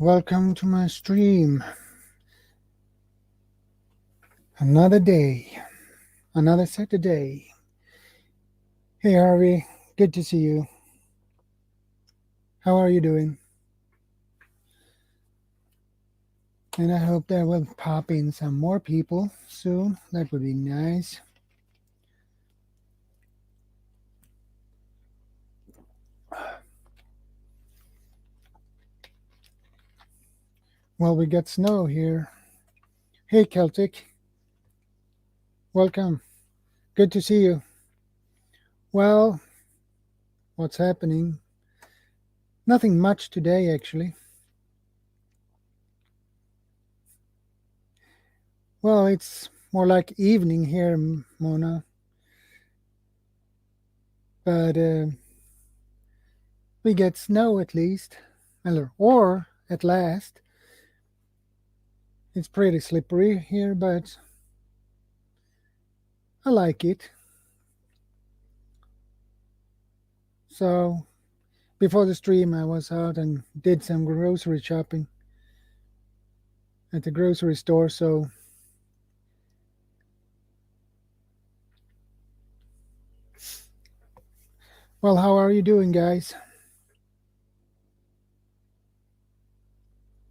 Welcome to my stream. Another day, another Saturday. Hey Harvey, good to see you. How are you doing? And I hope there will pop in some more people soon. That would be nice. Well, we got snow here. Hey Celtic, welcome. Good to see you. Well, what's happening? Nothing much today, actually. Well, it's more like evening here, Mona. But we get snow at least. Or at last. It's pretty slippery here, but I like it. So before the stream, I was out and did some grocery shopping at the grocery store. So well, how are you doing, guys?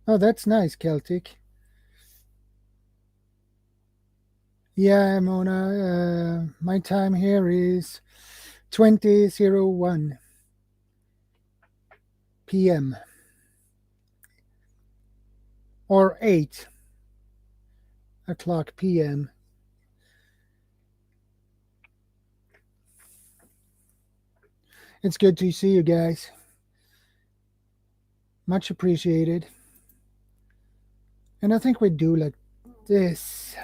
Oh, that's nice, Celtic. Yeah, Mona, my time here is 20:01 p.m. or 8 o'clock p.m. It's good to see you guys. Much appreciated. And I think we do like this.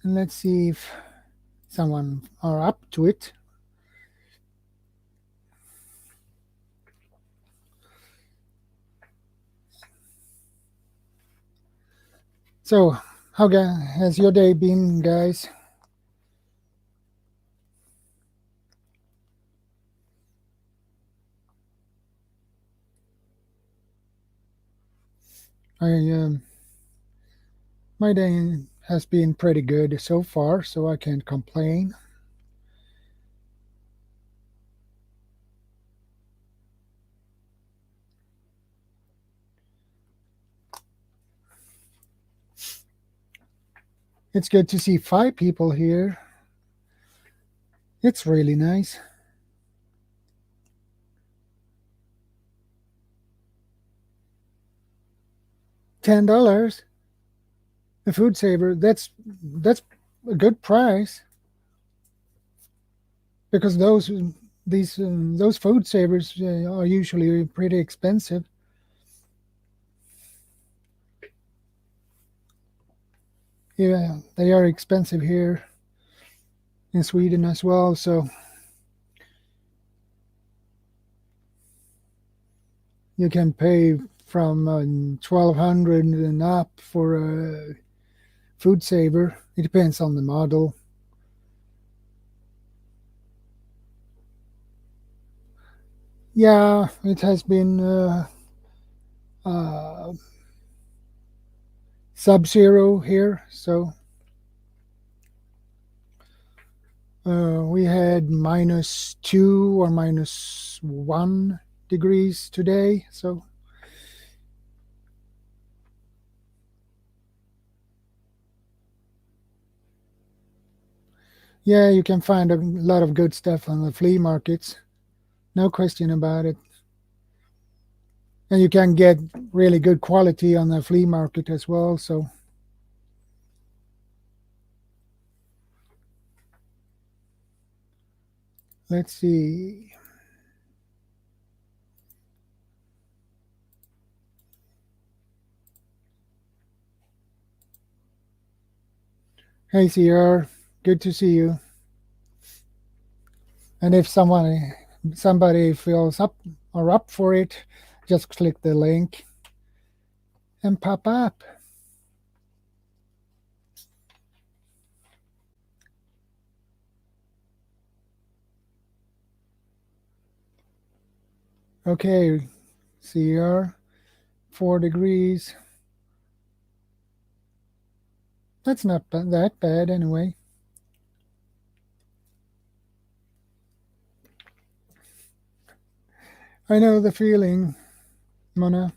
And let's see if someone are up to it. So, how has your day been, guys? My day has been pretty good so far, so I can't complain. It's good to see 5 people here. It's really nice. $10, a food saver. That's a good price because those food savers are usually pretty expensive. Yeah, they are expensive here in Sweden as well. So you can pay from 1,200 and up for a food saver. It depends on the model. Yeah, it has been sub-zero here, so we had -2 or -1 degrees today. So yeah, you can find a lot of good stuff on the flea markets. No question about it. And you can get really good quality on the flea market as well. So let's see. Hey, CR, good to see you. And if somebody feels up for it, just click the link and pop up. Okay, CR, 4 degrees. That's not that bad anyway. I know the feeling, Mona.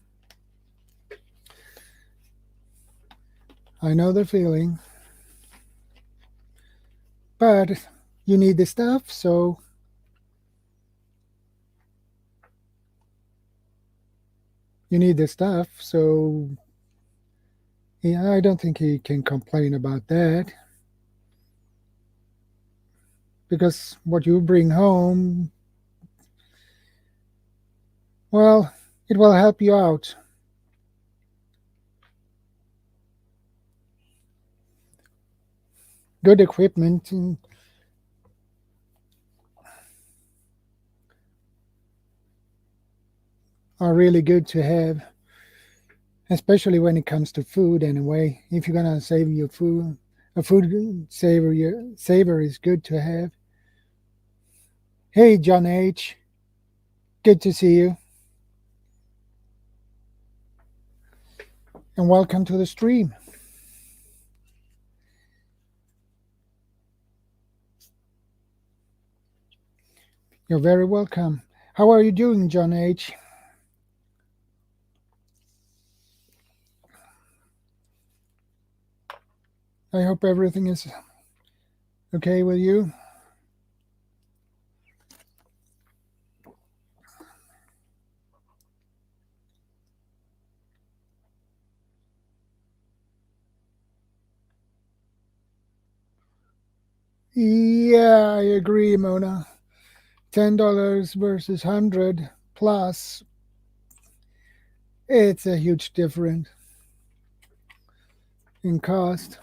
I know the feeling. But you need the stuff, so you need the stuff, so yeah, I don't think he can complain about that. Because what you bring home, well, it will help you out. Good equipment are really good to have, especially when it comes to food anyway. If you're gonna save your food, a food saver is good to have. Hey, John H, good to see you, and welcome to the stream. You're very welcome. How are you doing, John H? I hope everything is okay with you. Yeah, I agree, Mona. $10 versus 100 plus, it's a huge difference in cost.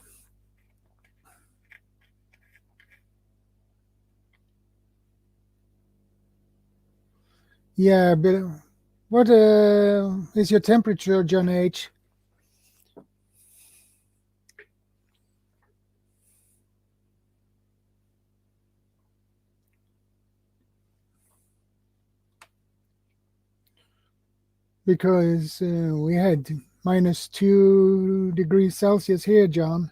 Yeah, but what is your temperature, John H? Because we had -2 degrees Celsius here, John.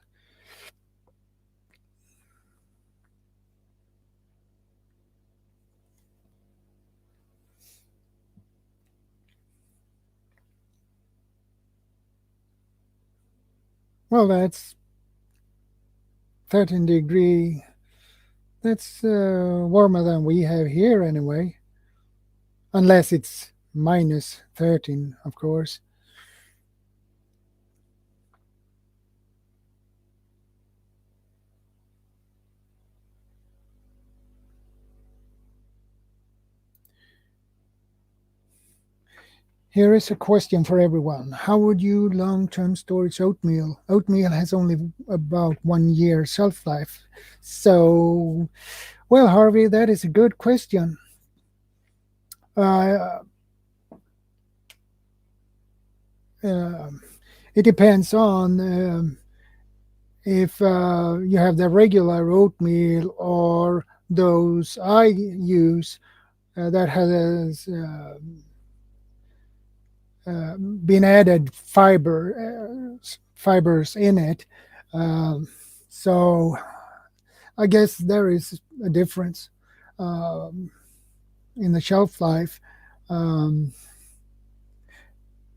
Well, that's 13 degree. That's warmer than we have here anyway. Unless it's -13, of course. Here is a question for everyone. How would you long-term storage oatmeal? Oatmeal has only about 1 year shelf life. So, well, Harvey, that is a good question. Uh, it depends on if you have the regular oatmeal or those I use that has been added fibers in it. So I guess there is a difference in the shelf life.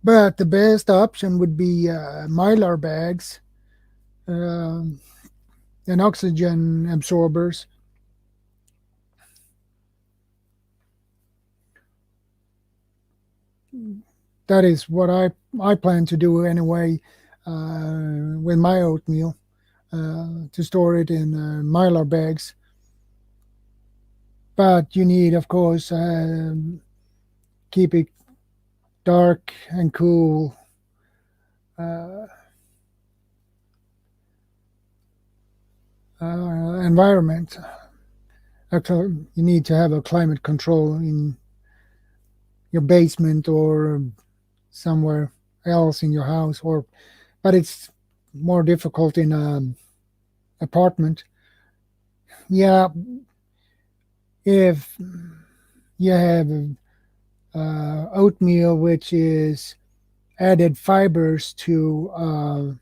But the best option would be mylar bags and oxygen absorbers. That is what I plan to do anyway with my oatmeal, to store it in mylar bags. But you need, of course, keep it dark and cool. Environment. Actually, you need to have a climate control in your basement or somewhere else in your house, or but it's more difficult in an apartment. Yeah, if you have oatmeal, which is added fibers to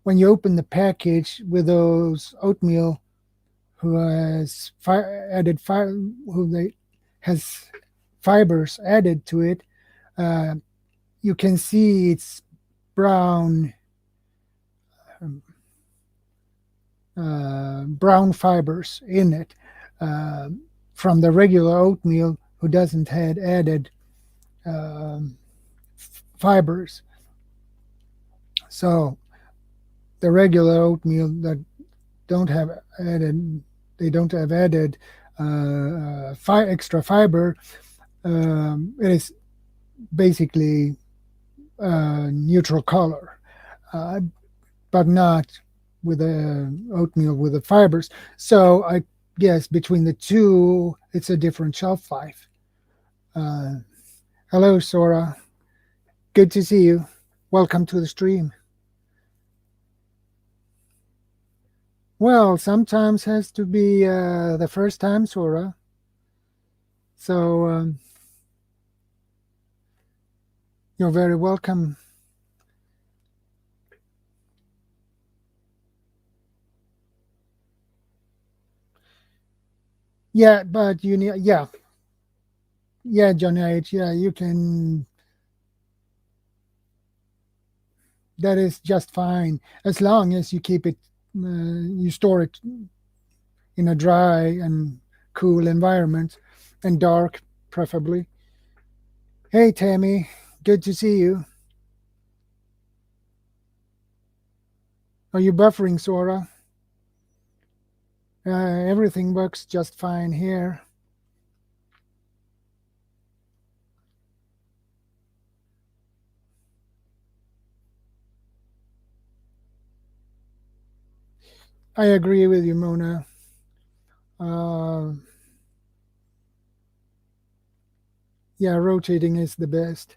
when you open the package with those oatmeal who has added who they has fibers added to it. Uh, you can see it's brown brown fibers in it uh, from the regular oatmeal who doesn't had added fibers. So the regular oatmeal that don't have added they don't have added extra fiber. It is basically neutral color, but not with the oatmeal with the fibers. So I guess between the two, it's a different shelf life. Uh, Hello, Sora. Good to see you. Welcome to the stream. Well, sometimes has to be the first time, Sora. So you're very welcome. Yeah, but you need, yeah, Johnny H. Yeah, you can. That is just fine as long as you keep it, you store it in a dry and cool environment and dark, preferably. Hey, Tammy, good to see you. Are you buffering, Sora? Everything works just fine here. I agree with you, Mona. Yeah, rotating is the best.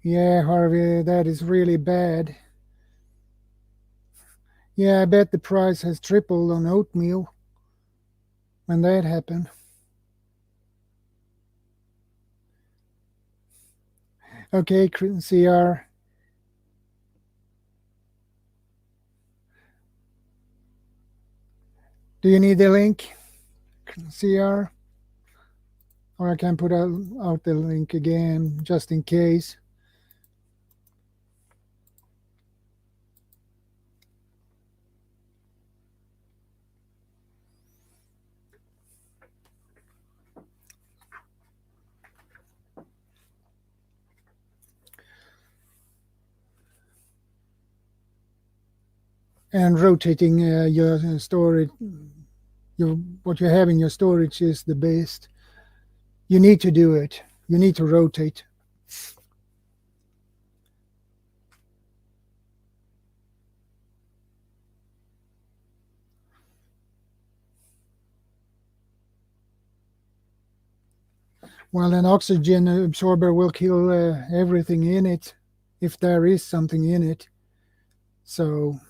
Yeah, Harvey, that is really bad. Yeah, I bet the price has tripled on oatmeal when that happened. Okay, CR. Do you need the link, CR? Or I can put out the link again just in case. And rotating your storage, what you have in your storage is the best. You need to do it. You need to rotate. Well, an oxygen absorber will kill everything in it if there is something in it. So,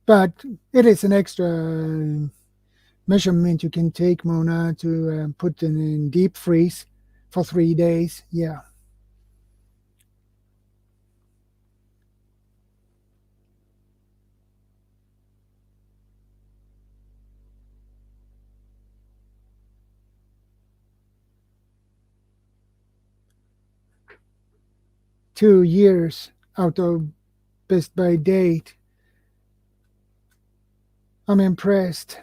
but it is an extra measurement you can take, Mona, to put in deep freeze for 3 days. Yeah. $2 out of Best by date. I'm impressed.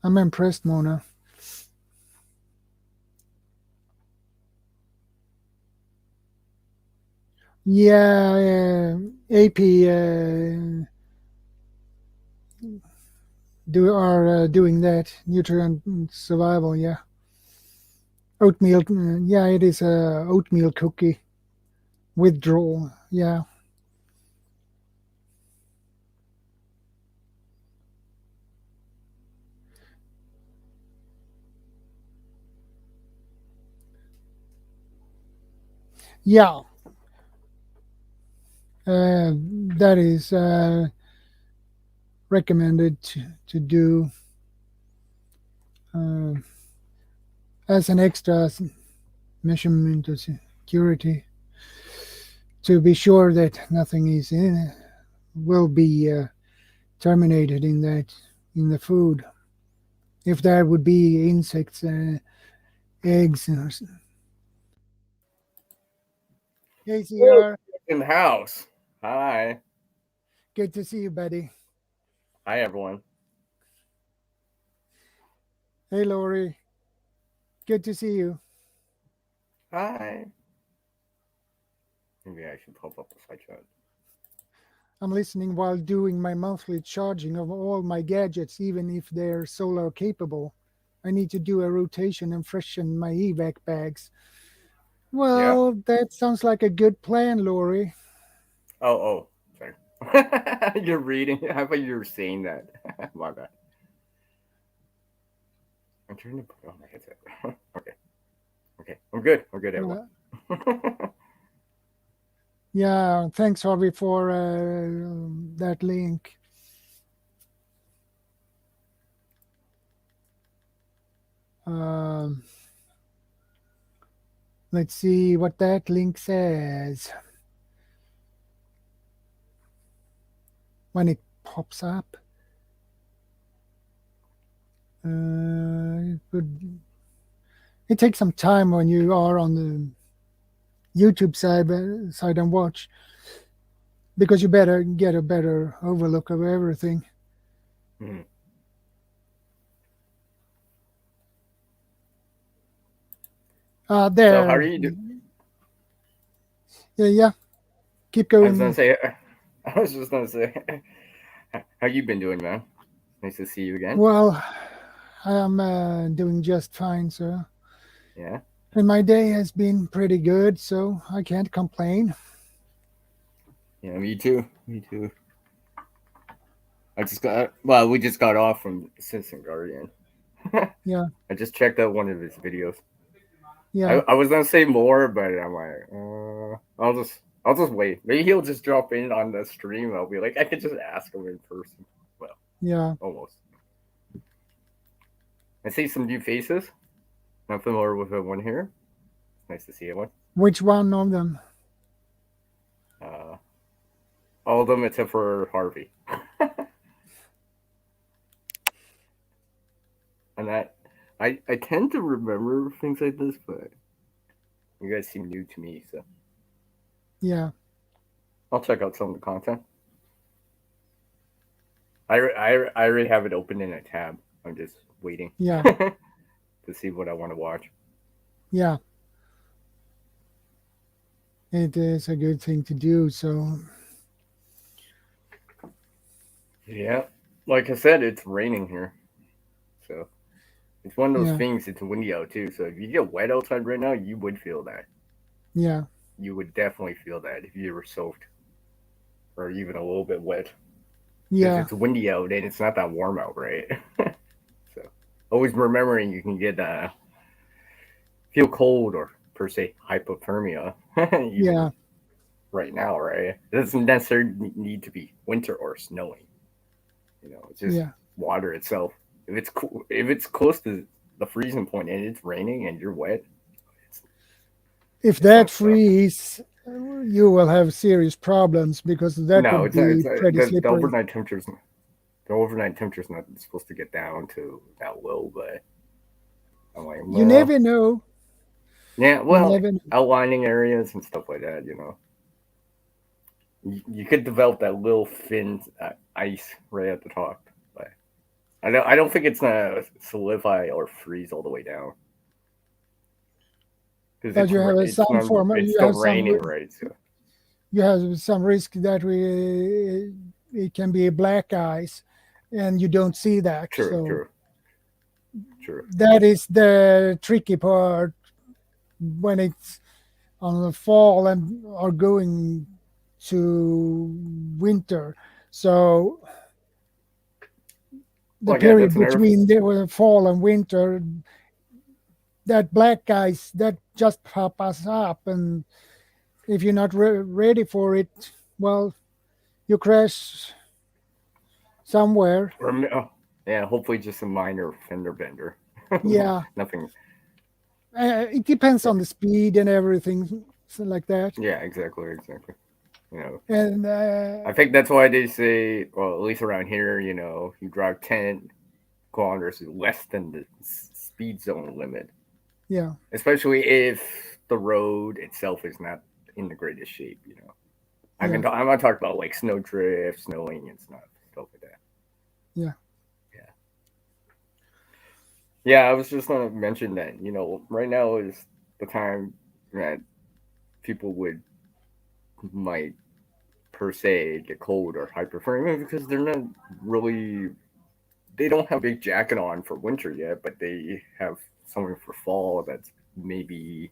I'm impressed, Mona. Yeah, AP are doing that nutrient survival. Yeah, oatmeal. Yeah, it is a oatmeal cookie withdrawal. Yeah, Yeah, that is recommended to do uh, as an extra measurement of security to be sure that nothing is in will be terminated in the food. If there would be insects, eggs. Hey, Oh, CR, in the house. Hi. good to see you, buddy. Hi, everyone. Hey, Lori, good to see you. Hi. Maybe I should pop up the side chat. I'm listening while doing my monthly charging of all my gadgets, even if they're solar capable. I need to do a rotation and freshen my evac bags. Yeah? Well, that sounds like a good plan, Lori. Oh, sorry. You're reading. I thought you were saying that. My bad. I'm trying to put on my headset. Okay. Okay. I'm good. I'm good, everyone. Uh, yeah, thanks, Harvey, for that link. Um, let's see what that link says when it pops up. It takes some time when you are on the YouTube side and watch because you better get a better overlook of everything. Mhm. So, how are There. you doing? Yeah. Keep I was gonna going. say. I was just gonna say. How you been doing, man? Nice to see you again. Well, I am doing just fine, sir. Yeah. And my day has been pretty good, so I can't complain. Yeah. Me too. Me too. I just got. Well, we just got off from Citizen Guardian. Yeah, I just checked out one of his videos. yeah, I was gonna say more, but I'm like, I'll just wait. Maybe he'll just drop in on the stream. I'll be like, I could just ask him in person. Well, yeah. almost. I see some new faces. Not familiar with one here. Nice to see one. Which one of them? Uh, all of them except for Harvey. And that I tend to remember things like this, but you guys seem new to me, so Yeah, I'll check out some of the content. I already have it open in a tab. I'm just waiting yeah, to see what I want to watch. yeah. It is a good thing to do. So, Yeah, like I said, it's raining here, so it's one of those yeah, things. It's windy out too, so if you get wet outside right now, you would feel that. yeah, You would definitely feel that if you were soaked or even a little bit wet, because yeah, it's windy out and it's not that warm out, right? So always remembering you can get feel cold or per se hypothermia even yeah, right now, right? It doesn't necessarily need to be winter or snowing. It's just yeah. water itself. If it's close to the freezing point and it's raining and you're wet, it's If it's that not stuff. freeze, you will have serious problems because that No, would it's not. be It's pretty the slippery. overnight temperatures. The overnight temperature's not supposed to get down to that low, but I'm like, You well, never know. yeah, You well, never know. outlining areas and stuff like that. You could develop that little thin ice right at the top, but I don't think it's gonna solidify or freeze all the way down because But you have some form. it's You still have some. raining, right? So You have some risk that it can be black ice, and you don't see that. true, So true, true. that is the tricky part when it's on the fall and are going to winter. So the Well, again, period that's another. between the fall and winter, that black ice that just pops up, and if you're not ready for it, well, you crash somewhere. Or yeah, hopefully just a minor fender bender. Yeah, Nothing. it depends on the speed and everything, so like that. Yeah, exactly. You know, And I think that's why they say, well, at least around here, you drive 10 kilometers less than the speed zone limit, yeah, especially if the road itself is not in the greatest shape. yeah, I'm not talking about like snow drift, snowing, and stuff like that. yeah, Yeah, yeah. I was just gonna mention that right now is the time that people might per se get cold or hypothermia because they're not really they don't have a big jacket on for winter yet, but they have something for fall that's maybe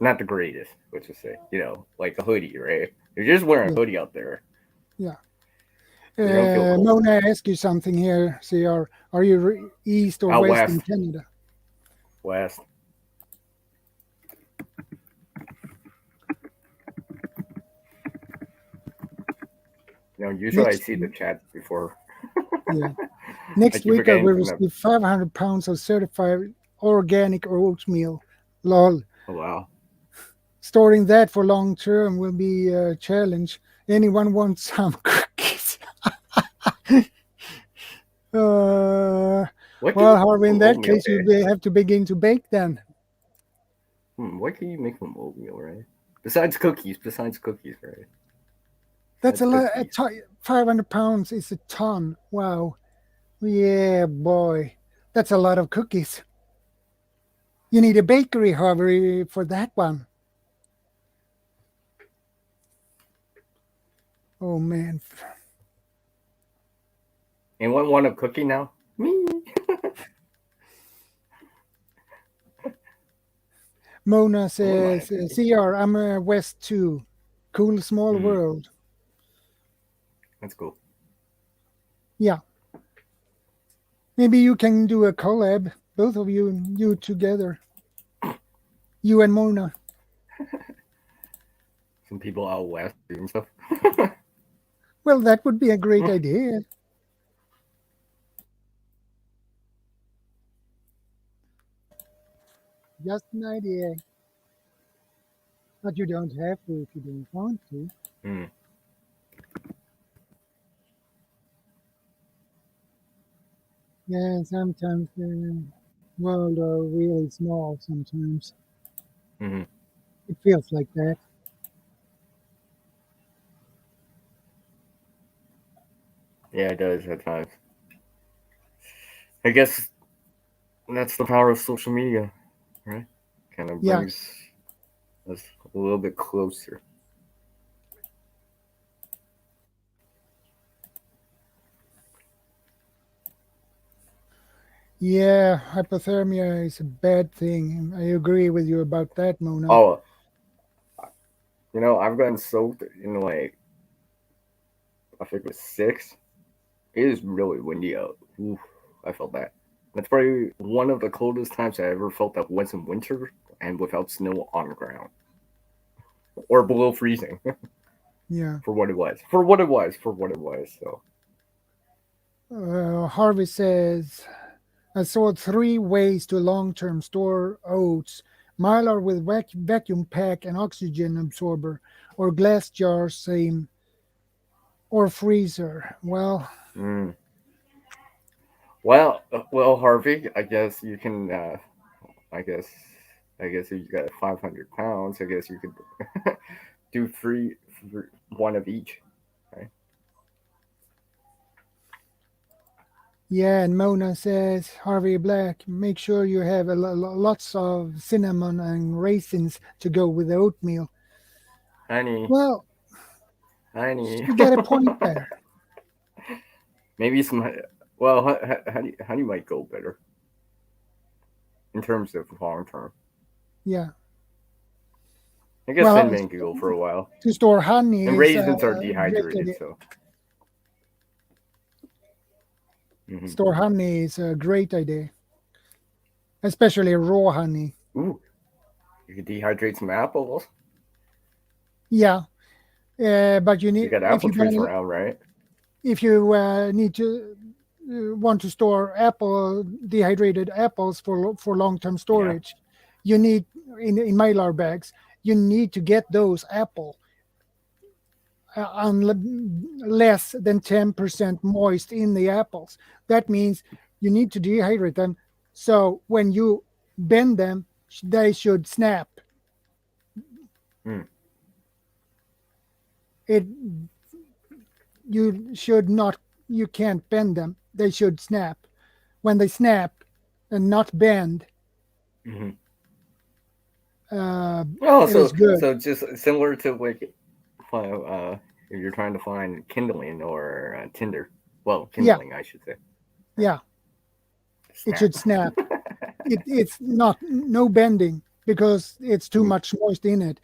not the greatest, let's just say, like a hoodie, right? You're just wearing a yeah, hoodie out there. yeah. You're gonna feel cold. Mona, I ask you something here. See, are you east or Out west in west, Canada? west. Usually I Next, see the chat before. yeah. I Next keep week I forgetting will from them. receive 500 pounds of certified organic oatmeal. Lol. Oh wow. Storing that for long term will be a challenge. Anyone want some cookies? Uh, What can well, you make Harvey, in from that oatmeal? case, you have to begin to bake then. What can you make from oatmeal, right? Besides cookies, right? That's Besides a lot. cookies. 500 pounds is a ton. Wow. Yeah, boy. That's a lot of cookies. You need a bakery, Harvey, for that one. Oh, man. Anyone want a cookie now? Me. Mona I wouldn't mind a says, cookie. CR, I'm a West too. Cool small Mm, world. that's cool. Yeah. Maybe you can do a collab, both of you together. You and Mona. Some people out west doing stuff. Well, that would be a great idea. Just an idea. But you don't have to if you don't want to. Mm. Yeah, sometimes the world are really small sometimes. Hmm. It feels like that. Yeah, it does at times. I guess that's the power of social media, right? Kind of Yeah. brings us a little bit closer. Yeah, hypothermia is a bad thing. I agree with you about that, Mona. Oh, I've gotten soaked in like I think it was 6. It is really windy out. Oof, I felt that. That's probably one of the coldest times I ever felt that was in winter and without snow on the ground or below freezing Yeah. for what it was. For what it was. For what it was. So. Harvey says, I saw 3 ways to long term store oats: mylar with vacuum pack and oxygen absorber, or glass jar, same, or freezer. Well, Mm. Well, Harvey. I guess you can. I guess. I guess if you got 500 pounds, I guess you could do one of each. Right? yeah, and Mona says, Harvey Black, make sure you have lots of cinnamon and raisins to go with the oatmeal. Honey, Well, honey. she got a point there. Maybe some. Well, honey might go better in terms of long term. Yeah. I guess Well, cinnamon could go for a while. to store honey And is raisins are a great dehydrated, idea. so. Hmm. Store honey is a great idea, especially raw honey. Ooh, you could dehydrate some apples. Yeah, but you You need got apple trees around, right? if you need to want to store dehydrated apples for long term Yeah. storage, you need in mylar bags. You need to get those apple on less than 10% moist in the apples. That means you need to dehydrate them. So when you bend them, they should snap. Mm. It you should not you can't bend them. They should snap. When they snap and not bend, Hmm. uh, Oh, it is good. so just similar to like, if you're trying to find kindling or Tinder. Well, Yeah, kindling, I should say. Right. yeah, it Snap. should snap. It's not no bending because it's too Mm. much moist in it.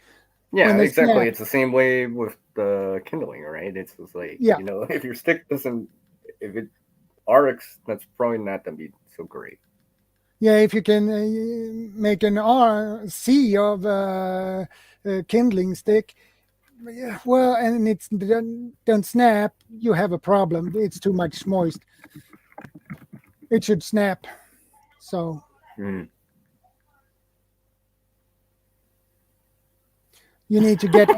Yeah, When they exactly. snap, It's the same way with the kindling, right? It's just like, yeah, if your stick doesn't, if it arcs, that's probably not gonna be so great. yeah. If you can make an C of kindling stick, yeah, well, and it's don't snap, you have a problem. It's too much moist. It should snap. So Mm. you need to get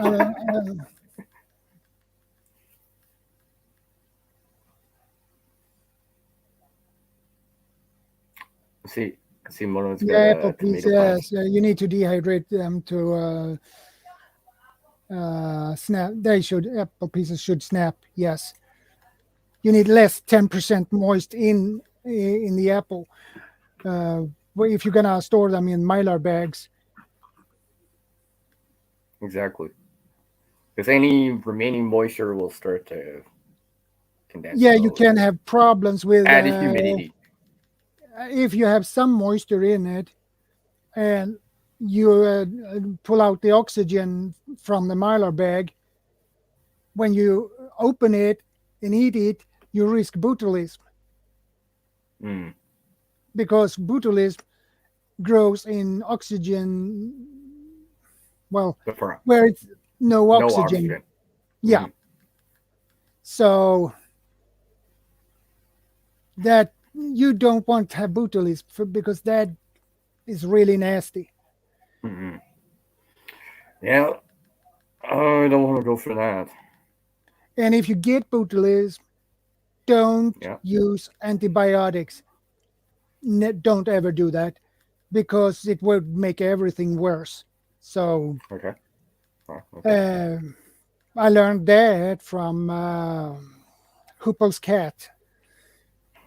See, Mono's got yeah, apple tomato plants. pieces. You need to dehydrate them to snap. They should apple pieces should snap. Yes, you need less 10% moist in the apple. Well, if you're gonna store them in mylar bags, Exactly. Because any remaining moisture will start to condense yeah, you out can and have problems with add humidity. if you have some moisture in it and you pull out the oxygen from the mylar bag. When you open it and eat it, you risk botulism Mm. because botulism grows in oxygen, well, The front. where it's no No oxygen. oxygen. Yeah. Mm. So that you don't want to have botulism because that is really nasty. Mm-hmm. Yeah, I don't want to go for that. And if you get botulism, don't Yeah. use antibiotics. Don't ever do that because it would make everything worse. So Okay. Oh, okay. uh, I learned that from Hoople's cat.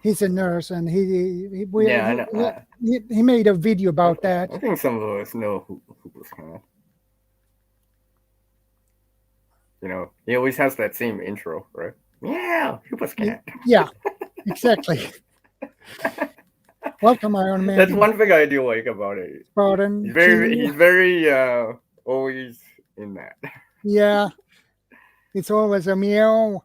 He's a nurse, and Yeah, I know. he made a video I, about that. I think some of us know who was kind of. He always has that same intro, right? Yeah, Hoopas cat. Yeah, exactly. Welcome, Iron That's Man. one thing I do like about it. Pardon, Q. He's very always in that. Yeah, it's always a meow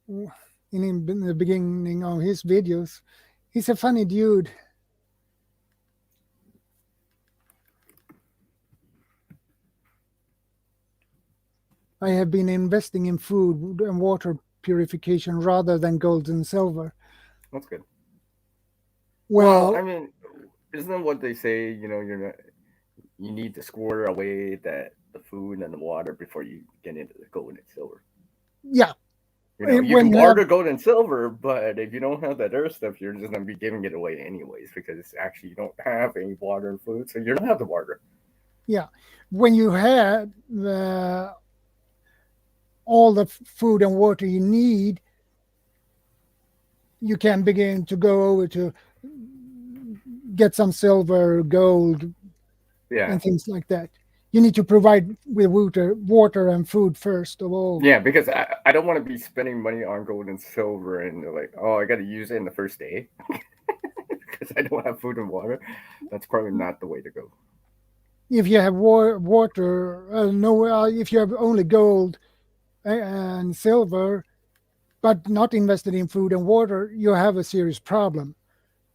in the beginning of his videos. He's a funny dude. I have been investing in food and water purification rather than gold and silver. That's good. Well, Well, I mean, isn't that what they say? You're not. You need to square away the food and the water before you get into the gold and silver. yeah, You when can you have barter gold and silver, but if you don't have that other stuff, you're just gonna be giving it away anyways because actually you don't have any water and food, so you don't have the barter. yeah, when you have all the food and water you need, you can begin to go over to get some silver, gold, Yeah, and things like that. You need to provide with water and food first of all. yeah, because I don't want to be spending money on gold and silver and like, oh, I got to use it in the first day because I don't have food and water. That's probably not the way to go. If you have water, no, if you have only gold and silver, but not invested in food and water, you have a serious problem.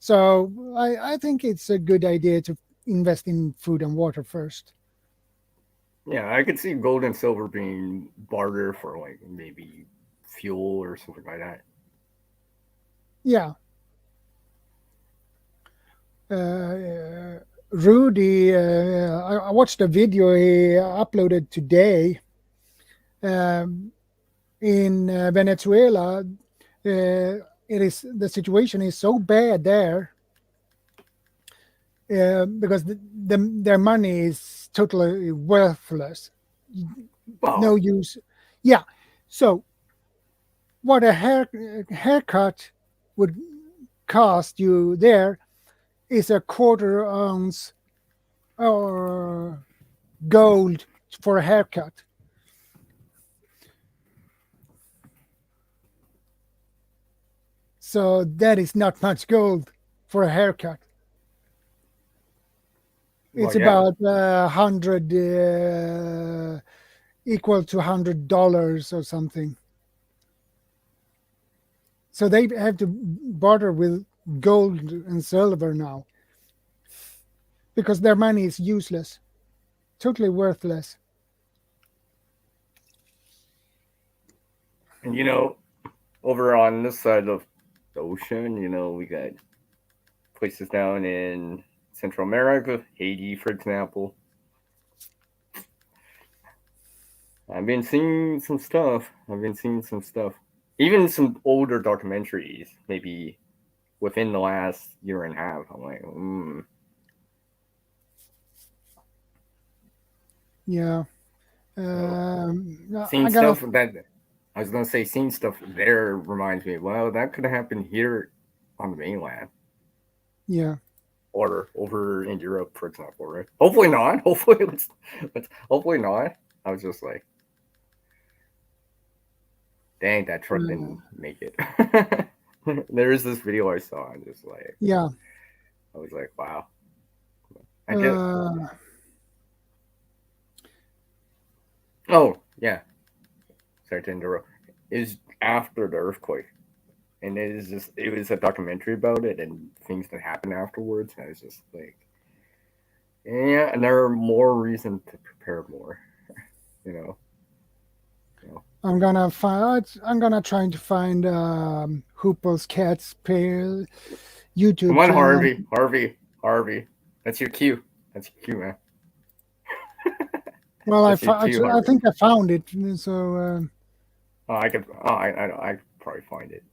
So I think it's a good idea to invest in food and water first. Yeah, I could see gold and silver being barter for like maybe fuel or something like that. Yeah. Uh, Rudy, I watched a video he uploaded today. Um, in Venezuela, the situation is so bad there because their money is totally worthless, no Well, use. Yeah, so what a haircut would cost you there is a quarter ounce or gold for a haircut. So that is not much gold for a haircut. It's well, yeah. about 100 equal to $100 or something. So they have to barter with gold and silver now because their money is useless, totally worthless. And over on this side of the ocean, we got places down in Central America, Haiti, for example. I've been seeing some stuff. Even some older documentaries, maybe within the last year and a half. I'm like, Yeah. so I seeing gotta, stuff that I was gonna say, seeing stuff there reminds me. Well, that could happen here on the mainland yeah. or over in Europe, for example, right? Hopefully not. Hopefully not. I was just like, dang, that truck Uh, didn't make it. There is this video I saw, and just like yeah. I was like, wow. I get. Uh, Oh yeah, sorry to interrupt. Is after the earthquake, and it was a documentary about it and things that happened afterwards. And I was just like, yeah, and there are more reason to prepare more. You know, I'm gonna try to find Hoopo's Cat's Pair Come YouTube on, channel. Harvey. That's your cue. That's your cue, man. Well, That's your cue, I Harvey. think I found it. So Oh, I could. Oh, I could probably find it.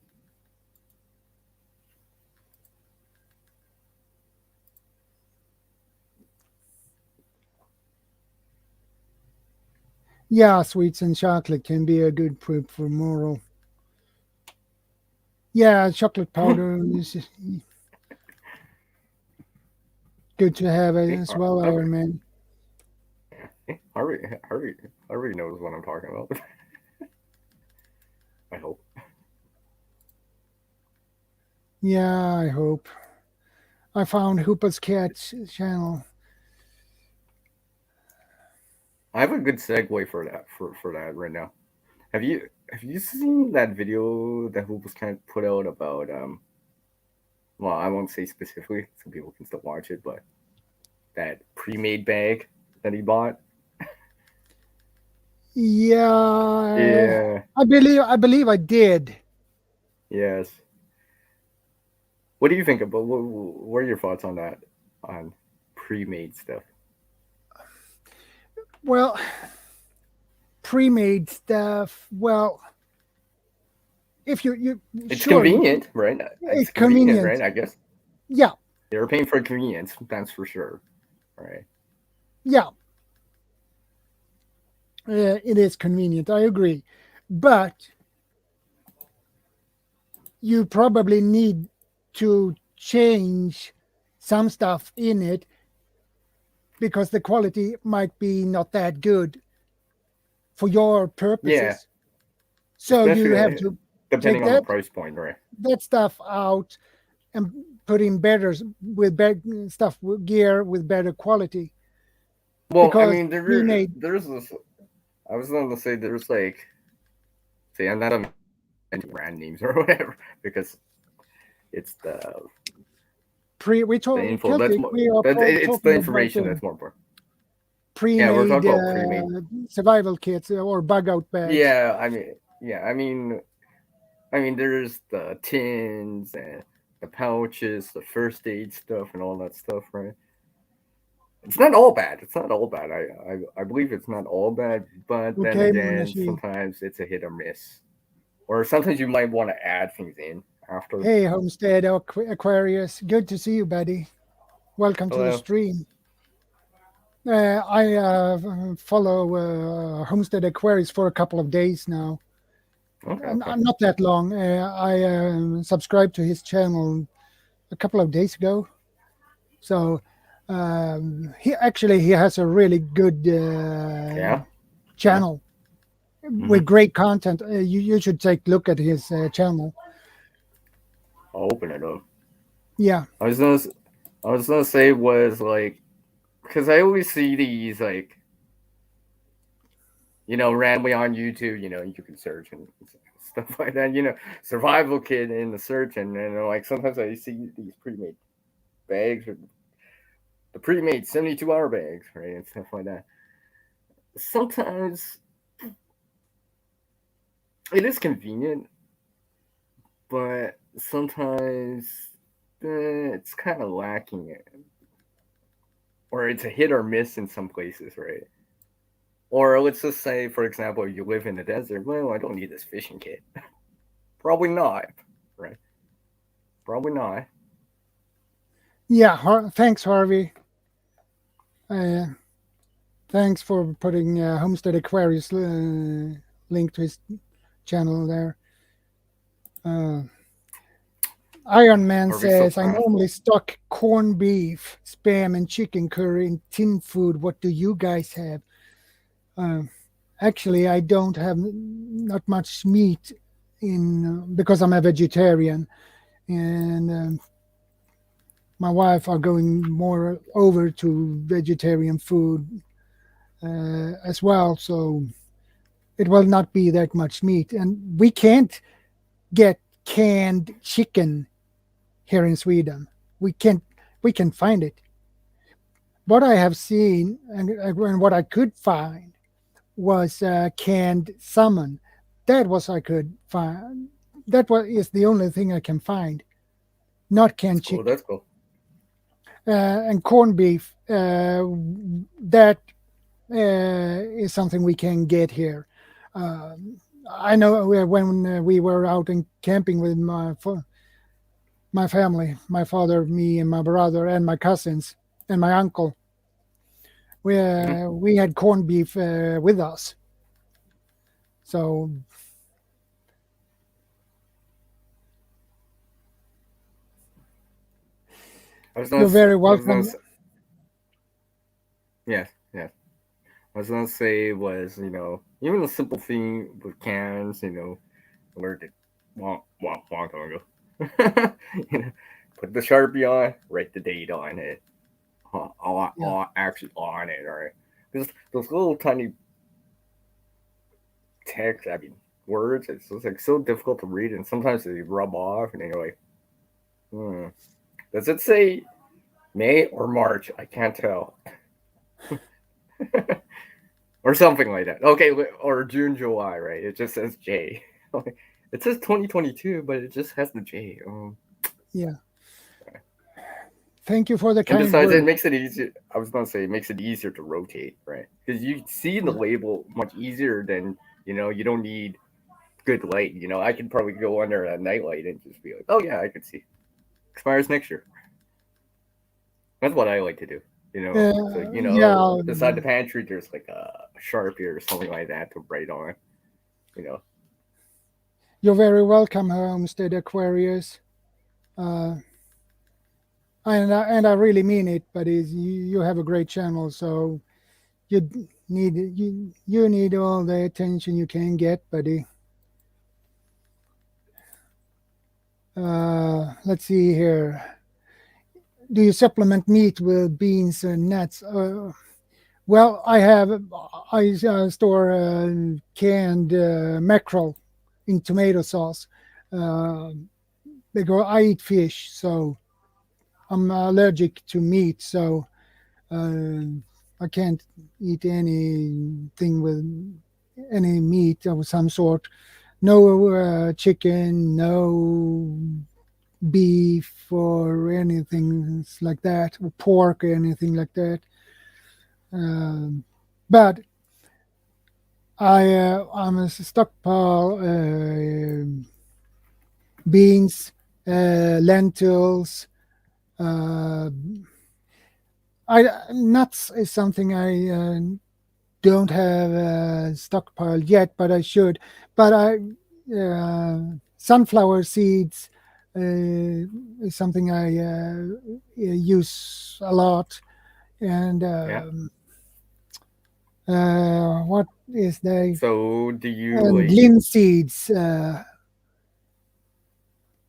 yeah, sweets and chocolate can be a good prep for moral. Yeah, chocolate powder is good to have See, as well, Harvey. Iron Man. Harvey, Harvey, Harvey knows what I'm talking about. I hope. Yeah, I hope. I found Hoopa's Cat's channel. I have a good segue for that for that right now. Have you seen that video that Hoop was kind of put out about well, I won't say specifically, some people can still watch it, but that pre-made bag that he bought? Yeah, Yeah. I believe I did. Yes. What do you think about what are your thoughts on that, on pre-made stuff? Well, pre-made stuff. Well, if you It's sure convenient, right? It's it's convenient, convenient. right? I guess Yeah, they're paying for convenience, that's for sure. Right. yeah, it is convenient. I agree, but you probably need to change some stuff in it because the quality might be not that good for your Yeah, purposes. So you especially have to take depending on the price point, right? that stuff out and put in better with better stuff gear with better quality Well, I because mean, pre-made there's this. I was going to say there's like, say, I'm not a brand names or whatever because it's pre we the told info that's Celtic more we are it's the talking about information that's more important. Yeah, we're pre-made talking about pre-made. survival kits or bug out bags. Yeah, I mean, there's the tins and the pouches, the first aid stuff, and all that stuff, right? It's not all bad. It's not all bad. I believe it's not all bad, but then Okay, again, Monashi. sometimes it's a hit or miss, or sometimes you might want to add things in after. Hey, Homestead Aquarius. Good to see you, buddy. Welcome to the Hello. stream. I follow Homestead Aquarius for a couple of days now. Okay, okay. Not that long. I subscribed to his channel a couple of days ago. So he has a really good Yeah, yeah. channel Hmm. with great content. You should take a look at his channel. I'll open it up. Yeah. I was gonna, I was gonna say was like, because I always see these like, randomly on YouTube. You can search and stuff like that. Survival kit in the search, and like sometimes I see these pre-made bags or the pre-made 72-hour bags, right, and stuff like that. Sometimes it is convenient, but sometimes it's kind of lacking, or it's a hit or miss in some places, right? Or let's just say, for example, you live in the desert. Well, I don't need this fishing kit. Probably not, right? Probably not. Yeah. Thanks, Harvey. Uh, Thanks for putting Homestead Aquarius link to his channel there. Iron Man Or be so says, I prideful. normally stock corned beef, spam, and chicken curry in tin food. What do you guys have? Uh, Actually, I don't have not much meat in because I'm a vegetarian, and my wife are going more over to vegetarian food as well. So it will not be that much meat, and we can't get canned chicken here in Sweden. We can't. We can find it. What I have seen and what I could find was canned salmon. That was I could find. That was is the only thing I can find. Not That's canned cool. chicken That's cool. and corned beef. That is something we can get here. I know when we were out in camping with my family, my father, me, and my brother, and my cousins, and my uncle. Hmm. We had corned beef with us. So you're very I was gonna welcome. say, yes, yes. I was gonna say was even the simple thing with cans, where did long time ago, you know, put the Sharpie on, write the date on it, Yeah, actually on it, all right? Because those little tiny text, I mean, words, it's just like so difficult to read, and sometimes they rub off, and you're like, hmm, does it say May or March? I can't tell, or something like that. Okay, or June, July, right? It just says J. It says 2022, but it just has the J. yeah. Thank you for the And kind besides, it word. makes it easier. I was gonna say it makes it easier to rotate, right? Because you see the Yeah, label much easier than you don't need good light. I could probably go under a nightlight and just be like, oh yeah, I could see. Expires next year. That's what I like to do. So yeah. beside the pantry, there's like a Sharpie or something like that to write on. You know, You're very welcome, Homestead Aquarius. Uh, and I really mean it. But you have a great channel, so you you need all the attention you can get, buddy. Let's see here. Do you supplement meat with beans and nuts? Well, I store canned mackerel in tomato sauce uh, because I eat fish, so I'm allergic to meat. So uh, I can't eat anything with any meat of some sort. No chicken, no beef or anything like that, or pork or anything like that. But I'm a stockpile beans, lentils. Uh, nuts is something I don't have stockpiled yet, but I should. But sunflower seeds is something I use a lot, and Yeah. what is they So do you and like? linseeds.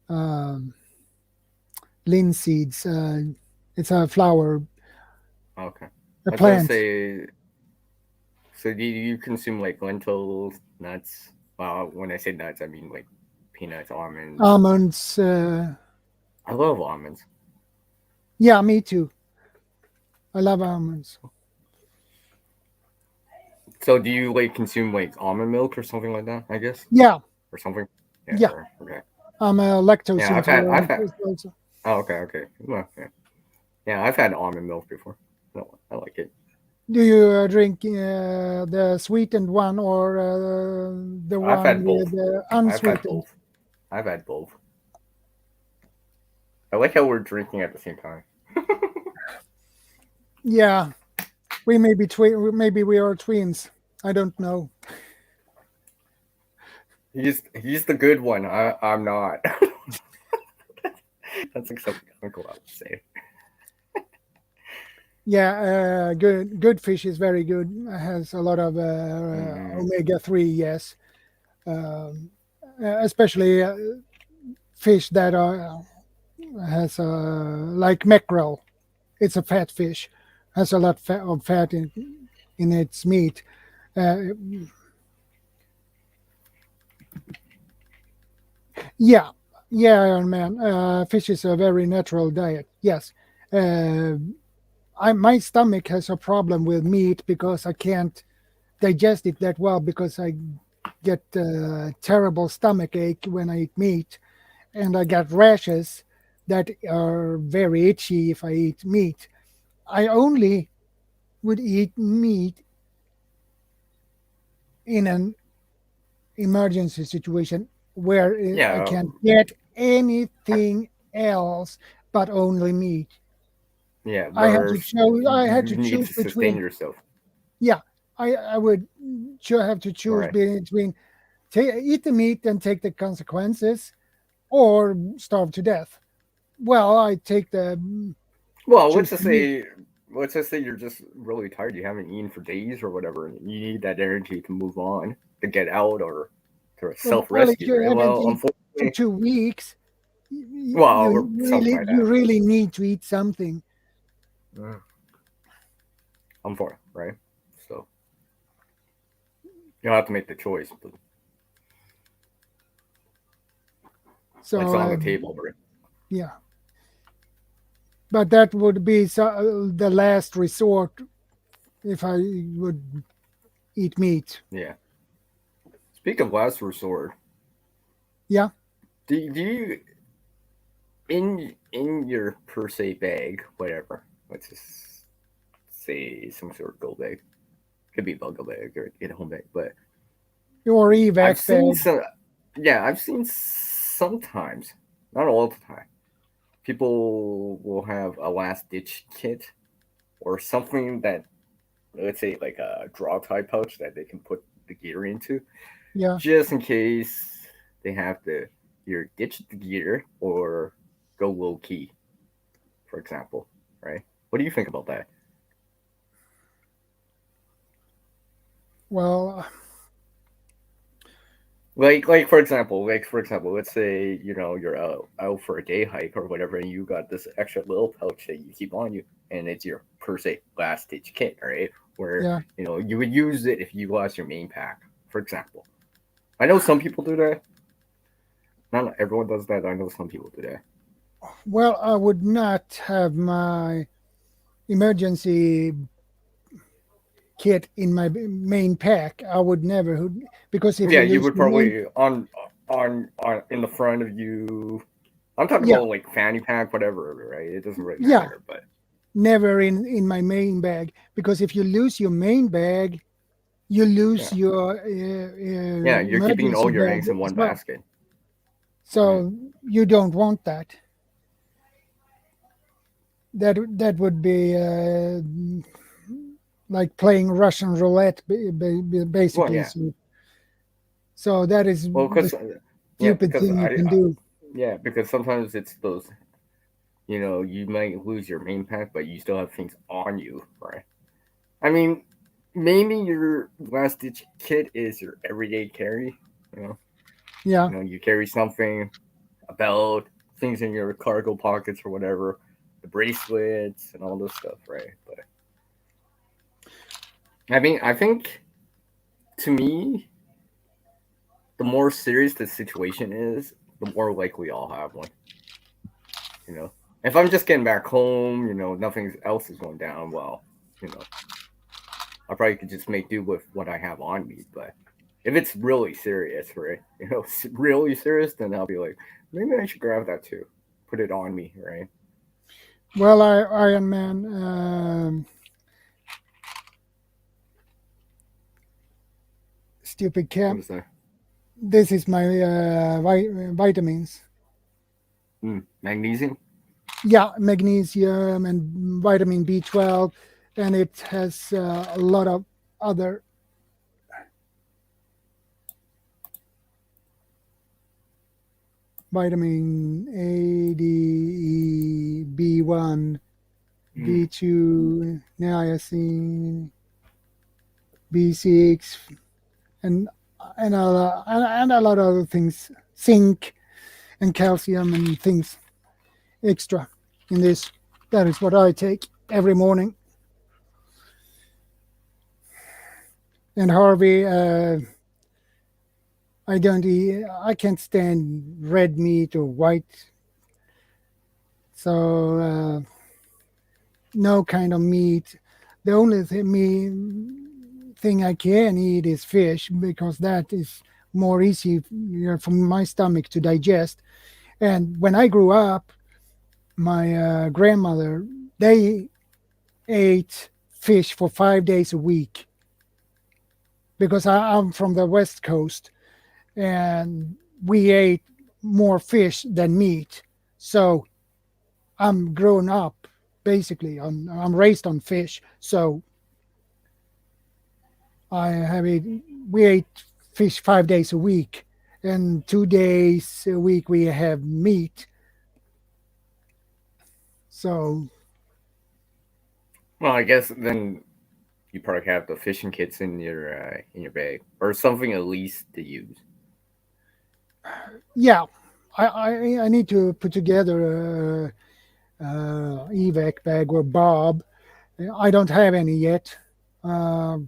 Um, Linseeds. It's a flower, Okay. a I was gonna plant. say. So do you consume like lentils, nuts? Well, when I say nuts, I mean like peanuts, almonds. Almonds. I love almonds. Yeah, me too. I love almonds. So do you like consume like almond milk or something like that? I guess Yeah, or something. Yeah. yeah. Or okay. I'm lactose Yeah. I've intolerant had. also. Oh, okay. Okay. Well, yeah. Yeah. I've had almond milk before. No, I like it. Do you drink the sweetened one or the I've one had with both. I've had unsweetened? both. I've had both. I like how we're drinking at the same time. Yeah, we may be maybe we are twins. I don't know. He's the good one. I'm not. That's like something uncle I would say. Yeah, good fish is very good. Has a lot of Mm, omega 3. Yes, um, especially fish that are has like mackerel. It's a fat fish, has a lot of fat in its meat. Uh, yeah, yeah, Iron Man. Fish is a very natural diet. Yes, uh, my stomach has a problem with meat because I can't digest it that well because I get terrible stomach ache when I eat meat, and I get rashes that are very itchy if I eat meat. I only would eat meat in an emergency situation where I yeah, can't get anything else but only meat. yeah. I had Where to choose. I had you to need choose to sustain between. yourself. Yeah, I would sure have to choose Right. between eat the meat and take the consequences, or starve to death. Well, I take the Well, choose the meat. let's just say you're just really tired. You haven't eaten for days or whatever. And you need that energy to move on, to get out, or to self Well, if rescue. you Right. haven't Well, eaten for unfortunately, 2 weeks, well, or something like you that. really need to eat something. Mm, I'm for it, right? So you'll have to make the choice, but it's So on the table, right? yeah, but that would be the last resort if I would eat meat. Yeah. Speak of last resort, Yeah, do you in your per se bag, whatever. Let's just say some sort of go bag. Could be buggle bag or get a home bag, but or I've evac seen bag. some. Yeah, I've seen sometimes, not all the time. People will have a last ditch kit or something that, let's say, like a draw tie pouch that they can put the gear into, Yeah. just in case they have to either ditch the gear or go low key, for example. Right? What do you think about that? Well, Like for example, let's say you're out for a day hike or whatever, and you got this extra little pouch that you keep on you, and it's your per se last ditch kit, right? Where yeah. you would use it if you lost your main pack, for example. I know some people do that. Not everyone does that. I know some people do that. Well, I would not have my emergency kit in my main pack. I would never, because if Yeah, you you lose would your main, probably on in the front of you. I'm talking yeah, about like fanny pack, whatever, right? It doesn't really yeah, matter, but never in my main bag, because if you lose your main bag, you lose yeah, your yeah, you're keeping emergency all your bag eggs in as one well. basket. Mm. So you don't want that. That would be like playing Russian roulette, Well, basically. yeah, So that is well, the because yeah, stupid because thing you can do. yeah, because sometimes it's those. You might lose your main pack, but you still have things on you, right? I mean, maybe your last ditch kit is your everyday carry. You know, Yeah, you carry something, a belt, things in your cargo pockets or whatever, the bracelets and all this stuff, right? But I think to me, the more serious the situation is, the more likely I'll have one. You know, if I'm just getting back home, nothing else is going down. Well, you know, I probably could just make do with what I have on me. But if it's really serious, right? Really serious, then I'll be like, maybe I should grab that too, put it on me, right? well, Iron Man, stupid What cat. is that? This is my vitamins. Magnesium. Yeah, magnesium and vitamin B12, and it has a lot of other vitamin A, D, E, B1, Mm. B2, niacin, B6, and and a lot of other things, zinc and calcium and things extra in this. That is what I take every morning. And Harvey, I don't eat. I can't stand red meat or white. So no kind of meat. The only thing I can eat is fish, because that is more easy, for my stomach to digest. And when I grew up, my grandmother, they ate fish for 5 days a week, because I'm from the West Coast, and we ate more fish than meat. So I'm grown up basically I'm raised on fish. So I have it. We ate fish 5 days a week, and 2 days a week we have meat. So Well, I guess then you probably have the fishing kits in your bag or something at least to use. yeah, I need to put together evac bag or Bob. I don't have any yet, uh,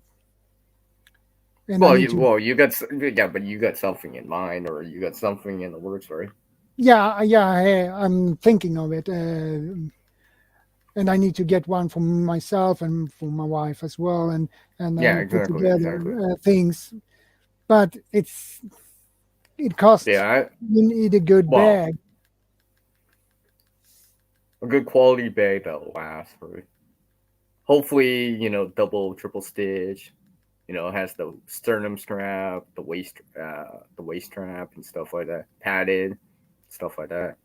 and I Well, need you to. well you got yeah, but you got something in mind or you got something in the works, right? Yeah, I'm thinking of it, and I need to get one for myself and for my wife as well, Yeah, and put exactly, exactly. together things. But it costs. Yeah, You need a good well, bag. a good quality bag that'll last for hopefully double triple stitch. It has the sternum strap, the waist strap and stuff like that, padded stuff like that.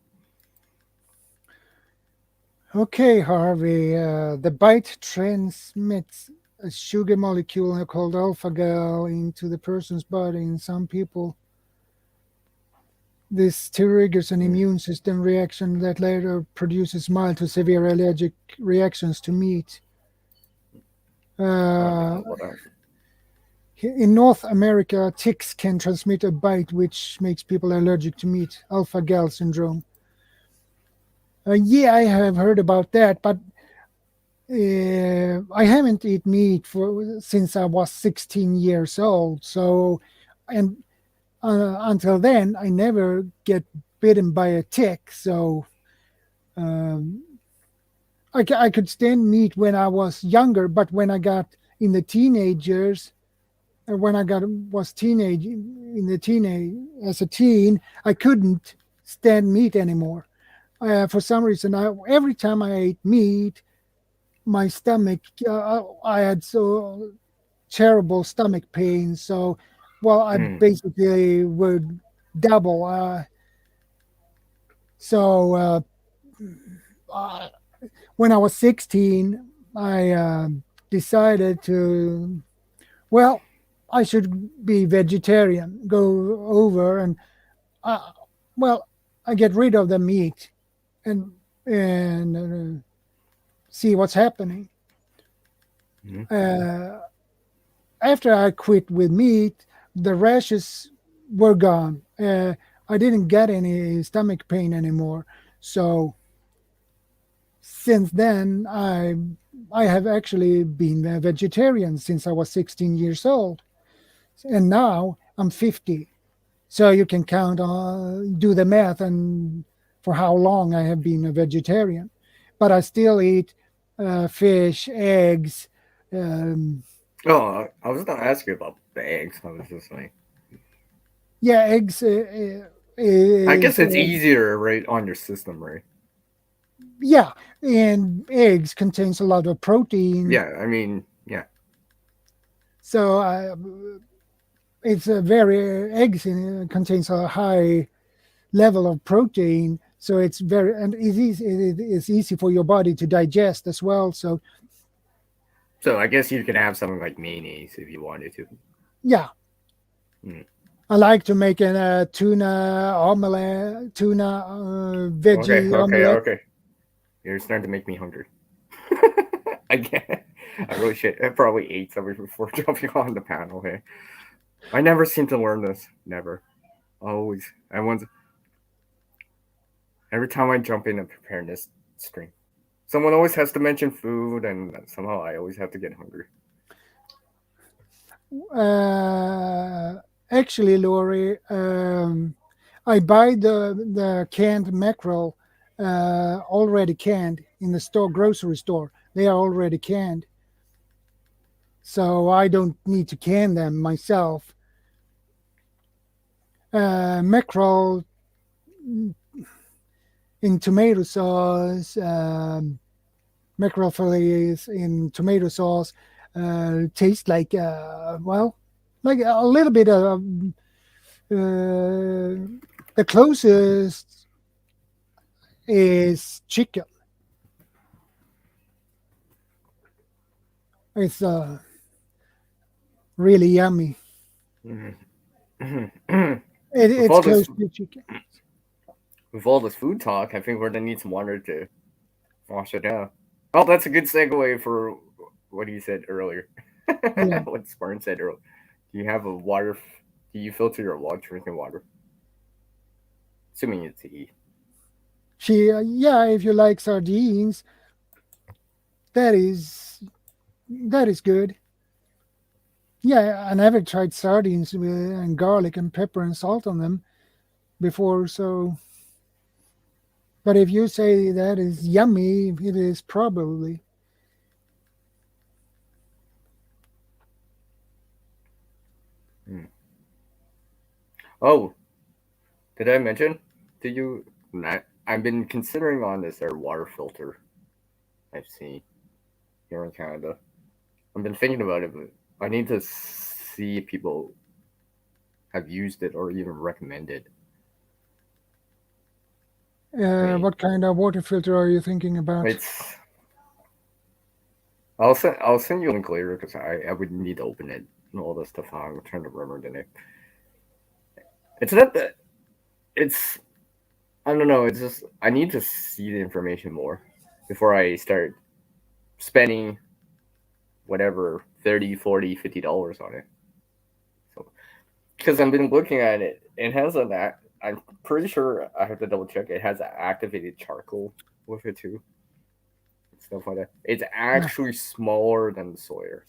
Okay, Harvey. The bite transmits a sugar molecule called alpha gal into the person's body. In some people, this triggers an Mm. immune system reaction that later produces mild to severe allergic reactions to meat. I don't know Uh, about that. in North America, ticks can transmit a bite which makes people allergic to meat, alpha gal syndrome. Yeah, I have heard about that, but I haven't eaten meat for since I was 16 years old. So, and until then, I never get bitten by a tick. So, um, I could stand meat when I was younger, but when I got in the teenagers, when I was teenage in the teenage as a teen, I couldn't stand meat anymore. For some reason, every time I ate meat, my stomach, I had so terrible stomach pain. So, well, I Mm. basically would double. So uh, when I was 16, I decided to, well, I should be vegetarian, go over and, uh, well, I get rid of the meat and see what's happening. Mm. Uh, After I quit with meat, the rashes were gone. I didn't get any stomach pain anymore. So since then, I have actually been a vegetarian since I was 16 years old, and now I'm 50. So you can count on, do the math, and for how long I have been a vegetarian. But I still eat fish, eggs. Um, Oh, I was gonna ask you about the eggs. I was just like, yeah, eggs I guess is it's easier, right, on your system, right? yeah, and eggs contains a lot of protein. Yeah, I mean, yeah. So it's a very eggs contains a high level of protein. So it's very and it's easy for your body to digest as well. So So I guess you could have something like mayonnaise if you wanted to. yeah, Mm. I like to make a tuna omelette, tuna Okay, veggie okay, omelette. okay. You're starting to make me hungry. Again, I really should. I probably ate something before jumping on the panel here. I never seem to learn this. Never. Always. I once. Every time I jump in a preparedness stream, someone always has to mention food, and somehow I always have to get hungry. Uh, Actually, Lori, I buy the canned mackerel already canned in the store, grocery store. They are already canned, so I don't need to can them myself. Mackerel in tomato sauce, mackerel fillets in tomato sauce taste like well, like a little bit of the closest is chicken. It's really yummy. with It's all this, close to chicken. with all this food talk, I think we're gonna need some water to wash it down. Oh, that's a good segue for what you said earlier. Yeah. What Spartan said earlier. Do you have a water? Do you filter your water, drinking water? Assuming it's tea. Yeah, if you like sardines, that is that is good. Yeah, I never tried sardines with and garlic and pepper and salt on them before. So, but if you say that is yummy, it is probably. Hmm. Oh, did I mention to you? I've been considering on this air water filter I've seen here in Canada. I've been thinking about it, but I need to see if people have used it or even recommend it. I mean, What kind of water filter are you thinking about? it's. I'll send you a link later because I would need to open it and all this stuff. I'm trying to remember the name. It's not that it's. I don't know. It's just I need to see the information more before I start spending whatever 30, 40, $50 on it. So because I've been looking at it, it has an I'm pretty sure I have to double check. It has activated charcoal with it too, stuff like that. It's Yeah. actually smaller than the Sawyer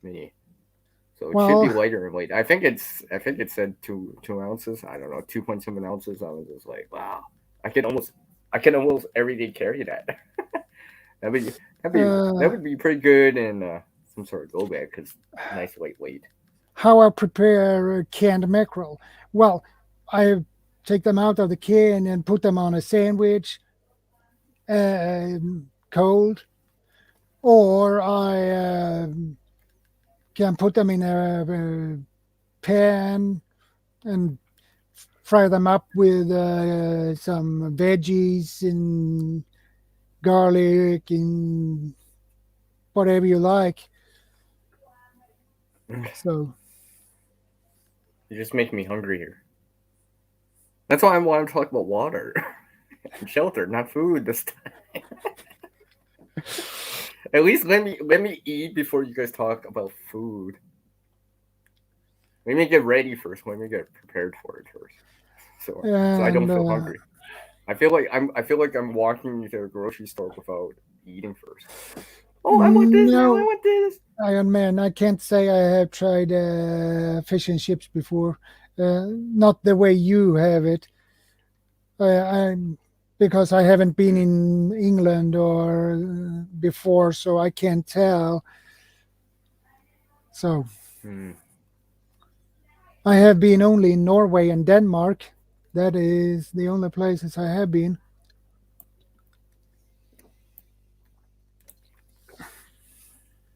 Mini, so it should be Well, lighter in weight. I think it said 2 ounces. I don't know, 2.7 ounces. I was just like, wow, I can almost I can almost every day carry that. That'd be that'd be that uh, would be pretty good in some sort of go bag because nice lightweight. How I prepare canned mackerel? Well, I take them out of the can and put them on a sandwich, cold, or I can put them in a pan and fry them up with some veggies and garlic and whatever you like. So You just make me hungry here. That's why I want to talk about water and shelter, not food this time. At least let me eat before you guys talk about food. Let me get ready first. Let me get prepared for it first, so I don't and feel hungry. I feel like I'm walking to a grocery store without eating first. Oh, I want this now. I no, want this. Iron Man, I can't say I have tried fish and chips before. Not the way you have it. I'm because I haven't been in England or before, so I can't tell. So Hmm. I have been only in Norway and Denmark. That is the only places I have been.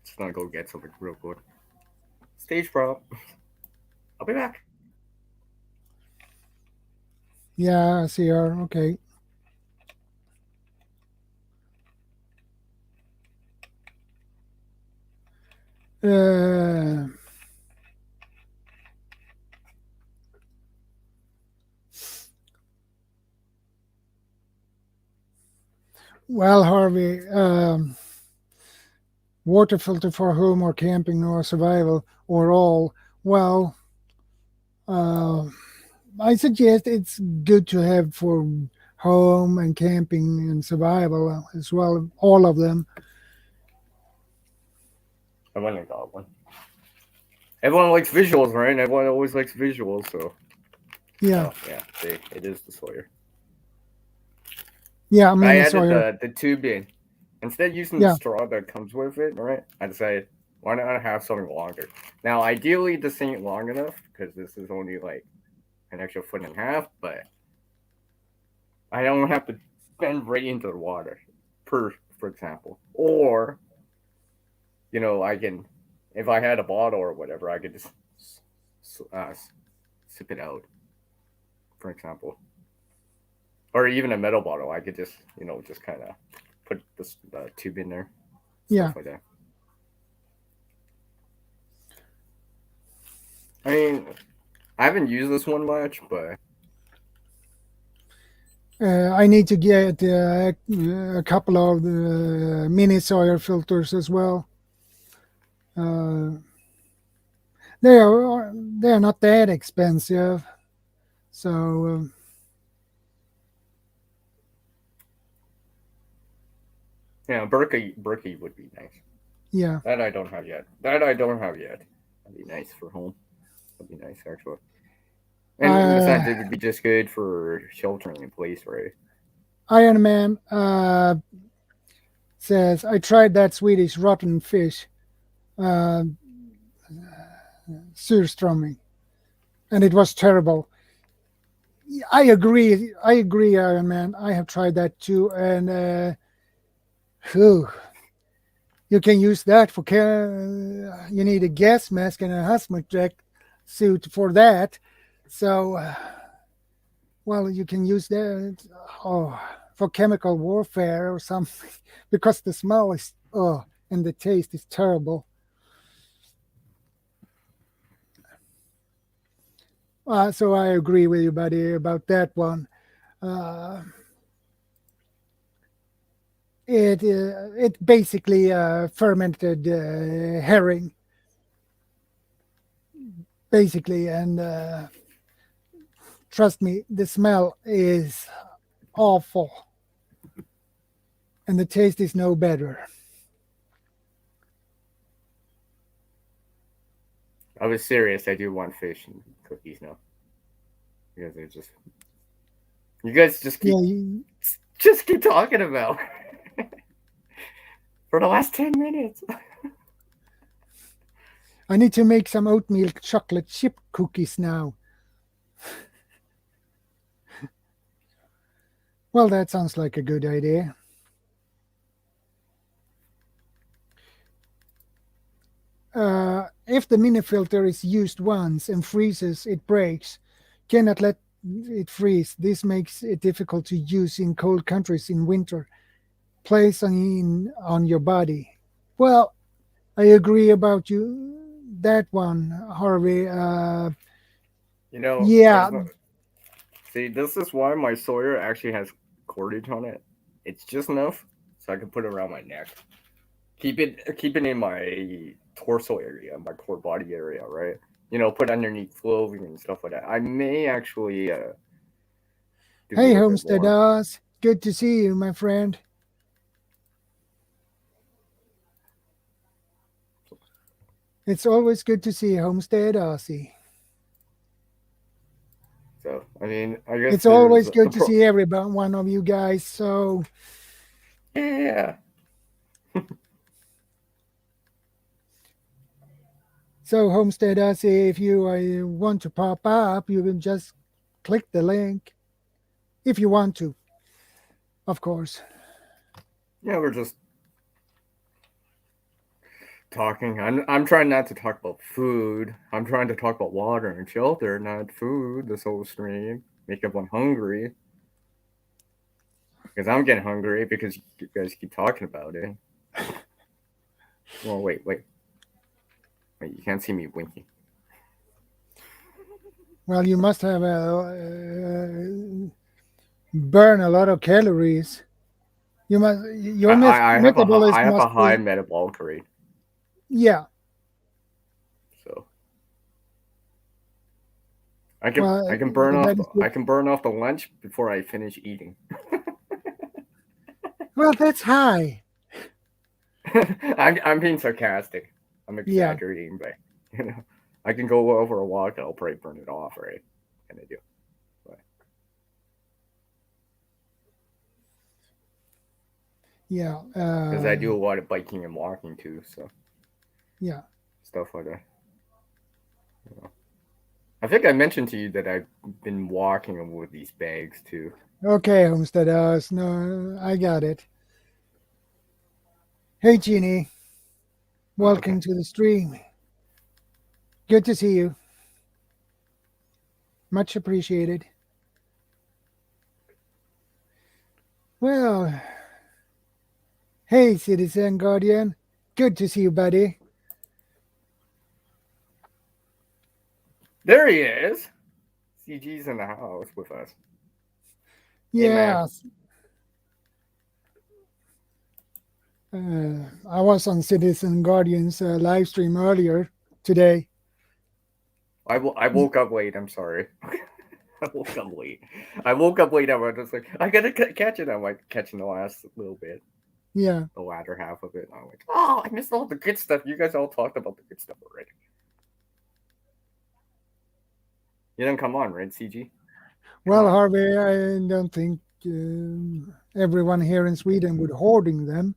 Just gonna go get something real quick. Stage prop. I'll be back. Yeah, I see her. Okay. Uh, well, Harvey, water filter for home or camping or survival or all. Well, uh, I suggest it's good to have for home and camping and survival as well, all of them. I went and got one. Everyone likes visuals, right? Everyone always likes visuals, so. Yeah, Oh yeah, see, it is the Sawyer. yeah, I mini added Sawyer. the tube in. Instead of using the Yeah, straw that comes with it, right? I decided why not have something longer. Now, ideally, this ain't long enough because this is only like an extra foot and a half, but I don't have to bend right into the water, for example. Or I can, if I had a bottle or whatever, I could just uh, sip it out, for example. Or even a metal bottle, I could just kind of put the tube in there, stuff yeah. like that. I mean, I haven't used this one much, but I need to get a couple of mini Sawyer filters as well. Uh, they are not that expensive, so Berkey would be nice. yeah. That I don't have yet. That'd be nice for home. That'd be nice actually. And in the Uh, sense, it would be just good for sheltering in place, right? Iron Man says, I tried that Swedish rotten fish, uh, surströmming, and it was terrible. I agree. I agree, Iron Man. I have tried that too, and whew, you can use that for care. You need a gas mask and a hazmat jack suit for that. So, well, you can use that for chemical warfare or something because the smell is and the taste is terrible. So I agree with you, buddy, about that one. Uh, it basically fermented herring, basically, and trust me, the smell is awful, and the taste is no better. I was serious. I do want fish and cookies now. You guys are just you guys Yeah, just keep talking about for the last 10 minutes. I need to make some oatmeal chocolate chip cookies now. Well, that sounds like a good idea. If the mini filter is used once and freezes, it breaks. Cannot let it freeze. This makes it difficult to use in cold countries in winter. Place on your body. Well, I agree about you that one, Harvey. You know, Yeah. see, this is why my Sawyer actually has cordage on it. It's just enough so I can put it around my neck. Keep it in my torso area, my core body area, right? You know, put underneath clothing and stuff like that. I may actually do a Hey, little bit Homestead more. Oz. Good to see you, my friend. It's always good to see Homestead Ozzy. So I mean, I guess It's there's always the good to pro. see every one of you guys. Yeah. So Homestead Ozzy, if you want to pop up, you can just click the link if you want to, of course. Yeah, we're just talking. I'm trying not to talk about food. I'm trying to talk about water and shelter, not food. This whole stream make everyone hungry because I'm getting hungry because you guys keep talking about it. Well, wait. You can't see me winking. Well, you must have burn a lot of calories. You must your I metabolism have a must high be, metabolic rate, yeah. so Well, that is good. I can burn off the lunch before I finish eating. Well, that's high. I'm being sarcastic. I'm Yeah, exaggerating, but you know, I can go over a walk and I'll probably burn it off, right? And I do, yeah, because I do a lot of biking and walking too, so yeah. stuff like that. You know. I think I mentioned to you that I've been walking with these bags too. Okay, Homestead House. No, I got it. Hey, Jeannie. Oh, okay. Welcome to the stream. Good to see you. Much appreciated. Well, hey, Citizen Guardian. Good to see you, buddy. There he is. CG's in the house with us. Hey, man. Yes. I was on Citizen Guardian's live stream earlier today. I woke up late. I'm sorry. I woke up late. I woke up late. I was just like, I gotta catch it. I'm like catching the last little bit, Yeah. the latter half of it. I'm like, oh, I missed all the good stuff. You guys all talked about the good stuff already. You didn't come on, right, CG? Come Well, on. Harvey, I don't think everyone here in Sweden would hoarding them.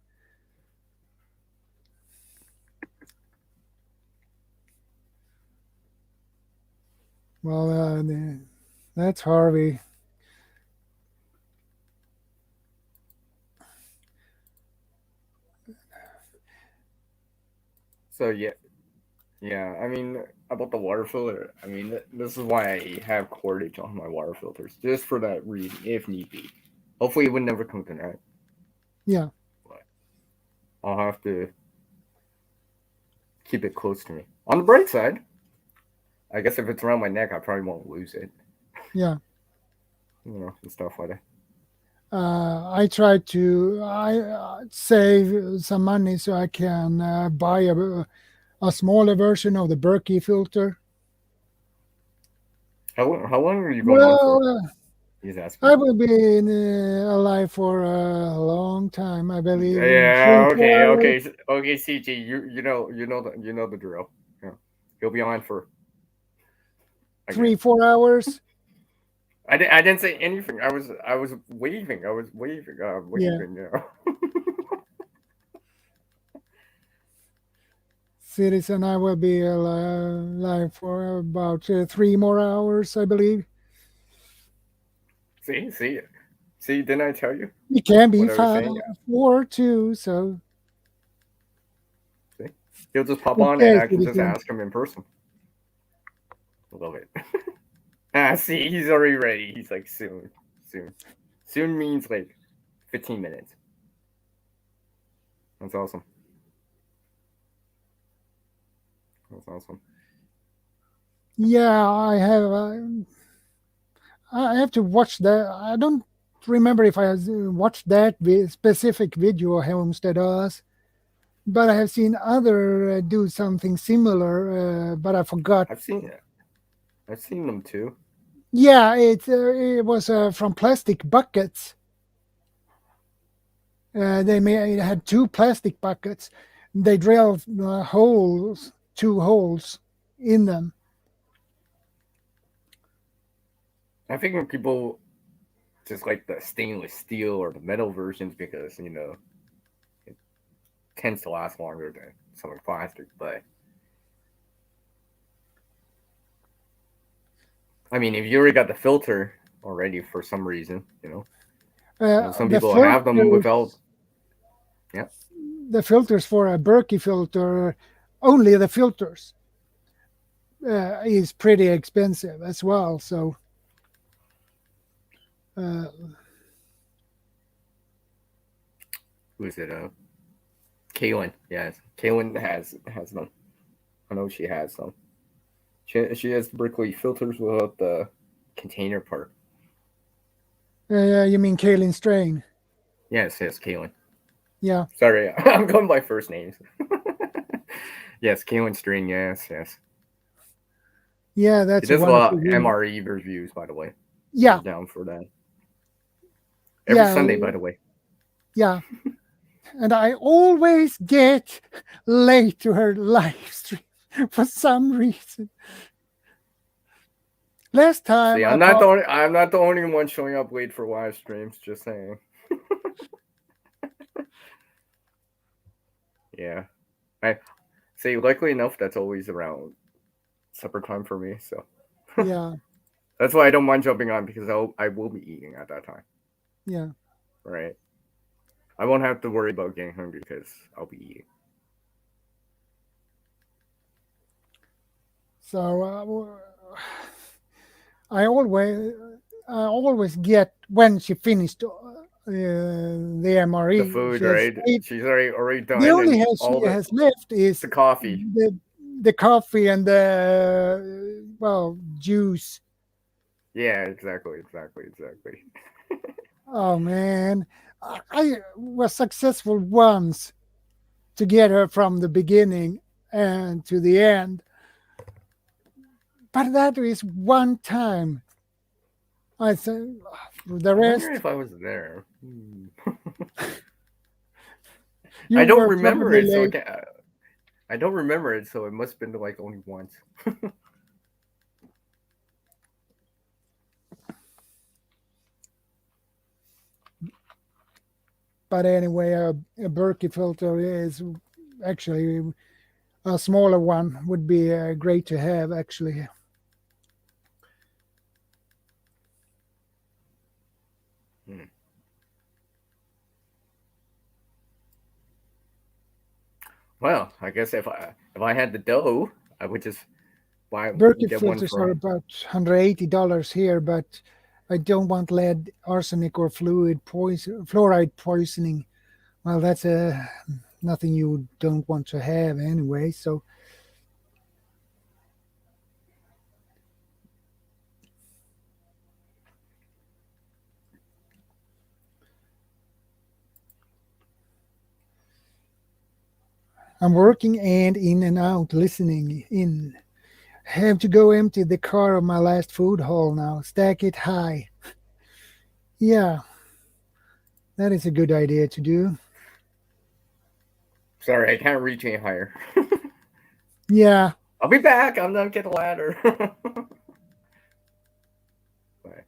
Well, that's Harvey. So yeah. I mean, about the water filter. I mean, this is why I have cordage on my water filters, just for that reason, if need be. Hopefully, it would never come to that. Yeah. But I'll have to keep it close to me. On the bright side, I guess if it's around my neck, I probably won't lose it. Yeah. You know, and stuff like that. I try to save some money so I can buy a smaller version of the Berkey filter. How long are you going on for? Well, He's asking. I will be alive for a long time. I believe in Yeah. three, Okay. 4 hours. Okay. CG, you know the drill. Yeah. He'll be on for Three, again. 4 hours. I didn't say anything. I was waving. I was waving. Yeah. Waving. You know. citizen. I will be live for about 3 more hours, I believe. See, didn't I tell you It can be what I was five, saying? 4 too. So See, he'll just pop on and okay, I can just citizen. ask him in person. Love it. See, he's already ready. He's like soon. Soon means like 15 minutes. That's awesome. That's awesome. Yeah, I have to watch that. I don't remember if I watched that specific video Homestead does, but I have seen other do something similar. But I forgot. I've seen it. I've seen them too. Yeah, it was from plastic buckets. It had 2 plastic buckets. They drilled holes, 2 holes in them. I think when people just like the stainless steel or the metal versions because it tends to last longer than something plastic. But I mean, if you already got the filter already for some reason, some The people have them without. filters, Yeah, the filters for a Berkey filter, only the filters is pretty expensive as well. So. who is it? Kaylin. Yes, Kaylin has them. I know she has them. She has Berkeley filters without the container part. You mean Kaylin Strain? Yes, Kaylin. Yeah. Sorry, I'm going by first names. Yes, Kaylin String. Yes. Yeah, She that's a does a lot wonderful of video. MRE reviews, by the way. Yeah. I'm down for that. Every Yeah. Sunday, by the way. Yeah. And I always get late to her live stream for some reason. Last time See, I'm not the only one showing up late for live streams. Just saying. Yeah, I see. Luckily enough, that's always around supper time for me. So yeah, that's why I don't mind jumping on because I will be eating at that time. yeah. Right. I won't have to worry about getting hungry because I'll be eating. So I always get when she finished the MRE. The food, right? She's already The done, only and has she all has left is the coffee. the coffee and the juice. Yeah, exactly. Oh man, I was successful once to get her from the beginning and to the end, but that is one time. I think the I wonder rest if I was there. I you don't were remember probably it, so late. I don't remember it, so it must have been like only once. But anyway, a Berkey filter is actually a smaller one would be great to have actually. Well, I guess if I had the dough, I would just Berkey get one filters are for. about $180 here, but I don't want lead, arsenic, or fluoride poisoning. Well, that's nothing you don't want to have anyway. So, I'm working and in and out, listening in. Have to go empty the car of my last food haul now. Stack it high. Yeah, that is a good idea to do. Sorry, I can't reach any higher. Yeah. I'll be back. I'm not getting a ladder. But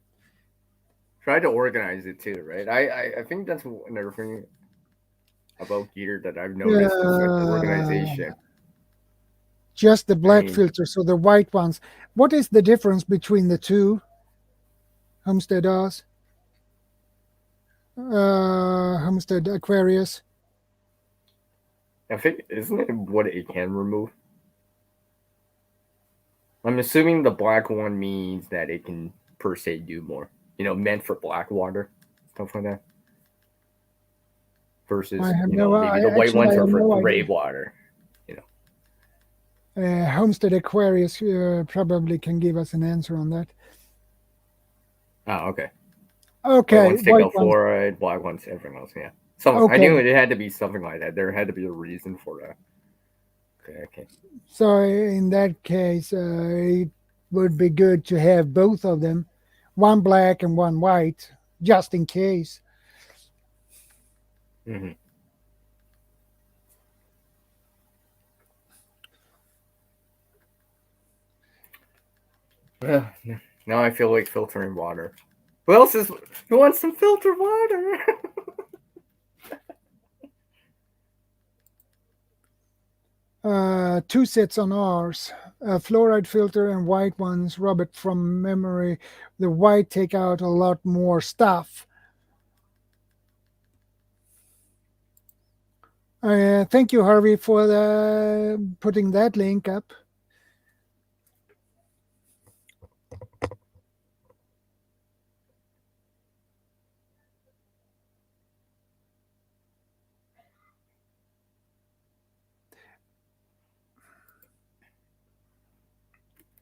try to organize it too, right? I think that's another thing about gear that I've noticed is like the Uh, organization. Just the I black mean, filter, so the white ones. What is the difference between the two? Homestead Oz, Homestead Aquarius. I think isn't it what it can remove? I'm assuming the black one means that it can per se do more. Meant for black water, stuff like that. Versus, I have no. maybe the white Actually, I ones are have for no gray idea. water. Homestead Aquarius probably can give us an answer on that. Oh, okay. White Okay, ones take white out ones. fluoride, black ones everything else. Yeah. So I knew Okay, it had to be something like that. There had to be a reason for that. Okay. so in that case, it would be good to have both of them, one black and one white, just in case. Mm-hmm. Well, now I feel like filtering water. Who wants some filtered water? Two sets on ours, a fluoride filter and white ones. Robert, from memory, the white take out a lot more stuff. Thank you, Harvey, for putting that link up.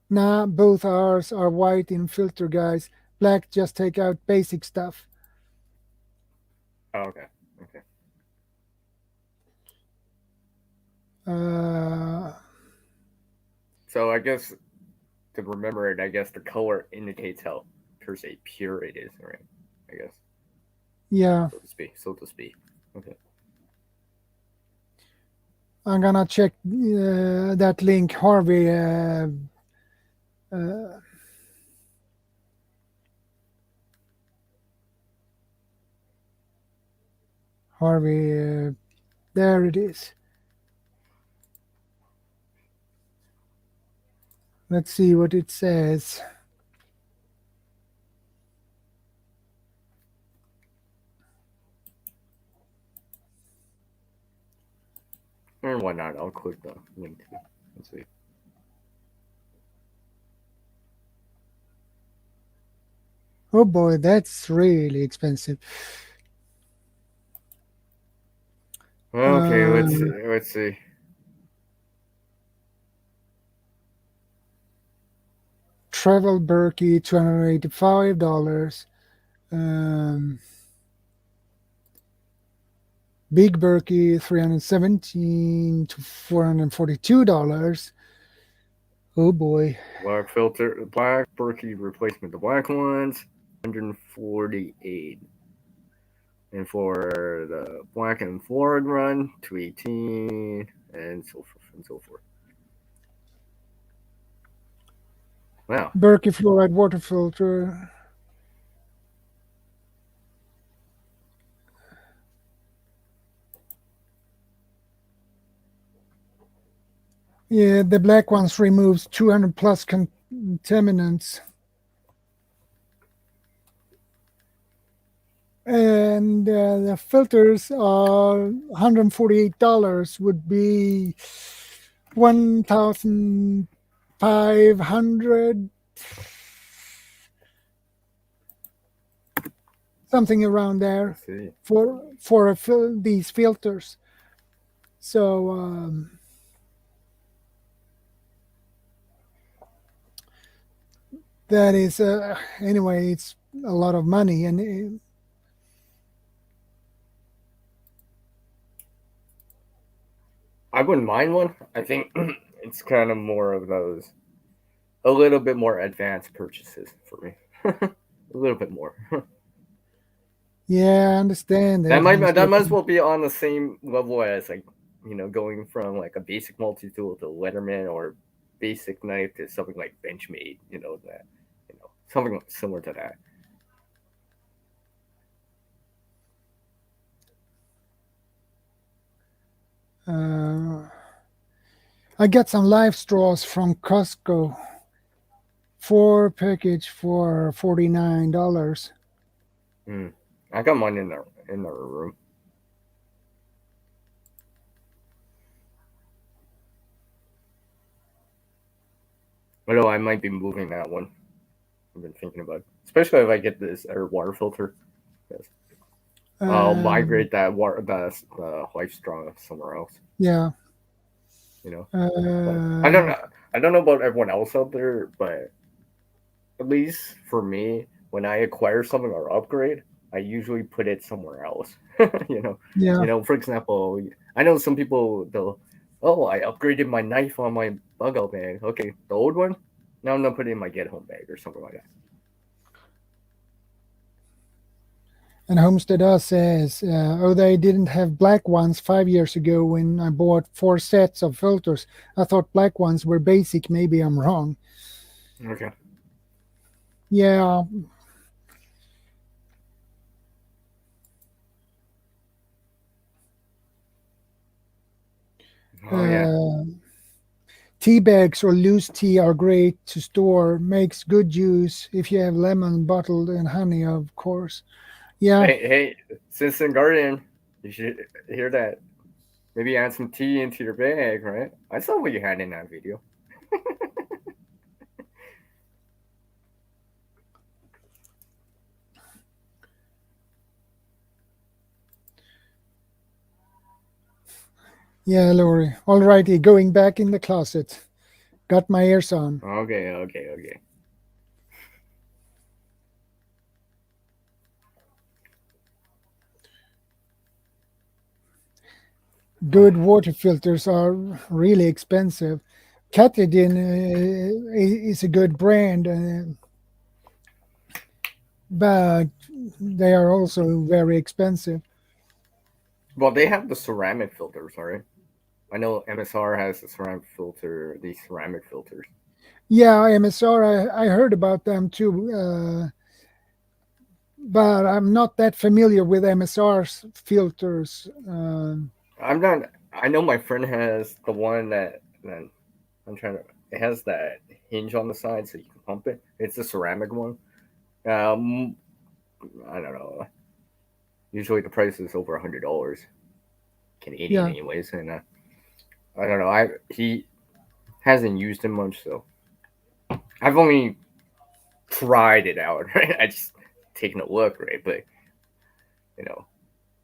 Nah, both ours are white in filter, guys. Black just take out basic stuff. Oh, okay. Uh, So I guess to remember it, I guess the color indicates how per se pure it is, right? I guess. yeah, So to speak. Okay. I'm gonna check that link, Harvey. Uh, Harvey, there it is. Let's see what it says. And why not? I'll click the link too. Let's see. Oh boy, that's really expensive. Okay, let's Uh, see. Let's see. Travel Berkey, $285. Um, Big Berkey, $317 to $442. Oh boy. Black filter, black Berkey replacement. The black ones, 148. And for the black and forward run, 218, and so forth and so forth. Wow. Berkey fluoride water filter. Yeah, the black ones removes 200 plus contaminants. And the filters are $148, would be 1,500, something around there Let's see. for these filters. So that is anyway, it's a lot of money, and I wouldn't mind one. I think it's kind of more of those, a little bit more advanced purchases for me. A little bit more. yeah, I understand that. That might as well be on the same level as like going from like a basic multi tool to Letterman or basic knife to something like Benchmade. Something similar to that. I got some live straws from Costco. 4 package for $49. I got mine in the room. Although I might be moving that one. I've been thinking about it. Especially if I get this air water filter. Yes. I'll migrate that the white straw somewhere else. Yeah. You know. But I don't know. I don't know about everyone else out there, but at least for me, when I acquire something or upgrade, I usually put it somewhere else. you know. Yeah. For example, I know some people they'll, oh, I upgraded my knife on my bug out bag. Okay, the old one. Now I'm gonna put it in my get home bag or something like that. And Homestead Us says, oh, they didn't have black ones 5 years ago when I bought 4 sets of filters. I thought black ones were basic. Maybe I'm wrong. Okay. Yeah. Oh yeah. Tea bags or loose tea are great to store. Makes good juice if you have lemon bottled and honey, of course. Yeah. Hey, Citizen Guardian, you should hear that. Maybe add some tea into your bag, right? I saw what you had in that video. Yeah, Lori. All righty, going back in the closet. Got my ears on. Okay. Good water filters are really expensive. Katadyn is a good brand, but they are also very expensive. Well, they have the ceramic filters, right? I know MSR has the ceramic filter, these ceramic filters. Yeah, MSR, I heard about them too, but I'm not that familiar with MSR's filters. I'm not. I know my friend has the one that I'm trying to. It has that hinge on the side so you can pump it. It's a ceramic one. Um, I don't know. Usually the price is over $100 Canadian, Yeah, anyways, and I don't know. He hasn't used it much, so I've only tried it out. Right, I just taken a look, right? But you know,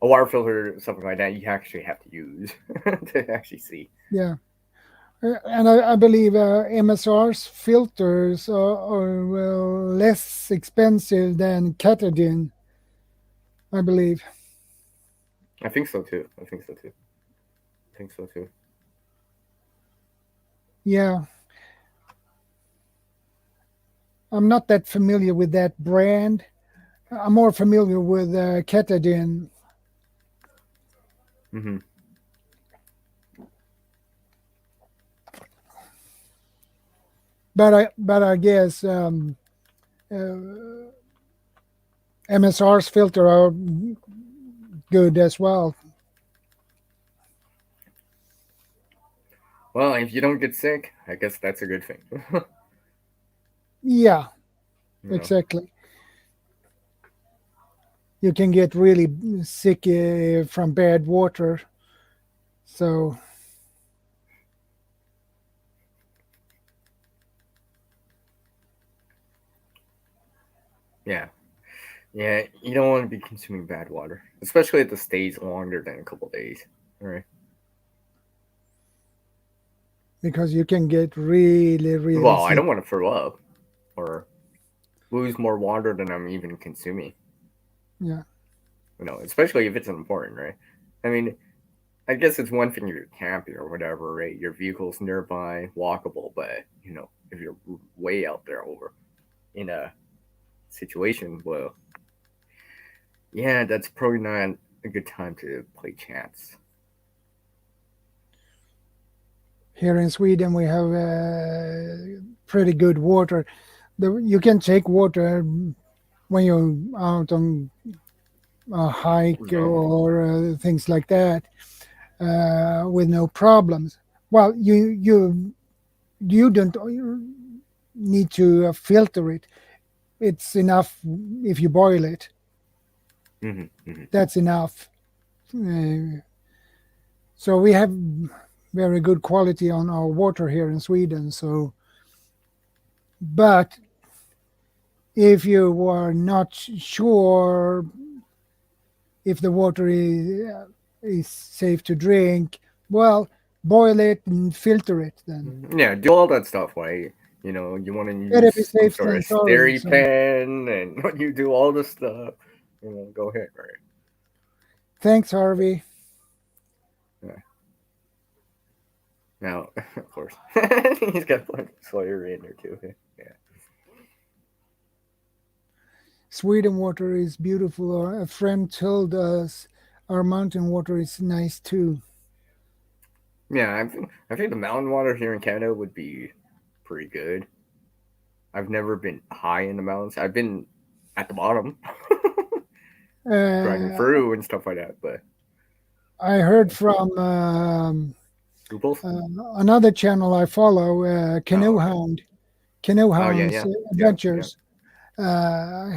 a water filter, something like that, you actually have to use to actually see. yeah. And I believe MSR's filters are well, less expensive than Katadyn, I believe. I think so too. I think so too. Yeah, I'm not that familiar with that brand. I'm more familiar with Katadyn. Mm-hmm. But I guess MSR's filter are good as well. Well, if you don't get sick, I guess that's a good thing. Yeah, you know. exactly. You can get really sick from bad water. So Yeah. Yeah, you don't want to be consuming bad water, especially if it stays longer than a couple days. All right. because you can get really Well, I sick. don't want to throw up or lose more water than I'm even consuming. Yeah. Especially if it's important, right? I mean, I guess it's one thing if you're camping or whatever, right? Your vehicle's nearby, walkable, but if you're way out there over in a situation, well, yeah, that's probably not a good time to play chance. Here in Sweden, we have pretty good water. You can take water when you're out on a hike No. or things like that with no problems. Well, you don't need to filter it. It's enough if you boil it. That's enough. So we have very good quality on our water here in Sweden. So, but if you are not sure if the water is safe to drink, well, boil it and filter it then. Yeah, do all that stuff, right? You want to Better be use some safe sort than of sorry. steri So pen, and when you do all this stuff, go ahead, right? thanks, Harvey. Yeah. Now, of course, he's got like Sawyer in there too. Yeah. Sweden water is beautiful. A friend told us our mountain water is nice too. Yeah, I think the mountain water here in Canada would be pretty good. I've never been high in the mountains. I've been at the bottom, driving Uh, through and stuff like that. But I heard from Google's? another channel I follow, Oh, okay. Canoe Oh yeah, Hound's yeah, yeah, yeah. Adventures.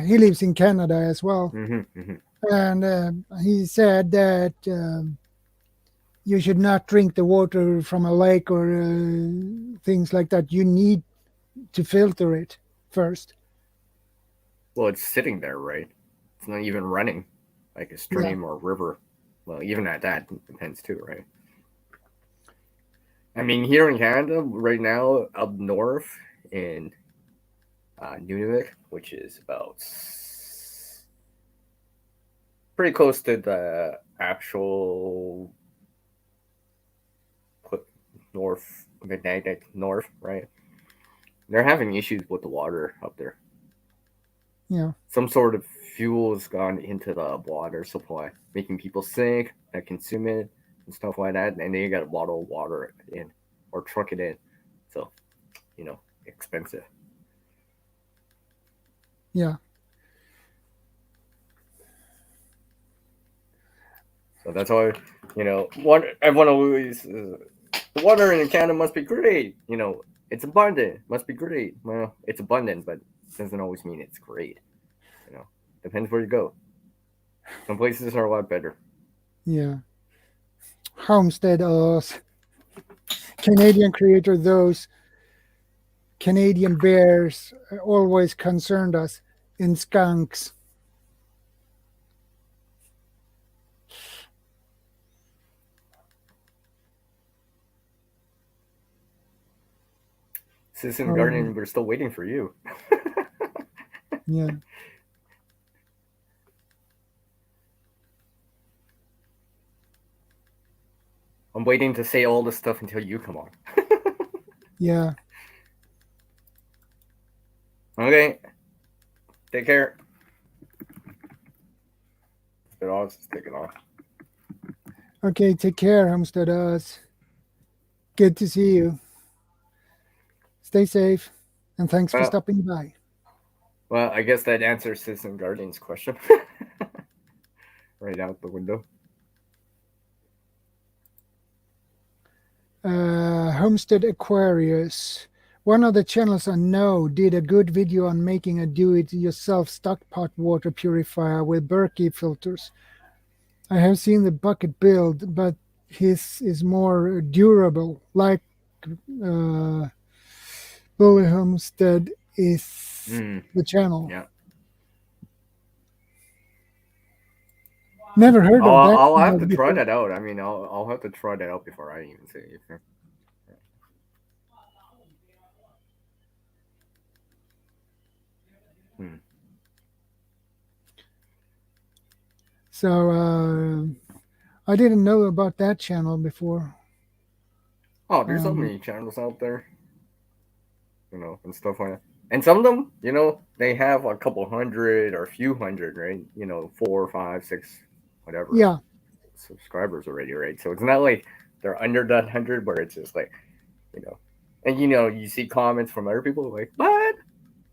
He lives in Canada as well, Mm-hmm. and he said that you should not drink the water from a lake or things like that. You need to filter it first. Well, it's sitting there, right? It's not even running like a Yeah. stream or river. Well, even at that it depends too, right? I mean, here in Canada right now, up north in Nunavut, which is about pretty close to the actual north, Atlantic north, right? They're having issues with the water up there. Yeah. Some sort of fuel has gone into the water supply, making people sick that consume it and stuff like that. And then you got to bottle water in or truck it in. So, expensive. Yeah. So that's why, everyone always, the water in Canada must be great. It's abundant, must be great. Well, it's abundant, but it doesn't always mean it's great. Depends where you go. Some places are a lot better. Yeah. Homestead us. Canadian creator, those Canadian bears always concerned us in skunks. Citizen Oh, Garden, we're still waiting for you. yeah. I'm waiting to say all this stuff until you come on. Yeah. Okay. Take care. It all just take it off. Okay, take care, Homestead us. Good to see you. Stay safe, and thanks for stopping by. Well, I guess that answers Citizen Guardian's question. Right out the window. Homestead Aquarius. One of the channels I know did a good video on making a do-it-yourself stockpot water purifier with Berkey filters. I have seen the bucket build, but his is more durable, like Bully Homestead is the channel. Yeah. Never heard of that. I'll have to try that out. I mean, I'll have to try that out before I even say it. So I didn't know about that channel before. Oh, there's so many channels out there, and stuff like that. And some of them, they have a couple hundred or a few hundred, right? 4, 5, 6, whatever. Yeah. Subscribers already, right? So it's not like they're under that 100, where it's just like, and you see comments from other people like, "What?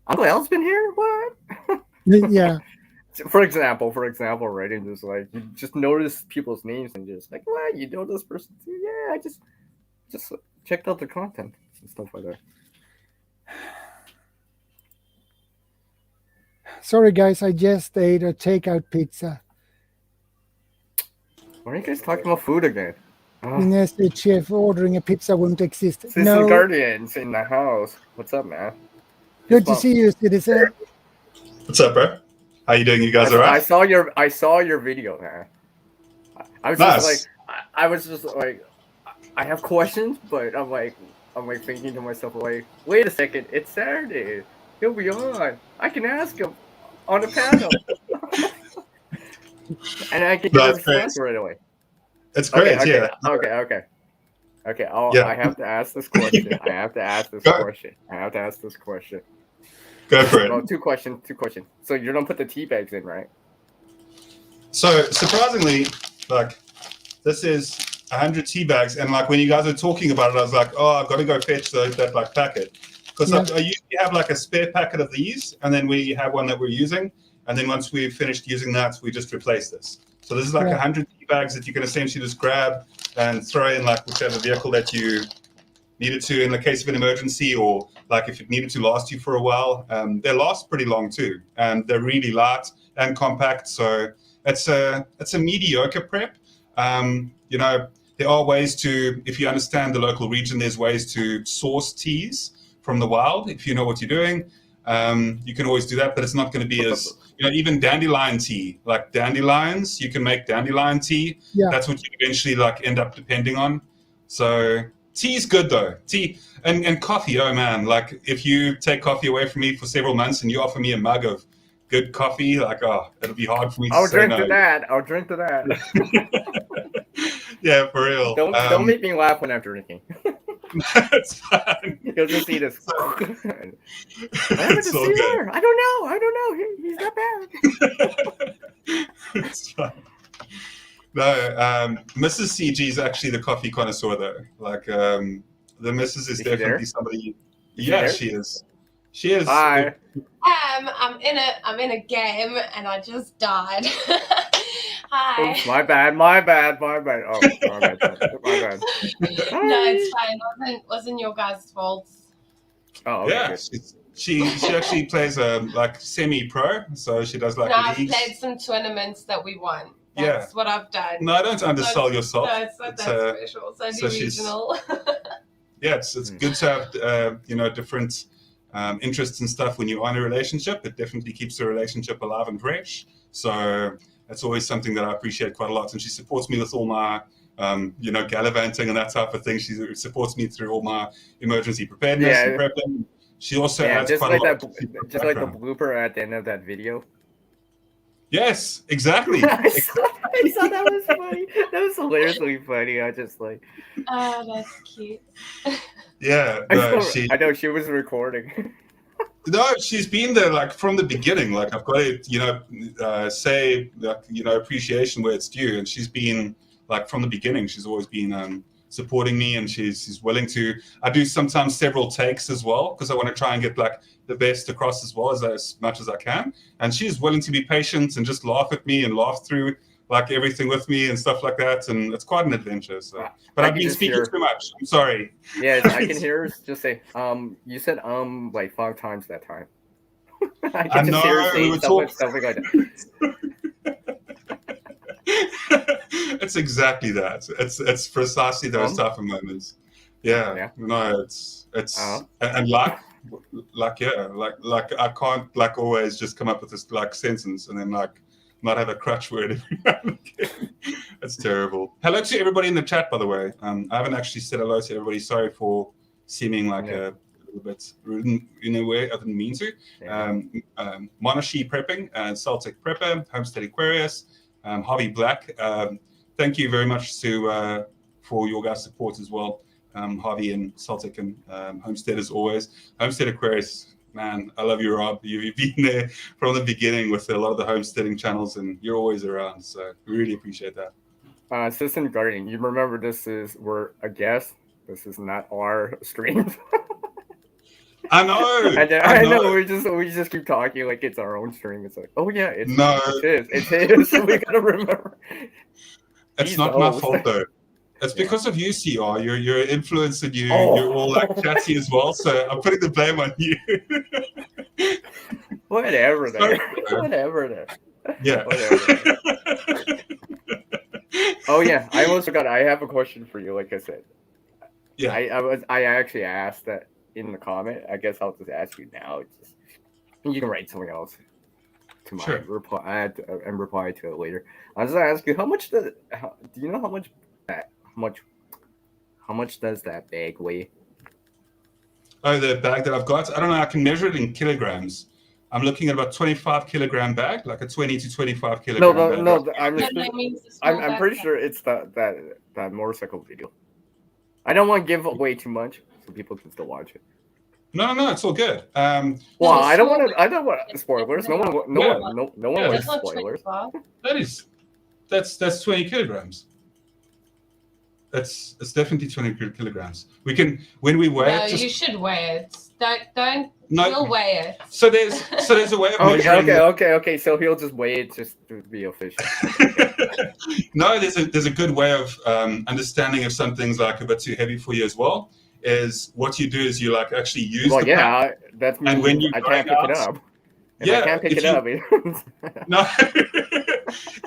Uncle Al's been here? What?" Yeah. For example, right? And just like you just notice people's names and just like, "What? You know this person too? Yeah, just checked out the content and stuff like that. Sorry, guys, I just ate a takeout pizza. Why are you guys talking about food again? Ines, the chef, ordering a pizza wouldn't exist. Citizen No. Guardians in the house. What's up, man? Good to see you, Citizen. What's up, bro? How you doing? You guys all right? I saw your video, man. I was Nice. just like, I was just like, I have questions, but I'm like thinking to myself, like, wait a second, it's Saturday. He'll be on. I can ask him on the panel, and I can get a response right away. It's great, Okay. yeah. Okay. Yeah. I have to ask this question. I have to ask this question. Go for it. Oh, two questions. So you don't put the tea bags in, right? So surprisingly, like, this is 100 tea bags, and like when you guys were talking about it, I was like, oh, I've got to go fetch that like packet, because I usually have like a spare packet of these, and then we have one that we're using, and then once we've finished using that, we just replace this. So this is like 100 tea bags that you can essentially just grab and throw in like whichever vehicle that you needed to in the case of an emergency, or like if it needed to last you for a while. They last pretty long too, and they're really light and compact. So it's a mediocre prep. You know, there are ways to, if you understand the local region, there's ways to source teas from the wild. If you know what you're doing, you can always do that, but it's not going to be as, you know, even dandelion tea, like dandelions, you can make dandelion tea. Yeah. That's what you eventually like end up depending on. So tea's good though. Tea and coffee, oh man, like if you take coffee away from me for several months and you offer me a mug of good coffee, like, oh, it'll be hard for me to say no. I'll drink to that. Yeah, for real. Don't make me laugh when I'm drinking. That's fine. You'll just see this. It's all good. I don't know. He's not bad. It's fine. No, Mrs. CG is actually the coffee connoisseur though. Like, the Mrs. is definitely somebody. Yeah, she is. She is. Hi. I'm in a game and I just died. Hi. Oops, my bad. Oh, my bad. My bad. No, it's fine. It wasn't your guys' fault. Oh, okay. Yeah, she actually plays like semi-pro, so she does like I've leagues. played some tournaments that we won. That's what I've done. No, don't undersell yourself. No, that's special. So regional. Yeah, it's good to have you know, different interests and stuff when you're in a relationship. It definitely keeps the relationship alive and fresh. So that's always something that I appreciate quite a lot. And she supports me with all my you know, gallivanting and that type of thing. She supports me through all my emergency preparedness and prepping. She also adds just quite like a lot. just like the blooper at the end of that video. Yes, exactly. I saw that was funny. That was hilariously funny. I just like. Oh, that's cute. Yeah, I know she was recording. No, she's been there like from the beginning. Like I've got to, you know, say like, you know, appreciation where it's due, and she's been like from the beginning. She's always been supporting me, and she's willing to. I do sometimes several takes as well because I want to try and get like the best across as well as much as I can. And she's willing to be patient and just laugh at me and laugh through like everything with me and stuff like that. And it's quite an adventure. So, but I've been speaking too much. I'm sorry. Yeah, I can hear her just say, you said like 5 times that time. I can just hear her saying something like that. It's exactly that. It's precisely those type of moments. Yeah. No, it's and like I can't like always just come up with this like sentence and then like not have a crutch word every now and again. It's terrible. Hello to everybody in the chat, by the way. I haven't actually said hello to everybody. Sorry for seeming like a little bit rude in a way I didn't mean to. Monashi Prepping, Celtic Prepper, Homestead Aquarius, Harvey Black. Thank you very much to for your guys' support as well. Harvey and Celtic and Homestead as always. Homestead Aquarius, man, I love you, Rob. You've been there from the beginning with a lot of the homesteading channels, and you're always around. So we really appreciate that. Citizen Guardian, you remember we're a guest. This is not our stream. I know. I know. We just keep talking like it's our own stream. It's like, oh yeah, it's his. We gotta remember. It's not my fault though. It's because of you, CR. You're an influencer. You're all like chatty as well. So I'm putting the blame on you. Whatever there. Sorry. Whatever there. Yeah. Whatever. Oh yeah, I almost forgot. I have a question for you. Like I said, Yeah. I actually asked that in the comment. I guess I'll just ask you now. It's just, you can write something else to my reply and reply to it later. I was gonna ask you, do you know how much does that bag weigh? Oh, the bag that I've got. I don't know. I can measure it in kilograms. I'm looking at about 25 kilogram bag, like a 20 to 25 kilogram bag. No. I'm pretty sure it's that motorcycle video. I don't want to give away too much, so people can still watch it. No, it's all good. Well, I don't want spoilers. No one wants spoilers. That's 20 kilograms. It's definitely 20 kilograms. We can, when we weigh it. You should weigh it. Don't. We'll weigh it. So there's a way of measuring. Okay. So he'll just weigh it just to be official. No, there's a good way of understanding if something's like a bit too heavy for you as well. Is what you do is you like actually use. Well, yeah, that's me. And when you I can't pick it up. I can't pick it up. No.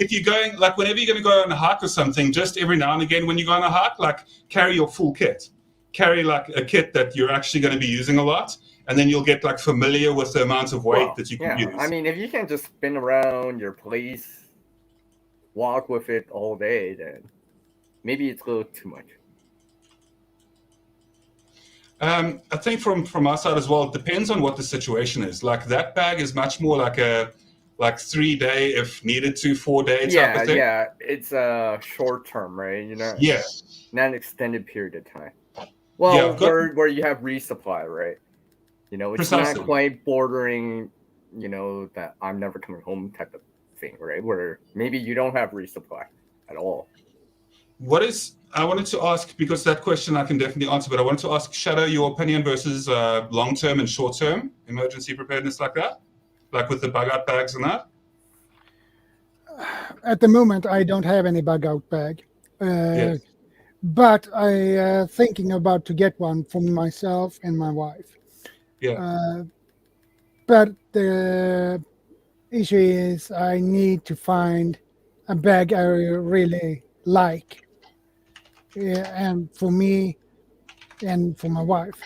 If you're going, like whenever you're going to go on a hike or something, just every now and again when you go on a hike, like carry your full kit. Carry like a kit that you're actually going to be using a lot, and then you'll get like familiar with the amount of weight that you can use. I mean, if you can't just spin around your place, walk with it all day, then maybe it's a little too much. I think from our side as well, it depends on what the situation is. Like that bag is much more like a 3 day, if needed to 4 day type of thing. Yeah, it's a short term, right? Yeah, not an extended period of time. Well, where you have resupply, right? It's precisely. not quite bordering, that I'm never coming home type of thing, right? Where maybe you don't have resupply at all. I wanted to ask, because that question I can definitely answer, but I wanted to ask Shadow your opinion versus long-term and short-term emergency preparedness like that, like with the bug-out bags and that. At the moment, I don't have any bug-out bag. Yes. But I thinking about to get one for myself and my wife. Yeah. But the issue is I need to find a bag I really like. And for me and for my wife.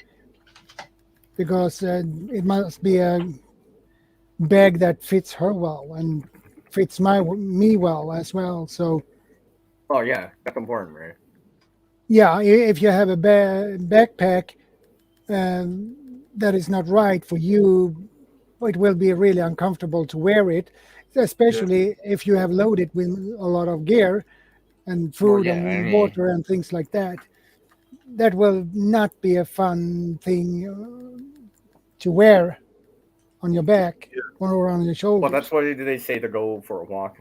Because it must be a bag that fits her well and fits me well as well. So. Oh, yeah. That's important, right? Yeah, if you have a backpack that is not right for you, it will be really uncomfortable to wear it, especially if you have loaded with a lot of gear and food and water and things like that. That will not be a fun thing to wear on your back or on your shoulders. Well, that's why they say to go for a walk.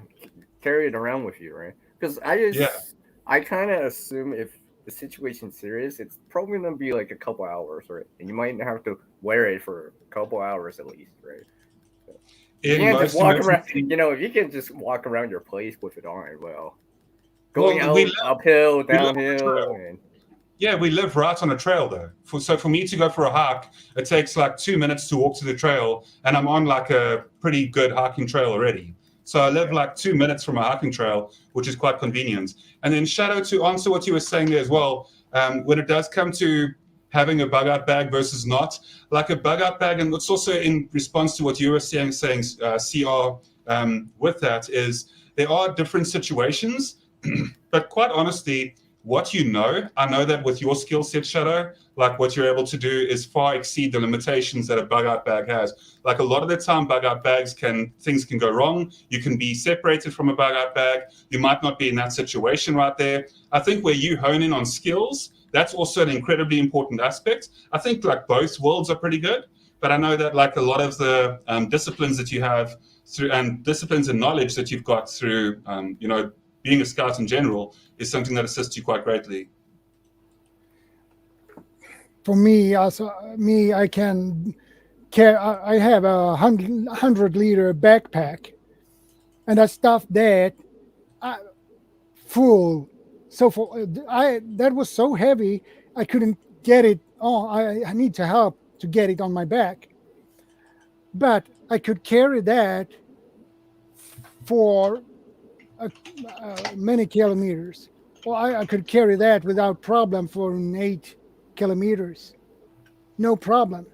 Carry it around with you, right? Because I kind of assume if the situation's serious, it's probably going to be like a couple hours, right? And you might have to wear it for a couple hours at least, right? You can't just walk around, if you can just walk around your place with it on, well, going uphill, downhill. Yeah, we live right on a trail though. So for me to go for a hike, it takes like 2 minutes to walk to the trail, and I'm on like a pretty good hiking trail already. So I live like 2 minutes from a hiking trail, which is quite convenient. And then Shadow, to answer what you were saying there as well, when it does come to having a bug-out bag versus not, like a bug-out bag, and it's also in response to what you were saying, CR, with that, is there are different situations, but quite honestly, I know that with your skill set, Shadow, like what you're able to do is far exceed the limitations that a bug-out bag has. Like a lot of the time, bug-out bags things can go wrong. You can be separated from a bug-out bag. You might not be in that situation right there. I think where you hone in on skills, that's also an incredibly important aspect. I think like both worlds are pretty good, but I know that like a lot of the disciplines that you have through and disciplines and knowledge that you've got through, being a scout in general is something that assists you quite greatly. For me, I can care. I have a 100-liter backpack, and I stuffed that full So that was so heavy I couldn't get it on. I need to help to get it on my back, but I could carry that for many kilometers. Well, I could carry that without problem for 8 kilometers, no problem.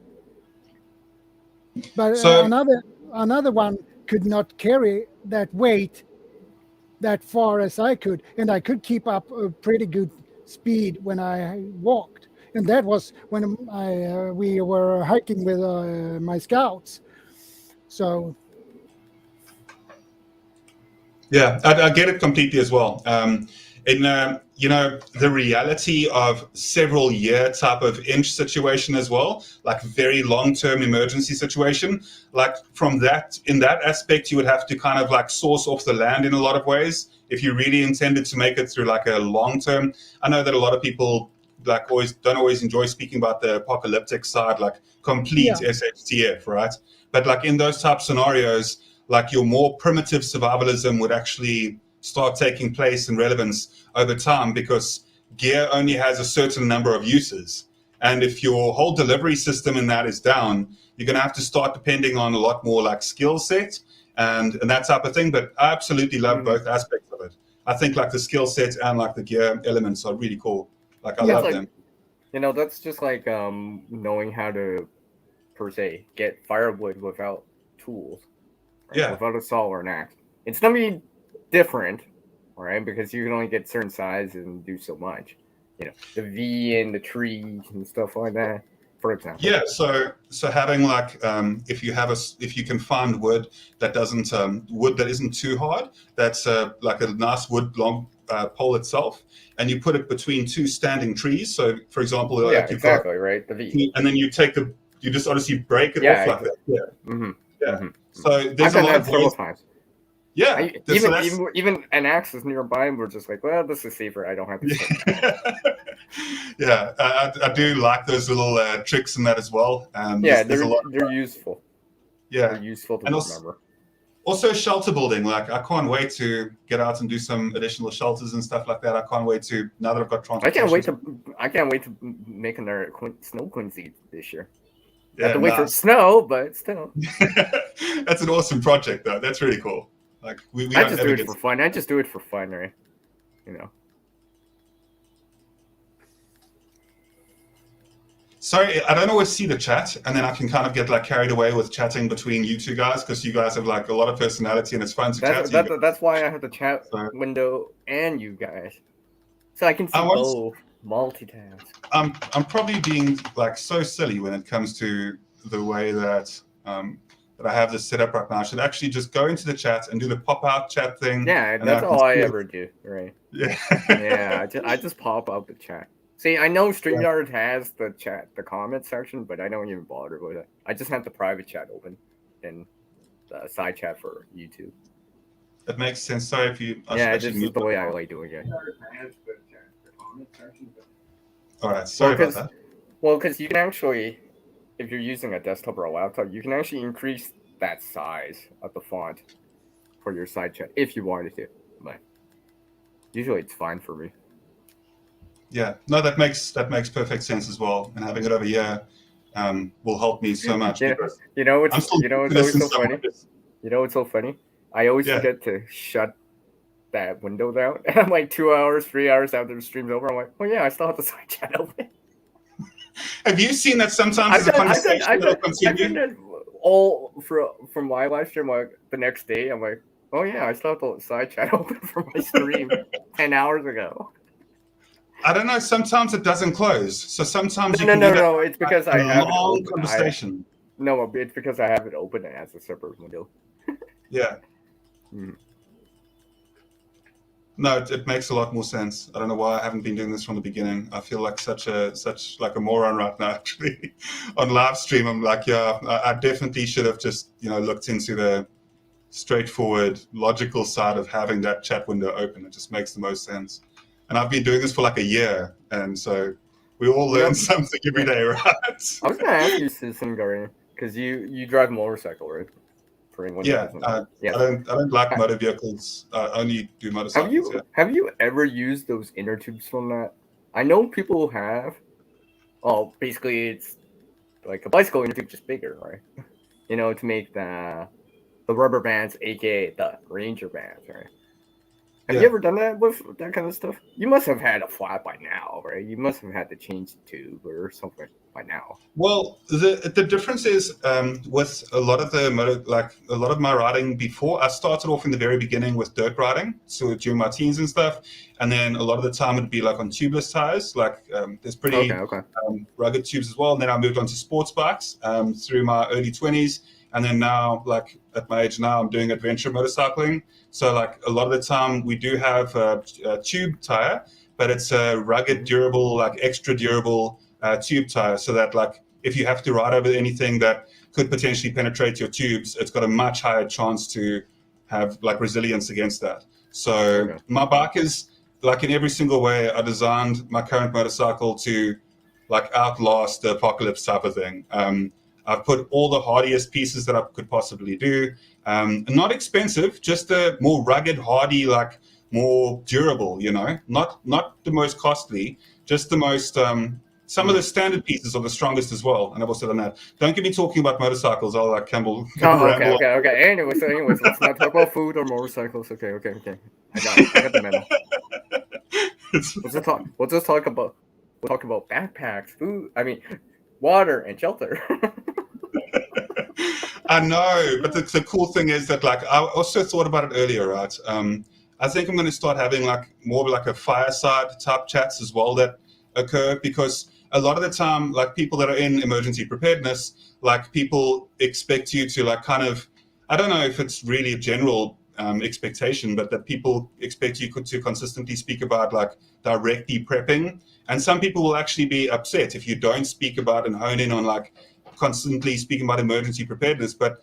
But So another one could not carry that weight that far as I could, and I could keep up a pretty good speed when I walked. And that was when we were hiking with my scouts. So yeah, I get it completely as well. The reality of several year type of inch situation as well, like very long-term emergency situation, like from that, in that aspect, you would have to kind of like source off the land in a lot of ways. If you really intended to make it through like a long-term, I know that a lot of people like don't always enjoy speaking about the apocalyptic side, like complete SHTF, right? But like in those type scenarios, like your more primitive survivalism would actually start taking place in relevance over time, because gear only has a certain number of uses. And if your whole delivery system in that is down, you're going to have to start depending on a lot more like skill set and that type of thing. But I absolutely love both aspects of it. I think like the skill set and like the gear elements are really cool. Like I love them. That's just like knowing how to, per se, get firewood without tools. Right? Without a saw or an axe. It's going to be different, right? Because you can only get certain size and do so much. The V and the trees and stuff like that, for example. Yeah, so having like if you can find wood that isn't too hard, that's like a nice wood long pole itself, and you put it between two standing trees. So for example, exactly, right, the V, and then you just obviously break it off like that. Yeah. Mm-hmm. Yeah. Mm-hmm. So there's a lot of several times. Yeah. Even an axe is nearby, and we're just like, well, this is safer. I don't have to. Yeah, I do like those little tricks in that as well. They're useful. Yeah, they're useful to remember. Also, shelter building. Like, I can't wait to get out and do some additional shelters and stuff like that. I can't wait to, now that I've got transportation. I can't wait to make another snow quincy this year. Yeah, have to wait for snow, but still. That's an awesome project, though. That's really cool. Like I just do it for fun. I just do it for fun, right? Sorry, I don't always see the chat, and then I can kind of get like carried away with chatting between you two guys, because you guys have like a lot of personality, and it's fun to chat. That's why I have the chat window and you guys, so I can see both, multitask. I'm probably being like so silly when it comes to the way that that I have this set up right now. I should actually just go into the chat and do the pop-out chat thing. Yeah, that's all I ever do, right? Yeah. Yeah, I just pop out the chat. See, I know StreamYard has the chat, the comment section, but I don't even bother with it. I just have the private chat open and the side chat for YouTube. That makes sense. Sorry if you... this is the way I like doing it. All right, sorry about that. Well, because you can actually, if you're using a desktop or a laptop, you can actually increase that size of the font for your side chat if you wanted to. But usually it's fine for me. Yeah, no, that makes perfect sense as well. And having it over here will help me so much. Yeah. It's always so funny. It's so funny. I always forget to shut that window down. And I'm like 2 hours, 3 hours after the stream's over. I'm like, well, yeah, I still have the side chat open. Have you seen that sometimes the conversation will continue? I've done that all from my live stream. Like the next day, I'm like, oh yeah, I still have the side chat open for my stream 10 hours ago. I don't know. Sometimes it doesn't close. So sometimes no. It's because I have it open. Conversation. It's because I have it open as a separate window. Yeah. No, it makes a lot more sense. I don't know why I haven't been doing this from the beginning. I feel like such like a moron right now. Actually, on live stream, I'm like, I definitely should have just looked into the straightforward, logical side of having that chat window open. It just makes the most sense. And I've been doing this for like a year, and so we all learn something every day, right? I was gonna ask you, Citizen Guardian, because you drive a motorcycle, right? for anyone Yeah, that doesn't. Yeah. I don't like motor vehicles. I only do motorcycles. Have you ever used those inner tubes from that? I know people have. Oh, basically it's like a bicycle inner tube, just bigger, right? You know, to make the rubber bands, aka the Ranger bands, right? Have you ever done that with that kind of stuff? You must have had a flat by now, right? You must have had to change the tube or something by now. Well, the difference is with a lot of a lot of my riding before, I started off in the very beginning with dirt riding, so during my teens and stuff, and then a lot of the time it'd be like on tubeless tires, like there's pretty rugged tubes as well. And then I moved on to sports bikes through my early 20s, and then now, like at my age now, I'm doing adventure motorcycling. So like a lot of the time we do have a tube tire, but it's a rugged, durable, like extra durable tube tire, so that like if you have to ride over anything that could potentially penetrate your tubes, it's got a much higher chance to have like resilience against that. So my bike is like in every single way, I designed my current motorcycle to like outlast the apocalypse type of thing. I've put all the hardiest pieces that I could possibly do. Not expensive, just a more rugged, hardy, like more durable, you know, not the most costly, just the most, some of the standard pieces are the strongest as well. And I've also done that. Don't get me talking about motorcycles. I'll like Campbell. Okay. Anyways, let's not talk about food or motorcycles. Okay. I got the memo. We'll just talk about backpacks, food. I mean, water and shelter. I know, but the cool thing is that like I also thought about it earlier, right? I think I'm going to start having like more like a fireside type chats as well that occur, because a lot of the time, like people that are in emergency preparedness, like people expect you to like kind of, I don't know if it's really a general expectation, but that people expect you to consistently speak about like directly prepping. And some people will actually be upset if you don't speak about and hone in on like constantly speaking about emergency preparedness. But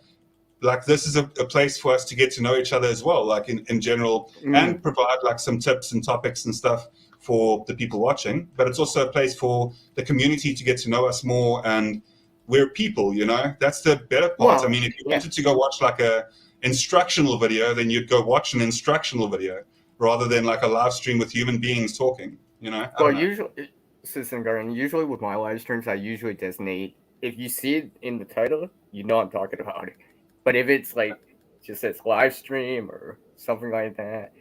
like this is a place for us to get to know each other as well, like in general, and provide like some tips and topics and stuff for the people watching. But it's also a place for the community to get to know us more, and we're people, you know. That's the better part. Well, I mean, if you wanted to go watch like a instructional video, then you'd go watch an instructional video rather than like a live stream with human beings talking, you know. Well, usually, Citizen Garden, usually with my live streams, I usually designate, if you see it in the title, you know I'm talking about it. But if it's like just says live stream or something like that,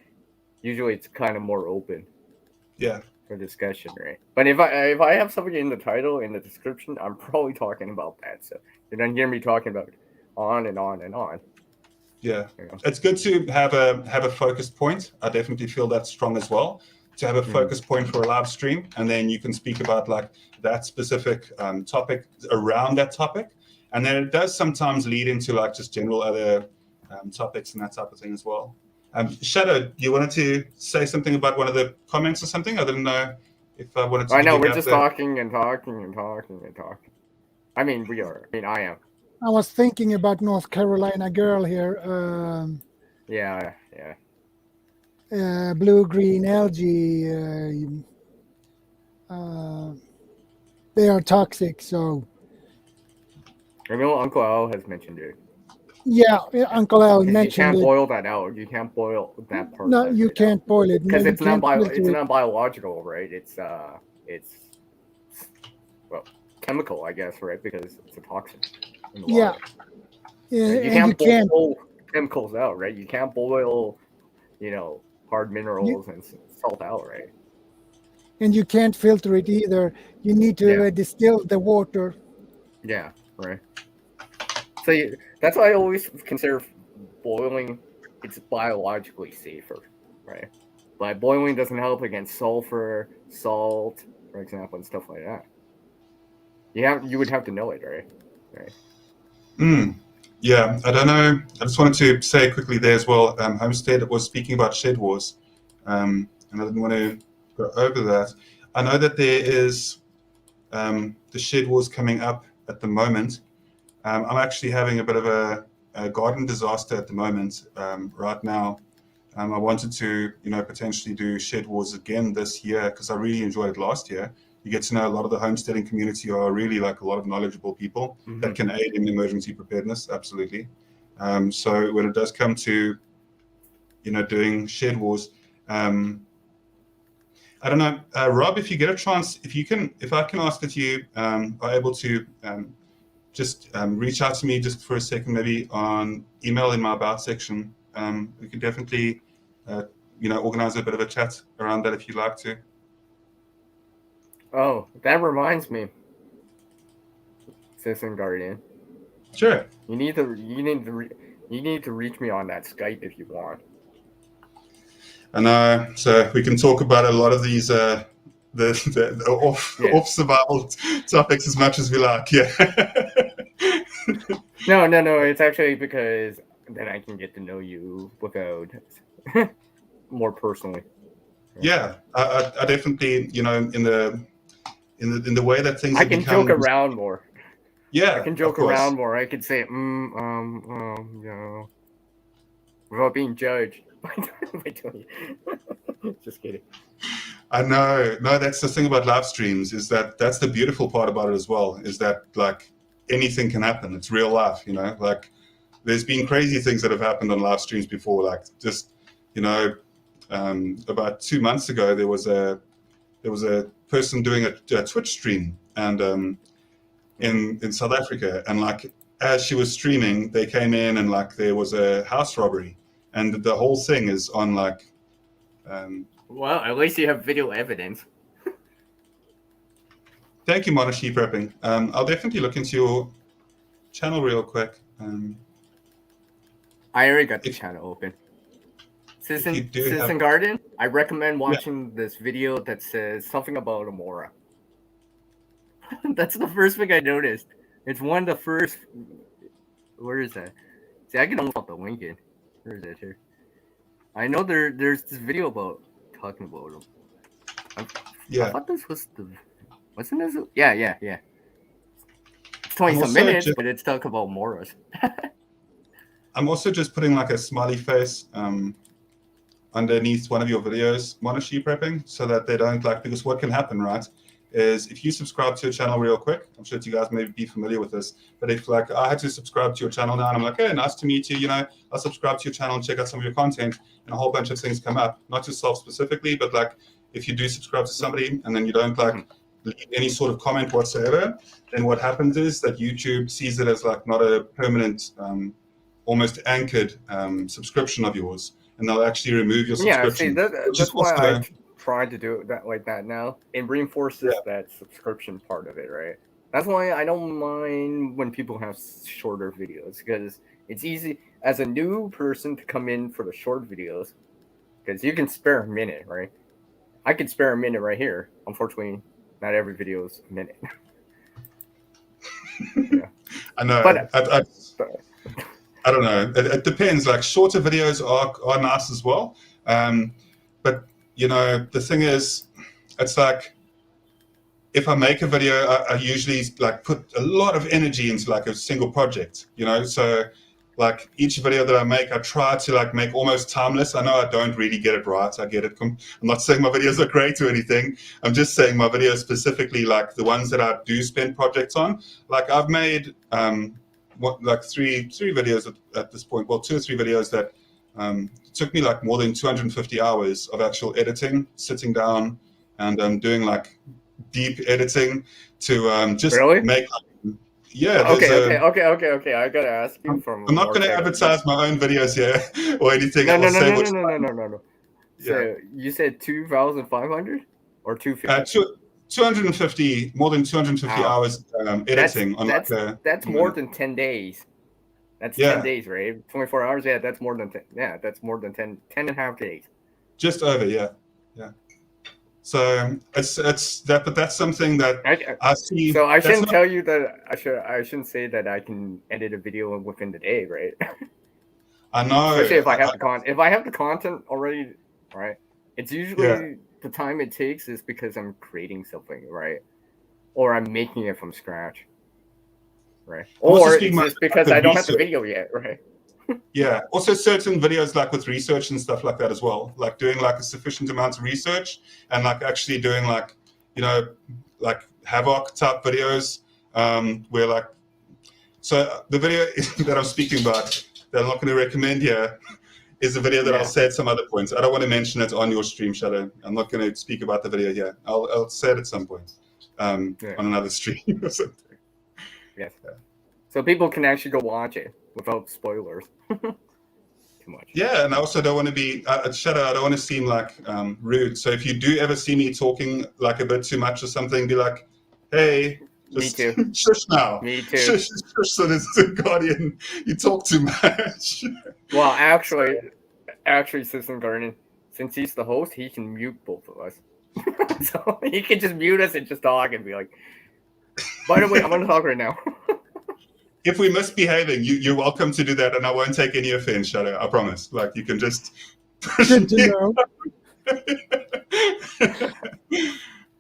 usually it's kind of more open. Yeah. For discussion, right? But if I have something in the title, in the description, I'm probably talking about that. So you're gonna hear me talking about it on and on and on. Yeah, it's good to have a focus point. I definitely feel that's strong as well. To have a focus point for a live stream, and then you can speak about like that specific topic around that topic, and then it does sometimes lead into like just general other topics and that type of thing as well. Shadow, you wanted to say something about one of the comments or something? I didn't know if I wanted to. I know we're just talking and talking and talking and talking. I mean, we are. I mean, I am. I was thinking about North Carolina girl here. Yeah. Blue-green algae. They are toxic, so. I know Uncle Al has mentioned it. Yeah, Uncle Al mentioned it. You can't boil that out. You can't boil that part. No, you can't boil it because it's not biological, right? It's well, chemical, I guess, right? Because it's a toxin. Yeah. You can't boil chemicals out, right? You can't boil, hard minerals and salt out, right? And you can't filter it either. You need to distill the water. Yeah, right. So that's why I always consider boiling. It's biologically safer, right? But boiling doesn't help against sulfur, salt, for example, and stuff like that. You would have to know it, right? Yeah, I don't know. I just wanted to say quickly there as well. Homestead was speaking about shed wars, and I didn't want to go over that. I know that there is the shed wars coming up at the moment. I'm actually having a bit of a garden disaster at the moment right now. I wanted to, potentially do shed wars again this year because I really enjoyed it last year. You get to know a lot of the homesteading community are really like a lot of knowledgeable people that can aid in emergency preparedness. Absolutely. So when it does come to, doing shed wars, I don't know, Rob, if you get a chance, if I can ask that you are able to just reach out to me just for a second, maybe on email in my about section. We could definitely, organize a bit of a chat around that if you'd like to. Oh, that reminds me, Citizen Guardian. Sure. You need to reach me on that Skype if you want. And so we can talk about a lot of these the off survival topics as much as we like. Yeah. No. It's actually because then I can get to know you without more personally. Yeah, I definitely, in the way that things I have can become, joke around more. Yeah, I can joke around more. I could say, without being judged. Just kidding. I know. No, that's the thing about live streams, is that's the beautiful part about it as well, is that like anything can happen. It's real life, like there's been crazy things that have happened on live streams before, like just, about 2 months ago, there was a person doing a Twitch stream, and in South Africa, and like as she was streaming, they came in and like there was a house robbery, and the whole thing is on like. Well, at least you have video evidence. Thank you, Monashi Prepping. I'll definitely look into your channel real quick. I already got the channel open. Citizen Garden, I recommend watching this video that says something about Amora. That's the first thing I noticed. It's one of the first. Where is that? See, I can almost put the link in. Where is that here? I know there's this video about talking about him. I thought this was the. Wasn't this? Yeah. It's 20 minutes, but it's talking about Moras. I'm also just putting like a smiley face underneath one of your videos, Monashi Prepping, so that they don't because what can happen, right, is if you subscribe to your channel real quick, I'm sure you guys may be familiar with this, but if like I had to subscribe to your channel now and I'm like, hey, nice to meet you, I'll subscribe to your channel and check out some of your content, and a whole bunch of things come up, not yourself specifically, but like if you do subscribe to somebody and then you don't leave any sort of comment whatsoever, then what happens is that YouTube sees it as like not a permanent, almost anchored subscription of yours, and they'll actually remove your subscription. Yeah, see, that's why I tried to do that like that now. It reinforces that subscription part of it, right? That's why I don't mind when people have shorter videos, because it's easy as a new person to come in for the short videos, because you can spare a minute, right? I can spare a minute right here. Unfortunately, not every video is a minute. Yeah. I know. But, I don't know. It depends. Like shorter videos are nice as well. But the thing is, it's like if I make a video, I usually like put a lot of energy into like a single project. So like each video that I make, I try to like make almost timeless. I know I don't really get it right. I get it. I'm not saying my videos are great or anything. I'm just saying my videos specifically, like the ones that I do spend projects on. Like I've made three videos at this point. Well, 2 or 3 videos that took me like more than 250 hours of actual editing, sitting down and doing like deep editing to just make. Yeah. Okay. I gotta ask you I'm not going to advertise my own videos here or anything. No. So you said 2,500 or 250? 250, more than 250 hours editing. That's more than 10 days. That's 10 days, right? 24 hours. Yeah, that's more than 10. Yeah, that's more than 10 and a half days. Just over, yeah. So it's that, but that's something that I see. So I shouldn't tell you that I shouldn't say that I can edit a video within the day, right? I know. Especially if I have the content already, right? It's usually the time it takes is because I'm creating something, right? Or I'm making it from scratch, right? Or it's just because I don't have the video yet, right? Yeah. Also certain videos like with research and stuff like that as well, like doing like a sufficient amount of research and like actually doing like, like Havoc type videos where like, so the video that I'm speaking about, that I'm not going to recommend here is a video that Yeah. I'll say at some other point. I don't want to mention it on your stream, Shadow. I'm not going to speak about the video here. I'll say it at some point on another stream or something. Yes. So people can actually go watch it without spoilers. Too much. Yeah, and I also don't want to be Shadow. I don't want to seem like rude. So if you do ever see me talking like a bit too much or something, be like, "Hey, just Me too. shush now. Me too. Shush, so this is a Guardian. You talk too much." Well, actually, Citizen Guardian, since he's the host, he can mute both of us. So he can just mute us and just talk and be like, "By the way, I'm gonna talk right now." If we misbehaving, you're welcome to do that, and I won't take any offense, Shadow. I promise. Like you can just. Good to know.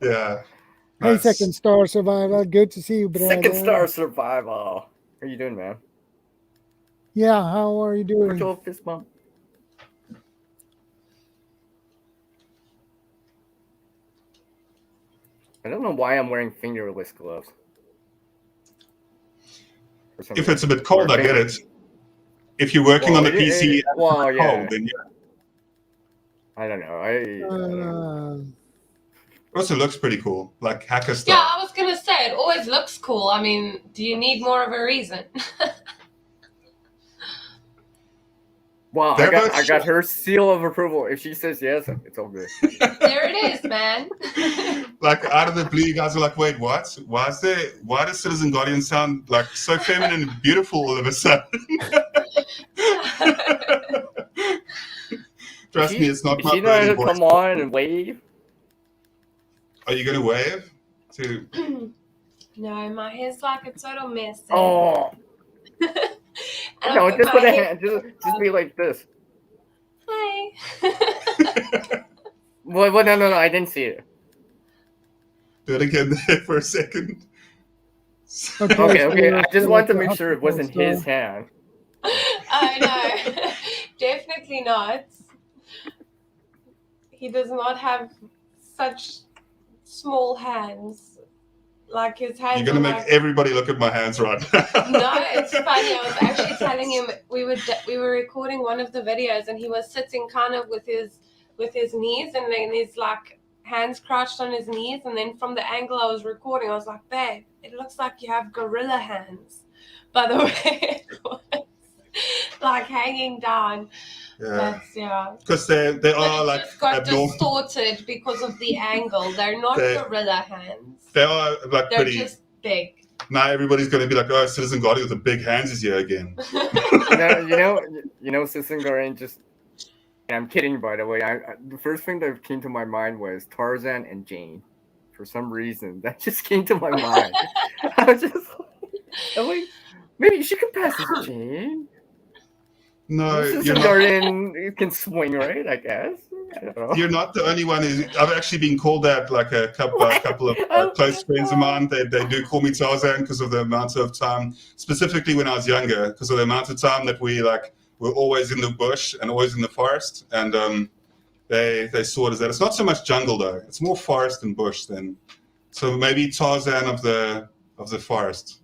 Yeah. Hey, Nice. Second Star Survivor. Good to see you, brother. Second Star Survival. How are you doing, man? Yeah, how are you doing? Virtual fist bump. I don't know why I'm wearing fingerless gloves. If it's a bit cold, I get it. If you're working on the PC and well, it's yeah. cold, then yeah. I don't know. I don't know. Also looks pretty cool, like hacker Yeah, stuff. I was gonna say it always looks cool. I mean, do you need more of a reason? Wow, They're both I got her seal of approval. If she says yes, it's all good. There it is, man. Like out of the blue, you guys are like, "Wait, what? Why does Citizen Guardian sound like so feminine and beautiful all of a sudden?" Trust me, it's not my She know how burning to voice. come on and wave. Are you gonna wave? To No, my hair's like a total mess. Oh And no! I put Just my put a hair- hand. Just be like this. Hi. Well, no! I didn't see it. do it again there for a second. Okay. I just wanted to like make a sure it hospital wasn't his star. hand. Oh no, definitely not. He does not have such small hands. Like his hands. You're gonna are make like... everybody look at my hands right now. No, it's funny. I was actually telling him we were recording one of the videos, and he was sitting kind of with his knees, and then his like hands crouched on his knees, and then from the angle I was recording, I was like, "Babe, it looks like you have gorilla hands." By the way, it was like hanging down. Yeah, Yeah. because they But are it like just got abnormal. distorted because of the angle. They're not gorilla hands. They are like They're pretty. just big. Now everybody's gonna be like, "Oh, Citizen Guardian with the big hands is here again." You know, Citizen Guardian just. I'm kidding, by the way. The first thing that came to my mind was Tarzan and Jane. For some reason, that just came to my mind. I was just like, maybe she could pass as Jane. No, you're Citizen not. Guardian can swing, right? I guess. I don't know. You're not the only one. I've actually been called that. Like a couple of close friends of mine. They do call me Tarzan because of the amount of time, specifically when I was younger, because of the amount of time that we were always in the bush and always in the forest, and they saw it as that. It's not so much jungle though; it's more forest and bush. Then, so maybe Tarzan of the forest.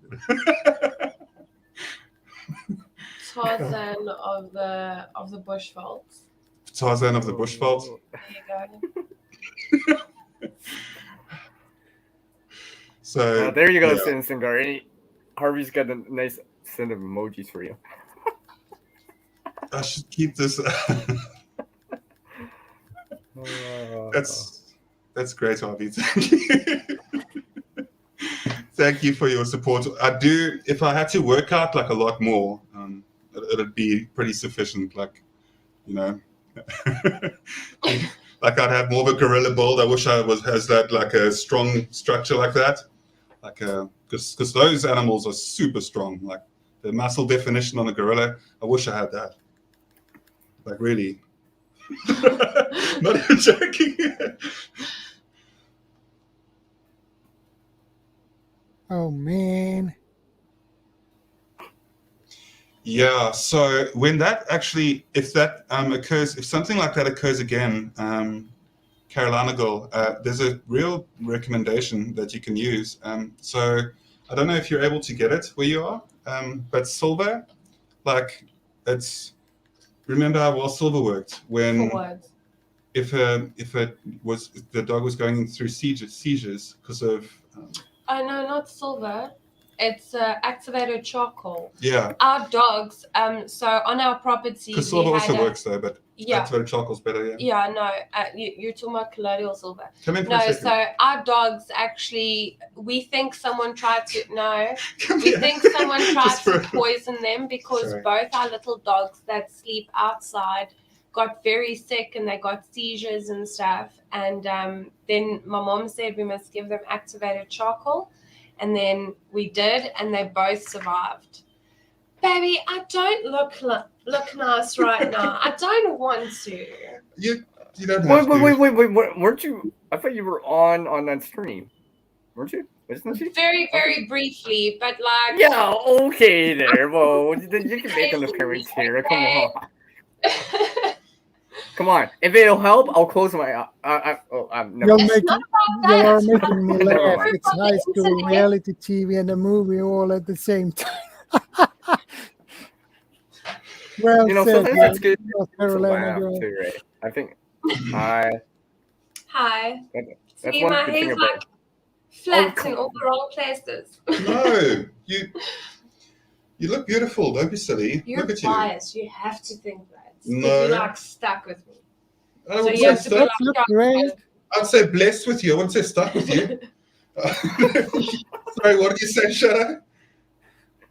Tarzan of the bushveld. Tarzan of the bushveld. There you go. So There you go, yeah. Citizen Guardian. Harvey's got a nice set of emojis for you. I should keep this. That's great, Harvey. Thank you. Thank you for your support. I do. If I had to work out like a lot more, it'd be pretty sufficient. Like, you know, like I'd have more of a gorilla build. I wish I has that like a strong structure like that. Like, because those animals are super strong. Like the muscle definition on a gorilla. I wish I had that. Like really. Not even joking. Oh man. Yeah, so when that actually, if that occurs, if something like that occurs again, Carolina girl, there's a real recommendation that you can use. So I don't know if you're able to get it where you are, but silver, like it's remember how well silver worked For when what? if the dog was going through seizures because of Oh no, not silver. It's activated charcoal. yeah, Our dogs, so on our property, because we silver had also works though, but yeah, activated charcoal's better. Yeah. yeah, no, you're talking about colloidal silver. Come in for a No, second. so our dogs actually, we think someone tried to, no, Come we here. think someone tried Just for- to poison them because Sorry. both our little dogs that sleep outside got very sick and they got seizures and stuff. And then my mom said we must give them activated charcoal. And then we did, and they both survived. Baby, I don't look nice right now. I don't want to. You don't have to. Wait. Weren't you? I thought you were on that stream. Weren't you? Wasn't she? Very, very briefly, but like. Yeah, okay there. Well, then you can make an appearance here. Come on. Come on. If it'll help, I'll close my never mind. It's not about that. You are It's making me Never laugh. mind. It's high school reality TV and a movie all at the same time. Well You know, said, sometimes it's good North to Carolina laugh girl. too, right? I think hi. Hi. That's See, one my good thing hair's about like flat come in all the wrong places. No, you look beautiful. Don't be silly. You're Look at you. biased. You have to think that. No. You're like stuck with me. I So wouldn't you say have to be stuck. like, Look great. I'd say blessed with you. I wouldn't say stuck with you. Sorry, what did you say, Shadow?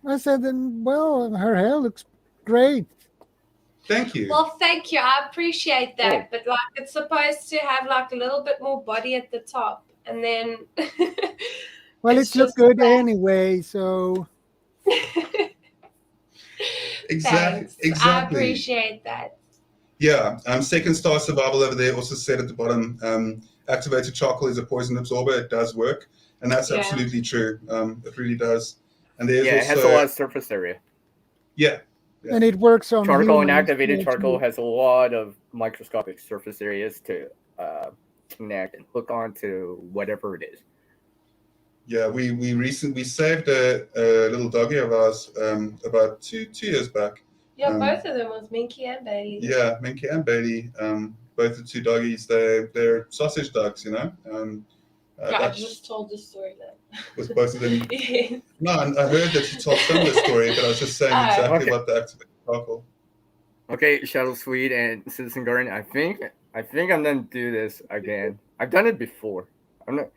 I said, well, her hair looks great. Thank you. Well, thank you. I appreciate that. Oh. But like, it's supposed to have like a little bit more body at the top, and then. Well, It's it looked just good flat. anyway, so Exactly. Thanks. I appreciate that. Yeah. Second Star Survival over there also said at the bottom, activated charcoal is a poison absorber. It does work, and that's Yeah. absolutely true. It really does. And there's yeah, it also has a lot of surface area. yeah. and it works on Charcoal and humans activated too. charcoal has a lot of microscopic surface areas to connect and hook onto whatever it is. Yeah, we recently saved a little doggy of ours about two years back. Yeah, both of them was Minky and Bailey. Yeah, Minky and Bailey, both the two doggies. They're sausage dogs, you know. I That's just told the story then. with both of them. Yes. No, I heard that you told some of the story, but I was just saying exactly Okay. about the activated charcoal. Okay, ShadowScoutSwede and Citizen Guardian. I think I'm gonna do this again. I've done it before. I'm not.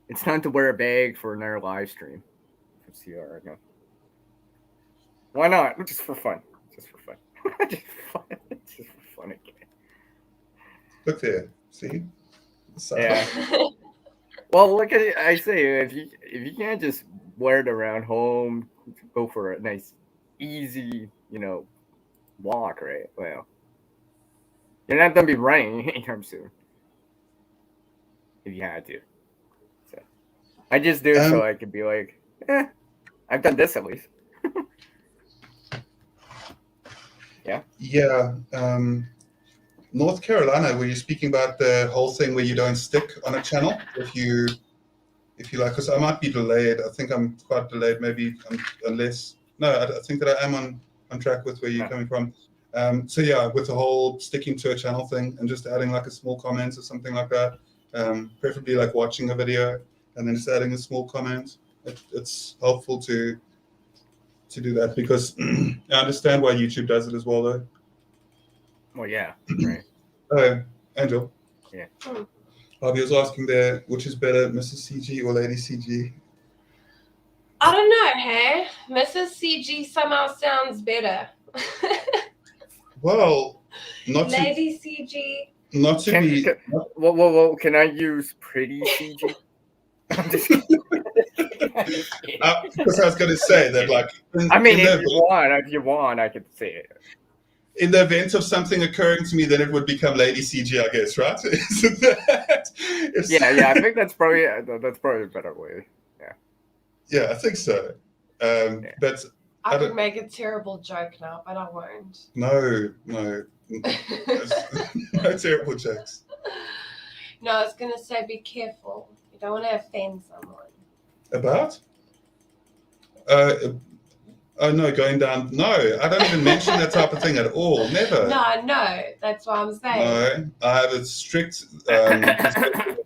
It's time to wear a bag for another live stream. Let's see right now. Why not? Just for fun. Just for fun. Just for fun. Just for fun again. Look there, see? So, Yeah. Well, look at it. I say if you can't just wear it around home, go for a nice, easy, walk, right? Well, you're not gonna be running anytime soon. If you had to. So I just do it so I could be like, I've done this at least. Yeah. Yeah. North Carolina, were you speaking about the whole thing where you don't stick on a channel if you like? Because I might be delayed. I think I'm quite delayed. Maybe unless I think that I am on track with where you're coming from. So yeah, with the whole sticking to a channel thing and just adding like a small comment or something like that. Preferably like watching a video and then just adding a small comment. It's helpful to do that because I understand why YouTube does it as well, though. Well, yeah, right. Angel. Yeah. Harvey was asking there, which is better, Mrs. CG or Lady CG? I don't know, hey? Mrs. CG somehow sounds better. Well, Lady CG. Not to be. Whoa! Can I use pretty CG? I'm just kidding. Because I was going to say that, like, if you want, I could say it. In the event of something occurring to me, then it would become Lady CG, I guess, right? Isn't that? Yeah. I think that's probably a better way. Yeah. Yeah, I think so. But I could make a terrible joke now, but I won't. No, no terrible jokes. No, I was gonna say be careful. You don't want to offend someone. About? Oh no, going down. No, I don't even mention that type of thing at all. Never. No, that's what I'm saying. No, I have a strict perspective.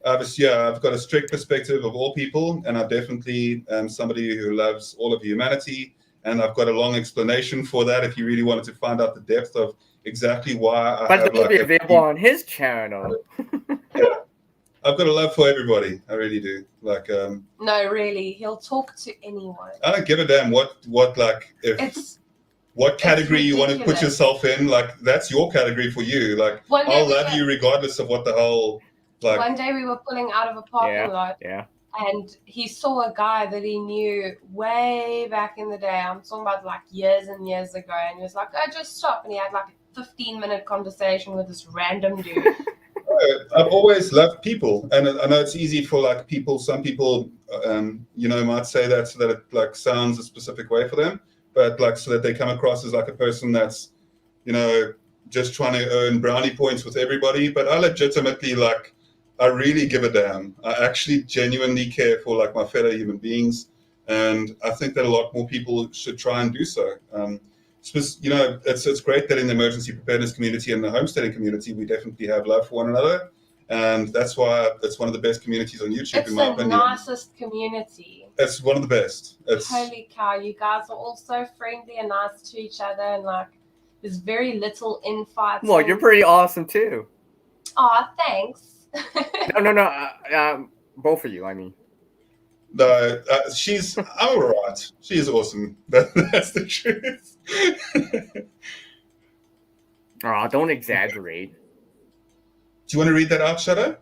I've got a strict perspective of all people, and I'm definitely somebody who loves all of humanity. And I've got a long explanation for that if you really wanted to find out the depth of exactly why I But have it'll be available on his channel. Yeah. I've got a love for everybody. I really do. Like, No, really, he'll talk to anyone. I don't give a damn what like if what category you want to put yourself in. Like, that's your category for you. Like, I'll love you regardless of what the hell. Like, one day we were pulling out of a parking lot, and he saw a guy that he knew way back in the day. I'm talking about like years and years ago, and he was like, "Oh, just stop," and he had like a 15-minute conversation with this random dude. I've always loved people, and I know it's easy for like people. Some people, might say that so that it like sounds a specific way for them, but like so that they come across as like a person that's, just trying to earn brownie points with everybody. But I legitimately I really give a damn. I actually genuinely care for like my fellow human beings, and I think that a lot more people should try and do so. It's great that in the emergency preparedness community and the homesteading community, we definitely have love for one another. And that's why it's one of the best communities on YouTube, in my opinion. It's the nicest community. It's one of the best. Holy cow, you guys are all so friendly and nice to each other, and like there's very little infights. Well, you're pretty awesome too. Aw, thanks. No. Both of you, I mean. No, I'm all right. She's awesome. That's the truth. Oh, don't exaggerate. Do you want to read that out, Shadow?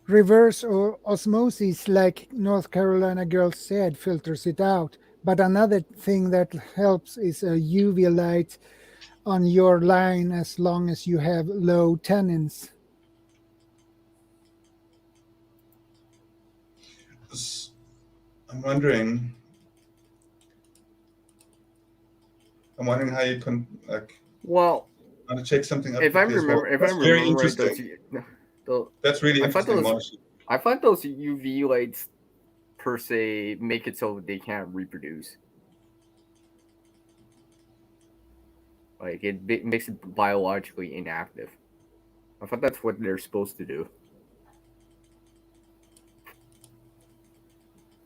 Reverse osmosis, like North Carolina girl said, filters it out. But another thing that helps is a UV light on your line as long as you have low tannins. I'm wondering how you can Well, I'm gonna check something up. If I remember, very interesting. That's really interesting. I thought those UV lights per se make it so they can't reproduce. Like it makes it biologically inactive. I thought that's what they're supposed to do.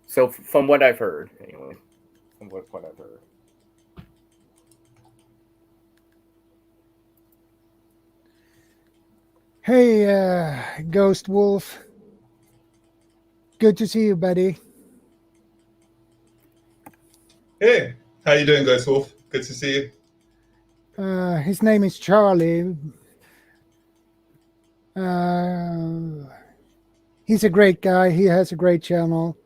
So from what I've heard, anyway, from what I've heard. Hey, Ghost Wolf. Good to see you, buddy. Hey, how you doing, Ghost Wolf? Good to see you. His name is Charlie. He's a great guy. He has a great channel.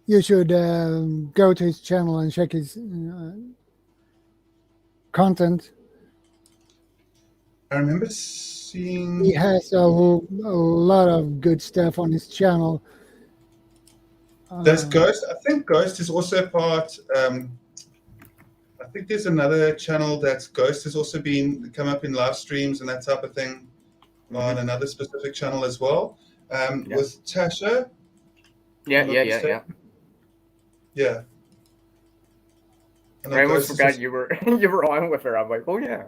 You should go to his channel and check his content. I remember seeing... He has a lot of good stuff on his channel. Does Ghost? I think Ghost is also part... I think there's another channel that Ghost has also come up in live streams and that type of thing on another specific channel as well. With Tasha. Yeah. And I almost forgot you were on with her. I'm like, oh yeah.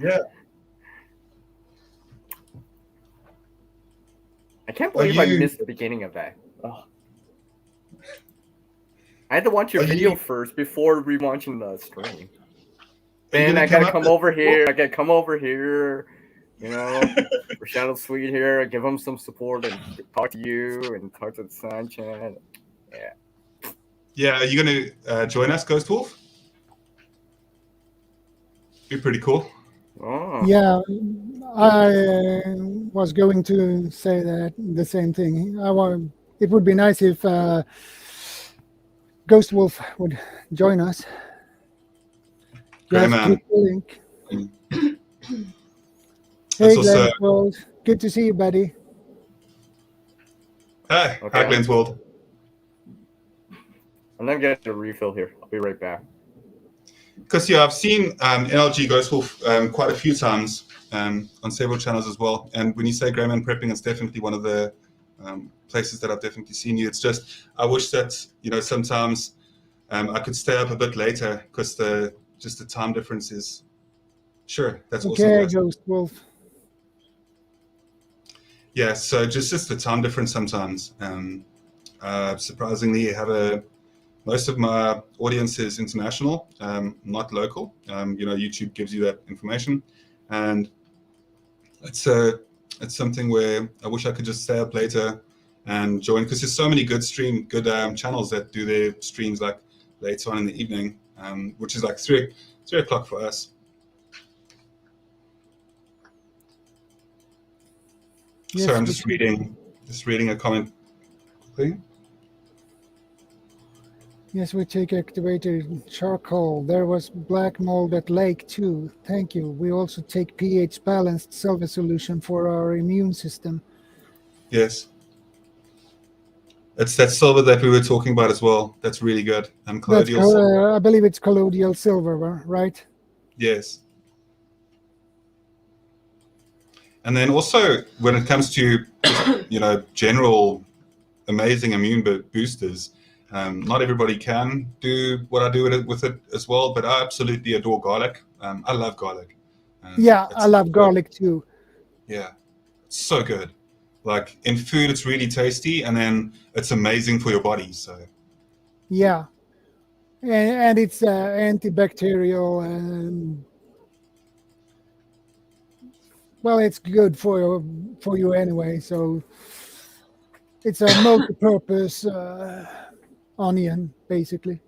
Yeah. I can't believe I missed the beginning of that. Oh. I had to watch your video first before rewatching the stream. Then I gotta come over here. For ShadowScoutSwede here, give him some support and talk to you and talk to the Sun Chat. Yeah. Yeah, are you gonna join us, Ghost Wolf? Be pretty cool. Oh. Yeah, I was going to say the same thing. It would be nice if Ghost Wolf would join us. Great, man. Click the link. Hey, Glenswold. Good to see you, buddy. Hi, okay. Hi, Glenswold. I'm gonna get a refill here. I'll be right back. Because I've seen NLG Ghost Wolf quite a few times on several channels as well. And when you say Greyman prepping, it's definitely one of the places that I've definitely seen you. It's just I wish that sometimes I could stay up a bit later because the time difference is. Sure, that's awesome, Okay, guys. Ghost Wolf. Yeah, so just the time difference sometimes. Surprisingly, most of my audience is international, not local. YouTube gives you that information, and it's something where I wish I could just stay up later and join, because there's so many good channels that do their streams like later on in the evening, which is like 3 o'clock for us. Yes, So I'm just reading a comment quickly. Yes, we take activated charcoal. There was black mold at lake too. Thank you. We also take pH balanced silver solution for our immune system. Yes. It's that silver that we were talking about as well. That's really good. Colloidal silver. I believe it's colloidal silver, right? Yes. And then also when it comes to general amazing immune boosters, not everybody can do what I do with it as well, but I absolutely adore garlic. I love garlic. Yeah, I love garlic too. Yeah, it's so good. Like in food, it's really tasty, and then it's amazing for your body. So yeah, and it's antibacterial, and well, it's good for you anyway. So it's a multi-purpose onion, basically.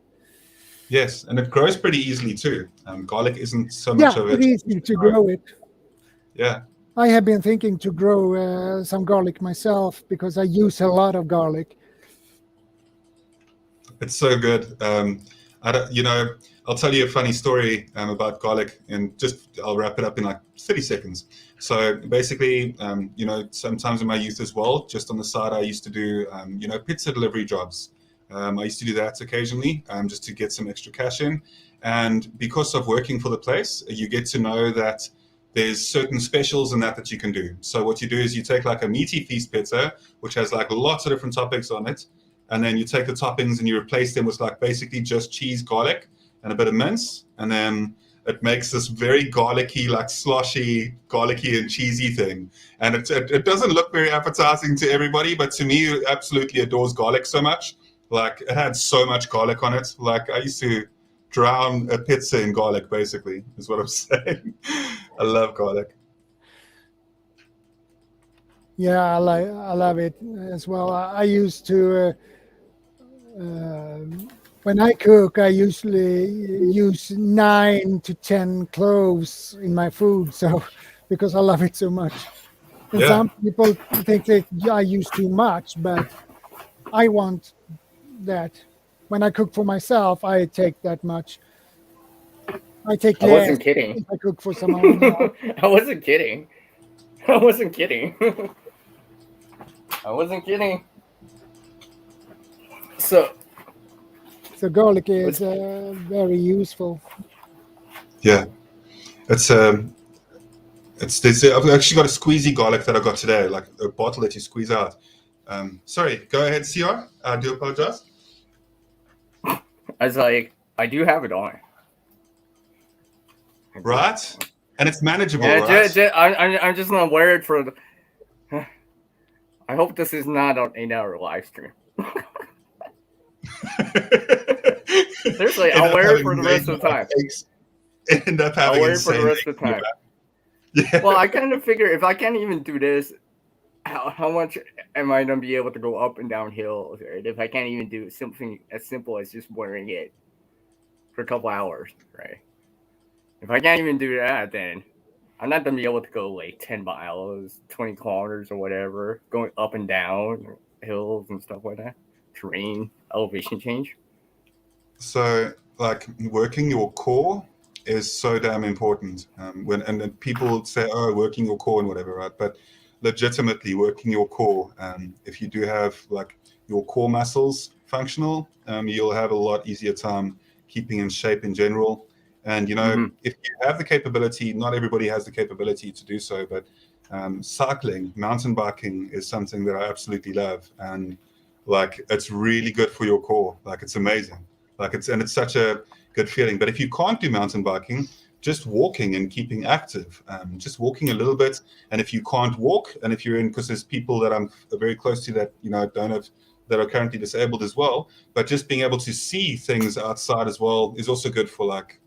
yes, and it grows pretty easily too. Garlic isn't so much of it. Yeah, it's easy to grow it. Yeah. I have been thinking to grow some garlic myself because I use a lot of garlic. It's so good. I'll tell you a funny story about garlic, and I'll wrap it up in like 30 seconds. So basically, sometimes in my youth as well, just on the side, I used to do, pizza delivery jobs. I used to do that occasionally, just to get some extra cash in. And because of working for the place, you get to know that there's certain specials and that you can do. So what you do is you take like a meaty feast pizza, which has like lots of different topics on it. And then you take the toppings and you replace them with like basically just cheese, garlic, and a bit of mince. And then it makes this very garlicky, like sloshy, garlicky and cheesy thing. And it doesn't look very appetizing to everybody, but to me, it absolutely adores garlic so much. Like it had so much garlic on it. Like I used to drown a pizza in garlic, basically, is what I'm saying. I love garlic. Yeah, I love it as well. I used to, when I cook, I usually use 9 to 10 cloves in my food. So, because I love it so much. And some people think that I use too much, but I want that. When I cook for myself, I take that much. I take less. I wasn't kidding. If I cook for someone else. I wasn't kidding. I wasn't kidding. I wasn't kidding. So garlic is very useful. Yeah, it's I've actually got a squeezy garlic that I got today, like a bottle that you squeeze out. Sorry, go ahead, CR. I do apologize. I was like, I do have it on. Right? And it's manageable, yeah, right? I'm just not worried for the... I hope this is not an 8-hour live stream. Seriously, I'll wear it for the rest of the time. End up having I'll wear it for the rest of the time. Yeah. Well, I kind of figure if I can't even do this, how much am I going to be able to go up and down hills? Right? If I can't even do something as simple as just wearing it for a couple hours, right? If I can't even do that, then I'm not going to be able to go like 10 miles, 20 kilometers or whatever, going up and down hills and stuff like that. Terrain, elevation change. So, like, working your core is so damn important. When people say, "Oh, working your core and whatever," right? But legitimately, working your core. If you do have like your core muscles functional, you'll have a lot easier time keeping in shape in general. And if you have the capability, not everybody has the capability to do so, but Cycling, mountain biking is something that I absolutely love, and like it's really good for your core. Like it's amazing. Like it's such a good feeling. But if you can't do mountain biking, just walking and keeping active, just walking a little bit. And if you can't walk, and if you're in, because there's people that I'm very close to that don't have, that are currently disabled as well, but just being able to see things outside as well is also good for like,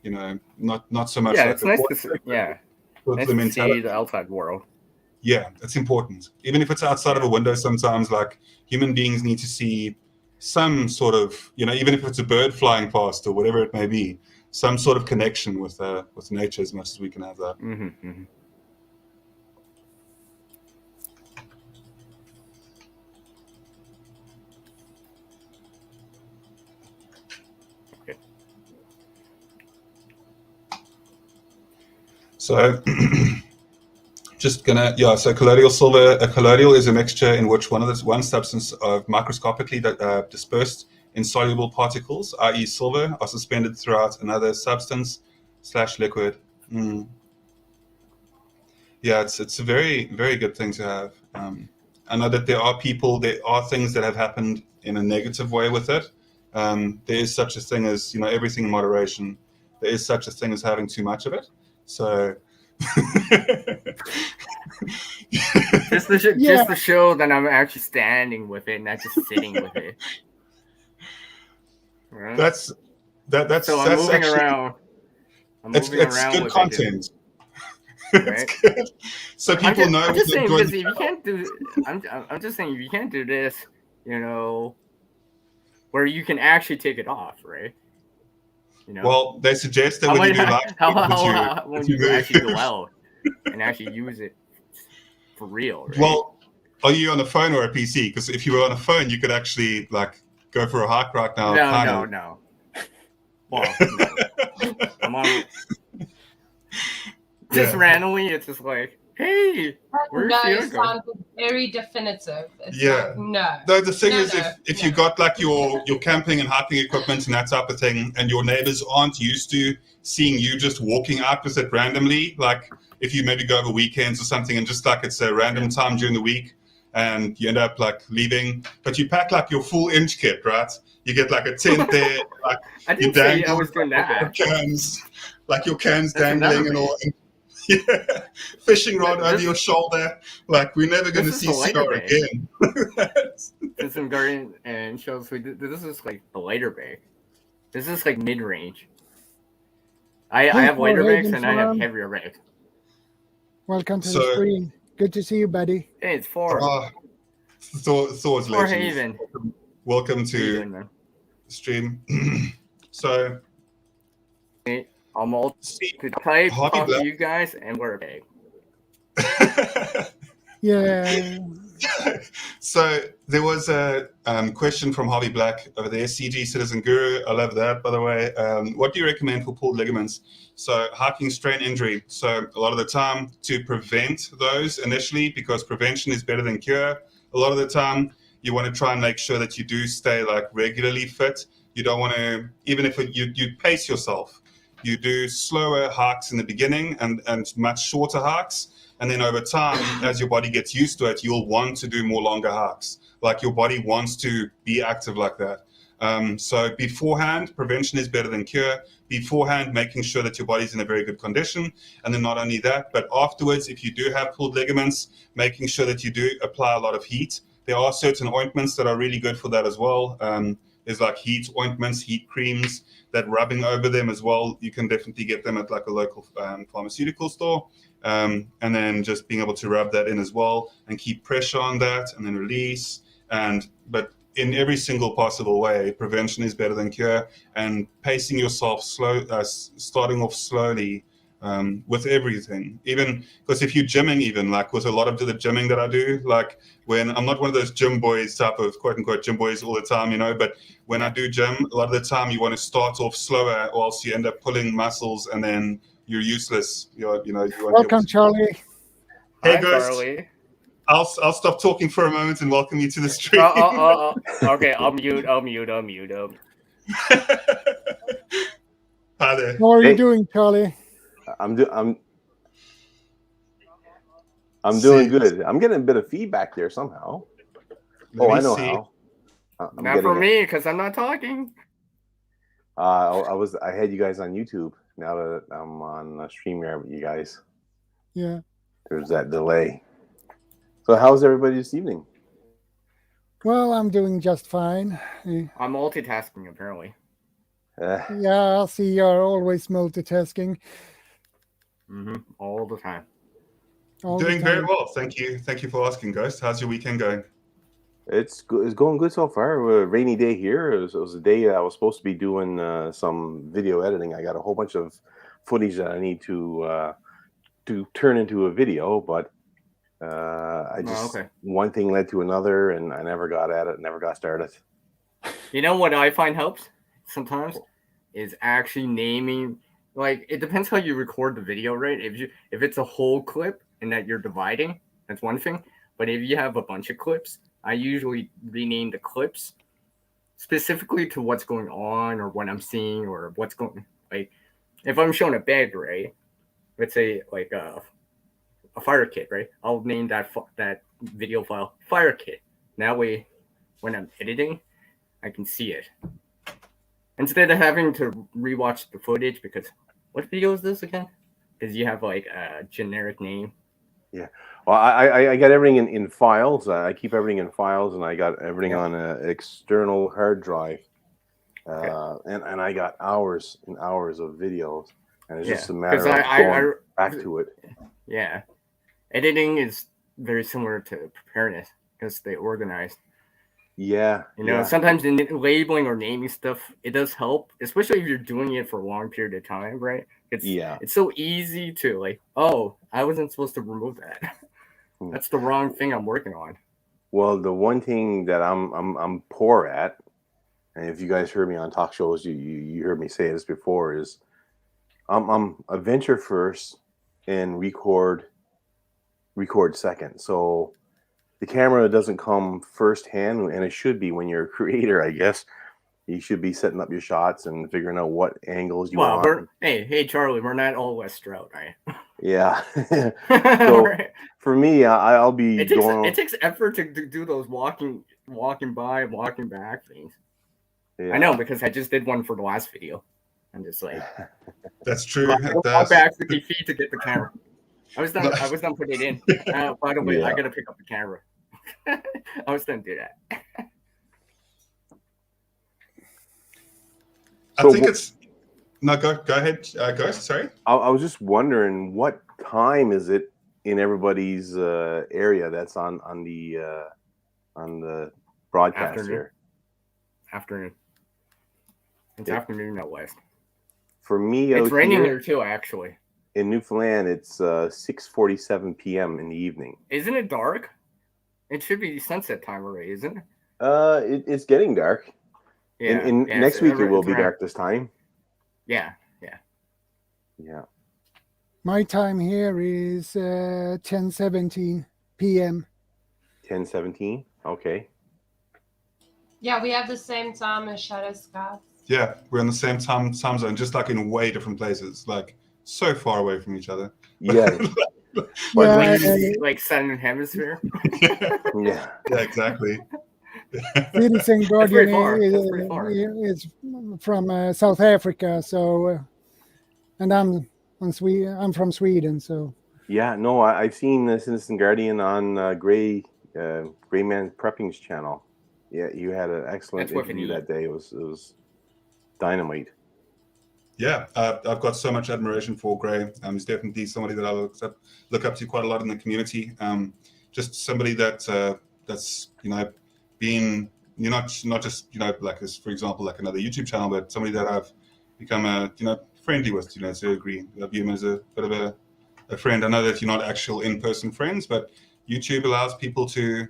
not so much Yeah, like it's nice to see, nice the to see mentality. the outside world. Yeah, it's important. Even if it's outside of a window, sometimes like human beings need to see some sort of, even if it's a bird flying past or whatever it may be, some sort of connection with nature as much as we can have that. Mm-hmm, mm-hmm. Okay. So just gonna, so colloidal silver, a colloidal is a mixture in which one substance of microscopically dispersed insoluble particles, i.e. silver, are suspended throughout another substance / liquid. Yeah, it's a very, very good thing to have. I know that there are things that have happened in a negative way with it. There is such a thing as, everything in moderation. There is such a thing as having too much of it. So just to show that I'm actually standing with it, not just sitting with it. Right? That's so I'm moving actually, around. It's good with content. Right? It's good. So people know. I'm just saying, because if you can't do, I'm just saying, if you can't do this, where you can actually take it off, right? Well, they suggest that when you do live, when you actually go out and actually use it for real, right? Well, are you on a phone or a PC? Because if you were on a phone, you could actually like go for a hike right now. No. Well, no. I'm on. Just randomly, it's just like, hey, where's no sound very definitive. It's like, no. No, the thing is, if you got like your camping and hiking equipment and that type of thing, and your neighbors aren't used to seeing you just walking out with it randomly, like if you maybe go over weekends or something, and just like it's a random time during the week, and you end up like leaving, but you pack like your full inch kit, right? You get like a tent there, like I didn't say I was doing that. Your cans dangling and all. Yeah, fishing rod over your shoulder. Like we're never going to see CR again. Since I'm guardian and ShadowScoutSwede, this is like the lighter bag. This is like mid range. I have lighter bags and I have heavier bags. Welcome to the stream. Good to see you, buddy. Hey, it's Thor. Thor's legend. Welcome to the stream. So. I'm all to type, talk to you guys, and we're big. Yeah. So there was a question from Harvey Black over there. CG Citizen Guru, I love that, by the way. What do you recommend for pulled ligaments? So hiking strain injury. So a lot of the time to prevent those initially, because prevention is better than cure. A lot of the time you want to try and make sure that you do stay like regularly fit. You don't want to, even if you pace yourself. You do slower hikes in the beginning and much shorter hikes. And then over time, as your body gets used to it, you'll want to do more longer hikes. Like your body wants to be active like that. So beforehand, prevention is better than cure. Beforehand, making sure that your body's in a very good condition. And then not only that, but afterwards, if you do have pulled ligaments, making sure that you do apply a lot of heat. There are certain ointments that are really good for that as well. There's like heat ointments, heat creams, that rubbing over them as well. You can definitely get them at like a local pharmaceutical store. And then just being able to rub that in as well and keep pressure on that and then release. But in every single possible way, prevention is better than cure, and pacing yourself starting off slowly with everything. Even because if you're gymming, even like with a lot of the gymming that I do, like when I'm not one of those gym boys type of quote unquote gym boys all the time, but when I do gym, a lot of the time you want to start off slower, or else you end up pulling muscles and then you're useless. You won't welcome, Charlie. Hey, Ghost. I'll stop talking for a moment and welcome you to the stream. Okay, I'll mute. Hi there. How are you doing, Charlie? I'm I'm doing good. I'm getting a bit of feedback there somehow. I know how. I'm not for getting me, because I'm not talking. I had you guys on YouTube. Now that I'm on StreamYard with you guys, Yeah. there's that delay. So how's everybody this evening? Well, I'm doing just fine. I'm multitasking, apparently. Yeah, I see you're always multitasking. All the time. Doing very well. Thank you. Thank you for asking, Ghost. How's your weekend going? It's good. It's going good so far. A rainy day here. It was a day I was supposed to be doing some video editing. I got a whole bunch of footage that I need to turn into a video, but one thing led to another, and I never got at it. Never got started. You know what I find helps sometimes is actually naming. Like, it depends how you record the video, right? If it's a whole clip and that you're dividing, that's one thing. But if you have a bunch of clips, I usually rename the clips specifically to what's going on or what I'm seeing or what's going. Like, if I'm showing a bed, right? Let's say like a fire kit, right? I'll name that video file fire kit. That way, when I'm editing, I can see it instead of having to rewatch the footage because what video is this again? Because you have like a generic name. Yeah. Well, I got everything in files. I keep everything in files, and I got everything on an external hard drive. And I got hours and hours of videos, and it's just a matter of going back to it. Yeah. Editing is very similar to preparedness because they organize. Yeah. Sometimes in labeling or naming stuff, it does help, especially if you're doing it for a long period of time, right? It's so easy to like, oh, I wasn't supposed to remove that. That's the wrong thing I'm working on. Well, the one thing that I'm poor at, and if you guys heard me on talk shows, you heard me say this before, is I'm a venture first and record second. So the camera doesn't come firsthand, and it should be when you're a creator, I guess. You should be setting up your shots and figuring out what angles you want. Hey, Charlie, we're not all West Stroud, right? Yeah. So for me, I'll be It takes effort to do those walking by, walking back things. Yeah. I know because I just did one for the last video. I'm just like, that's true. Walk back 50 feet to get the camera. I was done putting it in. By the way, I gotta pick up the camera. I was done do that. I think it's no. Go ahead, Ghost. Sorry. I was just wondering what time is it in everybody's area that's on the broadcast here. Afternoon. It's afternoon out west. For me, it's raining here too. Actually, in Newfoundland, it's 6:47 p.m. in the evening. Isn't it dark? It should be sunset time already, isn't it? It's getting dark. Yeah. Next week it will be dark this time. Yeah. My time here is 10:17 p.m. 10:17. Okay. Yeah, we have the same time as Shadow Scouts. Yeah, we're in the same time zone, just like in way different places, like so far away from each other. Yeah. Like Southern Hemisphere. Yeah, exactly. Citizen Guardian is from South Africa, so and I'm from Sweden, so. Yeah, no, I've seen the Citizen Guardian on Gray Man Prepping's channel. Yeah, you had an excellent interview that day. It was dynamite. Yeah, I've got so much admiration for Gray. He's definitely somebody that I look up to quite a lot in the community. Just somebody that's been not just like as for example like another YouTube channel, but somebody that I've become friendly with. To a degree, I view him as a bit of a friend. I know that you're not actual in-person friends, but YouTube allows people to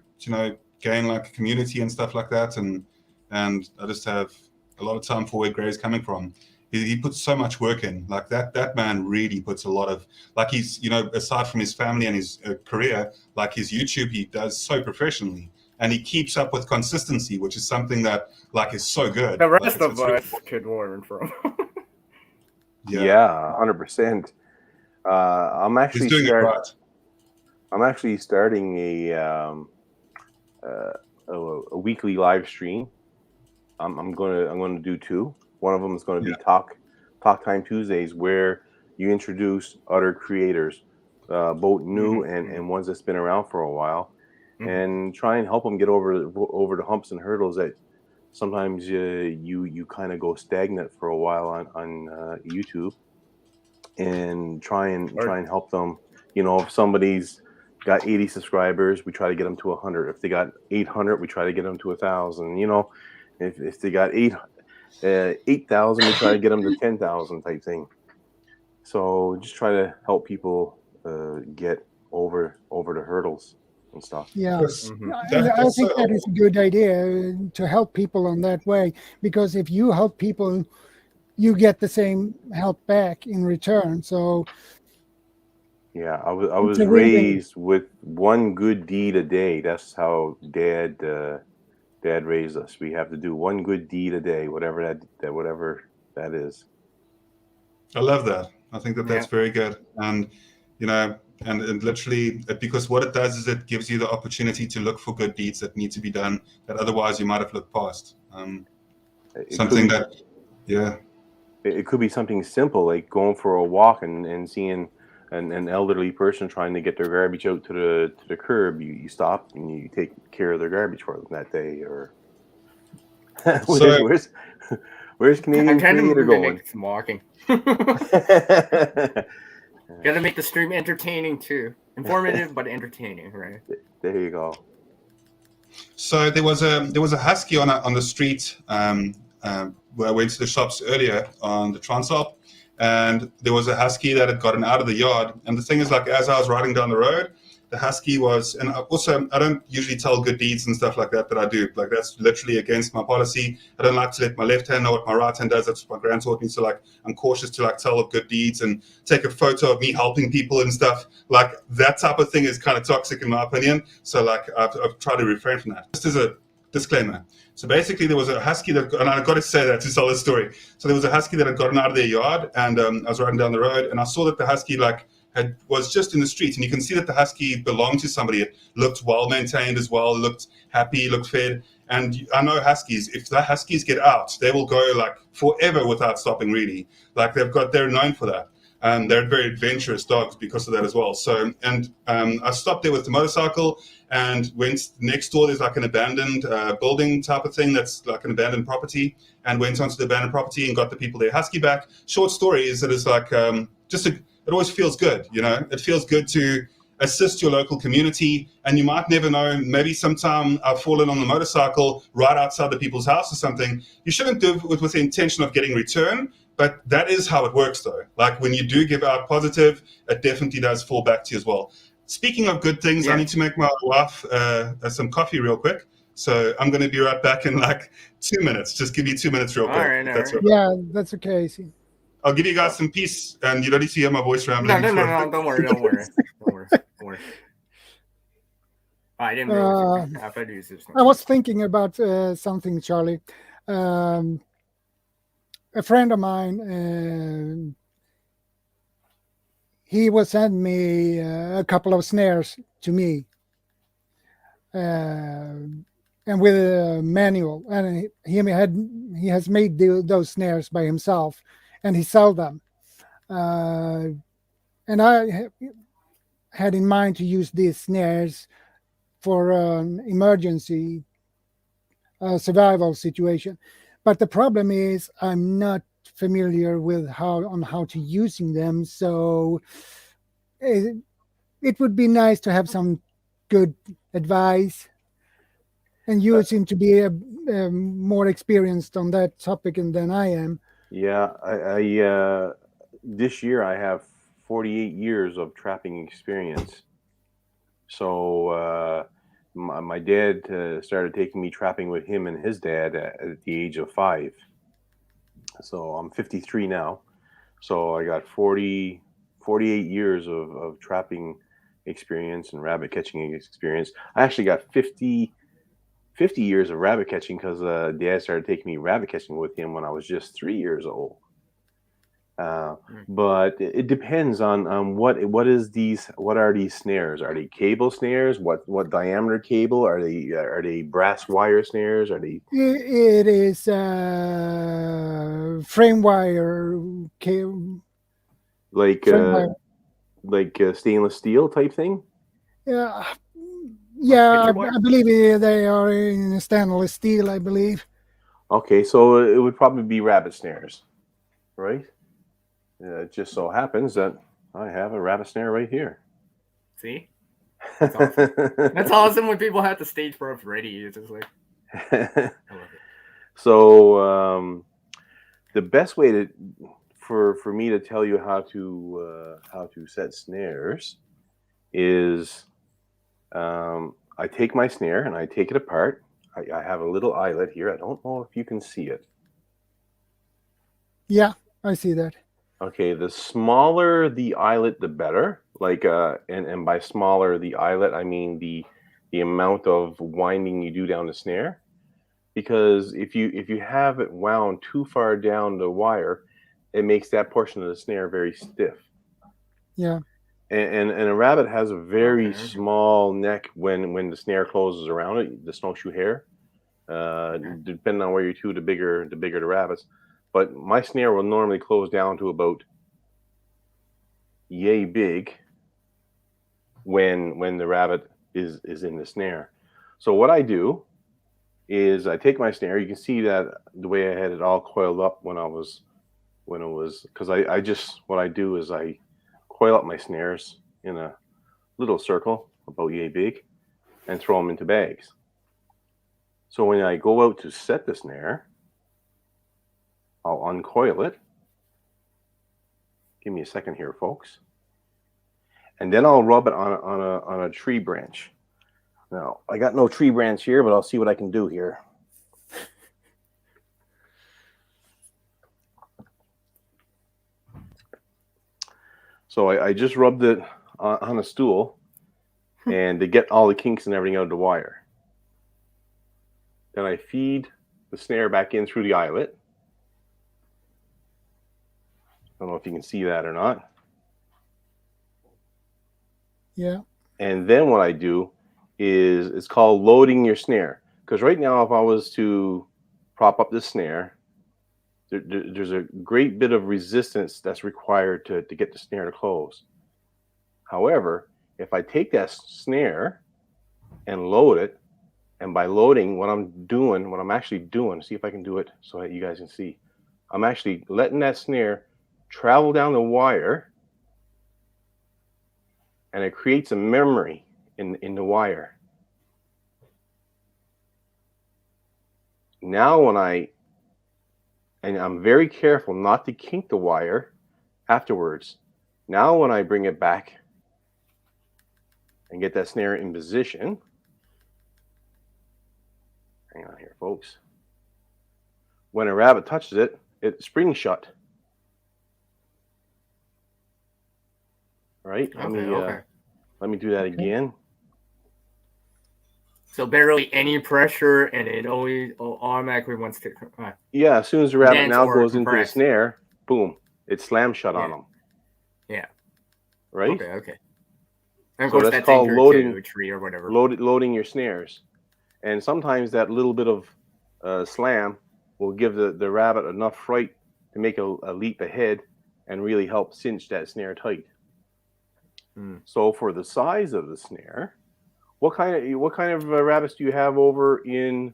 gain like a community and stuff like that. And I just have a lot of time for where Gray's coming from. He puts so much work in. Like that man really puts a lot of, like, he's aside from his family and his career, like his YouTube he does so professionally, and he keeps up with consistency, which is something that like is so good. The rest of us could learn from. Yeah, 100%. I'm actually he's doing it right. I'm actually starting a weekly live stream. I'm gonna do two. One of them is going to be Talk Time Tuesdays, where you introduce other creators, both new and ones that's been around for a while, and try and help them get over the humps and hurdles that sometimes you kind of go stagnant for a while on YouTube, and try and help them. You know, if somebody's got 80 subscribers, we try to get them to 100. If they got 800, we try to get them to 1,000. You know, if they got 8,000, we try to get them to 10,000 type thing. So just try to help people get over the hurdles and stuff. Yeah, Yes. I think that is a good idea to help people on that way, because if you help people, you get the same help back in return. So yeah, I was raised with one good deed a day. That's how Dad raised us. We have to do one good deed a day, whatever that is. I love that. I think that's very good. And, you know, and literally, because what it does is it gives you the opportunity to look for good deeds that need to be done that otherwise you might have looked past. It could be something simple, like going for a walk and seeing an elderly person trying to get their garbage out to the curb. You stop and you take care of their garbage for them that day. Or where's Canadian Creator going? Some walking. Gotta make the stream entertaining too. Informative but entertaining, right? There you go. So there was a husky on the street where I went to the shops earlier on the Transop, and there was a husky that had gotten out of the yard. And the thing is, like, as I was riding down the road, the husky was, and also I don't usually tell good deeds and stuff like that I do. Like, that's literally against my policy. I don't like to let my left hand know what my right hand does. That's what my grand taught me. So, like, I'm cautious to, like, tell of good deeds and take a photo of me helping people and stuff. Like, that type of thing is kind of toxic in my opinion. So, like, I've tried to refrain from that. Just as a disclaimer. So basically, there was a husky that, and I've got to say that to tell the story. So there was a husky that had gotten out of their yard, and I was riding down the road, and I saw that the husky, like, was just in the street, and you can see that the husky belonged to somebody. It looked well maintained as well, looked happy, looked fed. And I know huskies, if the huskies get out, they will go like forever without stopping, really. Like, they're known for that. They're very adventurous dogs because of that as well. So, and I stopped there with the motorcycle and went next door. There's like an abandoned building type of thing that's like an abandoned property, and went onto the abandoned property and got the people their husky back. Short story is that it's like it always feels good, you know. It feels good to assist your local community, and you might never know, maybe sometime I've fallen on the motorcycle right outside the people's house or something. You shouldn't do it with the intention of getting return, but that is how it works though. Like, when you do give out positive, it definitely does fall back to you as well. Speaking of good things, I need to make my wife some coffee real quick. So I'm going to be right back in like 2 minutes. Just give me 2 minutes real quick. All right. Yeah, that's okay. I'll give you guys some peace, and you don't need to hear my voice rambling. No, don't worry. I didn't realize I was thinking about something, Charlie. A friend of mine, he was sending me a couple of snares to me, and with a manual, and he has made those snares by himself, and he sells them. And I had in mind to use these snares for an emergency survival situation. But the problem is I'm not familiar with how to using them. So it would be nice to have some good advice. And you seem to be more experienced on that topic than I am. Yeah, I this year I have 48 years of trapping experience. So my dad started taking me trapping with him and his dad at the age of 5. So I'm 53 now. So I got 48 years of trapping experience and rabbit catching experience. I actually got 50 years of rabbit catching because Dad started taking me rabbit catching with him when I was just 3 years old. But it depends on what are these snares? Are they cable snares? What diameter cable? Are they brass wire snares? Are they? It is frame wire, Like frame wire. Stainless steel type thing? Yeah, yeah. Picture wire? I believe they are in stainless steel. I believe. Okay, so it would probably be rabbit snares, right? It just so happens that I have a rabbit snare right here. See? That's awesome. That's awesome when people have the stage props ready. It's just like, I love it. So the best way for me to tell you how to set snares is I take my snare and I take it apart. I have a little eyelet here. I don't know if you can see it. Yeah, I see that. Okay, the smaller the eyelet, the better. And by smaller the eyelet, I mean the amount of winding you do down the snare. Because if you have it wound too far down the wire, it makes that portion of the snare very stiff. Yeah. And a rabbit has a very small neck when the snare closes around it, the snowshoe hare. Depending on where you to, the bigger the rabbits. But my snare will normally close down to about yay big when the rabbit is in the snare. So what I do is I take my snare. You can see that the way I had it all coiled up when it was because what I do is I coil up my snares in a little circle about yay big and throw them into bags. So when I go out to set the snare, I'll uncoil it. Give me a second here, folks. And then I'll rub it on a tree branch. Now, I got no tree branch here, but I'll see what I can do here. So I just rubbed it on a stool and to get all the kinks and everything out of the wire. Then I feed the snare back in through the eyelet. I don't know if you can see that or not. Yeah. And then what I do is it's called loading your snare. Because right now, if I was to prop up this snare, there's a great bit of resistance that's required to get the snare to close. However, if I take that snare and load it, and by loading, what I'm actually doing, see if I can do it so that you guys can see. I'm actually letting that snare travel down the wire, and it creates a memory in the wire. Now I'm very careful not to kink the wire afterwards. Now when I bring it back and get that snare in position, hang on here, folks. When a rabbit touches it, it springs shut. Right? Let me do that again. So barely any pressure, and it always automatically wants to. Yeah, as soon as the rabbit now goes into the snare, boom, it slams shut on them. Yeah. Right? Okay. And of so course, that's called loading to a tree or whatever. Loading your snares, and sometimes that little bit of slam will give the rabbit enough fright to make a leap ahead and really help cinch that snare tight. So for the size of the snare, what kind of rabbits do you have over in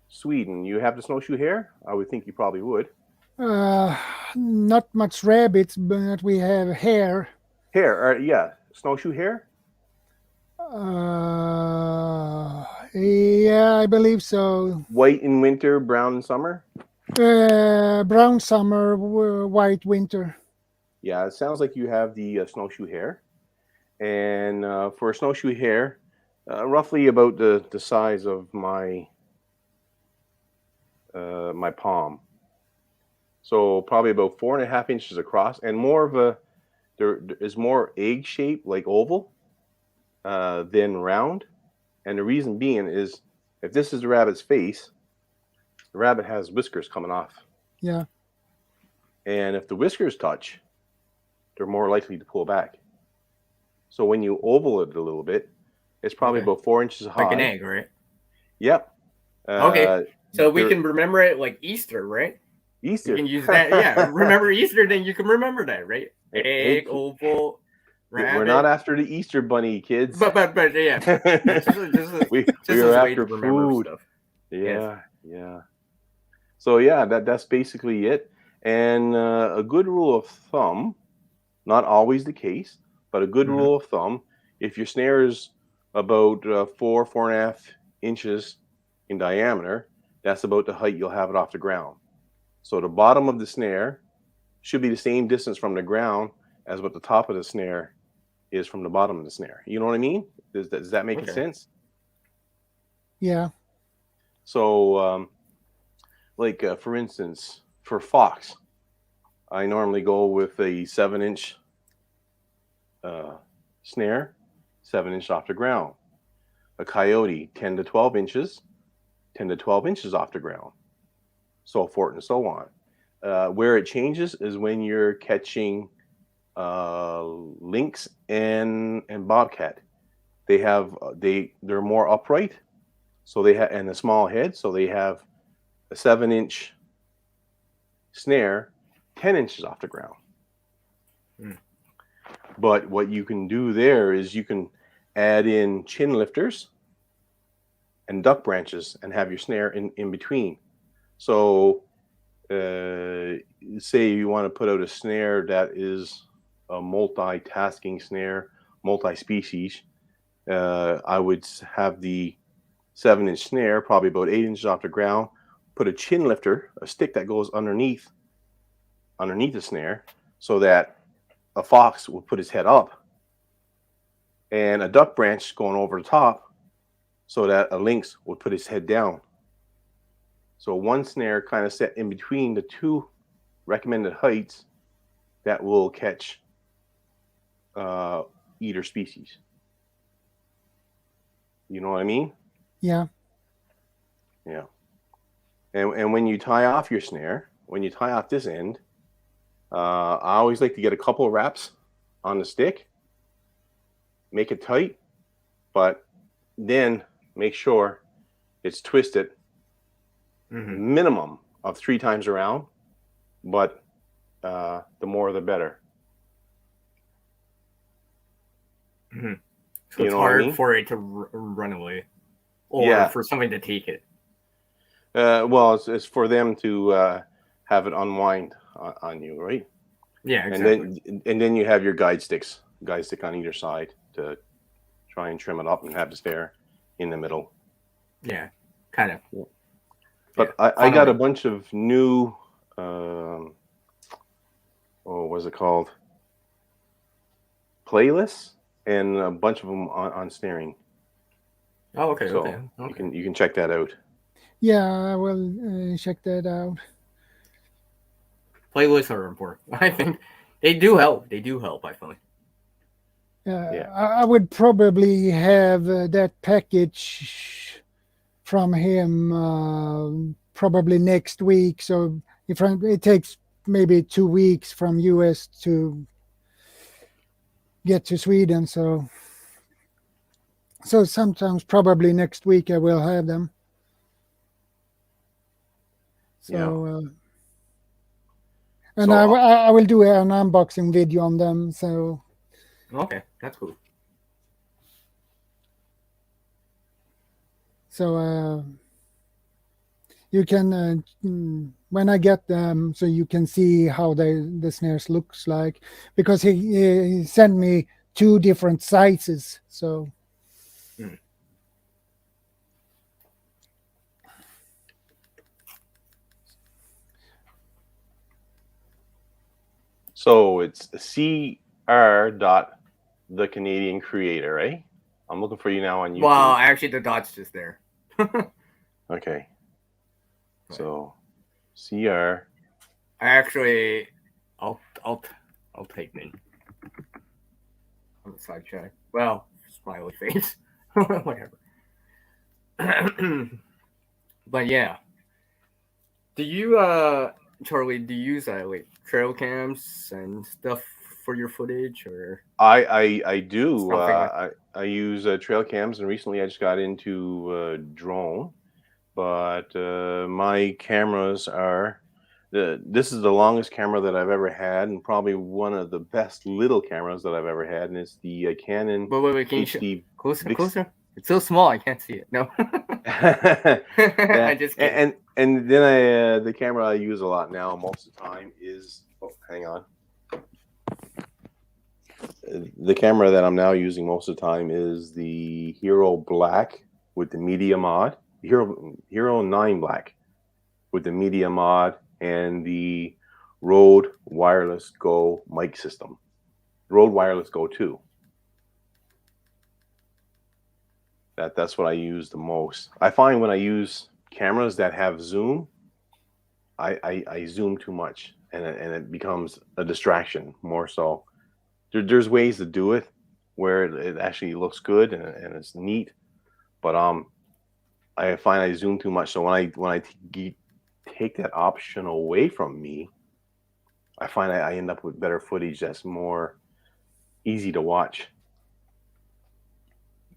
Sweden? You have the snowshoe hare? I would think you probably would. Not much rabbits, but we have hare. Hare, yeah, snowshoe hare. Yeah, I believe so. White in winter, brown in summer. Brown summer, white winter. Yeah, it sounds like you have the snowshoe hare. And for a snowshoe hare, roughly about the size of my my palm. So probably about 4.5 inches across, and there is more egg shaped, like oval, than round. And the reason being is, if this is the rabbit's face, the rabbit has whiskers coming off. Yeah. And if the whiskers touch, they're more likely to pull back. So when you oval it a little bit, it's probably about 4 inches high. Like an egg, right? Yep. Okay. So we can remember it like Easter, right? Easter. You can use that. Yeah. Remember Easter, then you can remember that, right? Egg, oval, rabbit. We're not after the Easter bunny, kids. But yeah. we are are after after remember food. Stuff. Yeah, yeah. So yeah, that's basically it. And a good rule of thumb, not always the case, but a good rule of thumb, if your snare is about 4.5 inches in diameter, that's about the height you'll have it off the ground. So the bottom of the snare should be the same distance from the ground as what the top of the snare is from the bottom of the snare. You know what I mean? Does that make sense? Yeah. So, like for instance, for fox, I normally go with a 7-inch snare, 7 inches off the ground. A coyote, 10 to 12 inches, 10 to 12 inches off the ground, so forth and so on. Where it changes is when you're catching lynx and bobcat. They're more upright, so they have, and a small head, so they have a 7-inch snare 10 inches off the ground. But what you can do there is you can add in chin lifters and duck branches and have your snare in between. So say you want to put out a snare that is a multitasking snare, multi-species, I would have the 7-inch snare, probably about 8 inches off the ground, put a chin lifter, a stick that goes underneath the snare, so that a fox will put his head up, and a duck branch going over the top, so that a lynx would put his head down. So one snare kind of set in between the two recommended heights that will catch either species. You know what I mean? Yeah. Yeah. And when you tie off your snare, when you tie off this end, I always like to get a couple of wraps on the stick, make it tight, but then make sure it's twisted minimum of 3 times around, but the more the better. So it's hard for it to run away, or for something to take it. Well, it's for them to have it unwind on you, right? Yeah, exactly. And then you have your guide stick on either side to try and trim it up and have the snare in the middle. Yeah, kind of. Yeah. But I got a bunch of new, what was it called? Playlists, and a bunch of them on snaring. Oh, okay. So okay. You can check that out. Yeah, I will check that out. Playlists are important. I think they do help. I find. Yeah. I would probably have that package from him probably next week. So if it takes maybe 2 weeks from US to get to Sweden, so sometimes probably next week I will have them. So and I will do an unboxing video on them. So okay, that's cool. So you can when I get them, so you can see how the snares looks like, because he sent me 2 different sizes. So So it's CR.the Canadian Creator, right? I'm looking for you now on YouTube. Well, actually, the dot's just there. Okay. So CR. Actually, I'll take me on the side check. Well, smiley face, whatever. But yeah, do you Charlie, do you use like trail cams and stuff for your footage, or I do. something like I use trail cams, and recently I just got into drone. But my cameras are. This is the longest camera that I've ever had, and probably one of the best little cameras that I've ever had, and it's the Canon wait, can you HD. closer, Vix- closer? It's so small, I can't see it. No. Yeah, I just kidding. and then I the camera I use a lot now most of the time is hang on. The camera that I'm now using most of the time is the Hero Black with the media mod, Hero 9 Black with the media mod and the Rode Wireless Go mic system. Rode Wireless Go 2. That's what I use the most. I find when I use cameras that have zoom, I zoom too much, and it becomes a distraction more so. There's ways to do it where it actually looks good and it's neat, but I find I zoom too much. So when I take that option away from me, I find I end up with better footage that's more easy to watch.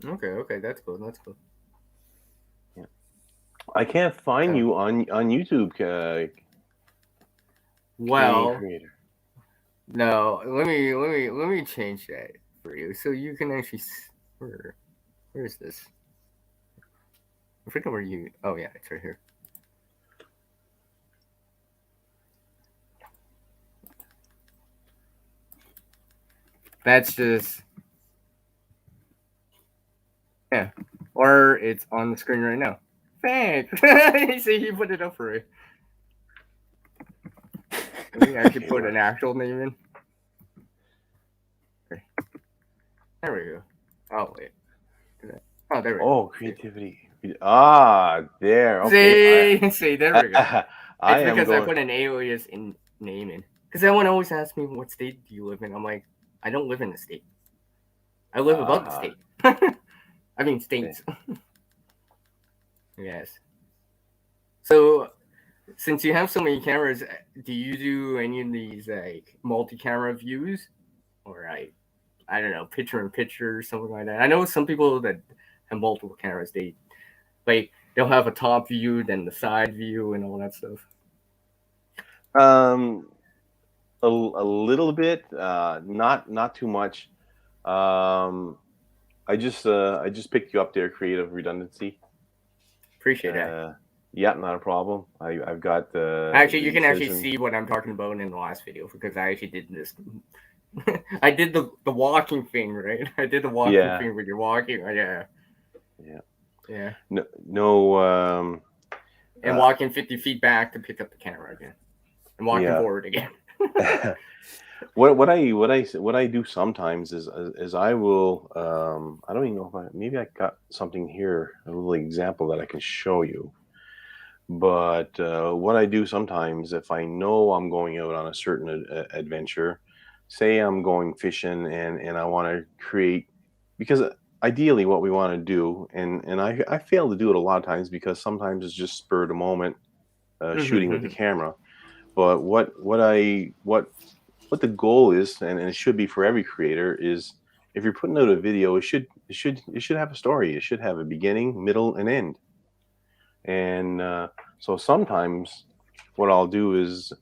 Okay, that's cool. That's cool. Yeah, I can't find you on YouTube. Well, creator. no. Let me change that for you, so you can actually. Where is this? I forget where you. Oh yeah, it's right here. That's just. Yeah. Or it's on the screen right now. Thanks. See, you put it up for it. We actually put an actual name in. Okay. There we go. Oh, wait. Oh, there we go. Oh, creativity. Ah, there. Okay. See, there we go. I It's because I going... put an alias in name in. Because everyone always asks me, what state do you live in? I'm like, I don't live in the state. I live above the state. I mean, states. Yes. So, since you have so many cameras, do you do any of these like multi-camera views, or I don't know, picture-in-picture or something like that? I know some people that have multiple cameras. They'll have a top view, then the side view, and all that stuff. A little bit, not too much. I just picked you up there, creative redundancy. Appreciate that. Yeah, not a problem. I've got actually, you can actually see what I'm talking about in the last video because I actually did this. I did the walking thing, right? I did the walking thing when you're walking. Yeah. No. And walking 50 feet back to pick up the camera again, and walking forward again. What I do sometimes is I will I don't even know if maybe I got something here, a little example that I can show you. But what I do sometimes, if I know I'm going out on a certain adventure, say I'm going fishing and I want to create, because ideally what we want to do, and I fail to do it a lot of times because sometimes it's just spur of the moment shooting with the camera. But what the goal is, and it should be for every creator, is if you're putting out a video, it should have a story. It should have a beginning, middle, and end. And so sometimes what I'll do is,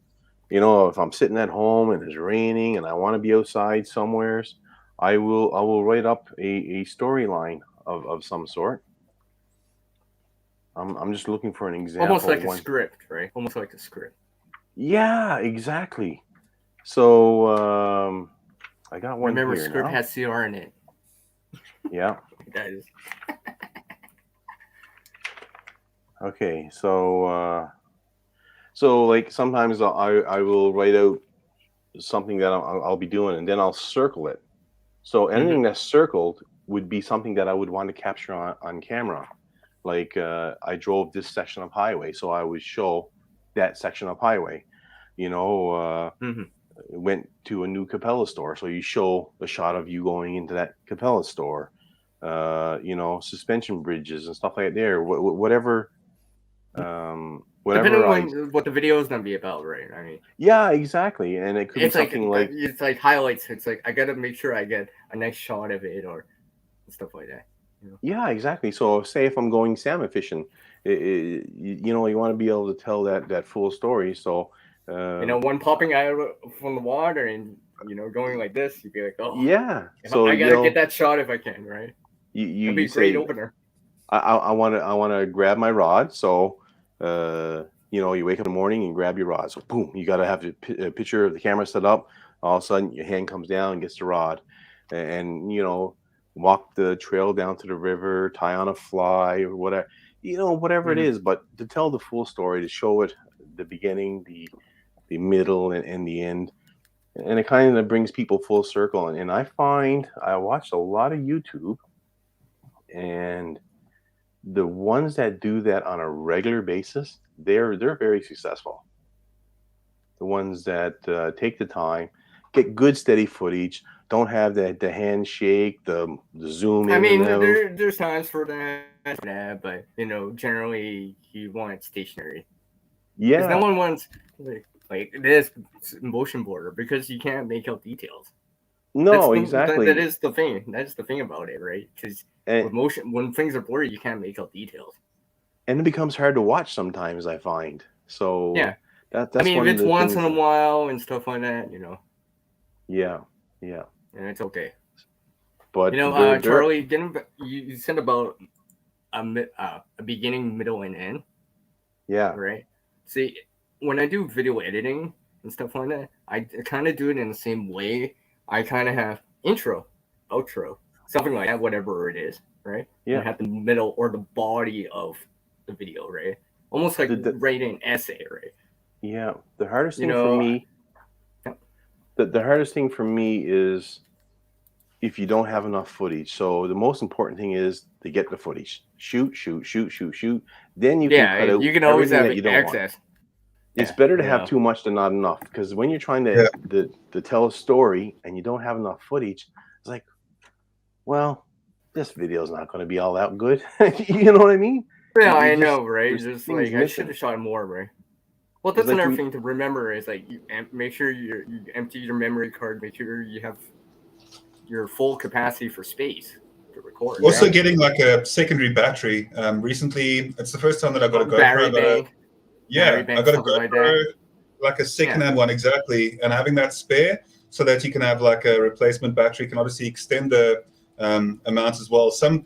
if I'm sitting at home and it's raining and I want to be outside somewheres, I will write up a storyline of some sort. I'm just looking for an example. Almost like a script, right? Almost like a script. Yeah, exactly. So I got one. Remember, here script now. has CR in it. Yeah. It does. Okay, so like sometimes I will write out something that I'll be doing, and then I'll circle it. So anything that's circled would be something that I would want to capture on camera. Like I drove this section of highway, so I would show that section of highway. Went to a new Capella store, so you show a shot of you going into that Capella store. Suspension bridges and stuff like that. Whatever Depending whenever on what the video is gonna be about, right? I mean, yeah, exactly, and it could be it's like something like it's like highlights. It's like I gotta make sure I get a nice shot of it or stuff like that. You know? yeah, exactly. So say if I'm going salmon fishing, you know, you want to be able to tell that full story. So One popping out from the water and going like this, you'd be like, oh, yeah, so I gotta get that shot if I can, right? you That'd be you a great say opener. I want to grab my rod. So you wake up in the morning and grab your rod. So boom, you got to have a picture of the camera set up. All of a sudden, your hand comes down and gets the rod, and walk the trail down to the river, tie on a fly or whatever, whatever it is. But to tell the full story, to show it the beginning, the middle, and the end, and it kind of brings people full circle. And I find I watched a lot of YouTube, and the ones that do that on a regular basis, they're very successful. The ones that take the time, get good steady footage, don't have the handshake, the zoom in. I mean, and out. there's times for that, but generally you want it stationary. Yeah, because no one wants like this motion blur because you can't make out details. no, exactly. That is the thing. That's the thing about it, right? Because with motion, when things are blurry, you can't make out details, and it becomes hard to watch sometimes. I find so. Yeah, that's I mean, one if of it's the once things in a while and stuff like that, Yeah, and it's okay. But Charlie, you said about a beginning, middle, and end. Yeah. Right. See, when I do video editing and stuff like that, I kind of do it in the same way. I kind of have intro, outro, something like that, whatever it is, right? Yeah. And have the middle or the body of the video, right? Almost like writing an essay, right? Yeah. The hardest thing for me, the hardest thing for me is if you don't have enough footage. So the most important thing is to get the footage. Shoot. Then you can cut out you can always have that you don't access. want. It's better to have too much than not enough, because when you're trying to tell a story and you don't have enough footage, it's like, well, this video is not going to be all that good. You know what I mean? Yeah, I know, right? Just like missing. I should have shot more, right? Well, that's another thing to remember is like you make sure you empty your memory card, make sure you have your full capacity for space to record. Also, getting like a secondary battery. Recently, it's the first time that I got a GoPro. Battery bank. I got a GoPro, like a second-hand one, exactly, and having that spare so that you can have like a replacement battery can obviously extend the amount as well. Some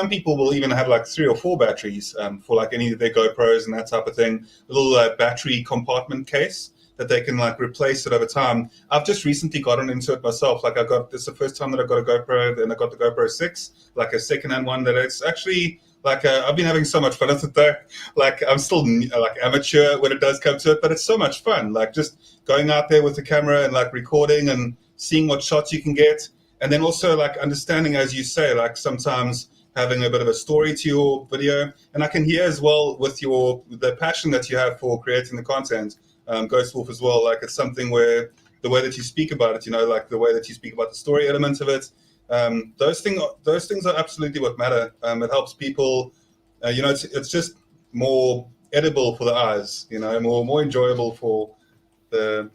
people will even have like 3 or 4 batteries for like any of their GoPros and that type of thing. A little battery compartment case that they can like replace it over time. I've just recently gotten into it myself. Like this is the first time that I got a GoPro, and I got the GoPro 6, like a second-hand one that it's actually like I've been having so much fun with it though. Like I'm still like amateur when it does come to it, but it's so much fun. Like just going out there with the camera and like recording and seeing what shots you can get. And then also like understanding, as you say, like sometimes having a bit of a story to your video. And I can hear as well with the passion that you have for creating the content, Ghost Wolf as well. Like it's something where the way that you speak about it, like the way that you speak about the story element of it, those things are absolutely what matter. It helps people, it's just more edible for the eyes, more enjoyable for the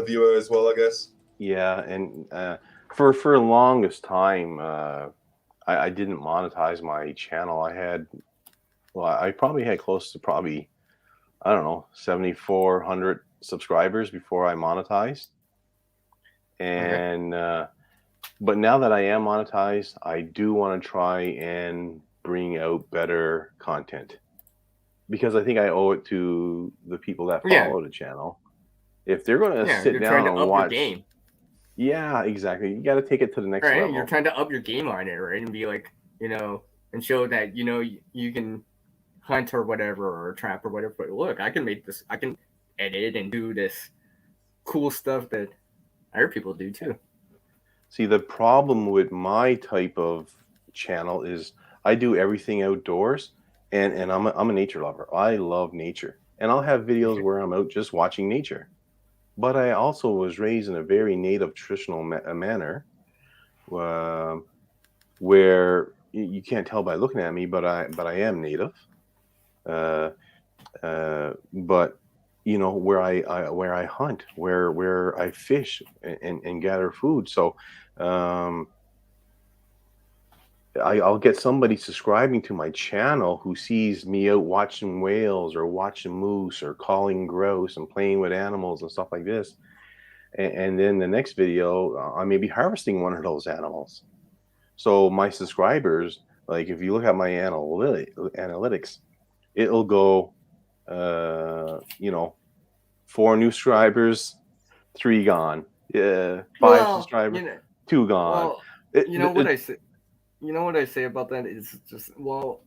viewer as well, I guess. Yeah, and for the longest time, I didn't monetize my channel. I probably had close to I don't know, 7,400 subscribers before I monetized. And but now that I am monetized, I do want to try and bring out better content, because I think I owe it to the people that follow the channel. If they're going to sit down and watch, your game. Yeah, exactly. You got to take it to the next level. You're trying to up your game on it, right? And be like, and show that you can hunt or whatever, or trap or whatever. But look, I can make this. I can edit and do this cool stuff that other people do too. See, the problem with my type of channel is I do everything outdoors, and I'm a nature lover. I love nature, and I'll have videos where I'm out just watching nature. But I also was raised in a very native, traditional manner, where you can't tell by looking at me, but I am native. But you know, where I hunt, where I fish and gather food. So I'll get somebody subscribing to my channel who sees me out watching whales or watching moose or calling grouse and playing with animals and stuff like this. And then the next video, I may be harvesting one of those animals. So my subscribers, like if you look at my analytics, it'll go, you know, 4 new subscribers, 3 gone. Yeah, 5 subscribers, 2 gone. Well, you know what I say. You know what I say about that is just, well,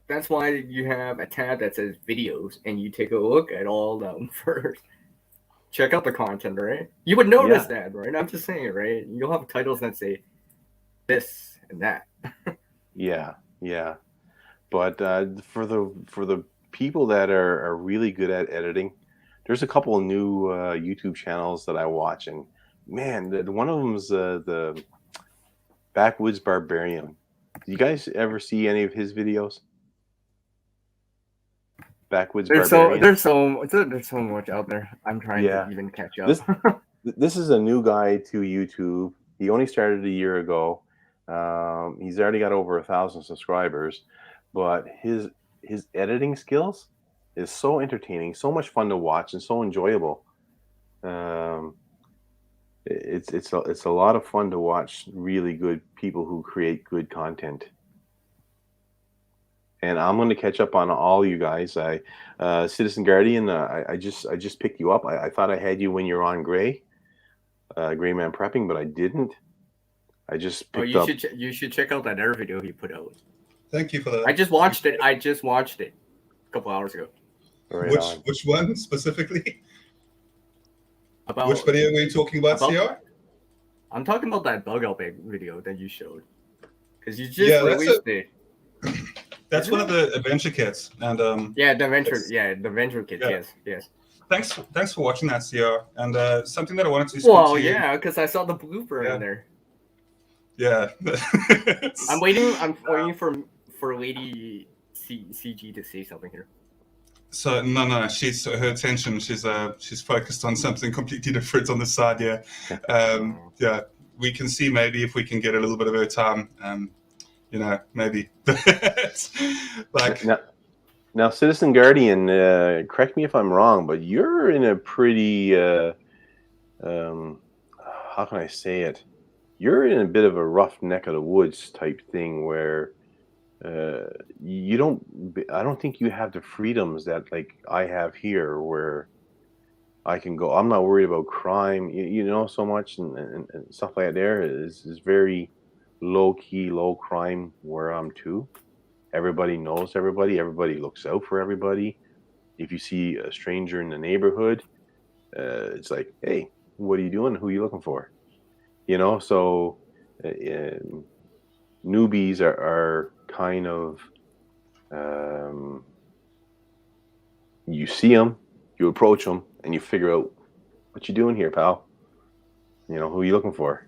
that's why you have a tab that says videos, and you take a look at all of them first. Check out the content, right? You would notice that, right? I'm just saying, right? You'll have titles that say this and that. Yeah. But for the people that are really good at editing, there's a couple of new YouTube channels that I watch, and man, one of them is the Backwoods Barbarian. Do you guys ever see any of his videos? Backwoods Barbarian. There's so much out there. I'm trying to even catch up. This is a new guy to YouTube. He only started a year ago. He's already got over 1,000 subscribers, but his editing skills is so entertaining, so much fun to watch, and so enjoyable. It's a lot of fun to watch really good people who create good content. And I'm going to catch up on all you guys. Citizen Guardian, I just picked you up. I thought I had you when you're on Gray Man Prepping, but I didn't. I just picked up. You should check out that other video he put out. Thank you for that. I just watched it a couple hours ago. Right which one specifically? Which video were you talking about, CR? I'm talking about that bug out video that you showed. Because you just released it. That's one of the adventure kits. And the adventure kit, yes. Thanks for watching that, CR. And something that I wanted to speak to you. Because I saw the blooper in there. Yeah. I'm waiting for Lady CG to say something here. So no, her attention. She's focused on something completely different on the side. Yeah. We can see maybe if we can get a little bit of her time. Maybe. Like now, Citizen Guardian. Correct me if I'm wrong, but you're in a pretty. How can I say it? You're in a bit of a rough neck of the woods type thing where. I don't think you have the freedoms that like I have here where I can go. I'm not worried about crime, so much and stuff like that. There is very low key, low crime where I'm too. Everybody knows everybody. Everybody looks out for everybody. If you see a stranger in the neighborhood, it's like, hey, what are you doing? Who are you looking for? So newbies are kind of you see them, you approach them, and you figure out what you doing here, pal. Who are you looking for?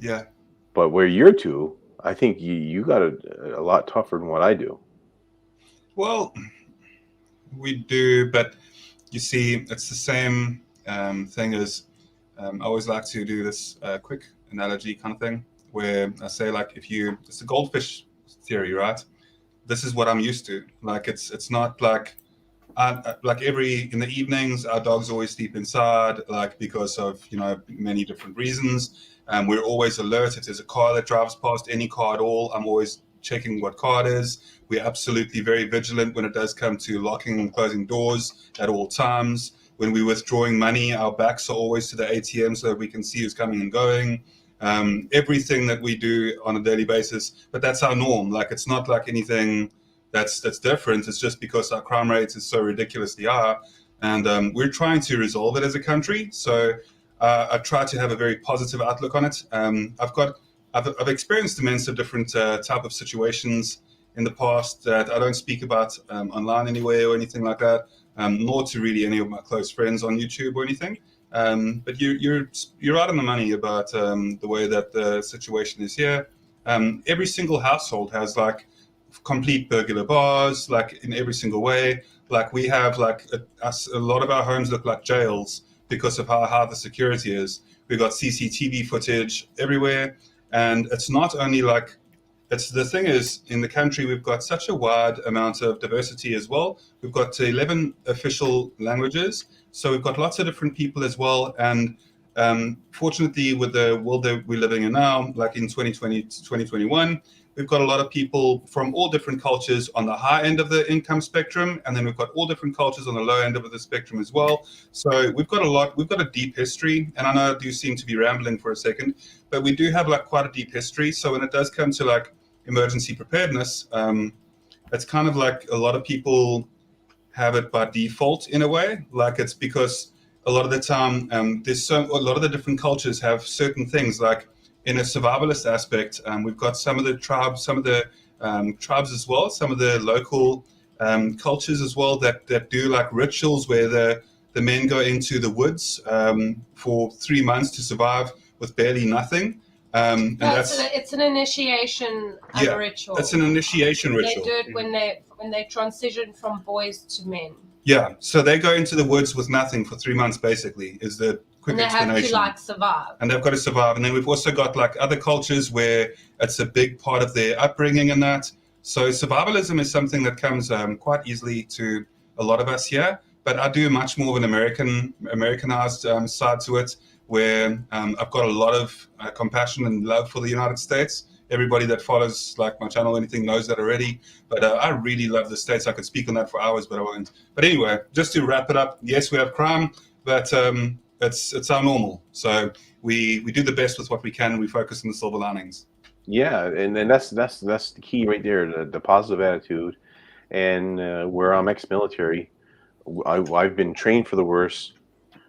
Yeah. But where you're to, I think you got a lot tougher than what I do. Well, we do, but you see, it's the same thing as I always like to do this quick analogy kind of thing, where I say, like, it's a goldfish theory, right? This is what I'm used to. Like, it's not like, in the evenings, our dogs always sleep inside, like, because of, many different reasons. We're always alert. If there's a car that drives past, any car at all, I'm always checking what car it is. We're absolutely very vigilant when it does come to locking and closing doors at all times. When we're withdrawing money, our backs are always to the ATM so that we can see who's coming and going. Everything that we do on a daily basis, but that's our norm. Like, it's not like anything that's different. It's just because our crime rate is so ridiculously high, and we're trying to resolve it as a country. So I try to have a very positive outlook on it. I've experienced immense of different type of situations in the past that I don't speak about online anywhere or anything like that, nor to really any of my close friends on YouTube or anything. But you're right on the money about the way that the situation is here. Every single household has like complete burglar bars, like in every single way. Like we have like a lot of our homes look like jails because of how high the security is. We've got CCTV footage everywhere, and it's not only like, it's the thing is, in the country we've got such a wide amount of diversity as well. We've got 11 official languages, so we've got lots of different people as well. And fortunately, with the world that we're living in now, like in 2020 to 2021, we've got a lot of people from all different cultures on the high end of the income spectrum, and then we've got all different cultures on the low end of the spectrum as well. So we've got a deep history, and I know I do seem to be rambling for a second, but we do have like quite a deep history. So when it does come to like emergency preparedness, it's kind of like a lot of people have it by default in a way. Like it's because a lot of the time, a lot of the different cultures have certain things. Like in a survivalist aspect, we've got some of the tribes as well, some of the local cultures as well that do like rituals where the men go into the woods for 3 months to survive with barely nothing. And it's an initiation ritual. It's an initiation ritual. They do it when they transition from boys to men. Yeah, so they go into the woods with nothing for 3 months, basically, is the quick explanation. And they have to like survive. And they've got to survive. And then we've also got like other cultures where it's a big part of their upbringing and that. So survivalism is something that comes quite easily to a lot of us here. But I do much more of an Americanized side to it, where I've got a lot of compassion and love for the United States. Everybody that follows like my channel or anything knows that already. But I really love the States. I could speak on that for hours, but I won't. But anyway, just to wrap it up, yes, we have crime, but it's our normal. So we do the best with what we can, and we focus on the silver linings. Yeah, and that's the key right there, the positive attitude. And where I'm ex-military, I've been trained for the worst,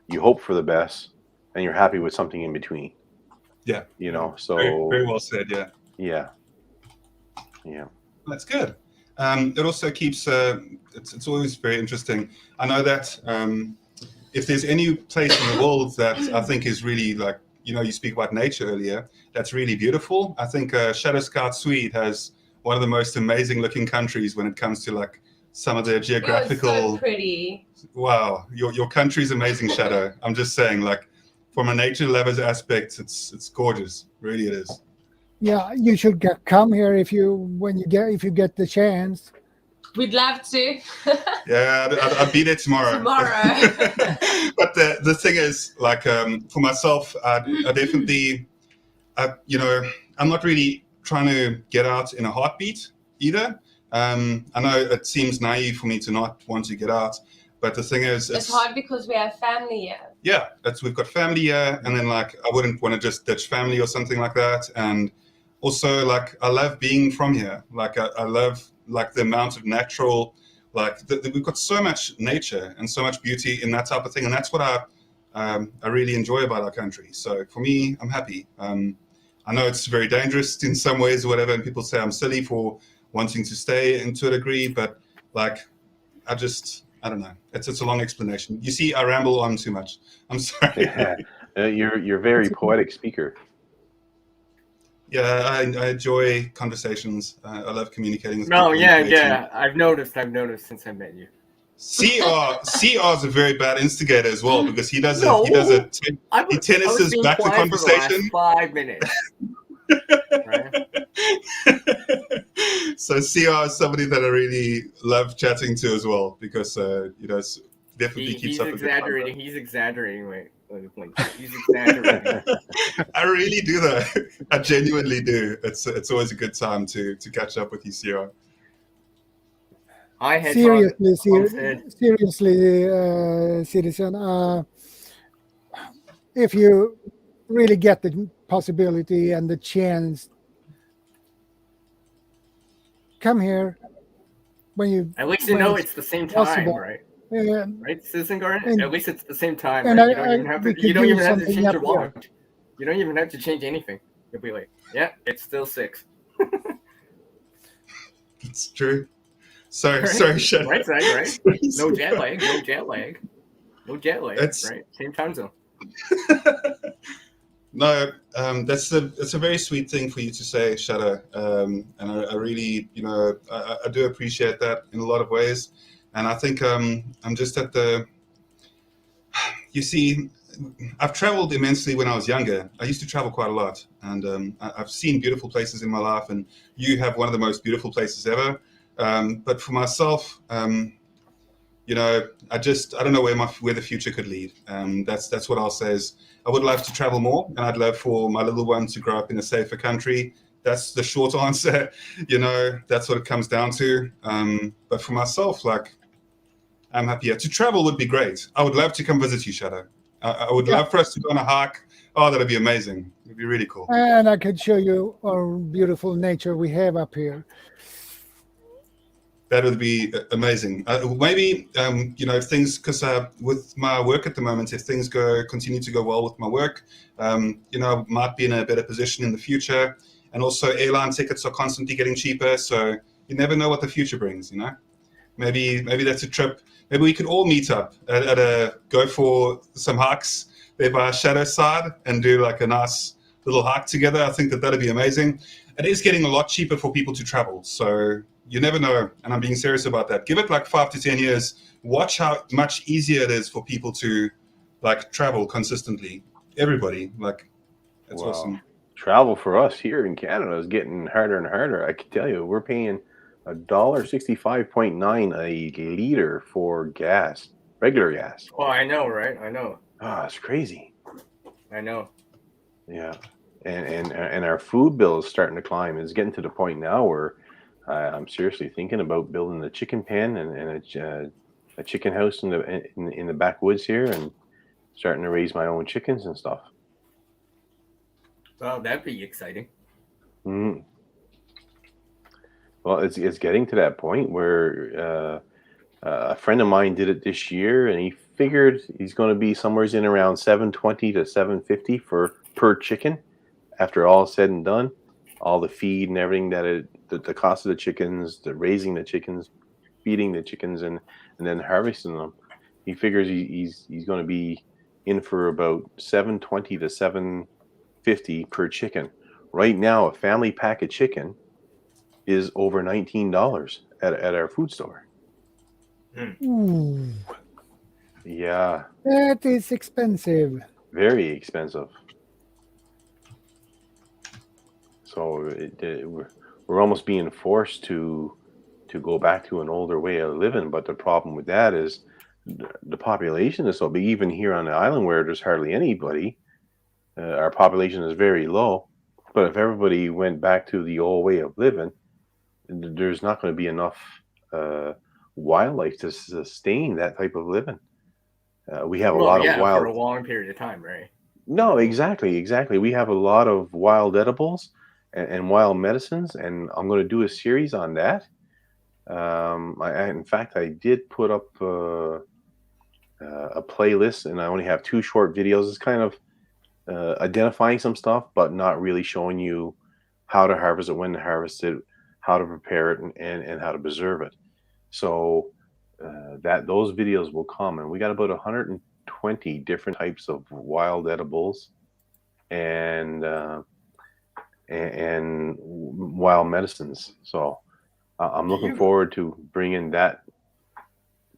you hope for the best, and you're happy with something in between. Yeah. You know, so very, very well said. Yeah. Yeah. Yeah. That's good. It also keeps it's always very interesting. I know that if there's any place in the world that I think is really like, you speak about nature earlier, that's really beautiful. I think ShadowScoutSwede has one of the most amazing looking countries when it comes to like some of their geographical. It's so pretty. Wow, your country's amazing, Shadow. I'm just saying, like, from a nature lovers aspect, it's gorgeous. Really, it is. Yeah, you should come here if you get the chance. We'd love to. Yeah, I'll be there tomorrow. But the thing is, like, for myself, I definitely, I'm not really trying to get out in a heartbeat either. I know it seems naive for me to not want to get out, but the thing is, it's hard because we have family here. Yeah, we've got family here, and then like I wouldn't want to just ditch family or something like that. And also, like, I love being from here. Like I love like the amount of natural, like we've got so much nature and so much beauty in that type of thing, and that's what I really enjoy about our country. So for me, I'm happy. I know it's very dangerous in some ways or whatever, and people say I'm silly for wanting to stay and to a degree, but like I don't know. It's a long explanation. You see, I ramble on too much. I'm sorry. Yeah. You're a very poetic speaker. Yeah, I enjoy conversations. I love communicating with people. No, yeah. I've noticed since I met you. CR is a very bad instigator as well, because he tennises back the conversation. For the last 5 minutes. Right? So CR is somebody that I really love chatting to as well, because definitely keeps up. He's exaggerating. Wait, he's exaggerating. I really do that. I genuinely do. It's always a good time to catch up with you, CR. Seriously, citizen. If you really get the possibility and the chance, come here when you. At least it's the same time, possible. Right? Yeah. Right, Citizen Garden. At least it's the same time. And right? You don't even have to change your watch. You don't even have to change anything. You'll be like, yeah, it's still 6. It's true. Sorry, Shadow. Right. No jet lag. It's right. Same time zone. No, that's a very sweet thing for you to say, Shadow, and I really, I do appreciate that in a lot of ways, and I think I'm just at the. You see, I've traveled immensely when I was younger. I used to travel quite a lot, and I've seen beautiful places in my life, and you have one of the most beautiful places ever. But for myself, I don't know where the future could lead. That's what I'll say is I would love to travel more, and I'd love for my little one to grow up in a safer country. That's the short answer. That's what it comes down to. But for myself, I'm happier. To travel would be great. I would love to come visit you, Shadow. I would love for us to go on a hike. Oh, that'd be amazing. It'd be really cool. And I could show you our beautiful nature we have up here. That would be amazing. Maybe, if things, because with my work at the moment, if things continue to go well with my work, I might be in a better position in the future. And also airline tickets are constantly getting cheaper. So you never know what the future brings, Maybe that's a trip. Maybe we could all meet up go for some hikes there by Shadow's side and do like a nice little hike together. I think that'd be amazing. It is getting a lot cheaper for people to travel. So you never know. And I'm being serious about that. Give it like 5 to 10 years. Watch how much easier it is for people to travel consistently. Everybody, that's Wow. awesome. Travel for us here in Canada is getting harder and harder. I can tell you, we're paying $1.65.9 a liter for gas, regular gas. Oh, I know, right? I know. It's crazy. I know. Yeah, and our food bill is starting to climb. It's getting to the point now where I'm seriously thinking about building a chicken pen and a chicken house in the backwoods here, and starting to raise my own chickens and stuff. Well, that'd be exciting. Mm. Well, it's getting to that point where a friend of mine did it this year, and he figured he's going to be somewhere in around $720 to $750 per chicken. After all said and done, all the feed and everything the cost of the chickens, the raising the chickens, feeding the chickens, and then harvesting them, he figures he's going to be in for about $720 to $750 per chicken. Right now, a family pack of chicken is over $19 at our food store. Ooh, Yeah, that is expensive. very expensive. So we're almost being forced to go back to an older way of living. But the problem with that is the population is so big. Even here on the island where there's hardly anybody, our population is very low. But if everybody went back to the old way of living, there's not going to be enough wildlife to sustain that type of living. We have a lot of wild for a long period of time, right? No, exactly. We have a lot of wild edibles and wild medicines, and I'm going to do a series on that. In fact, I did put up a playlist, and I only have 2 short videos. It's kind of identifying some stuff, but not really showing you how to harvest it, when to harvest it, how to prepare it, and how to preserve it. So those videos will come, and we got about 120 different types of wild edibles and wild medicines. So I'm looking forward to bringing that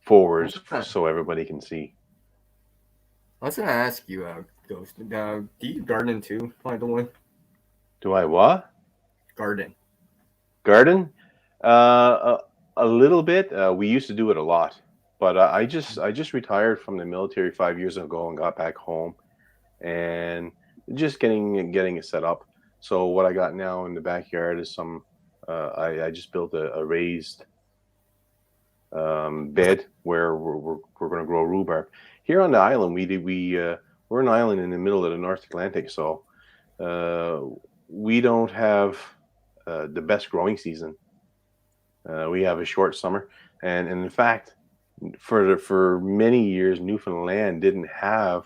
forward so everybody can see. I was going to ask you, Ghost, do you garden too, by the way? Do I what? Garden? A little bit. We used to do it a lot, but I just retired from the military 5 years ago and got back home, and just getting it set up. So what I got now in the backyard is some. I just built a raised bed where we're going to grow rhubarb. Here on the island, we're an island in the middle of the North Atlantic, so we don't have the best growing season. We have a short summer, and in fact, for many years, Newfoundland didn't have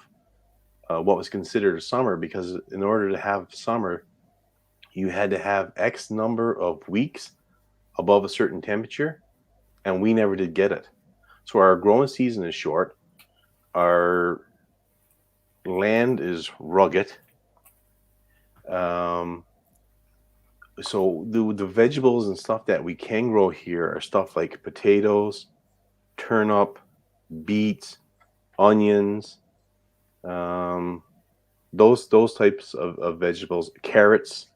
what was considered a summer, because in order to have summer, you had to have X number of weeks above a certain temperature, and we never did get it. So our growing season is short. Our land is rugged, So the vegetables and stuff that we can grow here are stuff like potatoes, turnip, beets, onions, those types of vegetables, carrots,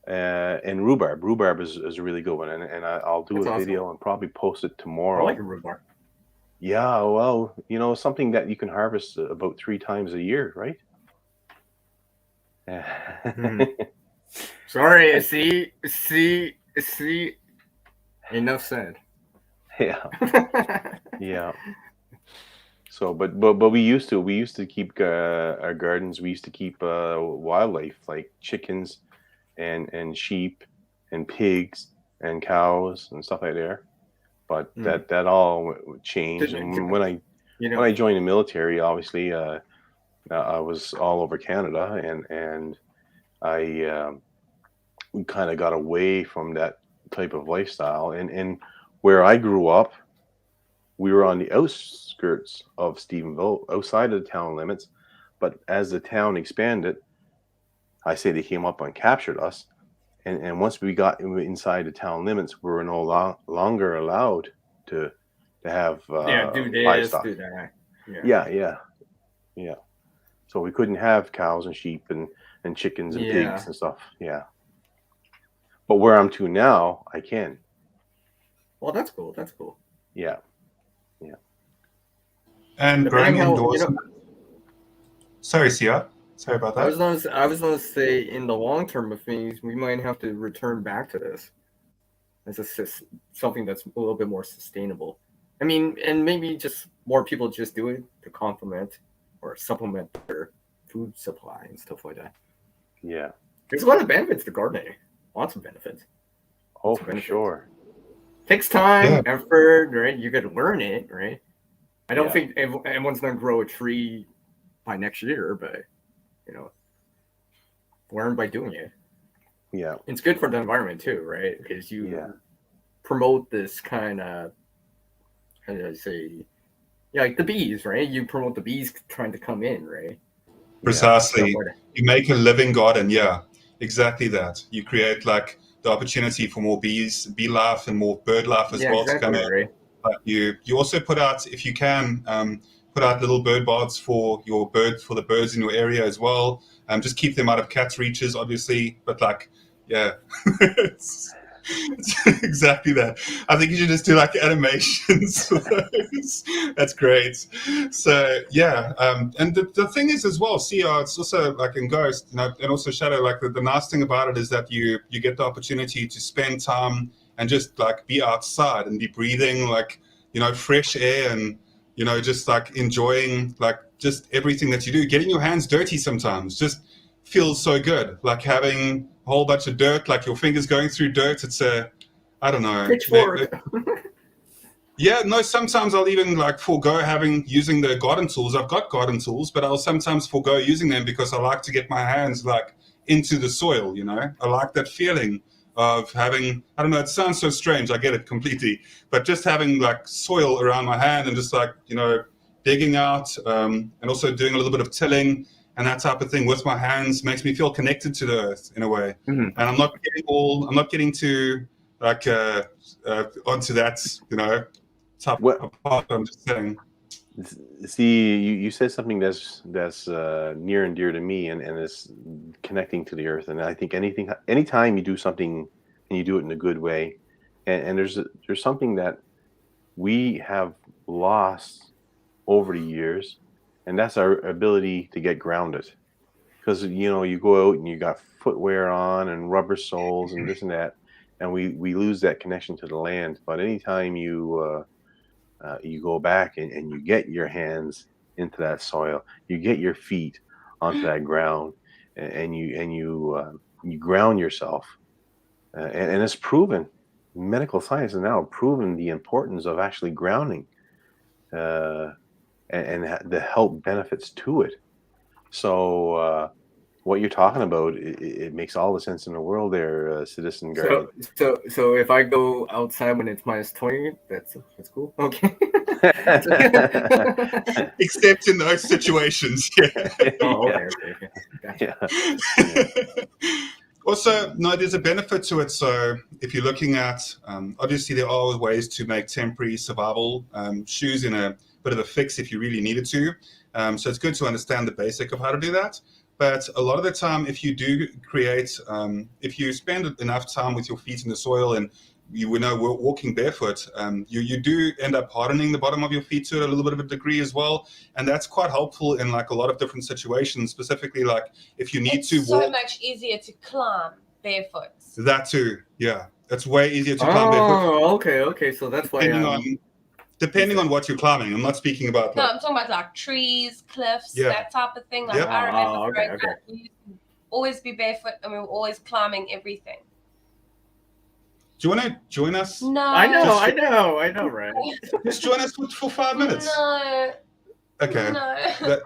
and rhubarb. Rhubarb is a really good one, and I'll do That's a awesome. video and probably post it I tomorrow. like a rhubarb. Yeah, well, something that you can harvest about 3 times a year, right? Sorry, see. Enough said. Yeah, yeah. So, but we used to keep our gardens. We used to keep wildlife like chickens and sheep and pigs and cows and stuff like that. But that all changed. And when I joined the military, obviously, I was all over Canada, and I kind of got away from that type of lifestyle. And where I grew up, we were on the outskirts of Stephenville, outside of the town limits. But as the town expanded, I say they came up and captured us. And once we got inside the town limits, we were no longer allowed to have do this, livestock. do that. Yeah. So we couldn't have cows and sheep and chickens and pigs and stuff. Yeah. But where I'm to now, I can. Well, that's cool. That's cool. Yeah. And growing indoors. Sorry, Sia. Sorry about that. I was gonna say, in the long term of things, we might have to return back to this as something that's a little bit more sustainable. I mean, and maybe just more people just do it to complement or supplement their food supply and stuff like that. Yeah. There's a lot of benefits to gardening. Lots of benefits. Oh, for sure. Takes time, effort, right? You got to learn it, right? I don't think everyone's gonna grow a tree by next year, but learn by doing it. Yeah. It's good for the environment too, right? Because you promote this kind of, how did I say, like the bees, right? You promote the bees trying to come in, right? Precisely. You make a living garden. Yeah, exactly that. You create like the opportunity for more bees, bee life, and more bird life as well to come in. Right? But you also put out, if you can, put out little bird baths for the birds in your area as well. Just keep them out of cats' reaches, obviously. But it's exactly that. I think you should just do like animations. That's great. So and the thing is as well, it's also like in Ghost, and also Shadow. Like the nice thing about it is that you get the opportunity to spend time and just like be outside and be breathing like fresh air and just like enjoying like just everything that you do. Getting your hands dirty sometimes just feels so good. Like having a whole bunch of dirt, like your fingers going through dirt. It's I don't know. Pitchfork. Sometimes I'll even like forego using the garden tools. I've got garden tools, but I'll sometimes forego using them because I like to get my hands like into the soil, I like that feeling of having, I don't know, it sounds so strange, I get it completely, but just having like soil around my hand and just like, digging out, and also doing a little bit of tilling and that type of thing with my hands makes me feel connected to the earth in a way. And I'm not getting too like onto that, type of part. I'm just saying. See, you said something that's near and dear to me, and is connecting to the earth. And I think anytime you do something and you do it in a good way, and there's something that we have lost over the years, and that's our ability to get grounded. Because you go out and you got footwear on and rubber soles and this and that, and we lose that connection to the land. But anytime you go back and you get your hands into that soil, you get your feet onto that ground, and you ground yourself, and it's proven. Medical science has now proven the importance of actually grounding, and the health benefits to it. So what you're talking about, it makes all the sense in the world there, Citizen Guardian. So if I go outside when it's -20, that's cool. Okay. Except in those situations. Yeah. Oh, okay. Gotcha. Yeah. Also, no, there's a benefit to it. So if you're looking at, obviously there are ways to make temporary survival shoes in a bit of a fix if you really needed to. So it's good to understand the basic of how to do that. But a lot of the time, if you do create, if you spend enough time with your feet in the soil and you know walking barefoot, you do end up hardening the bottom of your feet to a little bit of a degree as well, and that's quite helpful in like a lot of different situations. Specifically, like if you need to It's so much easier to climb barefoot. that too, yeah, it's way easier to climb barefoot. Oh, okay. So that's why. Depending on what you're climbing. I'm not speaking about. No, I'm talking about like trees, cliffs, Yeah. that type of thing. Like Yep. I remember growing okay. up, we used to always be barefoot and we were always climbing everything. Do you want to join us? No. I know, right? Just join us for 5 minutes. No. Okay. No.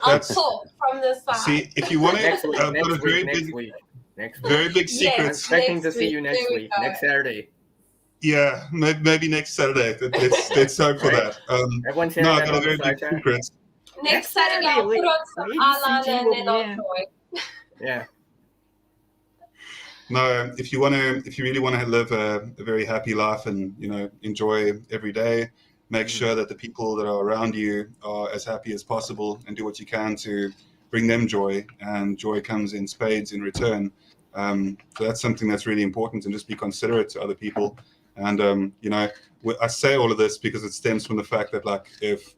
I'll That's talk from the side. see if you want to. Next week. I've got a very Next big, week. very big Yes. secret. I'm expecting to see Next you week. next There we week, go. next Saturday. Yeah, maybe next Saturday. Let's hope for Right. that. Everyone's No, hearing I've that got a on the very big side chat. secret. Next Saturday, I'll put on some eyeliner and then I'll join. Yeah. No, if you really want to live a very happy life and enjoy every day, make sure that the people that are around you are as happy as possible and do what you can to bring them joy. And joy comes in spades in return. So that's something that's really important, and just be considerate to other people. And I say all of this because it stems from the fact that like if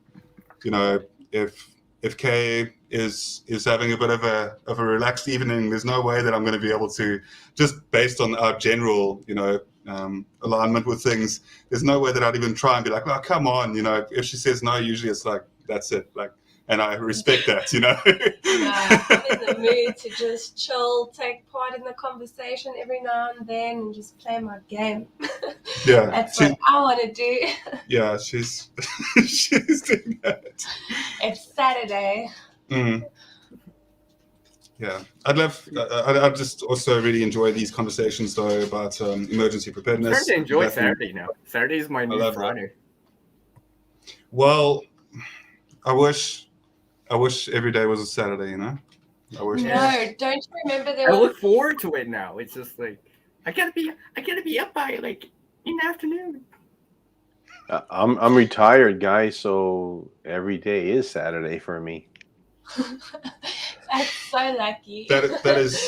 Kay is having a bit of a relaxed evening, there's no way that I'm going to be able to, just based on our general alignment with things, there's no way that I'd even try and be like, oh, come on, if she says no, usually it's like, that's it, like, and I respect that, No, I'm in the mood to just chill, take part in the conversation every now and then, and just play my game. Yeah, That's what I want to do. Yeah, she's doing that. It's Saturday. Mm. Yeah, I'd just also really enjoy these conversations though about emergency I'm preparedness. starting to enjoy Definitely. Saturday now. Saturday is my new love Friday. Well, I wish every day was a Saturday. I wish. No, don't you remember there I was look forward to it now. It's just like I gotta be up by like in the afternoon. I'm retired, guys, so every day is Saturday for me. That's so lucky. That is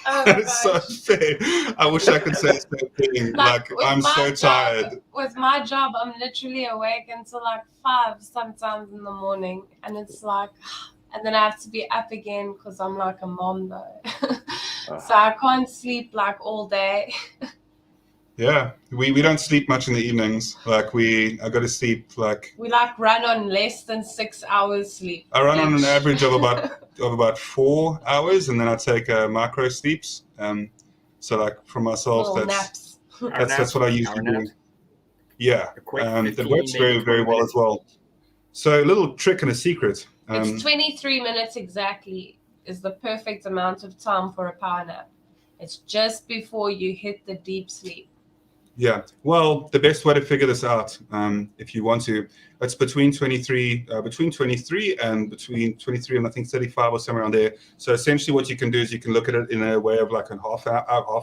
Oh that my is so gosh. fair. I wish I could say the same thing. Like with I'm my so job- tired. With my job, I'm literally awake until like 5 sometimes in the morning, and it's like, and then I have to be up again because I'm like a mom though, so I can't sleep like all day. Yeah, we don't sleep much in the evenings. Like I got to sleep like We like run on less than 6 hours sleep. I run on an each. average of about 4 hours, and then I take micro sleeps. So like for myself, Little that's naps. that's what I usually do. Yeah, A quick that 15, works maybe very 20 well minutes. as well. So a little trick and a secret. It's 23 minutes exactly is the perfect amount of time for a power nap. It's just before you hit the deep sleep. Yeah, well, the best way to figure this out, if you want to, it's between 23 and between 23 and I think 35 or somewhere around there. So essentially, what you can do is you can look at it in a way of like half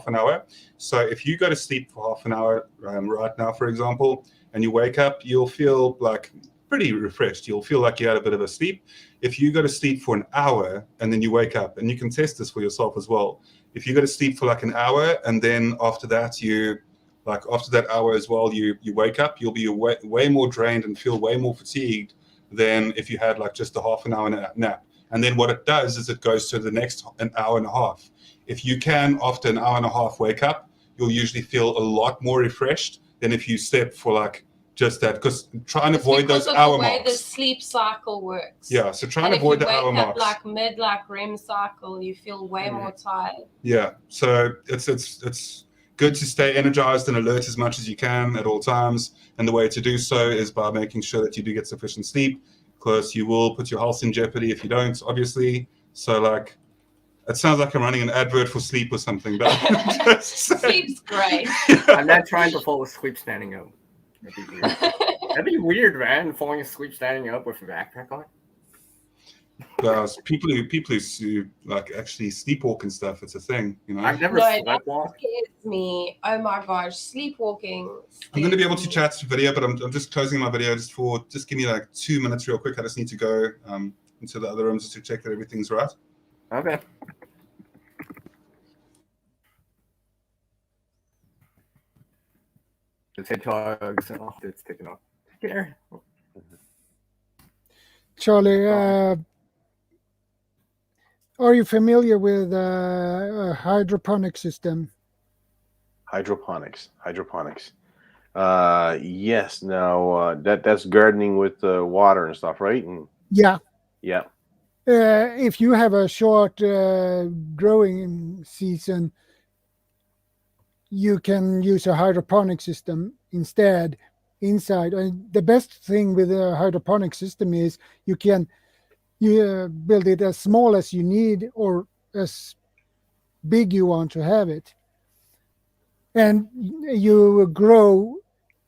an hour. So if you go to sleep for half an hour right now, for example, and you wake up, you'll feel like pretty refreshed. You'll feel like you had a bit of a sleep. If you go to sleep for an hour and then you wake up, and you can test this for yourself as well. If you go to sleep for like an hour and then after that after that hour as well, you wake up, you'll be way more drained and feel way more fatigued than if you had like just a half an hour nap. And then what it does is it goes to the next an hour and a half. If you can, after an hour and a half, wake up, you'll usually feel a lot more refreshed than if you slept for like just that. Because try and avoid those hour the way marks. the sleep cycle works. Yeah, so try and avoid the hour marks. If you wake up like mid like REM cycle, you feel way more tired. Yeah, so it's good to stay energized and alert as much as you can at all times. And the way to do so is by making sure that you do get sufficient sleep, because you will put your health in jeopardy if you don't, obviously. So like, it sounds like I'm running an advert for sleep or something, but Sleep's great. I'm not trying to fall asleep standing up. That'd be weird. That'd be weird, man. Falling asleep standing up with a backpack on. People who like actually sleepwalk and stuff. It's a thing, you know. I've never No, that sleptwalked. scares me. Oh my gosh, sleepwalking. I'm going to be able scares to me. chat video, but I'm just closing my video just give me like 2 minutes real quick. I just need to go into the other rooms just to check that everything's right. Okay. The hedgehogs off. It's taken off. Here. Charlie, are you familiar with a hydroponic system? Hydroponics. Yes. Now that's gardening with water and stuff, right? And Yeah. yeah. If you have a short growing season, you can use a hydroponic system instead inside. And the best thing with a hydroponic system is you build it as small as you need or as big you want to have it. And you grow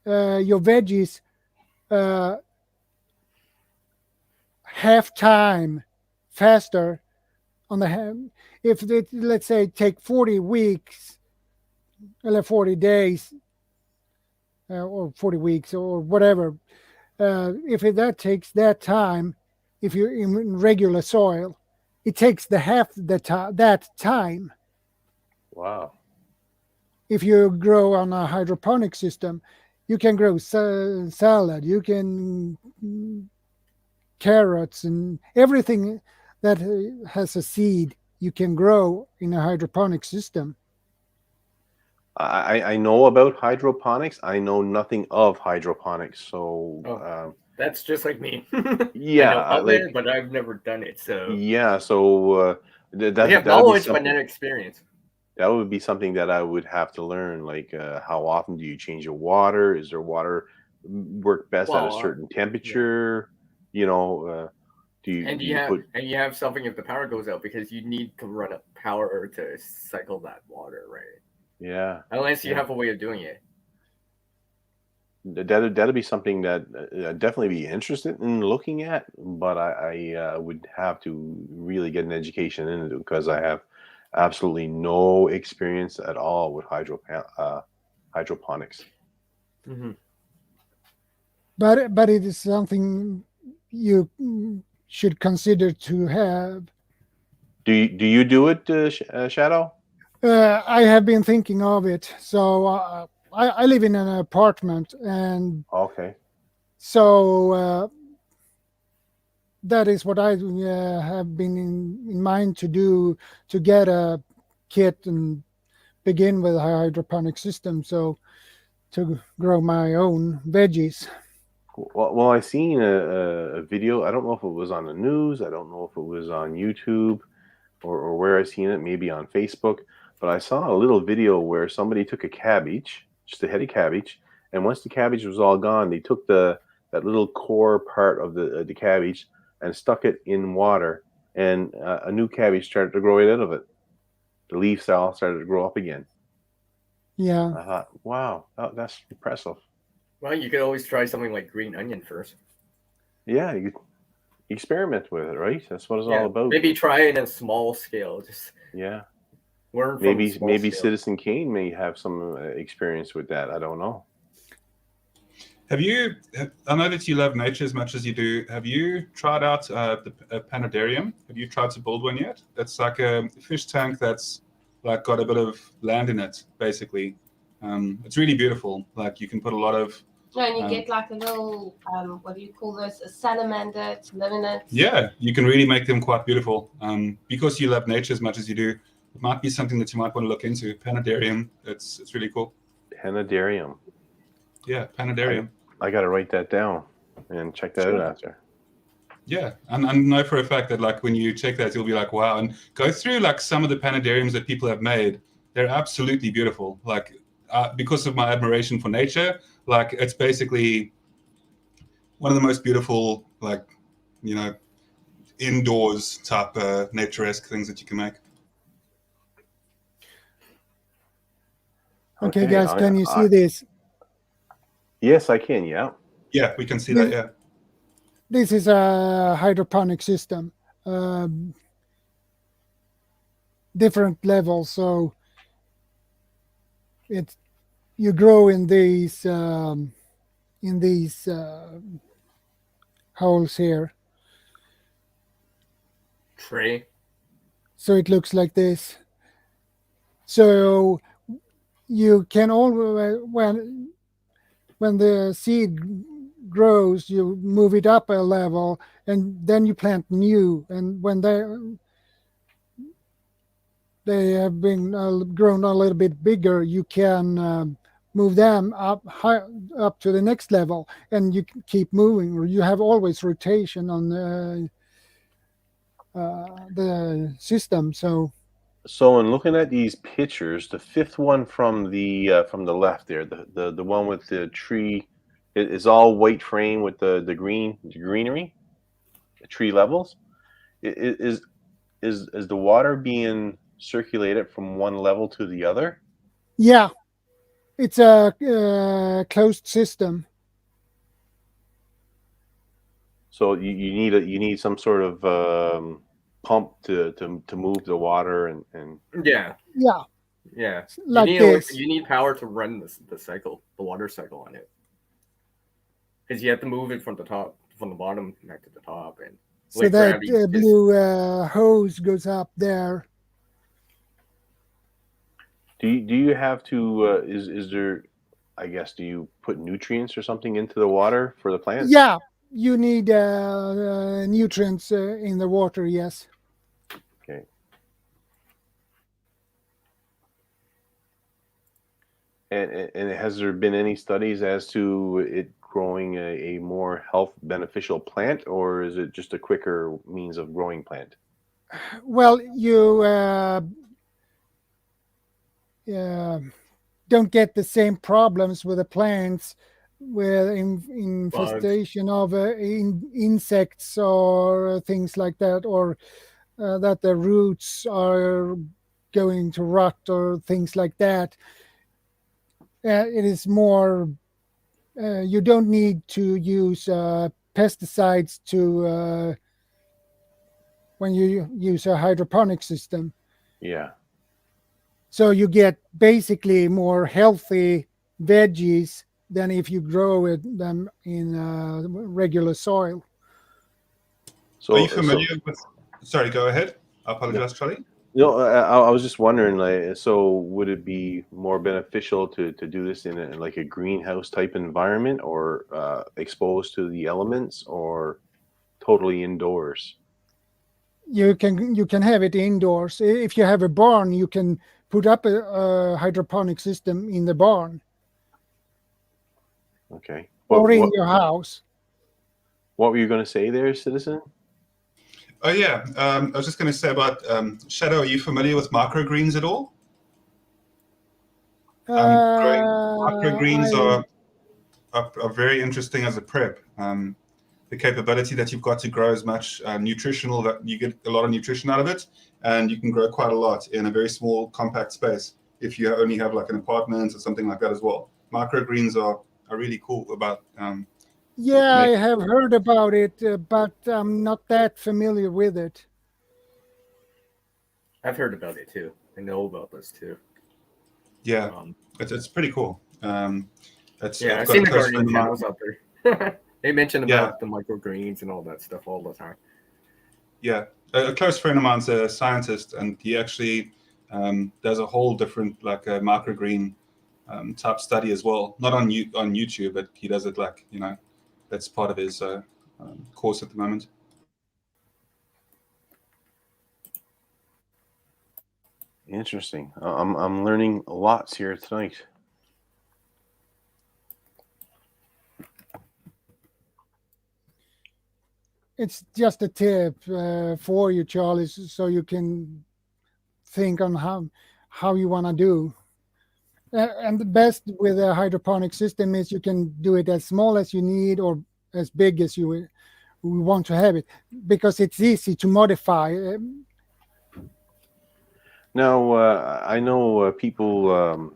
your veggies half time faster on the hand. If it, let's say, take 40 weeks, 40 days, or 40 weeks, or whatever, if that takes that time, if you're in regular soil, it takes the half that time. Wow. If you grow on a hydroponic system, you can grow salad, you can carrots, and everything that has a seed you can grow in a hydroponic system. I know about hydroponics. I know nothing of hydroponics. So that's just like me. Yeah, I know of it, but I've never done it. So yeah, so I have knowledge but not experience. That would be something that I would have to learn. Like, how often do you change your water? Is there water work best at a certain temperature? Yeah. You know, do you have something if the power goes out, because you need to run up power to cycle that water, right? Yeah. Unless you have a way of doing it. That'd be something that I'd definitely be interested in looking at, but I would have to really get an education in it because I have absolutely no experience at all with hydroponics. Mm-hmm. But it is something you should consider to have. Do you do it, Shadow? I have been thinking of it. So I live in an apartment, and okay. So that is what I have been in mind to do, to get a kit and begin with a hydroponic system, so to grow my own veggies. Well, I seen a video. I don't know if it was on the news. I don't know if it was on YouTube or where I seen it, maybe on Facebook. But I saw a little video where somebody took a cabbage, just a head of cabbage, and once the cabbage was all gone, they took that little core part of the cabbage and stuck it in water, and a new cabbage started to grow right out of it. The leaves all started to grow up again. Yeah. I thought, wow, that's impressive. Well, you could always try something like green onion first. Yeah, you could experiment with it, right? That's what it's all about. Maybe try it in a small scale. Just learn from maybe Citizen Kane may have some experience with that. I don't know. I know that you love nature as much as you do. Have you tried out the Panadarium? Have you tried to build one yet? It's like a fish tank that's like got a bit of land in it, basically. It's really beautiful. Like you can put a lot of... No, and you get like a little, what do you call this? A salamander to live in it. Yeah, you can really make them quite beautiful. Because you love nature as much as you do, it might be something that you might want to look into. Panadarium, it's really cool. Panadarium. Yeah, Panadarium. I got to write that down and check that out after. Yeah, and I know for a fact that like when you check that, you'll be like, wow, and go through like some of the Panadariums that people have made. They're absolutely beautiful. Like because of my admiration for nature, like it's basically one of the most beautiful, like, you know, indoors type naturesque things that you can make. Okay, guys, can you see this? Yes, I can. Yeah. Yeah, we can see that. Yeah. This is a hydroponic system, different levels. So you grow in these holes here. Tray. So it looks like this. So you can always, when the seed grows, you move it up a level, and then you plant new. And when they have been grown a little bit bigger, you can move them up to the next level, and you can keep moving. Or you have always rotation on the system. So in looking at these pictures, the fifth one from the left there, the one with the tree, it is all white frame with the greenery, the tree levels. Is the water being circulated from one level to the other? yeah, it's a closed system. So you need some sort of pump to move the water and Yeah. Yeah, Yeah. like you need this. you need power to run the cycle, the water cycle on it. Because you have to move it from the bottom back to the top, and So that blue hose goes up there. do you have to is there, I guess, do you put nutrients or something into the water for the plants? Yeah, you need nutrients in the water. Yes. Okay. And has there been any studies as to it growing a more health beneficial plant, or is it just a quicker means of growing plant? Well, you don't get the same problems with the plants with infestation of insects or things like that, or that the roots are going to rot or things like that. It is more, you don't need to use pesticides to when you use a hydroponic system. Yeah. So you get basically more healthy veggies than if you grow them in regular soil. So, are you familiar with? Sorry, go ahead. I apologize, Charlie. No, I was just wondering, like, so would it be more beneficial to do this in like a greenhouse type environment, or exposed to the elements, or totally indoors? You can have it indoors. If you have a barn, you can put up a hydroponic system in the barn. Okay. Or in your house. What were you going to say there, Citizen? Oh yeah, I was just going to say about Shadow. Are you familiar with microgreens at all? Microgreens are very interesting as a prep. The capability that you've got to grow as much nutritional, that you get a lot of nutrition out of it, and you can grow quite a lot in a very small, compact space. If you only have like an apartment or something like that as well, microgreens are really cool. About yeah, I have heard about it, but I'm not that familiar with it. I've heard about it too. I know about this too. Yeah, it's pretty cool. I've seen the gardening channels out there. They mention about the microgreens and all that stuff all the time. Yeah, a close friend of mine's a scientist, and he actually does a whole different like a microgreen type study as well. Not on YouTube, but he does it like, that's part of his course at the moment. Interesting. I'm learning lots here tonight. It's just a tip for you, Charlie, so you can think on how you want to do. And the best with a hydroponic system is you can do it as small as you need or as big as you want to have it, because it's easy to modify. Now, I know people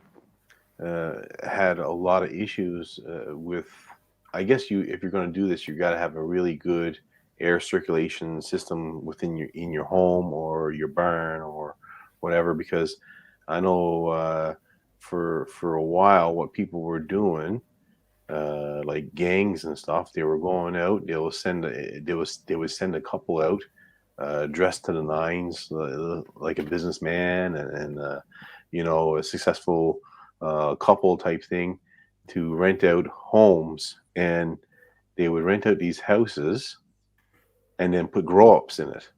had a lot of issues with I guess if you're going to do this, you got to have a really good air circulation system within in your home or your barn or whatever, because I know for a while what people were doing, like gangs and stuff, they were going out. They would send a couple out dressed to the nines, like a businessman and a successful couple type thing, to rent out homes, and they would rent out these houses and then put grow-ups in it,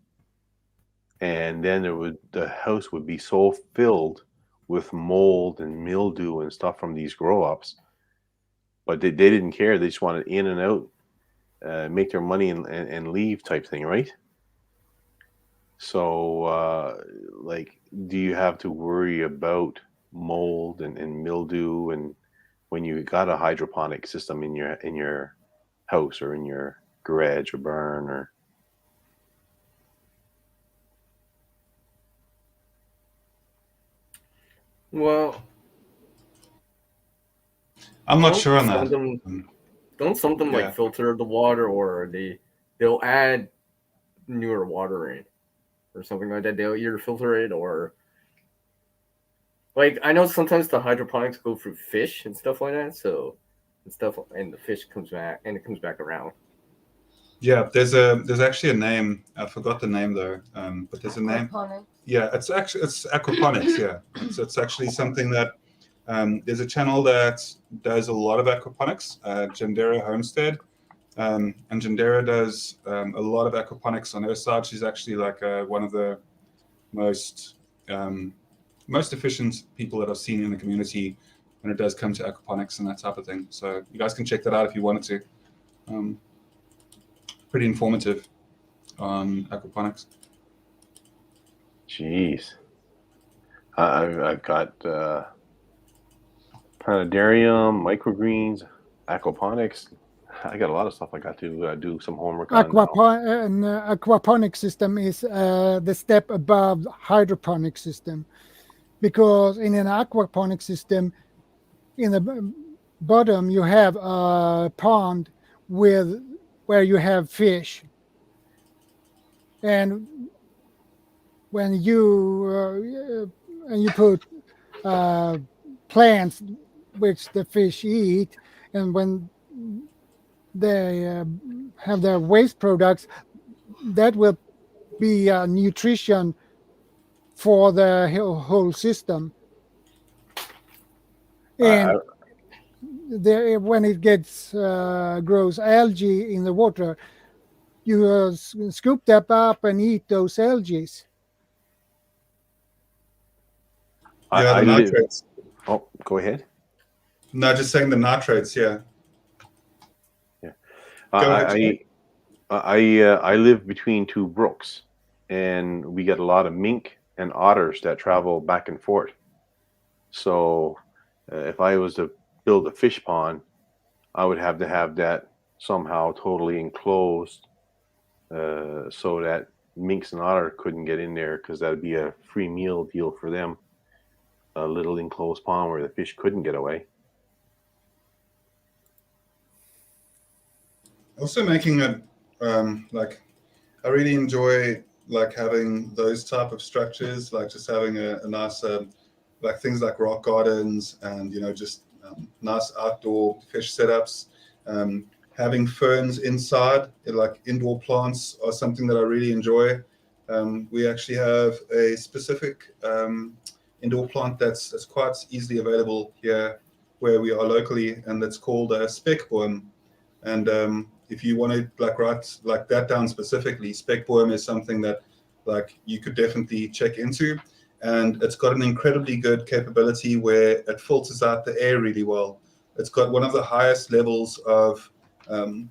and then the house would be so filled with mold and mildew and stuff from these grow-ups, but they didn't care. They just wanted in and out, make their money and leave type thing, right? So like, do you have to worry about mold and mildew and when you got a hydroponic system in your house or in your garage or barn? Or Well, I'm not sure on some of that. them don't some of them Yeah. like filter the water, or they'll add newer water in or something like that. They'll either filter it, or like I know sometimes the hydroponics go through fish and stuff like that. So and the fish comes back and it comes back around. Yeah, there's actually a name. I forgot the name though, but there's a name. Yeah, it's aquaponics. Yeah, it's actually something that there's a channel that does a lot of aquaponics, Jandera Homestead, and Jandera does a lot of aquaponics on her side. She's actually like one of the most efficient people that I've seen in the community when it does come to aquaponics and that type of thing. So you guys can check that out if you wanted to. Pretty informative on aquaponics. Jeez, I've got planetarium, microgreens, aquaponics. I got a lot of stuff I got to do some homework on. An aquaponic system is the step above hydroponic system, because in an aquaponic system, in the bottom you have a pond where you have fish, and when you put plants which the fish eat, and when they have their waste products, that will be nutrition for the whole system. And when it grows algae in the water, you scoop that up and eat those algae. Yeah, the nitrates. Oh, go ahead. No, just saying the nitrates. Yeah. Yeah. Go ahead. I live between two brooks, and we get a lot of mink and otters that travel back and forth. So if I was to build a fish pond, I would have to have that somehow totally enclosed, so that minks and otter couldn't get in there, because that'd be a free meal deal for them. A little enclosed pond where the fish couldn't get away. Also making it like, I really enjoy like having those type of structures, like just having a nice like things like rock gardens and just nice outdoor fish setups. Having ferns inside, like indoor plants, are something that I really enjoy. We actually have a specific indoor plant that's quite easily available here where we are locally, and that's called a spekboom. And if you want to write like that down specifically, spekboom is something that like you could definitely check into, and it's got an incredibly good capability where it filters out the air really well. It's got one of the highest levels of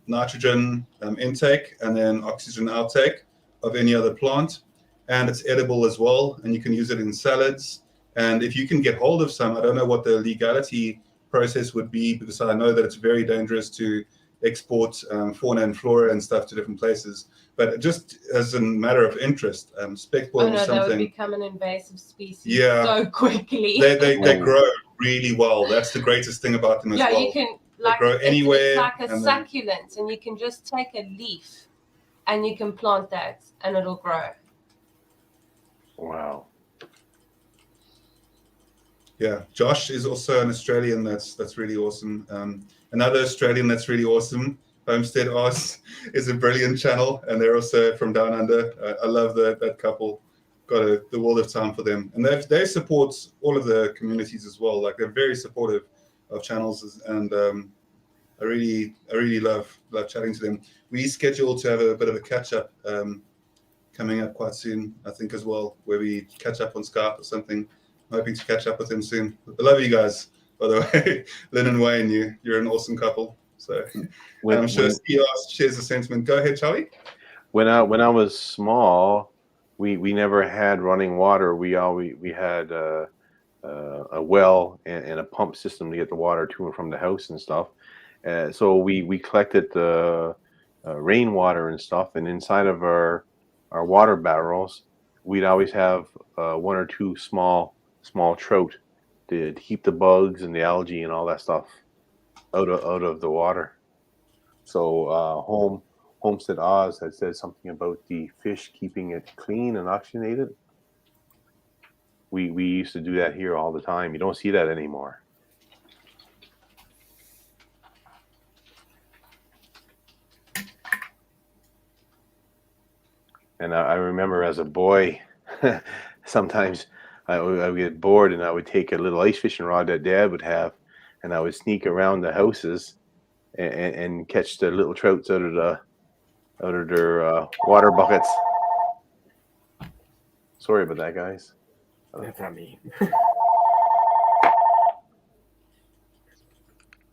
nitrogen intake and then oxygen outtake of any other plant, and it's edible as well, and you can use it in salads. And if you can get hold of some, I don't know what the legality process would be, because I know that it's very dangerous to export fauna and flora and stuff to different places. But just as a matter of interest, spekboom is something. That would become an invasive species Yeah, so quickly. They grow really well. That's the greatest thing about them as well. Yeah, like grow anywhere. It's like a and then- succulent, and you can just take a leaf and you can plant that and it'll grow. Wow. Yeah, Josh is also an Australian that's really awesome. Another Australian that's really awesome, Homestead Oz, is a brilliant channel, and they're also from down under. I love that couple. Got the world of time for them, and they support all of the communities as well. Like they're very supportive of channels, and I really love chatting to them. We scheduled to have a bit of a catch up coming up quite soon, I think, as well, where we catch up on Skype or something. I'm hoping to catch up with him soon. I love you guys, by the way. Lynn and Wayne, you're an awesome couple. So I'm sure CR shares the sentiment. Go ahead, Charlie. When I was small, we never had running water. We had a well and a pump system to get the water to and from the house and stuff. So we collected the rainwater and stuff, and inside of our water barrels, we'd always have 1 or 2 small trout to keep the bugs and the algae and all that stuff out of the water. So Homestead Oz had said something about the fish keeping it clean and oxygenated. We used to do that here all the time. You don't see that anymore. And I remember as a boy, sometimes I would get bored and I would take a little ice fishing rod that Dad would have, and I would sneak around the houses and catch the little trouts out of their water buckets. Sorry about that, guys. That's not me.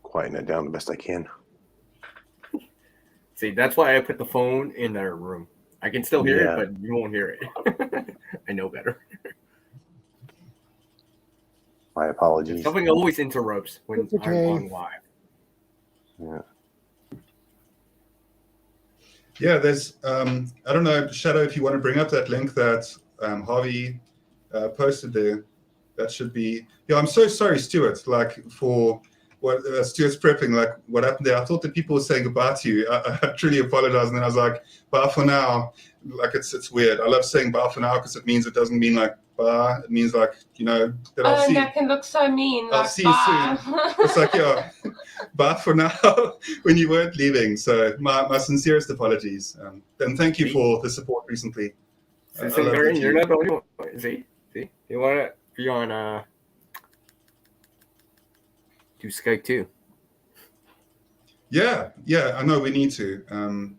Quieting it down the best I can. See, that's why I put the phone in their room. I can still hear it, but you won't hear it. I know better. My apologies. Something always interrupts when I'm on live. Yeah. Yeah, there's I don't know, Shadow, if you want to bring up that link that Harvey posted there. That should be. Yeah, I'm so sorry, Stuart. Like for what Stuart's prepping, like what happened there. I thought that people were saying goodbye to you. I truly apologize, and then I was like, bye for now. Like it's weird. I love saying bye for now because it means it doesn't mean like bye. It means like, you know, that I'll see. That can look so mean. I'll like, see you soon. It's like, yeah, bye for now when you weren't leaving. So my sincerest apologies. And thank you for the support recently. So you're not the only one. See, you want to be on do Skype too. Yeah, I know we need to.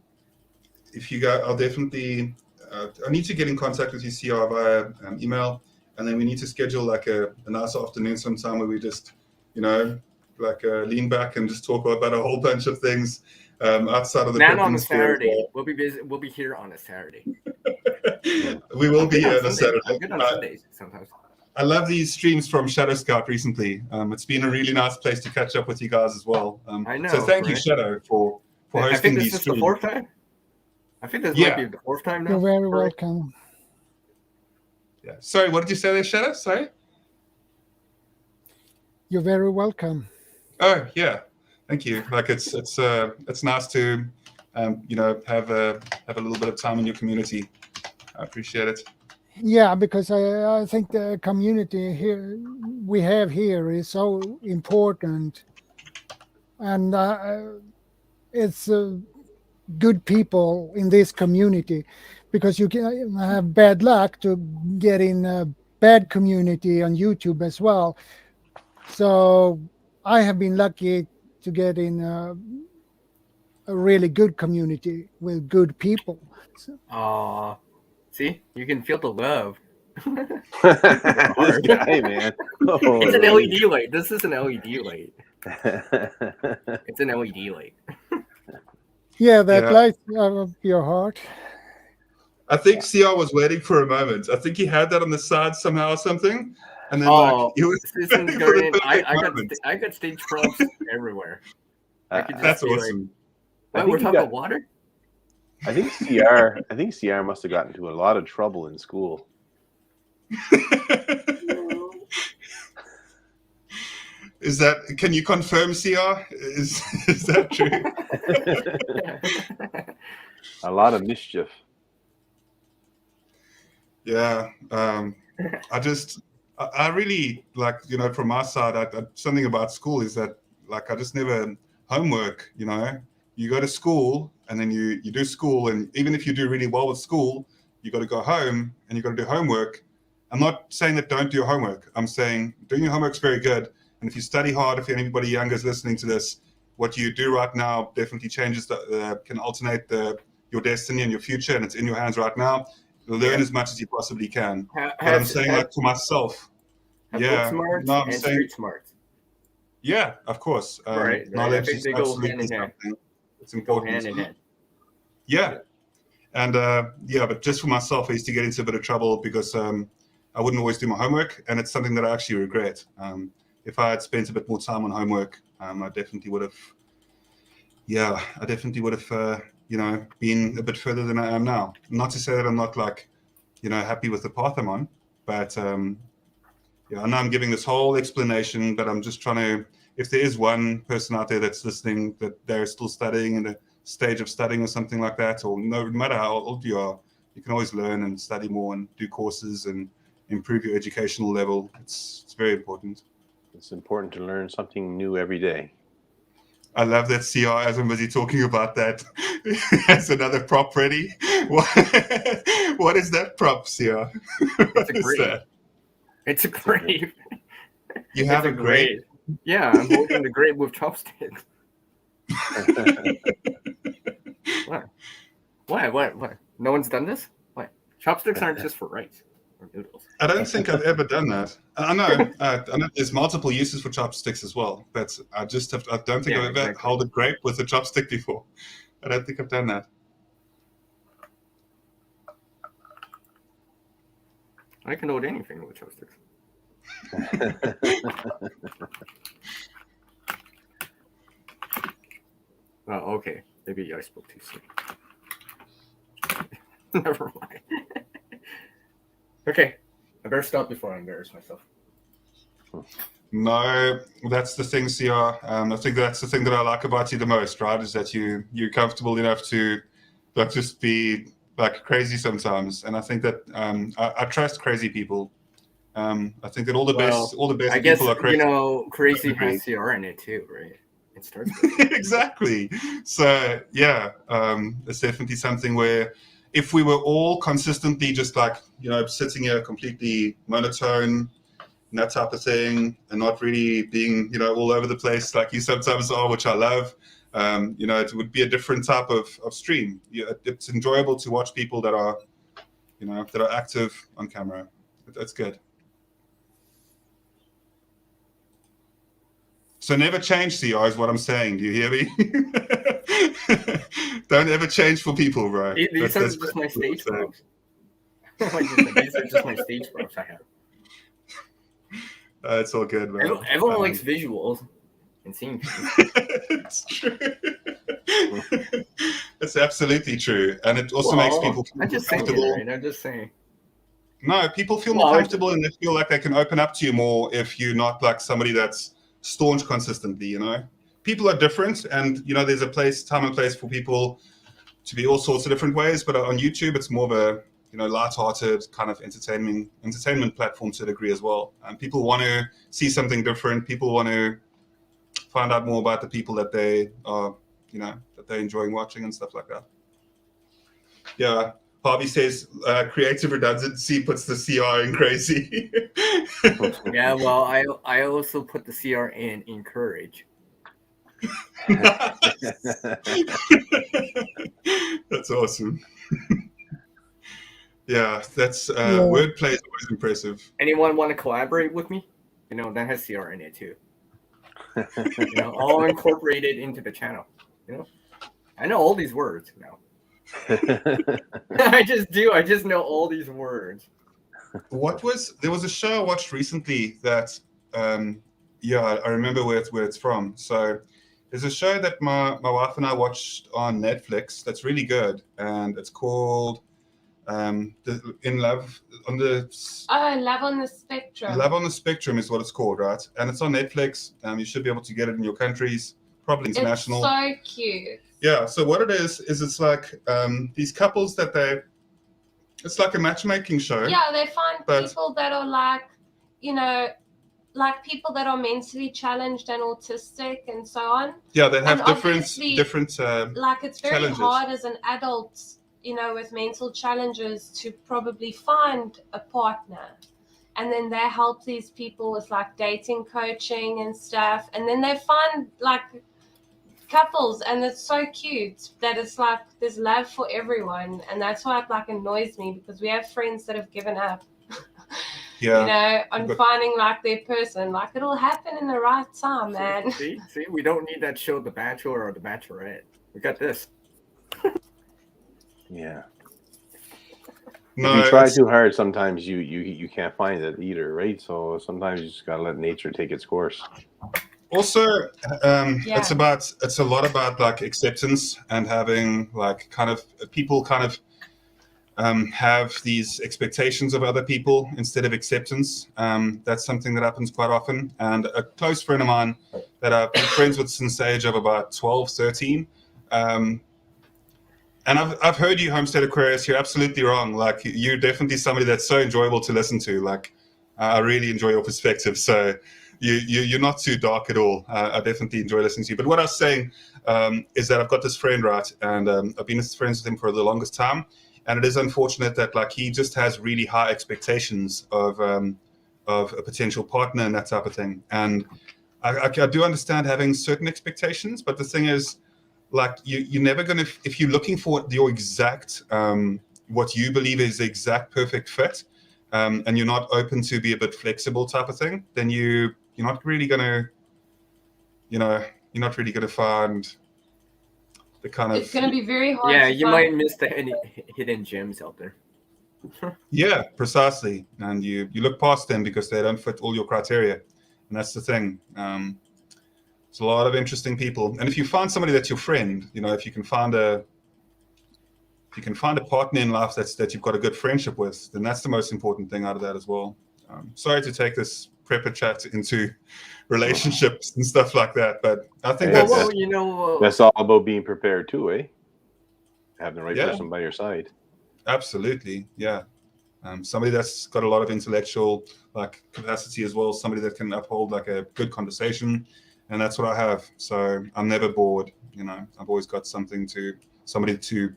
If you guys, I'll definitely. I need to get in contact with you, CR, via email, and then we need to schedule like a nice afternoon sometime where we just, you know, like lean back and just talk about a whole bunch of things outside of the. Not on a Saturday. Well. We'll be busy. We'll be here on a Saturday. We will be here on a Saturday. I'm good on Sundays sometimes. I love these streams from Shadow Scout recently. It's been a really nice place to catch up with you guys as well. I know. So thank you, Shadow, for hosting these streams. I think this is the 4th time. I think this might be the 4th time now. You're very welcome. Yeah. Sorry, what did you say there, Shadow? Sorry? You're very welcome. Oh, yeah. Thank you. Like it's nice to you know, have a little bit of time in your community. I appreciate it. Yeah, because I think the community here we have here is so important, and it's good people in this community, because you can have bad luck to get in a bad community on YouTube as well. So I have been lucky to get in a really good community with good people. So. See, you can feel the love. This guy, man. Oh, it's an LED light. This is an LED light. It's an LED light. Yeah, that lights up your heart. I think CR was waiting for a moment. I think he had that on the side somehow or something. And then like he was I got stage props everywhere. That's awesome. Like, we're talking about water? I think CR must have gotten into a lot of trouble in school. Is that? Can you confirm, CR? Is that true? A lot of mischief. Yeah. I really like, from my side, something about school is that like I just never homework. You go to school and then you do school, and even if you do really well with school, you got to go home and you got to do homework. I'm not saying that don't do your homework. I'm saying doing your homework is very good. And if you study hard, if anybody younger is listening to this, what you do right now definitely changes, can alternate your destiny and your future, and it's in your hands right now. Learn as much as you possibly can. But I'm saying, like, for myself, book smarts no, I'm and saying, street smarts. Yeah, of course. Right. Knowledge I think is they go absolutely hand in hand. something. It's Go important. hand in hand. Yeah. And but just for myself, I used to get into a bit of trouble because I wouldn't always do my homework, and it's something that I actually regret. If I had spent a bit more time on homework, I definitely would have. Yeah, I definitely would have. Been a bit further than I am now. Not to say that I'm not like, happy with the path I'm on, but I know I'm giving this whole explanation, but I'm just trying to. If there is one person out there that's listening that they're still studying in a stage of studying or something like that, or no matter how old you are, you can always learn and study more and do courses and improve your educational level. It's very important. It's important to learn something new every day. I love that CR, as I'm busy talking about that, has another prop ready. What is that prop, CR? It's a grave. It's a grave. You have a grave? Yeah, I'm holding the grave with chopsticks. What? No one's done this? What? Chopsticks aren't just for rice or noodles. I don't think I've ever done that. I know there's multiple uses for chopsticks as well, but I don't think I've ever held a grape with a chopstick before. I don't think I've done that. I can hold anything with chopsticks. Oh, okay. Maybe I spoke too soon. Never mind. Okay. I better stop before I embarrass myself. No, that's the thing, CR. I think that's the thing that I like about you the most, right? Is that you're comfortable enough to like just be like crazy sometimes. And I think that I trust crazy people. I think that all the best I guess, people are crazy. Crazy has CR in it too, right? It starts with Exactly. So yeah, it's definitely something where if we were all consistently just like, sitting here completely monotone and that type of thing, and not really being, all over the place like you sometimes are, which I love, it would be a different type of stream. Yeah, it's enjoyable to watch people that are, that are active on camera. That's good. So never change, CR, is what I'm saying. Do you hear me? Don't ever change for people, bro. These are just my stage props. These are just my stage props I have. It's all good, man. Everyone likes visuals and seeing things. It's true. It's absolutely true. And it also makes people feel I'm just comfortable. saying, right? I'm just saying. No, people feel more comfortable and they feel like they can open up to you more if you're not like somebody that's staunch consistently, People are different, and there's a time and place for people to be all sorts of different ways, but on YouTube it's more of a light-hearted kind of entertainment platform to a degree as well. And people want to see something different. People want to find out more about the people that they are, that they're enjoying watching and stuff like that. Yeah. Harvey says creative redundancy puts the CR in crazy. Yeah, well, I also put the CR in encourage. That's awesome. Yeah, that's wordplay is always impressive. Anyone want to collaborate with me? That has CR in it too. All incorporated into the channel. I know all these words now. I just do. I just know all these words. There was a show I watched recently that, I remember where it's from. So there's a show that my wife and I watched on Netflix that's really good, and it's called in Love on the Love on the Spectrum. Love on the Spectrum is what it's called, right? And it's on Netflix. You should be able to get it in your countries, probably international. It's so cute. Yeah. So what it is it's like these couples that it's like a matchmaking show. Yeah, they find people that are like, like people that are mentally challenged and autistic and so on. Yeah, they have different like it's very challenges. hard as an adult, with mental challenges to probably find a partner. And then they help these people with like dating coaching and stuff. And then they find like couples, and it's so cute that it's like there's love for everyone. And that's why it like annoys me, because we have friends that have given up. Yeah. On finding like their person. Like it'll happen in the right time, man. See, we don't need that show, The Bachelor or The Bachelorette. We got this. Yeah. No, if you try too hard, sometimes you can't find it either, right? So sometimes you just gotta let nature take its course. Also, it's a lot about like acceptance and having like kind of people kind of have these expectations of other people instead of acceptance. That's something that happens quite often. And a close friend of mine that I've been friends with since the age of about 12, 13. And I've heard you, Homestead Aquarius. You're absolutely wrong. Like you're definitely somebody that's so enjoyable to listen to. Like I really enjoy your perspective. So you're not too dark at all. I definitely enjoy listening to you. But what I was saying is that I've got this friend, right? And I've been friends with him for the longest time. And it is unfortunate that like he just has really high expectations of a potential partner and that type of thing. And I do understand having certain expectations, but the thing is, like you're never gonna, if you're looking for your exact what you believe is the exact perfect fit, and you're not open to be a bit flexible type of thing, then you're not really gonna, you're not really gonna find the kind of. It's gonna be very hard. Yeah, you might miss the hidden gems out there. Yeah, precisely. And you look past them because they don't fit all your criteria, and that's the thing. There's a lot of interesting people, and if you find somebody that's your friend, if you can find a partner in life that you've got a good friendship with, then that's the most important thing out of that as well. Sorry to take this prepper chat into relationships and stuff like that, but I think that's all about being prepared too, eh? Having the right person by your side. Absolutely, yeah. Somebody that's got a lot of intellectual like capacity as well, somebody that can uphold like a good conversation. And that's what I have. So I'm never bored. I've always got somebody to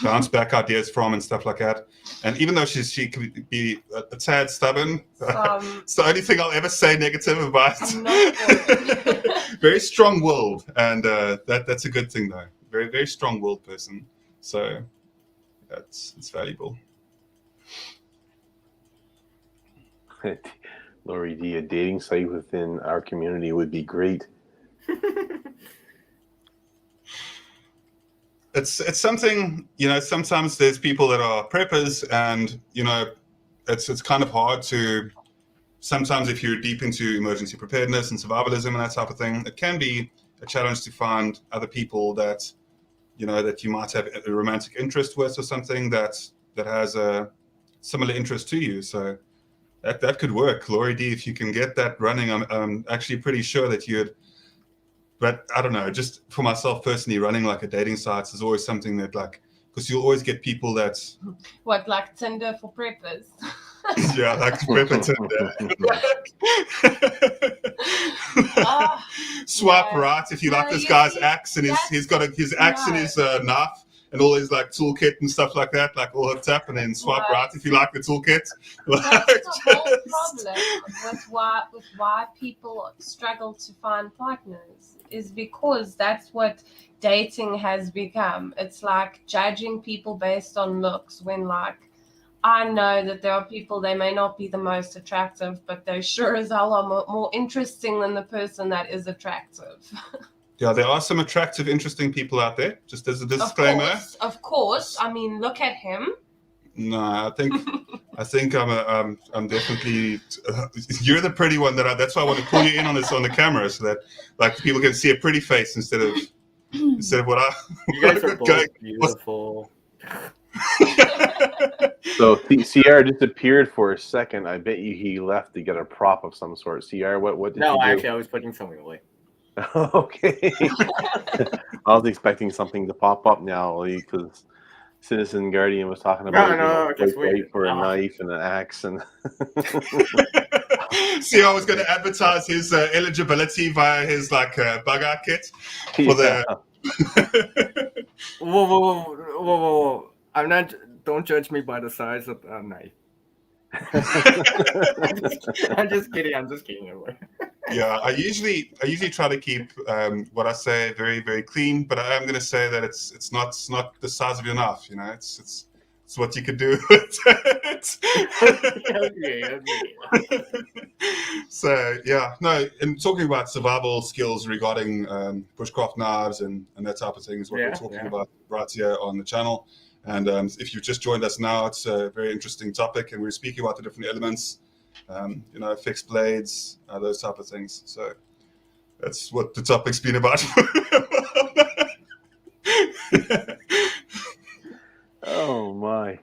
bounce back ideas from and stuff like that. And even though she could be a tad stubborn, it's the only thing I'll ever say negative about. Very strong-willed, and that's a good thing though. Very, very strong-willed person. So it's valuable. Lori D, a dating site within our community would be great. It's something, sometimes there's people that are preppers, and it's kind of hard to, sometimes if you're deep into emergency preparedness and survivalism and that type of thing, it can be a challenge to find other people that that you might have a romantic interest with, or something that has a similar interest to you. So that could work, Lori D. If you can get that running, I'm actually pretty sure that you'd. But I don't know, just for myself personally, running like a dating site is always something that because you'll always get people that's. What, like Tinder for preppers? Yeah, like prepper Tinder. Swipe right if you like this guy's axe and he's got his axe and his knife. And all his like toolkit and stuff like that, like all hooked up, and then swipe right if you like the toolkit. That's the whole problem with why people struggle to find partners, is because that's what dating has become. It's like judging people based on looks, when I know that there are people, they may not be the most attractive, but they sure as hell are more interesting than the person that is attractive. Yeah, there are some attractive, interesting people out there, just as a disclaimer. Of course. I mean, look at him. No, I think I'm definitely you're the pretty one that's why I want to pull you in on this on the camera, so that people can see a pretty face instead of what I. You guys are both beautiful. So CR disappeared for a second. I bet you he left to get a prop of some sort. CR, what did No, you do? actually, I was putting something away. Okay. I was expecting something to pop up now because Citizen Guardian was talking about just wait wait. for a knife and an axe and. See, I was going to advertise his eligibility via his bug out kit for the. Whoa! I'm not. Don't judge me by the size of the knife. I'm just kidding. Yeah, I usually try to keep what I say very, very clean, but I am going to say that it's not the size of your knife. You know, it's what you could do with it. Okay. So yeah, no. And talking about survival skills regarding bushcraft knives and that type of thing is what we're talking about right here on the channel. And if you've just joined us now, it's a very interesting topic, and we're speaking about the different elements. Fixed blades, those type of things. So that's what the topic's been about. Oh my,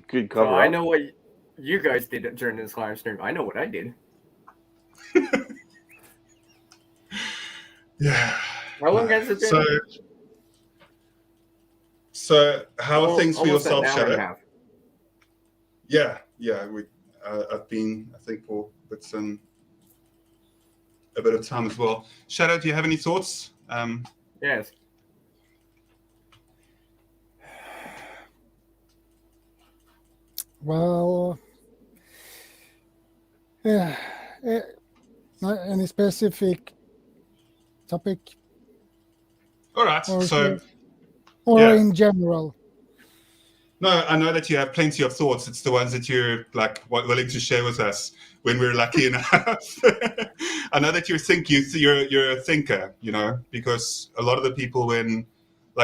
good cover. So I know what you guys did during this live stream. I know what I did. Yeah. How long has it been? So how are things for yourself, Shadow? Yeah. I've been, I think, for a bit of time as well. Shadow, do you have any thoughts? Yes. Well, yeah, not any specific topic. All right. Or in general. No, I know that you have plenty of thoughts. It's the ones that you're willing to share with us when we're lucky enough. I know that you're a thinker, because a lot of the people when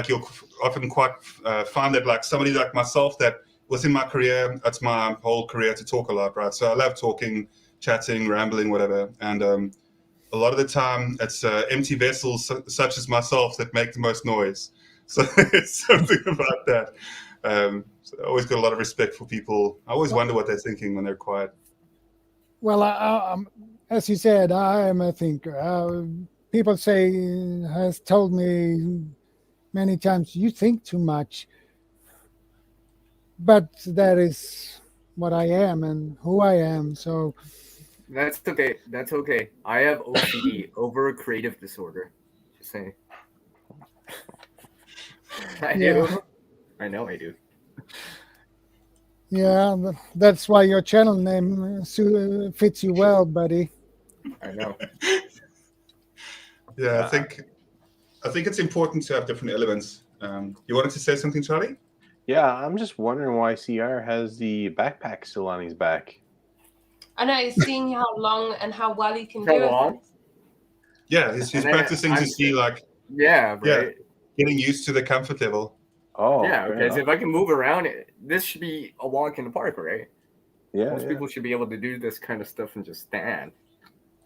you'll often quite find that somebody like myself that within my career, that's my whole career to talk a lot, right? So I love talking, chatting, rambling, whatever. And a lot of the time it's empty vessels such as myself that make the most noise. So it's something about that. So I always got a lot of respect for people. I always wonder what they're thinking when they're quiet. Well, as you said, I am a thinker. People has told me many times, you think too much. But that is what I am and who I am. So that's okay. I have OCD, over creative disorder. Just saying. I do. I know I do. Yeah, that's why your channel name fits you well, buddy. I know. Yeah, I think it's important to have different elements. You wanted to say something, Charlie? Yeah, I'm just wondering why CR has the backpack still on his back. I know, he's seeing how long and how well he can do it. Yeah, he's practicing to see getting used to the comfort level. Oh, yeah, because if I can move around, this should be a walk in the park, right? Yeah, most people should be able to do this kind of stuff and just stand.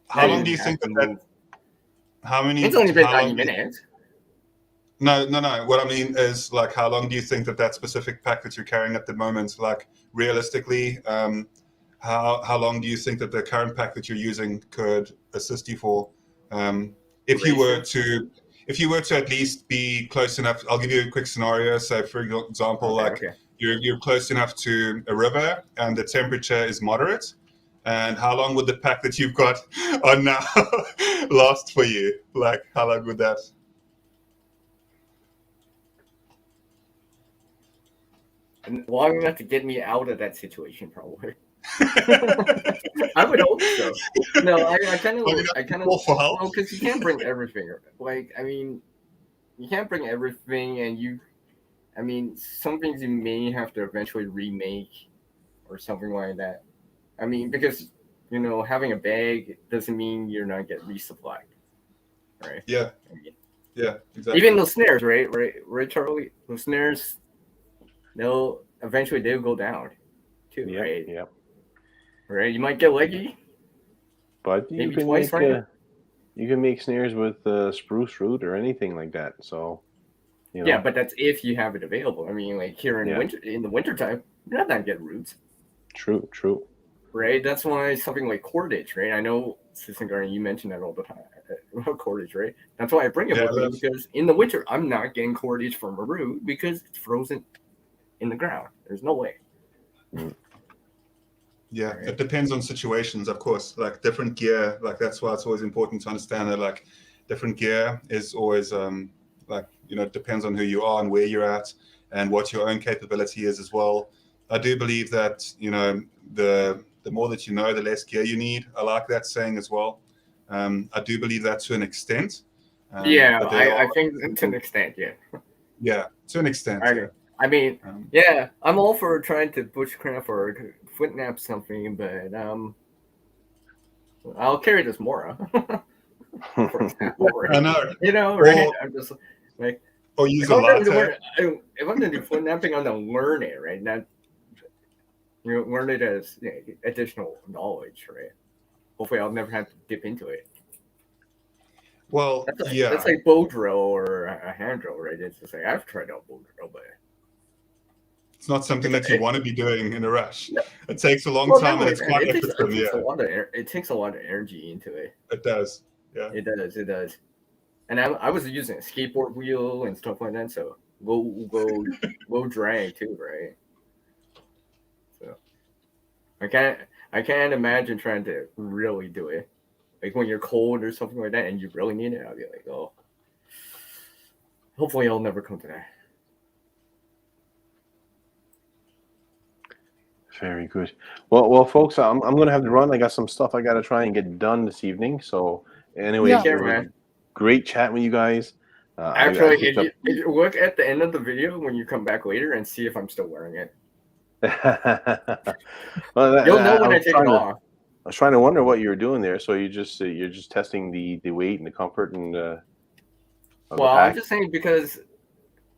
How long do you think that? How many? It's only been 90 minutes. No. What I mean is, how long do you think that specific pack that you're carrying at the moment, realistically, how long do you think that the current pack that you're using could assist you for? If you were to at least be close enough, I'll give you a quick scenario. So, for example, you're close enough to a river and the temperature is moderate. And how long would the pack that you've got on now last for you? How long would that? Long enough to get me out of that situation, probably. I would hope so. No, I kind of because you can't bring everything. You can't bring everything, and some things you may have to eventually remake or something like that. Because having a bag doesn't mean you're not get resupplied, right? Yeah. Yeah, exactly. Even those snares, right, Charlie? Those snares, eventually they'll go down too, right? Yep. Right, you might get leggy, but maybe twice, right? You can make snares with spruce root or anything like that. So You know? Yeah, but that's if you have it available. I mean, like here in Yeah. the wintertime, you're not gonna get roots. True. Right? That's why something like cordage, right? I know, Assistant Guardian, you mention that all the time about cordage, right? That's why I bring it Yeah, with me, because in the winter, I'm not getting cordage from a root because it's frozen in the ground. There's no way. Yeah, Right. it depends on situations, of course. Like different gear, like that's why it's always important to understand that like different gear is always like, you know, it depends on who you are and where you're at and what your own capability is as well. I do believe that, you know, the more that you know, the less gear you need. I like that saying as well. I do believe that to an extent. Yeah, But there I are, think to an extent, yeah. yeah, to an extent, yeah. I mean, Um, yeah, I'm all for trying to bushcraft or foot nap something, but I'll carry this Mora, for example, right? I know. You know, right? Or, I'm just like, or use if a I'm going to latte. if I'm going to do foot napping, I'm going to learn it, right? Not, you know, learn it as, you know, additional knowledge, right? Hopefully, I'll never have to dip into it. Well, yeah. That's like bow drill or a hand drill, right? It's just like I've tried out bow drill, but it's not something that you want to be doing in a rush. It takes a long well, time, not and only it's that, quite it effort. takes Yeah, a lot of it takes a lot of energy into it. it does. Yeah, It does. And I was using a skateboard wheel and stuff like that, so low drag too, right? So I can't imagine trying to really do it. Like when you're cold or something like that, and you really need it, I'll be like, oh, hopefully I'll never come to that. Very good. Well, folks, I'm going to have to run. I got some stuff I got to try and get done this evening. So, anyway, Yeah. Care, man. Great chat with you guys. Actually, if you look at the end of the video when you come back later and see if I'm still wearing it, well, you'll know when I take it off. I was trying to wonder what you were doing there. So you're just testing the weight and the comfort and of the Well, pack? I'm just saying, because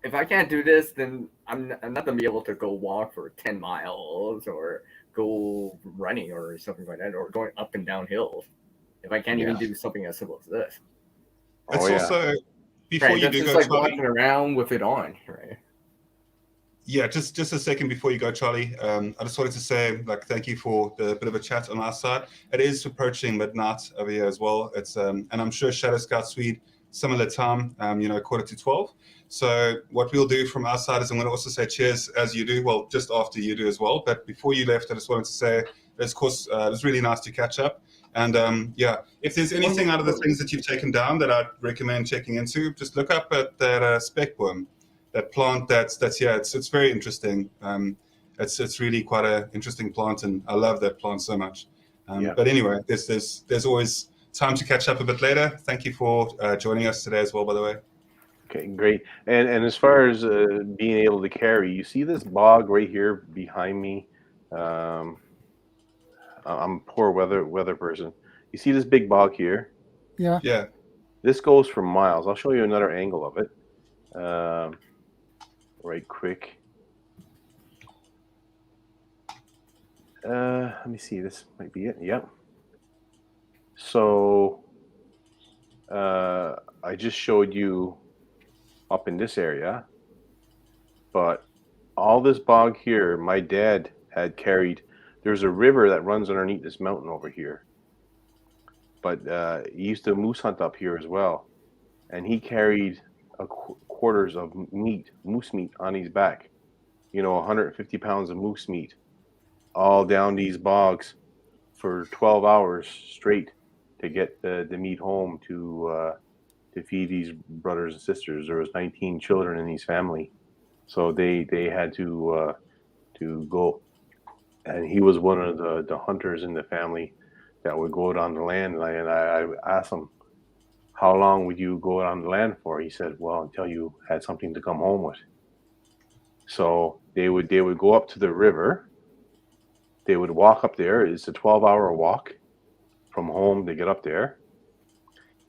if I can't do this, then I'm not gonna be able to go walk for 10 miles or go running or something like that, or going up and down hills if I can't even do something as simple as this. it's also before Right, you that's do just go, like Charlie. walking around with it on, right? Yeah, just a second before you go, Charlie. I just wanted to say, like, thank you for the bit of a chat on our side. It is approaching midnight over here as well. It's and I'm sure ShadowScoutSwede similar time, you know, 11:45. So what we'll do from our side is I'm going to also say cheers as you do. Well, just after you do as well. But before you left, I just wanted to say, of course, it was really nice to catch up. And yeah, if there's anything out of the things that you've taken down that I'd recommend checking into, just look up at that spec worm. That plant that's yeah, it's very interesting. It's really quite an interesting plant, and I love that plant so much. But anyway, there's always time to catch up a bit later. Thank you for joining us today as well, by the way. Okay, great. And as far as being able to carry, you see this bog right here behind me. I'm a poor weather person. You see this big bog here? Yeah. Yeah. This goes for miles. I'll show you another angle of it. Right quick. Let me see. This might be it. Yep. So I just showed you up in this area, but all this bog here, my dad had carried. There's a river that runs underneath this mountain over here, but he used to moose hunt up here as well, and he carried quarters of moose meat on his back. 150 pounds of moose meat, all down these bogs for 12 hours straight to get the meat home to feed these brothers and sisters. There was 19 children in his family, so they had to go. And he was one of the hunters in the family that would go out on the land. And I asked him, how long would you go out on the land for? He said, well, until you had something to come home with. So they would go up to the river. They would walk up there. It's a 12-hour walk from home to get up there.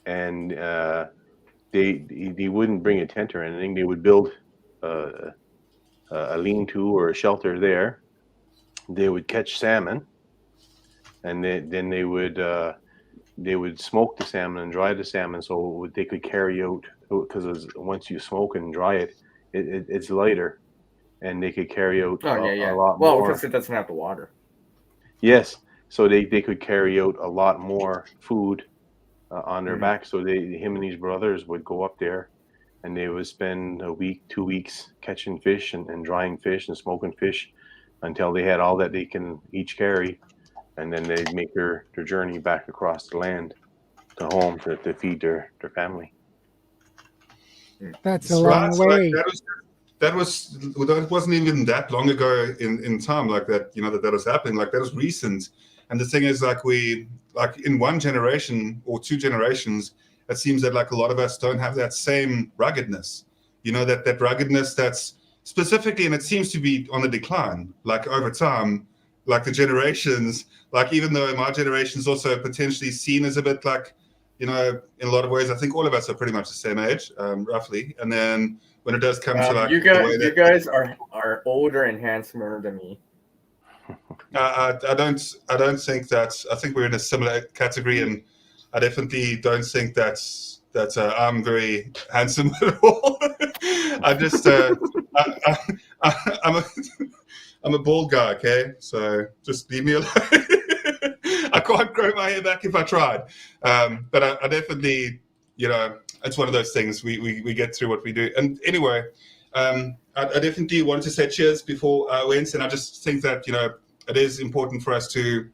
And they wouldn't bring a tent or anything. They would build a lean-to or a shelter there. They would catch salmon, and then they would they would smoke the salmon and dry the salmon so they could carry out, because once you smoke and dry it, it's lighter, and they could carry out Oh yeah, yeah. a lot Well, more. because it doesn't have the water. Yes, so they could carry out a lot more food on their Mhm. back. So him and his brothers would go up there, and they would spend a week, 2 weeks catching fish and drying fish and smoking fish until they had all that they can each carry, and then they'd make their journey back across the land to home to feed their family. That's a So long that's like way. that wasn't even that long ago in time, like that, you know, that was happening. Like that was recent. And the thing is, like in one generation or two generations, it seems that like a lot of us don't have that same ruggedness, you know, that ruggedness that's specifically, and it seems to be on the decline, like over time, like the generations, like even though my generation is also potentially seen as a bit like, you know, in a lot of ways, I think all of us are pretty much the same age, roughly. And then when it does come to like You the way guys, that you guys are older and handsomer than me. I don't think that. I think we're in a similar category, and I definitely don't think that I'm very handsome at all. I just I'm a I'm a bald guy. Okay, so just leave me alone. I can't grow my hair back if I tried, but I definitely, you know, it's one of those things. We get through what we do. And anyway, I definitely wanted to say cheers before I went, and I just think that, you know, it is important for us to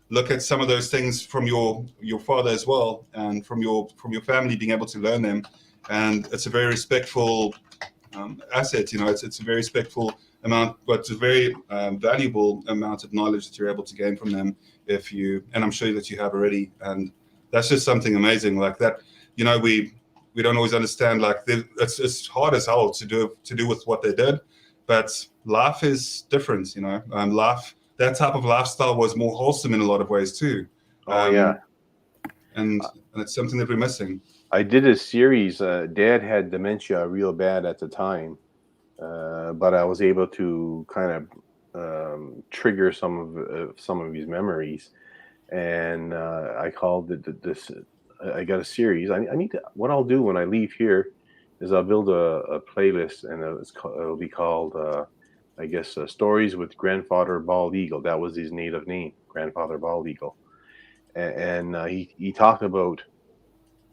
look at some of those things from your father as well, and from your family, being able to learn them. And it's a very respectful asset. You know, it's a very respectful amount, but it's a very valuable amount of knowledge that you're able to gain from them. If you, and I'm sure that you have already, and that's just something amazing. Like that, you know, we don't always understand. Like it's hard as hell to do with what they did, but life is different. You know, life, that type of lifestyle was more wholesome in a lot of ways too. Yeah. And it's something that we're missing. I did a series. Dad had dementia real bad at the time, but I was able to kind of trigger some of his memories, and I called this. I got a series. I need to. What I'll do when I leave here is I'll build a playlist, and it'll be called, I guess, Stories with Grandfather Bald Eagle. That was his native name, Grandfather Bald Eagle, and he talked about,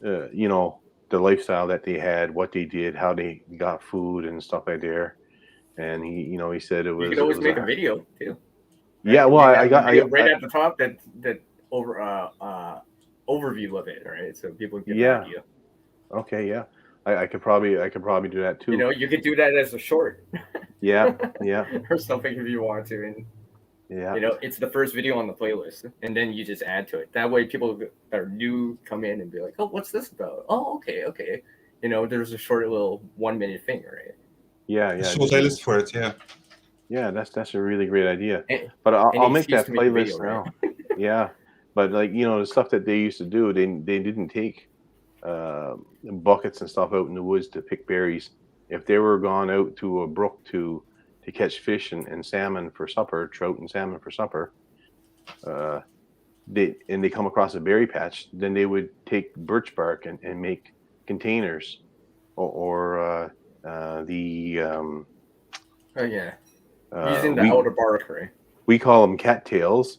you know, the lifestyle that they had, what they did, how they got food and stuff like there. And he said You could always make a video too. Right? Yeah, well, I got right at the top that overview of it, right? So people get an idea. Okay, yeah. I could probably do that too. You know, you could do that as a short. Yeah. Or something if you want to, and yeah. You know, it's the first video on the playlist, and then you just add to it. That way, people that are new come in and be like, "Oh, what's this about? Oh, okay." You know, there's a short little 1 minute thing, right? Yeah. Short playlist for it, yeah. Yeah, that's a really great idea. But I'll make that playlist now. Right? Yeah, but like, you know, the stuff that they used to do, they didn't take buckets and stuff out in the woods to pick berries. If they were gone out to a brook to catch fish and salmon for supper, trout and salmon for supper, they come across a berry patch, then they would take birch bark and make containers, or using the outer bark, right? We call them cattails.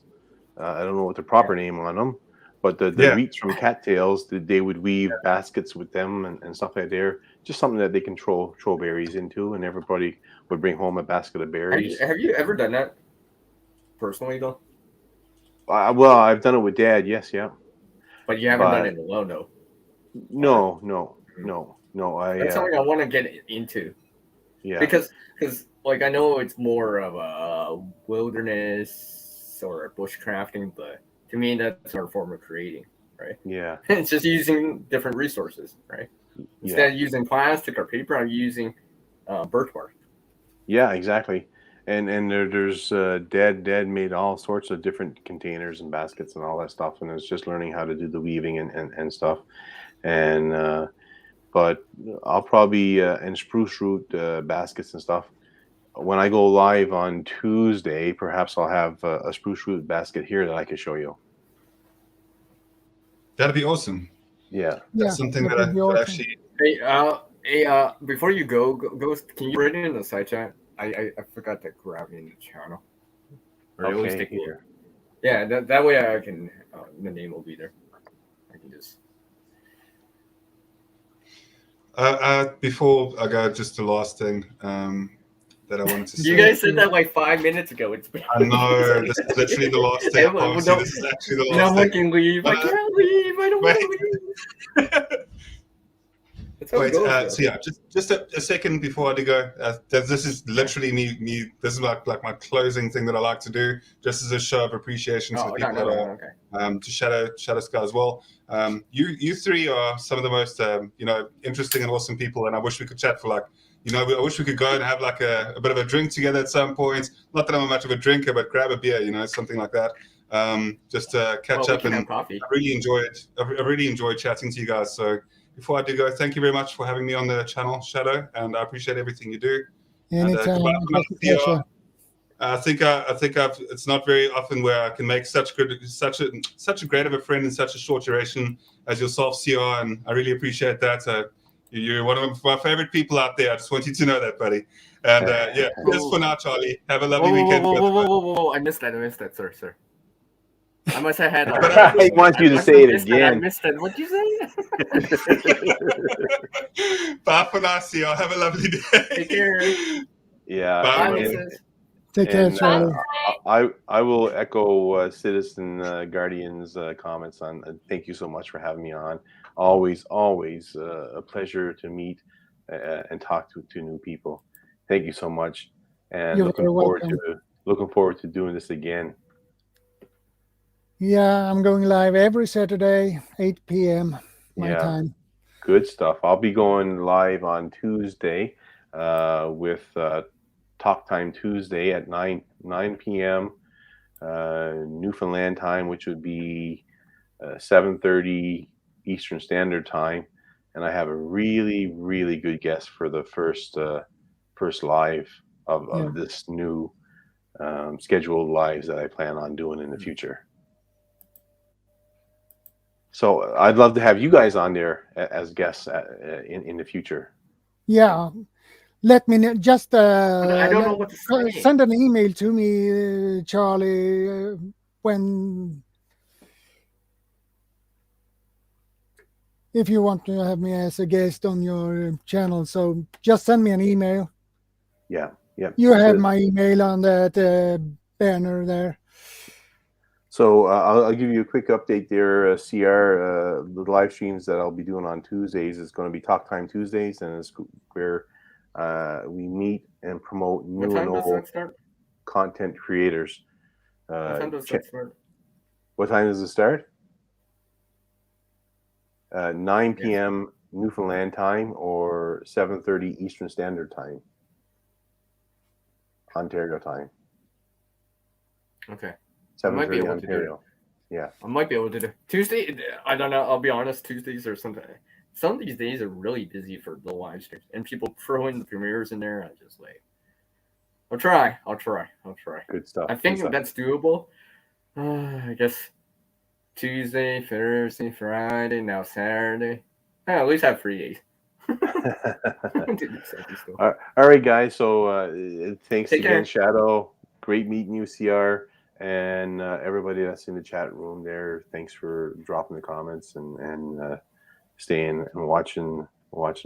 I don't know what the proper name on them, but the reeds from cattails, they would weave baskets with them and stuff like there. Just something that they can throw berries into, and everybody would bring home a basket of berries. Have you ever done that personally, though? Well, I've done it with Dad. Yes, yeah. But you haven't done it alone, though. No. That's something I want to get into. Yeah. Because like, I know it's more of a wilderness or a bushcrafting, but to me that's our form of creating, right? Yeah. It's just using different resources, right? Instead of using plastic or paper, I'm using birch bark. Yeah, exactly. And there's Dad made all sorts of different containers and baskets and all that stuff, and it's just learning how to do the weaving and stuff. And but I'll probably and spruce root baskets and stuff. When I go live on Tuesday, perhaps I'll have a spruce root basket here that I can show you. That'd be awesome. Yeah. That's something that would be I awesome. actually. Hey, before you go, can you write it in the side chat? I forgot to grab it in the channel. Or it always Okay, take me. here. Yeah, that way I can. The name will be there. I can just. Before I go, just the last thing that I wanted to say. You guys said that like 5 minutes ago. It's been. I know, this is literally the last thing. I promise you, this is actually the last no thing. one can leave. I can't leave. I don't want to leave. Wait, so yeah, just a second before I do go. This is literally me. This is like my closing thing that I like to do, just as a show of appreciation to the people that are to Shadow Scout as well. You three are some of the most interesting and awesome people, and I wish we could chat for like. I wish we could go and have like a bit of a drink together at some point. Not that I'm much of a drinker, but grab a beer, something like that. Just to catch up. And I really enjoyed chatting to you guys. So before I do go, thank you very much for having me on the channel, Shadow, and I appreciate everything you do. Anytime. I think it's not very often where I can make such a great of a friend in such a short duration as yourself, CR, and I really appreciate that. You're one of my favorite people out there. I just want you to know that, buddy. And just for now, Charlie. Have a lovely weekend. Whoa. I missed that, sir. I must have had. I want you to say it again. I missed it. What'd you say? Bye for now, CR. Have a lovely day. Take care. Yeah. Bye, take care, Charlie. I will echo Citizen Guardian's comments on. Thank you so much for having me on. Always a pleasure to meet and talk to new people. Thank you so much, and looking forward to doing this again. Yeah, I'm going live every Saturday, 8 p.m. my time. Good stuff. I'll be going live on Tuesday with Talk Time Tuesday at 9 p.m. Newfoundland time, which would be 7:30 Eastern Standard Time, and I have a really good guest for the first live of this new scheduled lives that I plan on doing in the future. So I'd love to have you guys on there as guests in the future. Yeah, let me just I don't know what to say. Send an email to me, Charlie, when. If you want to have me as a guest on your channel, so just send me an email. Yeah. You have my email on that banner there. So I'll give you a quick update there, CR. The live streams that I'll be doing on Tuesdays is going to be Talk Time Tuesdays, and it's where we meet and promote new and old content creators. What time does that start? What time does it start? 9 p.m. Newfoundland time or 7:30 Eastern Standard Time, Ontario time. Okay. 7:30 Ontario. Yeah. I might be able to do Tuesday. I don't know. I'll be honest. Tuesdays or something. Some of these days are really busy for the live streams, and people throw in the premieres in there. I just like. I'll try. Good stuff. I think that's doable. I guess. Tuesday, Thursday, Friday, now Saturday. At least have 3 days. All right, guys. So thanks again, Shadow. Great meeting you, CR, and everybody that's in the chat room there. Thanks for dropping the comments and staying and watching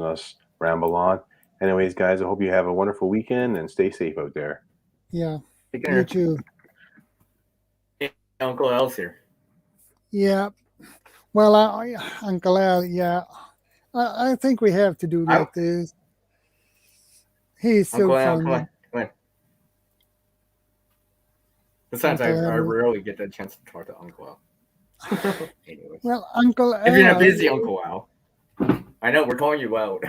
us ramble on. Anyways, guys, I hope you have a wonderful weekend and stay safe out there. Yeah, you too. Hey, Uncle Al's here. Yeah, well, Uncle Al, I think we have to do like this. He's so fun. Come on. Besides, I rarely get that chance to talk to Uncle Al. Anyways. Well, Uncle Al. If you're not busy, Uncle Al. I know, we're calling you out.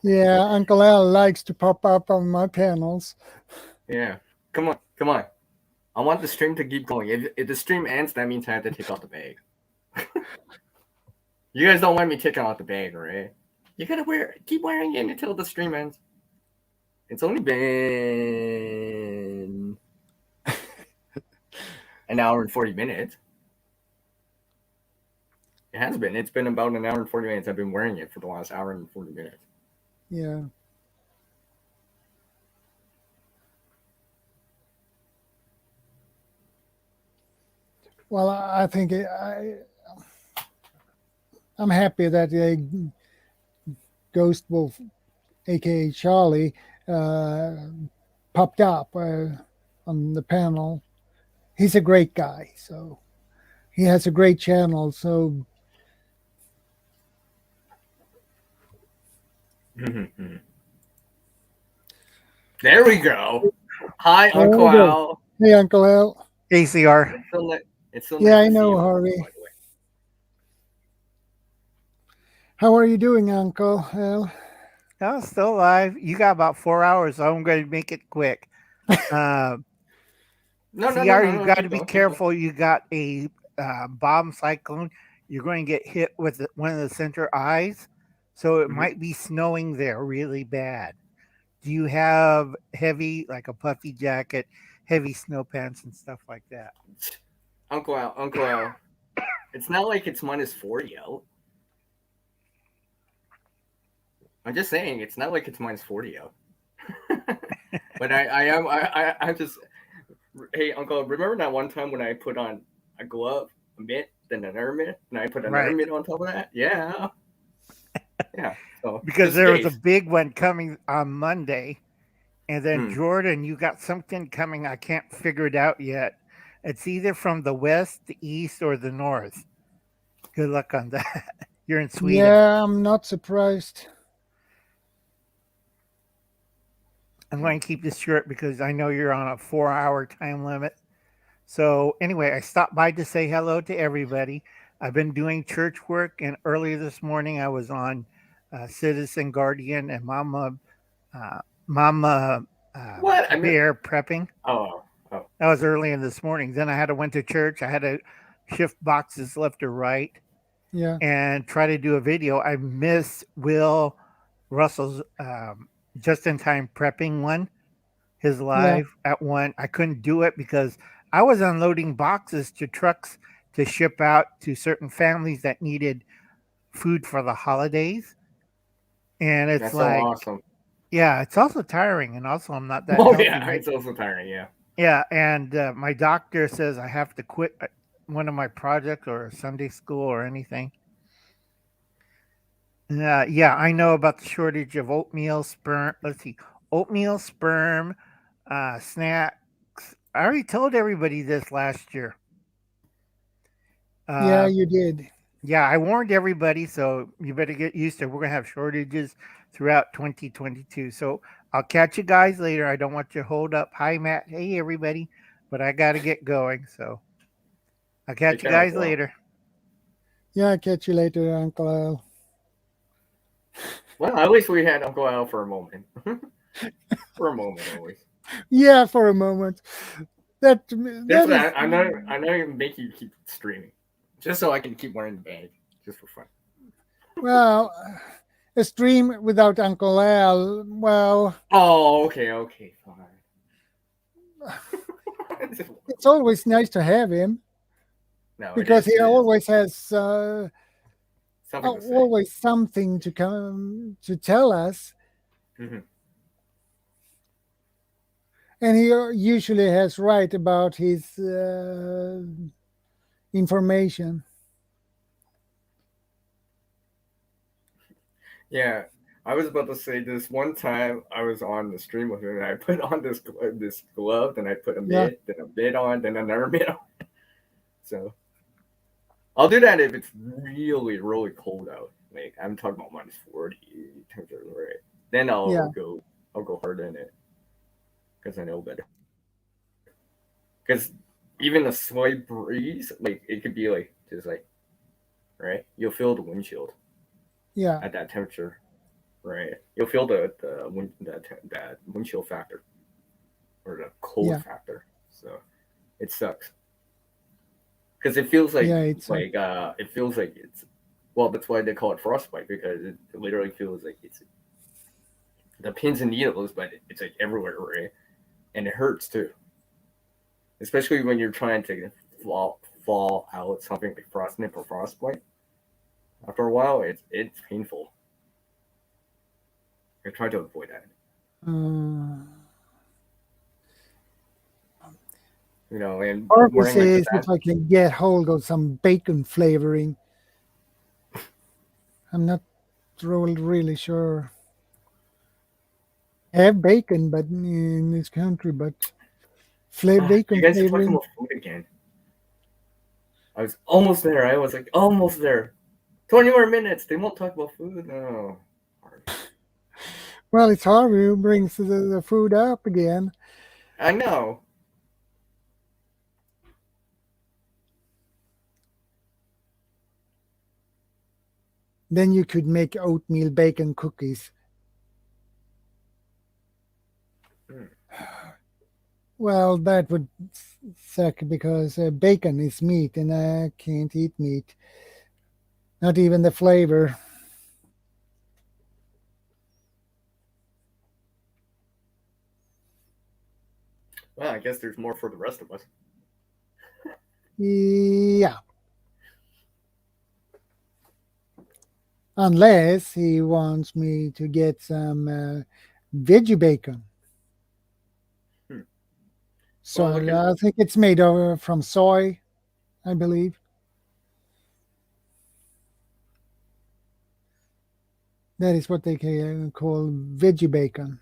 Yeah, Uncle Al likes to pop up on my panels. Yeah, come on. I want the stream to keep going. If the stream ends, that means I have to take off the bag. You guys don't want me taking off the bag, right? You gotta keep wearing it until the stream ends. It's only been an hour and 40 minutes. It has been. It's been about an hour and 40 minutes. I've been wearing it for the last hour and 40 minutes. Yeah. Well, I think I'm happy that Ghost Wolf, aka Charlie, popped up on the panel. He's a great guy, so he has a great channel. So There we go. Hi, There Uncle we go. Al. Hey, Uncle Al. ACR. It's so Yeah, nice I to see know, you, Harvey. by the way. How are you doing, Uncle Al? No, still alive. You got about 4 hours, so I'm going to make it quick. No, CR, you got to keep be going, keep careful. You got a bomb cyclone. You're going to get hit with one of the center eyes. So it Mhm. might be snowing there really bad. Do you have heavy, like a puffy jacket, heavy snow pants, and stuff like that? Uncle Al. It's not like it's -40 out. I'm just saying, it's not like it's -40 out. But I'm just. Hey, Uncle, remember that one time when I put on a glove, a mitt, then another mitt, and I put another Right. mitt on top of that? Yeah. Yeah. So Because just there in was a case. big one coming on Monday. And then Hmm. Jordan, you got something coming. I can't figure it out yet. It's either from the west, the east, or the north. Good luck on that. You're in Sweden. Yeah, I'm not surprised. I'm going to keep this short because I know you're on a 4-hour time limit. So, anyway, I stopped by to say hello to everybody. I've been doing church work, and earlier this morning I was on Citizen Guardian and Mama What? I mean, Bear prepping. oh. That was early in this morning. Then I had to went to church. I had to shift boxes left or right Yeah, and try to do a video. I missed Will Russell's just in time prepping one, his yeah, live at one. I couldn't do it because I was unloading boxes to trucks to ship out to certain families that needed food for the holidays. And it's That's so like, awesome. yeah, it's also tiring. And also, I'm not that Oh, healthy. yeah. It's also tiring. Yeah. Yeah, and my doctor says I have to quit one of my projects or Sunday school or anything. Yeah, I know about the shortage of oatmeal, sperm. Let's see, oatmeal, sperm, snacks. I already told everybody this last year. yeah, Uh, you did. yeah, I warned everybody, so you better get used to it. We're going to have shortages throughout 2022. So I'll catch you guys later. I don't want you to hold up. Hi, Matt. Hey, everybody. But I got to get going. So I'll catch Take you care, guys Uncle Al. later. Yeah, I'll catch you later, Uncle Al. Well, at least we had Uncle Al for a moment. For a moment, always. Yeah, for a moment. That That's is. what I know. I know you make you keep streaming, just so I can keep wearing the bag, just for fun. Well, a stream without Uncle Al. Well, Oh, okay, fine. it's always nice to have him No, because he it is. always has Something to say. always something to come to tell us, Mhm. and he usually has right about his information. Yeah, I was about to say this one time I was on the stream with him and I put on this glove, then I put a Yeah. mitt, then a mitt on, then another mitt on. So I'll do that if it's really, really cold out. Like I'm talking about -40 temperature, right? Then Yeah. I'll go hard in it because I know better. Because even a slight breeze, like it could be like just like, right? You'll feel the windshield Yeah. at that temperature, right? You'll feel that windshield factor or the cold factor. So it sucks because it feels like it's it feels like it's well. That's why they call it frostbite because it literally feels like it's the pins and needles, but it's like everywhere, right? And it hurts too, especially when you're trying to fall out something like frostnip or frostbite. After a while, it's painful. I try to avoid that. You know, and Harvey wearing like says the if I can get hold of some bacon flavoring. I'm not really sure. I have bacon, but in this country, but bacon you guys are talking flavoring. about food again. I was almost there. I was like almost there. 20 more minutes. They won't talk about food. No. Well, it's Harvey who brings the food up again. I know. Then you could make oatmeal bacon cookies. Well, that would suck because bacon is meat and I can't eat meat. Not even the flavor. Well, I guess there's more for the rest of us. Yeah. Unless he wants me to get some veggie bacon. So Well, I think it's made from soy, I believe. That is what they call veggie bacon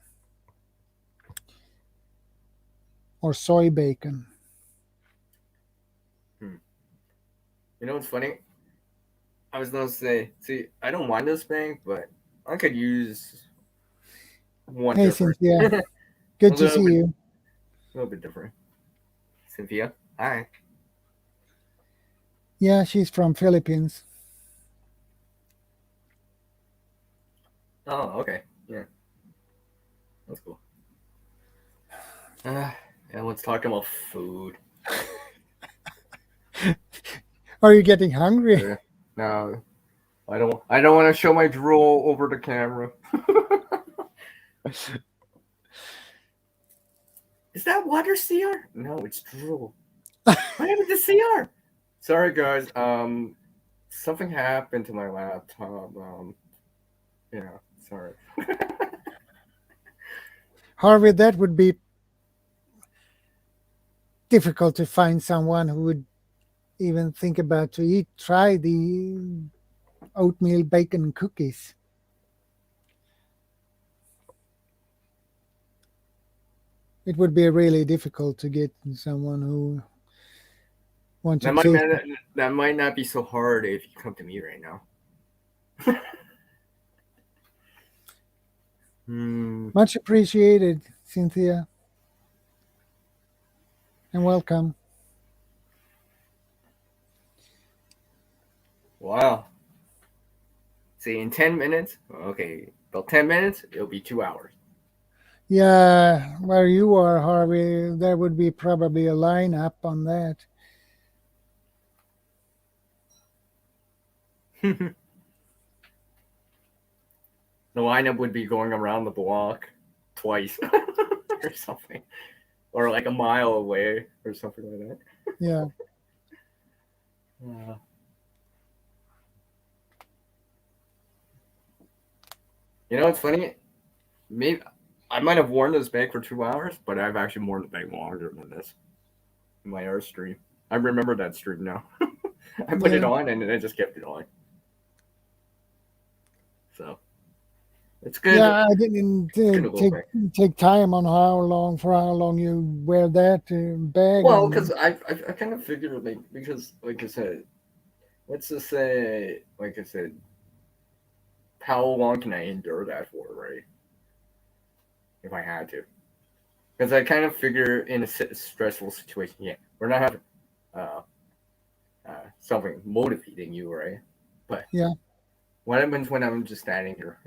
or soy bacon. You know what's funny? I was gonna say, see, I don't mind this bank, but I could use one Hey, different. Cynthia. Good to see you. A little bit different. Cynthia, hi. Yeah, she's from Philippines. Oh, okay. Yeah. That's cool. Yeah, let's talk about food. Are you getting hungry? No, I don't want to show my drool over the camera. Is that water CR? No, it's drool. What happened to CR? Sorry, guys. Something happened to my laptop. Yeah, sorry. Harvey, that would be difficult to find someone who would even think about to try the oatmeal bacon cookies. It would be really difficult to get someone who wants to taste it. That might not be so hard if you come to me right now. Much appreciated, Cynthia. And welcome. Wow. See, in 10 minutes, okay, about 10 minutes, it'll be 2 hours. Yeah, where you are, Harvey, there would be probably a lineup on that. The lineup would be going around the block twice or something, or like a mile away or something like that. Yeah. You know, it's funny. Maybe I might have worn this bag for 2 hours, but I've actually worn the bag longer than this. In my art stream, I remember that stream now. I put it on and then I just kept it on. So it's good. Yeah, I didn't take time on for how long you wear that bag. Well, because I kind of figured because like I said, let's just say like I said, how long can I endure that for, right? If I had to, because I kind of figure in a stressful situation, yeah, we're not having something motivating you, right? But yeah. What happens when I'm just standing here?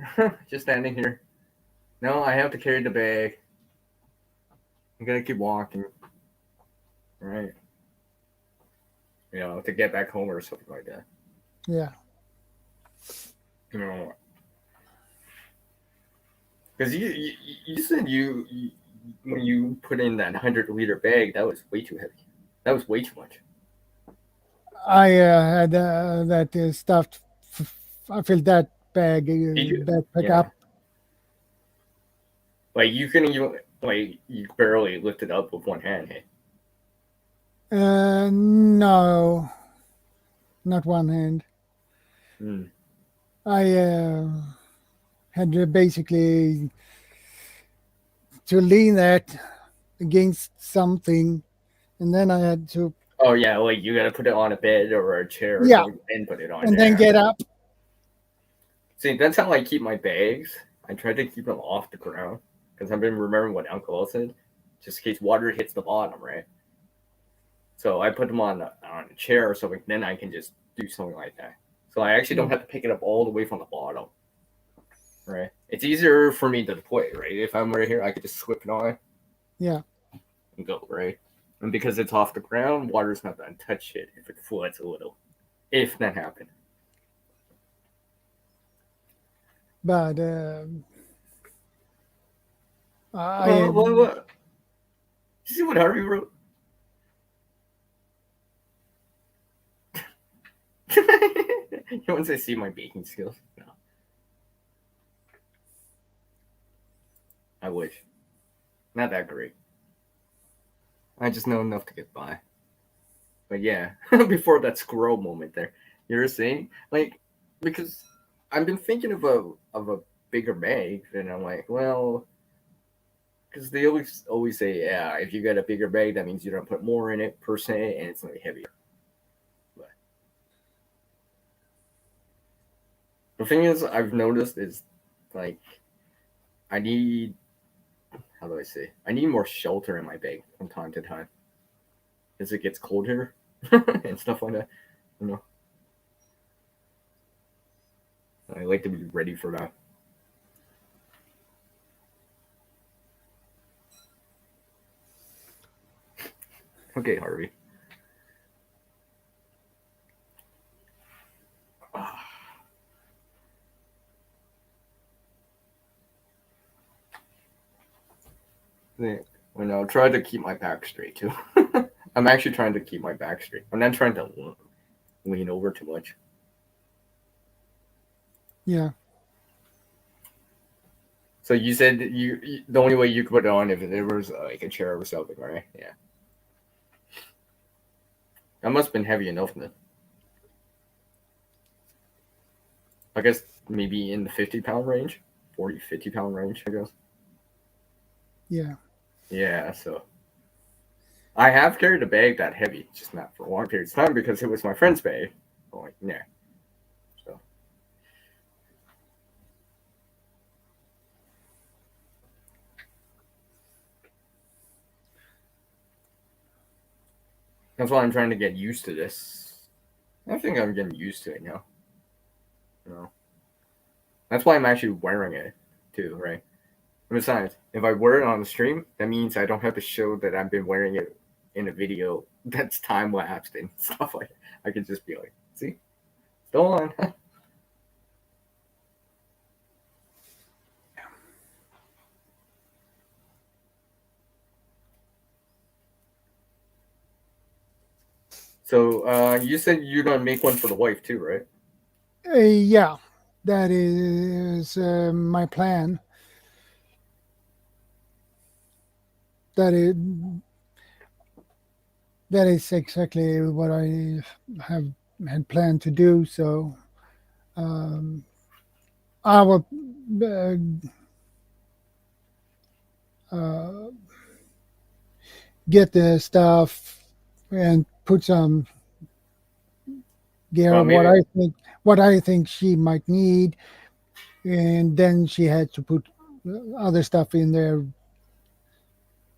Just standing here. No, I have to carry the bag. I'm gonna keep walking. Right. You know, to get back home or something like that. Yeah. You know. Because you said when you put in that 100-liter bag, that was way too heavy. That was way too much. I had that stuffed filled that backpack up. Like you couldn't even you barely lift it up with one hand. Hey? No, not one hand. Mm. I had to basically to lean that against something, and then I had to. Oh yeah, like you gotta put it on a bed or a chair or something and put it on and there. then get up. See, that's how I keep my bags. I try to keep them off the ground because I've been remembering what Uncle said, just in case water hits the bottom, right? So I put them on a chair or something, then I can just do something like that. So I actually don't have to pick it up all the way from the bottom, right? It's easier for me to deploy, right? If I'm right here, I could just slip it on. Yeah. And go, right? And because it's off the ground, water's not going to touch it if it floods a little. If that happened. But what? Did you see what Harvey wrote? You want to see my baking skills? No. I wish. Not that great. I just know enough to get by. But yeah, before that squirrel moment there, you were saying, like, because I've been thinking of a bigger bag, and I'm like, well, because they always say, yeah, if you get a bigger bag, that means you don't put more in it per se, and it's going to be heavier. But the thing is, I've noticed is, like, I need, how do I say? I need more shelter in my bag from time to time. As it gets colder and stuff like that, you know. I like to be ready for that. Okay, Harvey. When I'll try to keep my back straight too. I'm actually trying to keep my back straight. I'm not trying to lean over too much. Yeah. So you said you the only way you could put it on if there was like a chair or something, right? Yeah. That must have been heavy enough then. I guess maybe in the 50-pound range, 40, 50-pound range, I guess. Yeah. Yeah, so I have carried a bag that heavy, just not for long periods of time because it was my friend's bag. I'm like, yeah. So that's why I'm trying to get used to this. I think I'm getting used to it now. You know, that's why I'm actually wearing it too, right? And besides, if I wear it on the stream, that means I don't have to show that I've been wearing it in a video that's time lapsed and stuff like that. I can just be like, see, still on. So you said you're gonna make one for the wife too, right? Yeah, that is my plan. That is exactly what I had planned to do. So I will get the stuff and put some gear what I think she might need, and then she had to put other stuff in there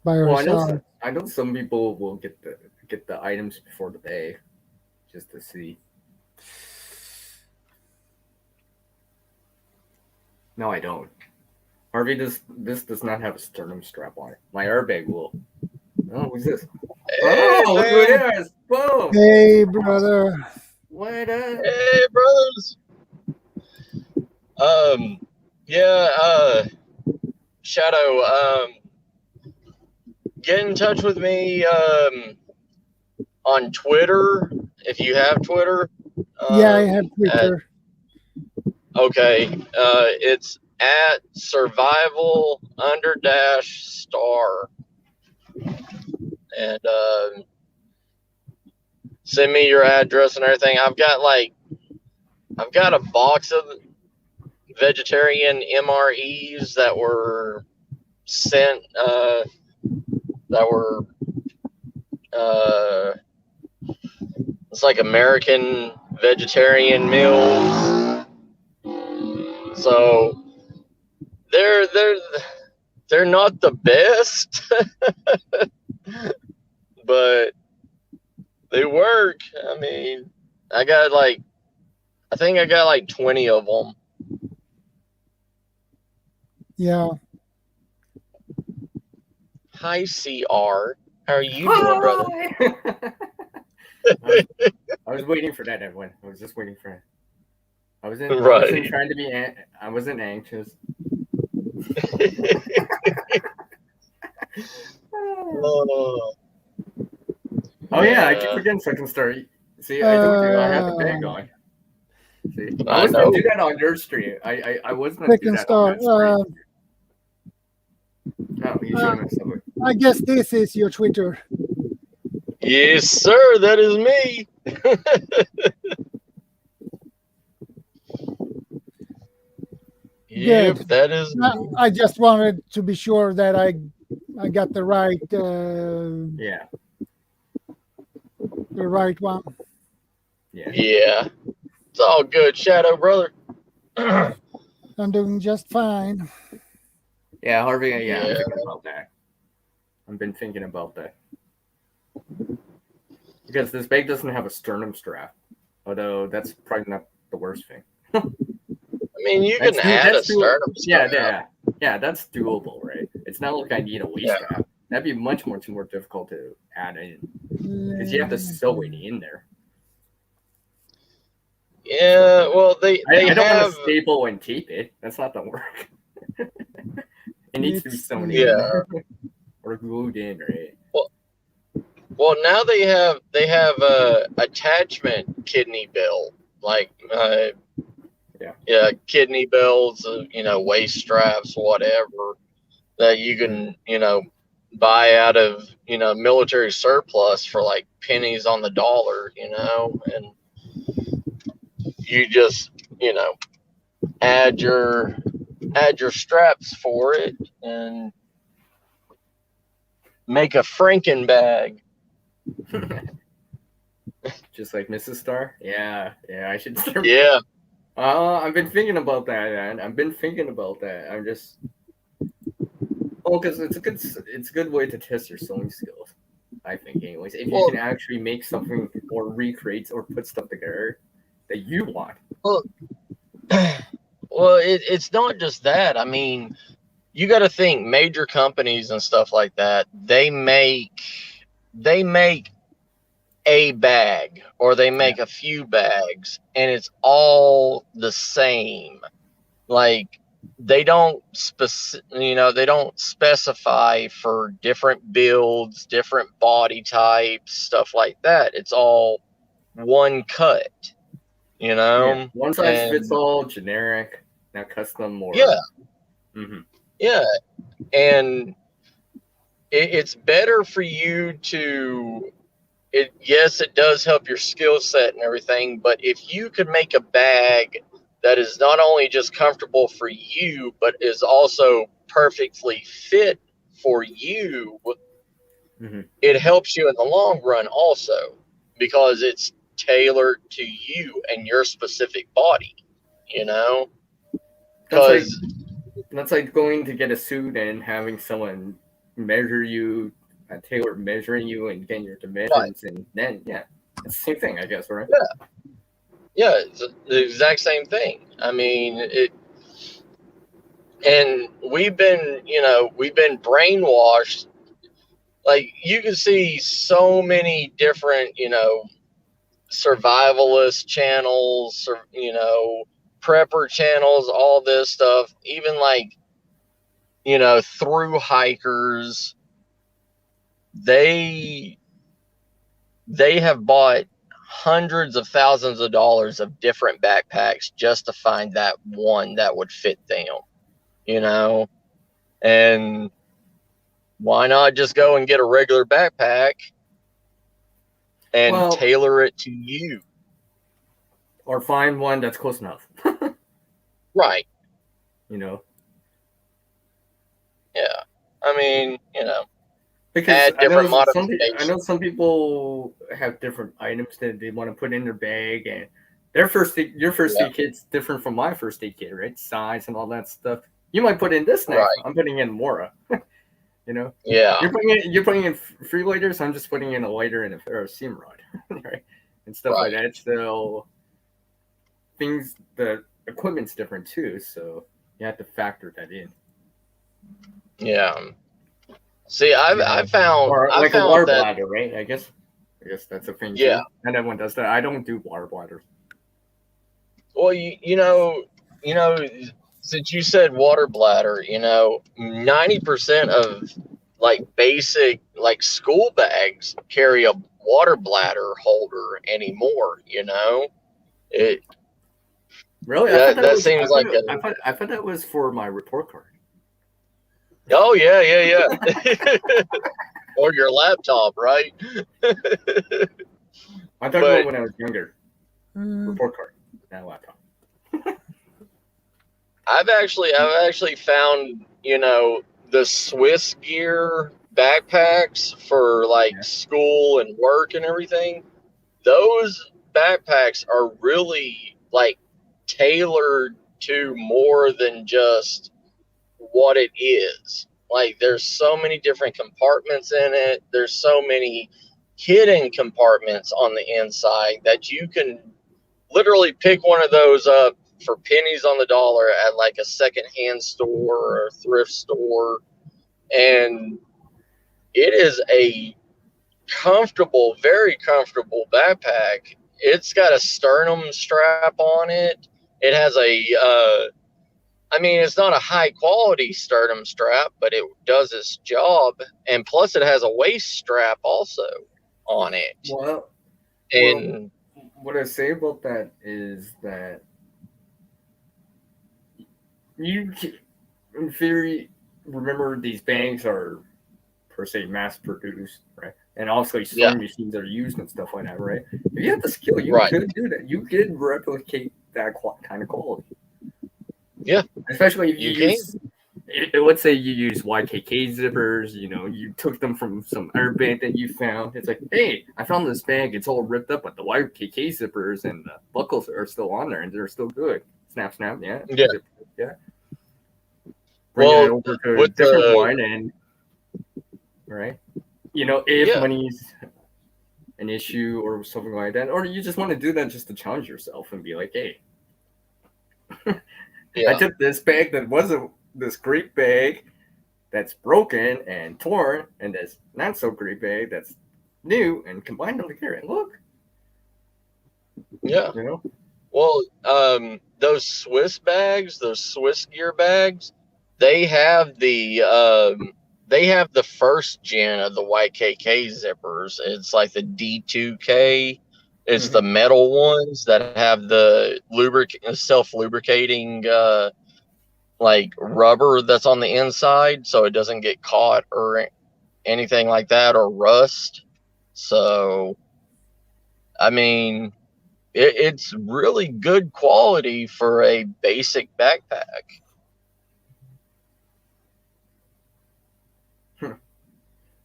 by herself. Well, I know some people will get the items before the day, just to see. No, I don't. Harvey, this does not have a sternum strap on it. My airbag will. Oh, who's this? Hey, oh, look who it is! Boom! Hey, brother. What up? Hey, brothers. Shadow, get in touch with me on Twitter if you have Twitter. Yeah, I have Twitter. Okay, it's at survival_star, and send me your address and everything. I've got a box of vegetarian MREs that were sent. It's like American vegetarian meals. So they're not the best, but they work. I mean, I think I got like 20 of them. Yeah. Hi, CR. How are you doing, brother? I was waiting for that, everyone. I was just waiting for it. I wasn't trying to be. I wasn't anxious. Oh yeah, I keep forgetting second story. See, I told you I had the bag on. See, I was gonna do that on your stream. I was gonna do that on that stream. Oh, you showing us something. I guess this is your Twitter. Yes, sir. That is me. Yep, Good. that is me. I just wanted to be sure that I got the right Yeah. the right one. Yeah. Yeah. It's all good, Shadow brother. I'm doing just fine. Yeah, Harvey. Yeah, Yeah. I'm thinking about that. I've been thinking about that because this bag doesn't have a sternum strap, although that's probably not the worst thing. I mean, you can add a sternum strap. Yeah, that's doable, right? It's not like I need a waist strap. That'd be much more difficult to add in because you have to sew it in there. Yeah, well, I don't want to staple and tape it. That's not the work. It needs to be sewn in or glued in, right? Well, now they have attachment kidney belt, like kidney belts, waist straps, whatever, that you can buy out of military surplus for like pennies on the dollar, and you just add your straps for it and make a Franken bag. Just like Mrs. Star? Yeah, I should start. Yeah. I've been thinking about that, man. I'm just because it's a good way to test your sewing skills, I think, anyways. If you can actually make something or recreate or put stuff together that you want. Well, it's not just that. I mean, you got to think major companies and stuff like that. They make a bag or they make a few bags, and it's all the same. Like they don't specify for different builds, different body types, stuff like that. It's all one cut. One size fits all, generic, not custom or and it's better for you to yes, it does help your skill set and everything, but if you could make a bag that is not only just comfortable for you but is also perfectly fit for you, it helps you in the long run also, because it's tailored to you and your specific body, because that's like going to get a suit and having someone measure you, tailor measuring you and getting your dimensions, and then it's the same thing, I guess, right? Yeah, it's the exact same thing. I mean, and we've been brainwashed. Like, you can see so many different, survivalist channels, or, prepper channels, all this stuff, even like, through hikers, they have bought hundreds of thousands of dollars of different backpacks just to find that one that would fit them, you know? And why not just go and get a regular backpack and Well, tailor it to you? or find one that's close enough. Right. You know? Yeah. I mean, you know, Because add different modifications. I know some people have different items that they want to put in their bag, and your first aid kit's different from my first aid kit, right? Size and all that stuff. You might put in this knife. Right. I'm putting in Mora. You know? Yeah. You're putting in free lighters. I'm just putting in a lighter and a seam rod, right? And stuff like that. So the equipment's different too, so you have to factor that in. Yeah. See, I found a found water that, bladder, right? I guess that's a thing. Yeah. Too. And everyone does that. I don't do water bladders. well, you know, since you said water bladder, you know, 90% of like basic like school bags carry a water bladder holder anymore, you know? It Really? that seems like I thought that was for my report card. Oh yeah. Or your laptop, right? I thought about when I was younger. Report card, not laptop. I've actually found, you know, the Swiss gear backpacks for like school and work and everything. Those backpacks are really like tailored to more than just what it is. Like there's so many different compartments in it. There's so many hidden compartments on the inside that you can literally pick one of those up for pennies on the dollar at like a secondhand store or a thrift store. And it is a comfortable, very comfortable backpack. It's got a sternum strap on it. It has I mean, it's not a high quality sternum strap, but it does its job. And plus, it has a waist strap also on it. Well, and what I say about that is that you, in theory, remember these bags are per se mass produced, right? And also sewing machines are used and stuff like that, right? If you have the skill, you could do that. You could replicate that kind of quality. Yeah, especially if you use. Let's say you use YKK zippers. You know, you took them from some other bag that you found. It's like, hey, I found this bag. It's all ripped up, but the YKK zippers and the buckles are still on there, and they're still good. Snap, snap, yeah. Bring it over to a different one, and right, you know, if money's an issue or something like that, or you just want to do that just to challenge yourself and be like, hey, I took this bag that wasn't this great bag that's broken and torn, and this not so great bag that's new, and combined them together. And look, you know. Well, those Swiss bags, those Swiss gear bags, they have the first gen of the YKK zippers. It's like the D2K. It's the metal ones that have the self-lubricating like rubber that's on the inside, so it doesn't get caught or anything like that, or rust. So, I mean, it's really good quality for a basic backpack.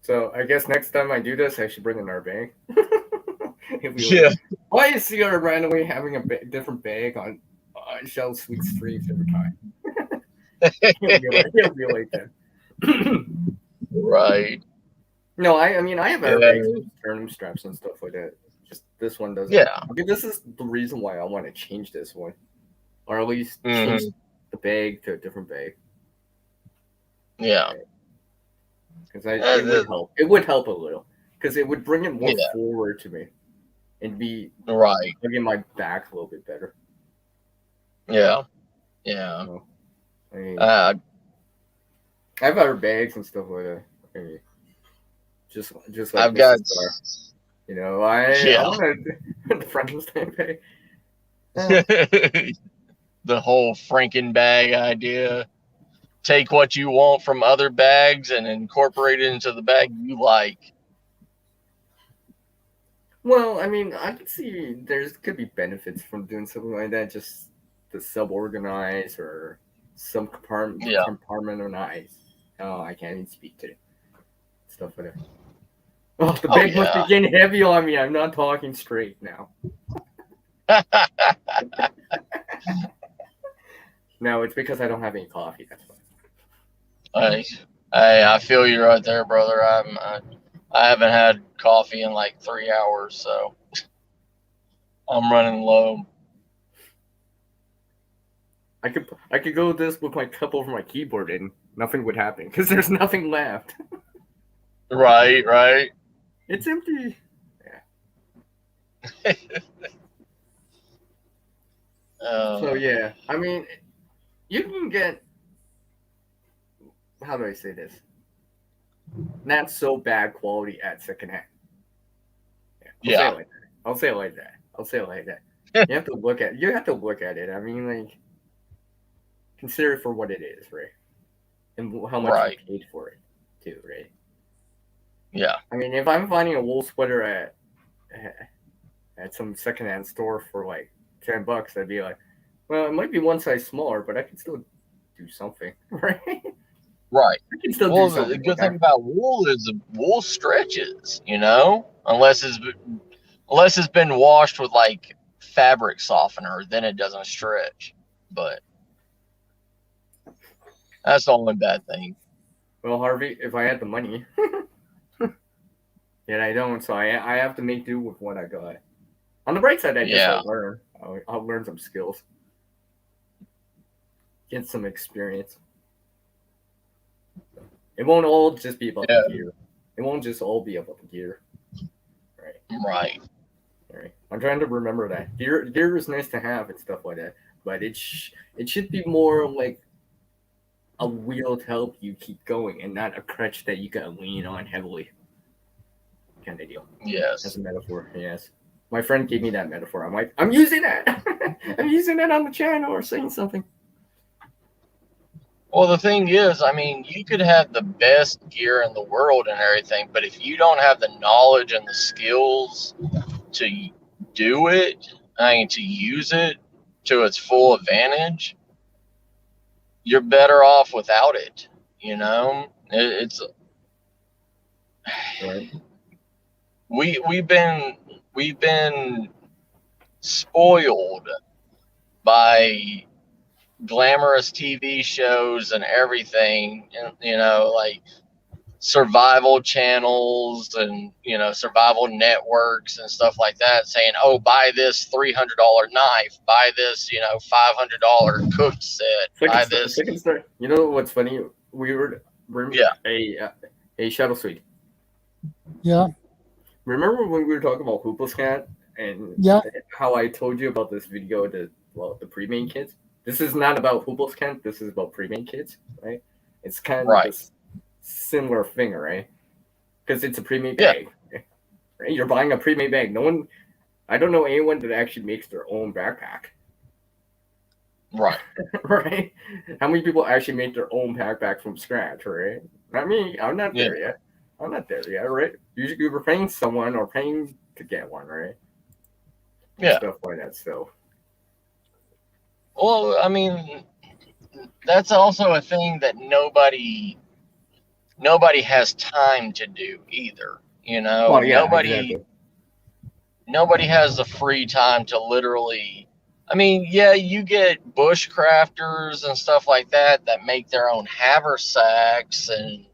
So I guess next time I do this, I should bring another bag. Why is you randomly having a different bag on ShadowScoutSwede streams every time? He'll be like that. Right. No, I mean, I have airbags with sternum straps and stuff like that. Just this one doesn't. Yeah. Okay, this is the reason why I want to change this one, or at least change the bag to a different bag. Yeah. Because it would help. It would help a little because it would bring it more forward to me, and be bringing my back a little bit better. Yeah. I mean, I have other bags and stuff like that. I mean, just like I've got You know, I Yeah. want to Frankenstein bag. The whole Franken bag idea. Take what you want from other bags and incorporate it into the bag you like. Well, I mean, I can see could be benefits from doing something like that, just to sub-organize or some compartmentalize. Oh, I can't even speak to it. Stuff like that. Oh, the bag must be getting heavy on me. I'm not talking straight now. No, it's because I don't have any coffee. That's why. I feel you right there, brother. I haven't had coffee in like 3 hours, so I'm running low. I could go with this with my cup over my keyboard and nothing would happen because there's nothing left. Right. It's empty. Yeah. So yeah, I mean, you can get, how do I say this? Not so bad quality at secondhand. Yeah. I'll say it like that. You have to look at it. I mean, like, consider it for what it is, right? And how much you paid for it, too, right? Yeah. I mean, if I'm finding a wool sweater at some secondhand store for like $10, I'd be like, well, it might be one size smaller, but I can still do something, right? Right. I can still do something. The good thing about wool is wool stretches, you know, unless it's been washed with like fabric softener, then it doesn't stretch. But that's the only bad thing. Well, Harvey, if I had the money, yet I don't, so I have to make do with what I got. On the bright side, I guess I'll learn. I'll learn some skills, get some experience. It won't all just be about the gear. It won't just all be about the gear. Right. I'm trying to remember that. Gear is nice to have and stuff like that, but it should be more like a wheel to help you keep going and not a crutch that you gotta lean on heavily. Kind of deal. Yes. As a metaphor, yes. My friend gave me that metaphor. I'm like, I'm using that. I'm using that on the channel or saying something. Well, the thing is, I mean, you could have the best gear in the world and everything, but if you don't have the knowledge and the skills to do it, to use it to its full advantage, you're better off without it. You know, it's right. We've been spoiled by glamorous TV shows and everything, and you know, like survival channels and survival networks and stuff like that, saying, "Oh, buy this $300 knife, buy this $500 cook set, buy this." Second story. You know what's funny? We're a ShadowScoutSwede. Yeah. Remember when we were talking about Hoopless Cat and how I told you about this video, the pre-made kits? This is not about Hoopless Cat. This is about pre-made kits, right? It's kind of this similar thing, right? Because it's a pre-made bag. Right? You're buying a pre-made bag. I don't know anyone that actually makes their own backpack. Right. Right? How many people actually make their own backpack from scratch, right? Not me. I'm not there yet. Right? Usually you're paying someone or paying to get one, right? Yeah. Stuff like that, so. Well, I mean, that's also a thing that nobody has time to do either. You know, nobody has the free time to literally. I mean, yeah, you get bushcrafters and stuff like that make their own haversacks and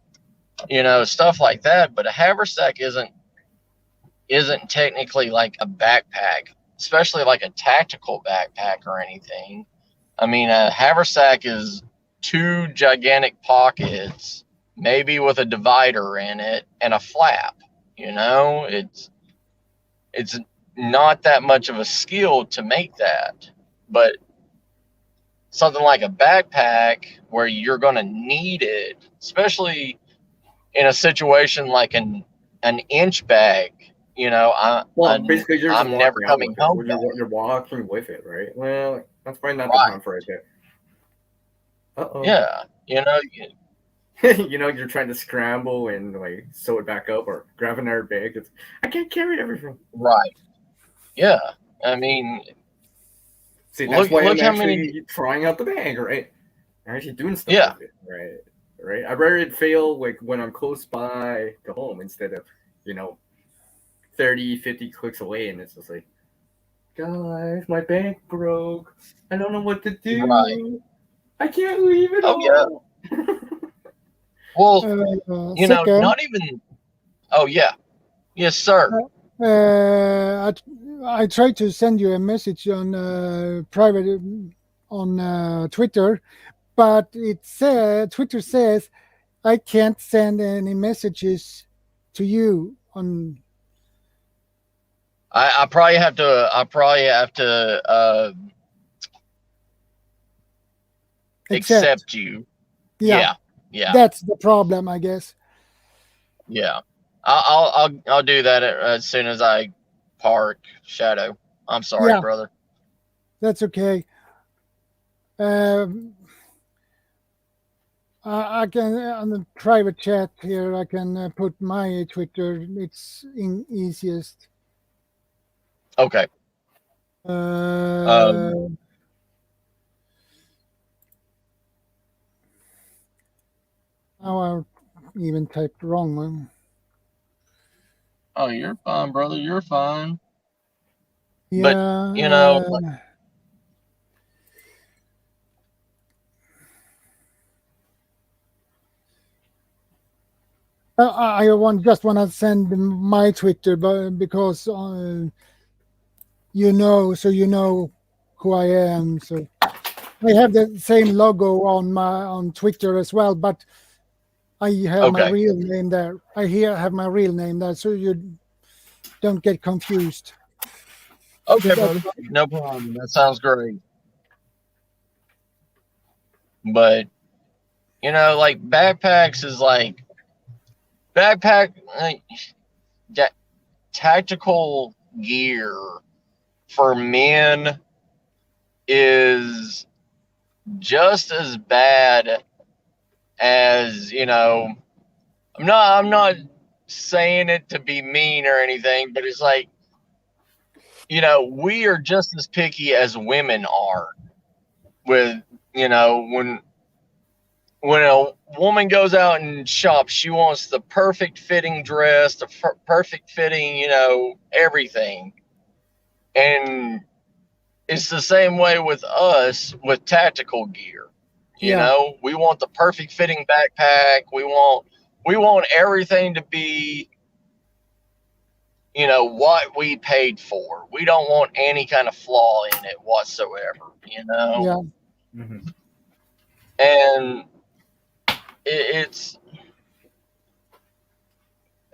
stuff like that, but a haversack isn't technically like a backpack, especially like a tactical backpack or anything. I mean, a haversack is 2 gigantic pockets, maybe with a divider in it and a flap. It's not that much of a skill to make that, but something like a backpack where you're going to need it, especially in a situation like an inch bag, basically you're just I'm never walking out coming with home. it. You're walking with it, right? Well, that's probably not Right. the time for it. Uh-oh. Yeah, You're trying to scramble and like sew it back up or grab another bag. I can't carry everything. right. Yeah, I mean, See, that's why look I'm how actually many. trying out the bag, right? I'm actually doing stuff Yeah. with it, right? Right. I'd rather it fail like when I'm close by to home instead of 30, 50 clicks away, and it's just like, guys, my bag broke. I don't know what to do. Right. I can't leave it Oh, yeah. all. Well, Second, not even. Oh yeah, yes, sir. I tried to send you a message on private on Twitter, but Twitter says I can't send any messages to you on. I probably have to. Accept you. Yeah, Yeah. that's the problem, I guess. Yeah. I'll do that as soon as I park. Shadow. I'm sorry, Yeah. brother. That's okay. I can on the private chat here. I can put my Twitter. It's easiest. Okay. Oh, I even typed wrong one. Oh, you're fine, brother. You're fine. Yeah. I just want to send my Twitter, but because so you know who I am. So I have the same logo on Twitter as well, but I have my Okay. real name there. I have my real name there, so you don't get confused. Okay, brother. No problem. That sounds great. But like backpacks is like tactical gear for men is just as bad as I'm not saying it to be mean or anything, but it's like we are just as picky as women are with when a woman goes out and shops, she wants the perfect fitting dress, the perfect fitting, everything. And it's the same way with us with tactical gear. We want the perfect fitting backpack. We want everything to be, what we paid for. We don't want any kind of flaw in it whatsoever, Yeah. Mm-hmm. And it's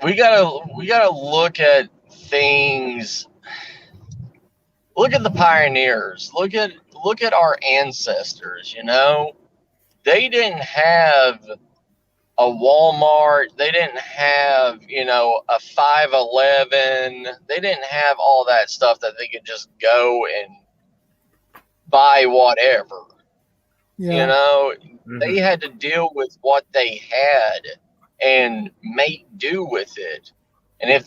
we gotta look at things. Look at the pioneers. Look at our ancestors. They didn't have a Walmart. They didn't have a 5-Eleven. They didn't have all that stuff that they could just go and buy whatever. Yeah. Mm-hmm. They had to deal with what they had and make do with it. And if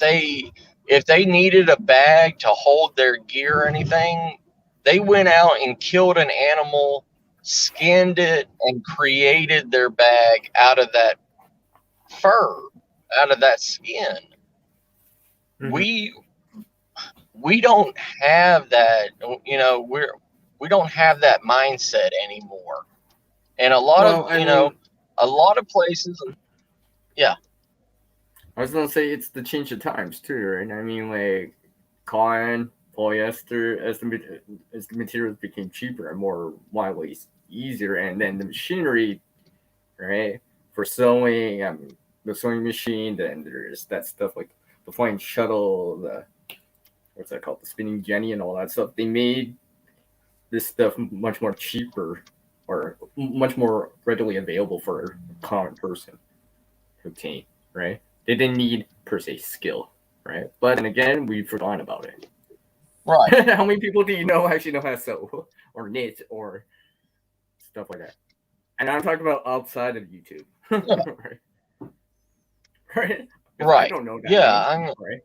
they needed a bag to hold their gear or anything, they went out and killed an animal, skinned it, and created their bag out of that fur, out of that skin. Mm-hmm. We don't have that, we don't have that mindset anymore. And a lot of places, yeah. I was gonna say it's the change of times too, right? I mean, like cotton, polyester, as the materials became cheaper and more widely easier, and then the machinery, right, for sewing, the sewing machine. Then there's that stuff like the flying shuttle, the what's that called, the spinning jenny, and all that stuff. They made this stuff much more cheaper or much more readily available for a common person to obtain, right? They didn't need per se skill, right? But then again, we've forgotten about it. Right. How many people do you know actually know how to sew or knit or stuff like that? And I'm talking about outside of YouTube, Yeah. right? Right? Because I Right. don't know that Yeah. many, right?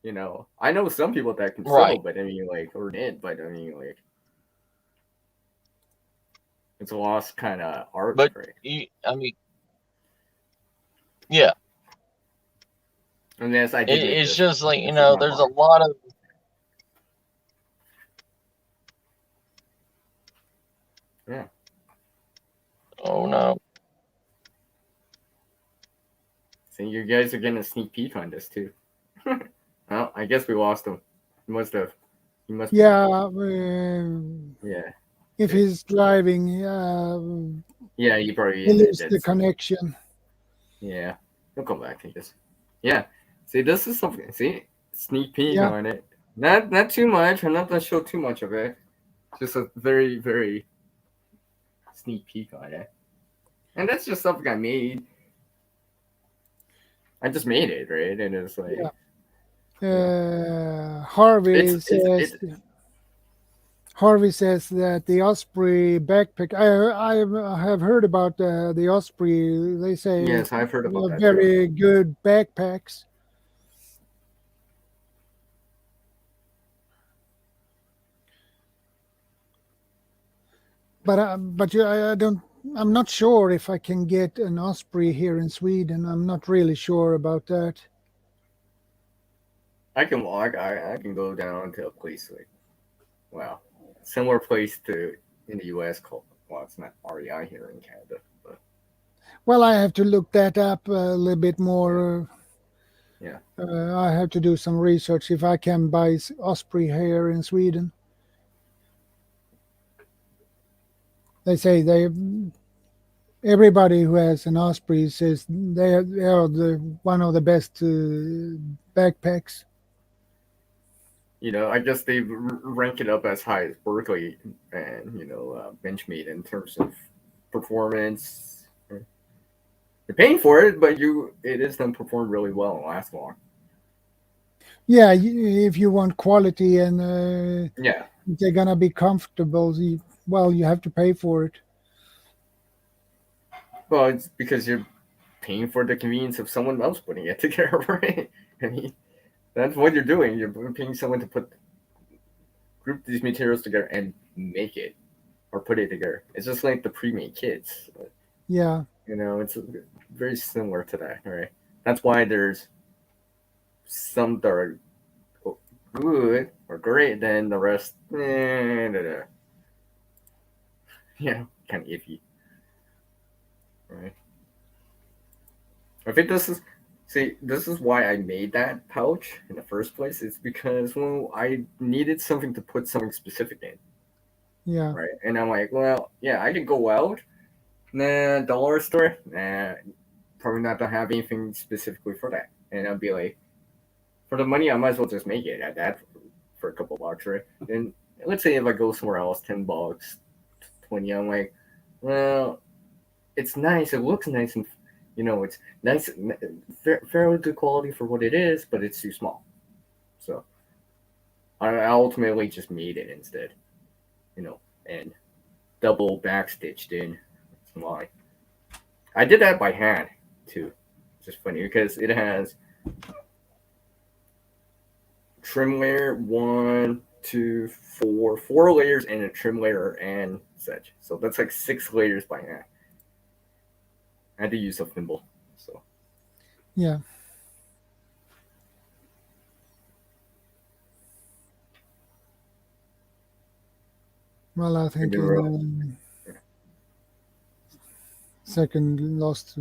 You know, I know some people that can sew, Right. but I mean, like, or knit, but I mean, like, it's a lost kind of art, But right? I mean, yeah. And yes, I did make It's this. just like, This is my there's a bar. lot of. Yeah. Oh no. See, you guys are getting a sneak peek on this too. Well, I guess we lost him. He must have. He must. Yeah, Yeah. if he's driving, Yeah, he probably he in loses dead the zone. connection. Yeah, he'll come back, I guess. Yeah. See, this is something. See, sneak peek Yeah. on it. Not too much. I'm not gonna show too much of it. Just a very, very sneak peek on it. And that's just something I made. I just made it, right? And it's like, Harvey it's says. Harvey says that the Osprey backpack. I have heard about the Osprey. They say yes, I've heard about they're that too. very good backpacks. But I don't. I'm not sure if I can get an Osprey here in Sweden. I'm not really sure about that. I can walk. I can go down to a place like, well, similar place to in the U.S. called. Well, it's not REI here in Canada, but Well, I have to look that up a little bit more. yeah. I have to do some research if I can buy Osprey here in Sweden. They say everybody who has an Osprey says they are one of the best backpacks. You know, I guess they rank it up as high as Berkeley and Benchmade in terms of performance. You're paying for it, but it is done perform really well and last long. Yeah, if you want quality and Yeah. they're gonna be comfortable, you have to pay for it. Well, it's because you're paying for the convenience of someone else putting it together, right? I mean, that's what you're doing. You're paying someone to group these materials together and make it or put it together. It's just like the pre-made kits. Yeah. It's very similar to that, right? That's why there's some that are good or great, then the rest, kind of iffy, right? I think this is why I made that pouch in the first place. It's because, well, I needed something to put something specific in, Yeah. right? And I'm like, well, yeah, I can go out, dollar store, probably not to have anything specifically for that. And I'll be like, for the money, I might as well just make it at that for a couple bucks, right? And let's say if I go somewhere else, $10, 20, I'm like, well, it's nice, it looks nice, and it's nice, fairly good quality for what it is, but it's too small. So I ultimately just made it instead, and double back stitched in. That's why I did that by hand too. It's just funny because it has trim layer 1, 2, 4 layers, and a trim layer and such. So that's like 6 layers by hand. I had to use a thimble. So Yeah. Well, I think second lost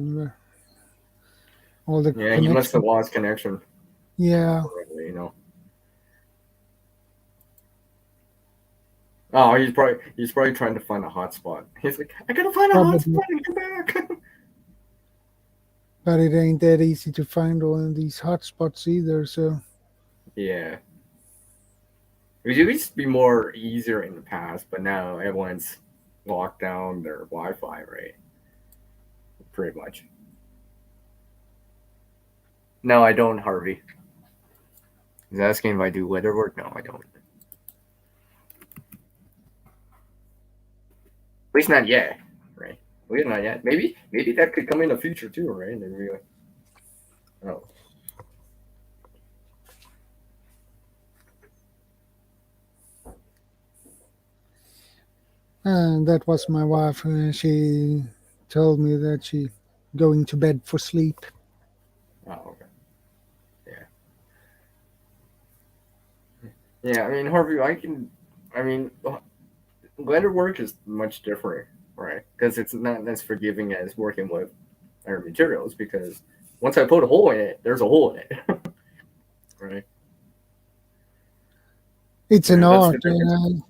all the yeah, connection. he must have lost connection. Yeah. Oh, he's probably trying to find a hotspot. He's like, I gotta find a hotspot and come back. But it ain't that easy to find all of these hotspots either. So yeah, it used to be more easier in the past, but now everyone's locked down their Wi-Fi, right? Pretty much. No, I don't, Harvey. He's asking if I do leather work. No, I don't. At least not yet, right? At least not yet. Maybe that could come in the future too, right? And then oh. And that was my wife. She told me that she going to bed for sleep. Oh, okay. Yeah, I mean, Harvey, leather work is much different, right? Because it's not as forgiving as working with other materials, because once I put a hole in it, there's a hole in it, right? It's an That's art, the difference.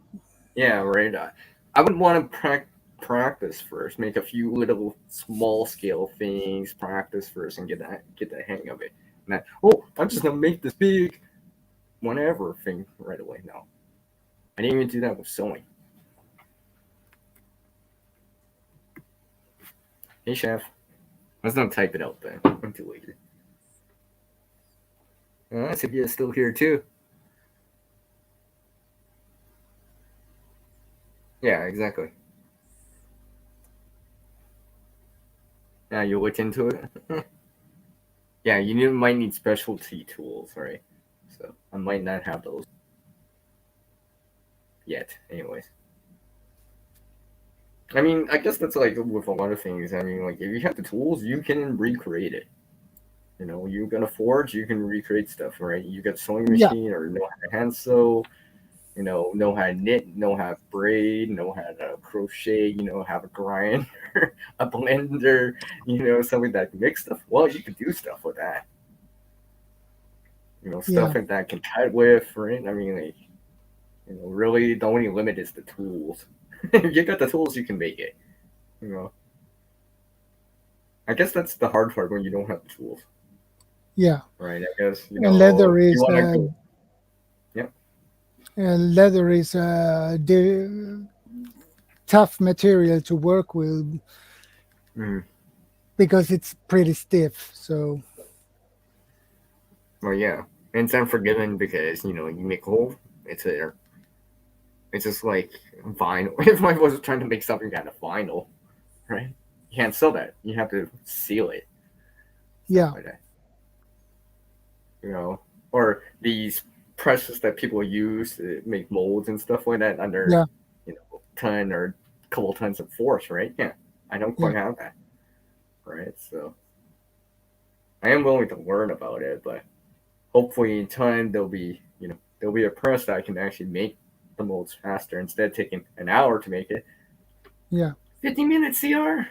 Yeah, right. I would want to practice first, make a few little small scale things, practice first, and get the hang of it. And I'm just gonna make this big, whatever thing right away. No, I didn't even do that with sewing. Hey, chef. Let's not type it out then. I'm too lazy. Sylvia's still here too. Yeah, exactly. Yeah, you looked into it. Yeah, you might need specialty tools, right? So I might not have those yet. Anyways, I mean, I guess that's like with a lot of things. I mean, like if you have the tools, you can recreate it. You know, you're gonna forge, you can recreate stuff, right? You got a sewing machine or know how to hand sew. You know how to knit, know how to braid, know how to crochet, have a grinder, a blender, something that can mix stuff. Well, you can do stuff with that. Stuff that I can cut with, right? I mean, like, really the only limit is the tools. If you got the tools, you can make it. I guess that's the hard part when you don't have the tools. Yeah. Right. I guess. And leather is. Yep. And leather is tough material to work with because it's pretty stiff. So. Well, yeah, and it's unforgiving because you make holes. It's there. It's just like vinyl. If I was trying to make something out of vinyl, right? You can't sew that. You have to seal it. Yeah. Like that. Or these presses that people use to make molds and stuff like that under, ton or couple tons of force, right? Yeah, I don't quite have that, right? So I am willing to learn about it, but hopefully in time there'll be a press that I can actually make the molds faster instead of taking an hour to make it. Yeah. 50 minutes CR.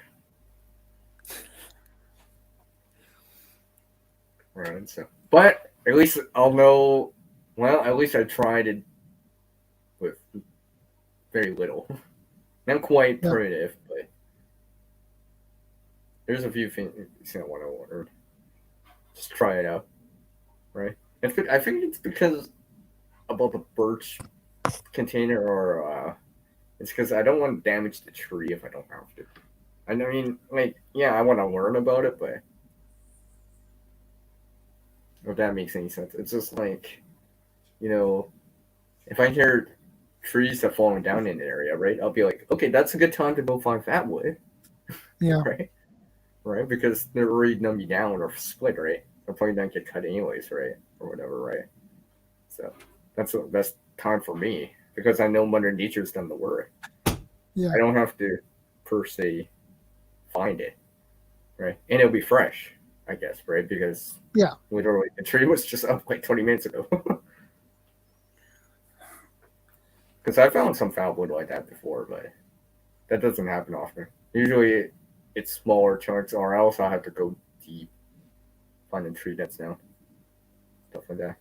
Right. So, but at least I'll know. Well, at least I tried it with very little. Not quite primitive, but there's a few things I want to learn. Just try it out, right? I think it's because about the birch container, or it's because I don't want to damage the tree if I don't have to. I mean, like, yeah, I want to learn about it, but if that makes any sense, it's just like, if I hear trees are falling down in an area, right? I'll be like, okay, that's a good time to go find that wood. Yeah. Right? Because they're already gonna be down or split, right? They're probably not get cut anyways, right? Or whatever, right? So that's the best time for me because I know Mother Nature's done the work. Yeah. I don't have to per se find it, right? And it'll be fresh, I guess, right? Because literally the tree was just up like 20 minutes ago. Because I found some foul wood like that before, but that doesn't happen often. Usually it's smaller chunks, or else I'll have to go deep, find a tree that's down. Stuff like that.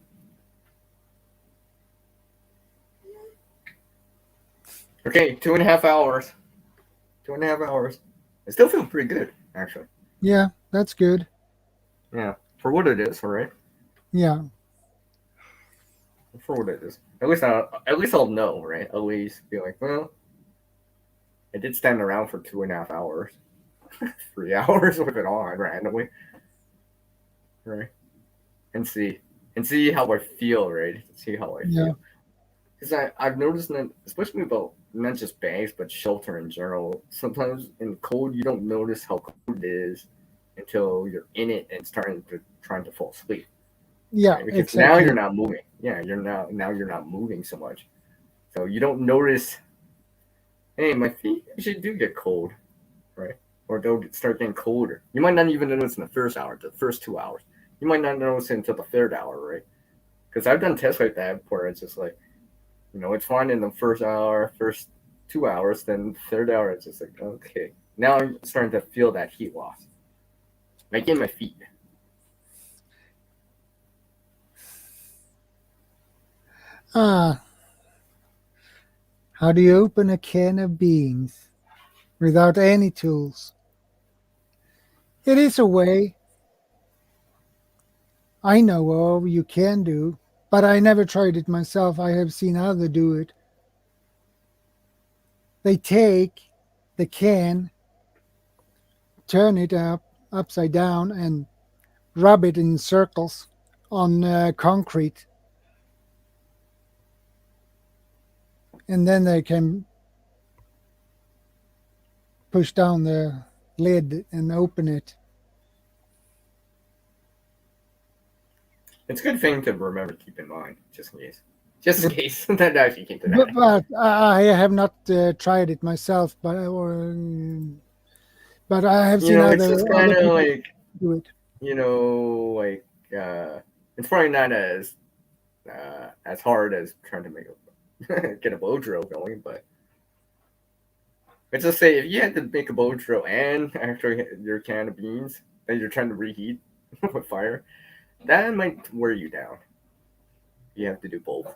Okay, 2.5 hours. 2.5 hours. I still feel pretty good, actually. Yeah, that's good. Yeah, for what it is, all right? Yeah. For what it is. At least I'll know, right? At least be like, well, I did stand around for 2.5 hours. 3 hours with it on randomly. Right? And see. and see how I feel, right? See how I Yeah. feel. Because I've noticed that, especially about not just bags, but shelter in general, sometimes in cold, you don't notice how cold it is until you're in it and trying to fall asleep. Yeah, Right? Because now exactly. you're not moving. Yeah, now you're not moving so much. So you don't notice, hey, my feet actually do get cold, right? Or they'll start getting colder. You might not even notice in the first hour, the first 2 hours. You might not notice it until the third hour, right? Because I've done tests like that where it's just like, it's fine in the first hour, first 2 hours, then the third hour, it's just like, okay. Now I'm starting to feel that heat loss. Like in my feet. How do you open a can of beans without any tools? It is a way I know of you can do, but I never tried it myself. I have seen others do it. They take the can, turn it upside down, and rub it in circles on concrete, and then they can push down the lid and open it. It's a good thing to remember to keep in mind, just in case. Just in case that actually came to that. But I have not tried it myself, but I have seen It's just kind other of people like, do it. it's probably not as hard as trying to get a bow drill going, but let's just say if you had to make a bow drill and actually your can of beans that you're trying to reheat with fire, that might wear you down. You have to do both.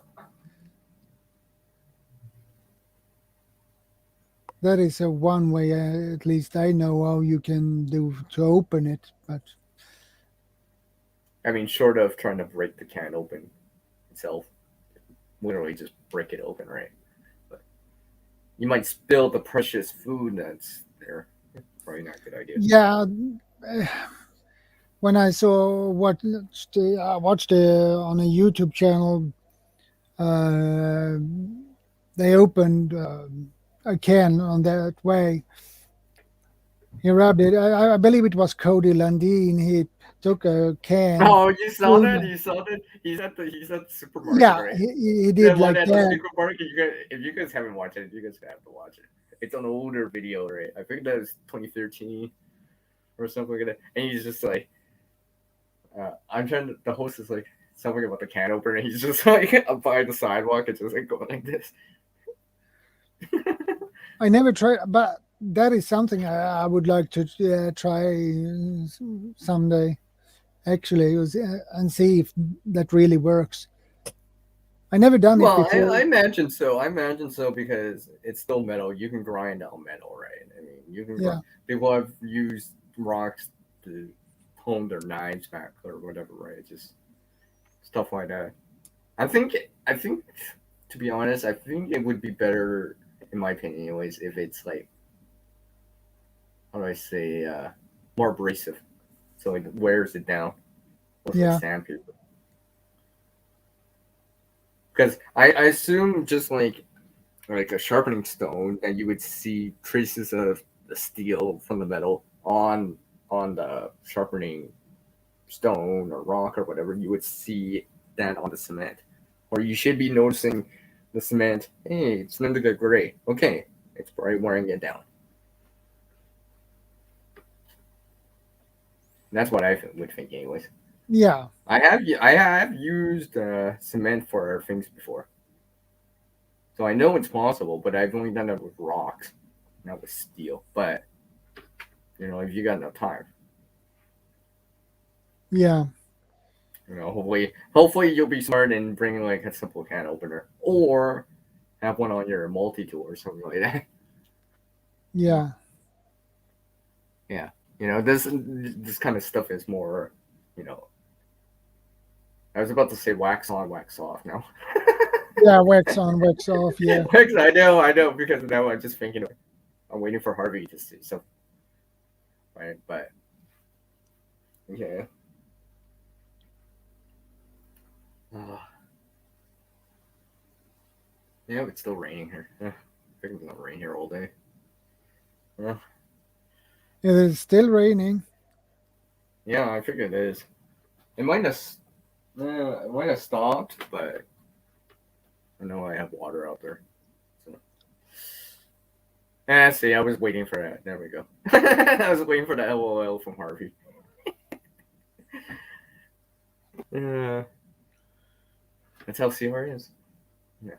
That is one way, at least I know how you can do to open it. But I mean, short of trying to break the can open itself, literally just break it open, right? But you might spill the precious food that's there. Probably not a good idea. yeah, when I watched on a YouTube channel, uh, they opened a can on that way. He rubbed it. I believe it was Cody Landine. He took a can. Oh, you saw that? You saw that? He's at the supermarket, Yeah, right? he The did one like at the that. supermarket. If you guys haven't watched it, you guys have to watch it. It's an older video, right? I think that was 2013 or something like that. And he's just like, the host is like something about the can opener. And he's just like up by the sidewalk and just like going like this. I never tried, but that is something I would like to try someday. Actually, and see if that really works. I never done it Well, before. I imagine so. I imagine so because it's still metal. You can grind out metal, right? I mean, you can. Yeah. People have used rocks to hone their knives back or whatever, right? Just stuff like that. I think. To be honest, I think it would be better, in my opinion, anyways, if it's like, how do I say, more abrasive, so it wears it down with like Yeah. sandpaper. Because I assume just like a sharpening stone that you would see traces of the steel from the metal on the sharpening stone or rock or whatever. You would see that on the cement, or you should be noticing the cement. Hey, it's starting to get gray. Okay, it's probably wearing it down. That's what I would think, anyways. Yeah. I have used cement for things before, so I know it's possible. But I've only done it with rocks, not with steel. But if you got enough time, Yeah. hopefully you'll be smart and bring like a simple can opener, or have one on your multi tool or something like that. Yeah. Yeah, this kind of stuff is more, I was about to say wax on, wax off. Now. Yeah. Wax on, wax off. Yeah. I know, because now I'm just thinking, I'm waiting for Harvey to see something, right? But yeah. Yeah, it's still raining here. Yeah, I think it's gonna rain here all day. Yeah, It is still raining. yeah, I figured it is. It might have, it might have stopped, but I know I have water out there. So. See, I was waiting for that. There we go. I was waiting for the LOL from Harvey. Yeah, that's how CR is. Yeah,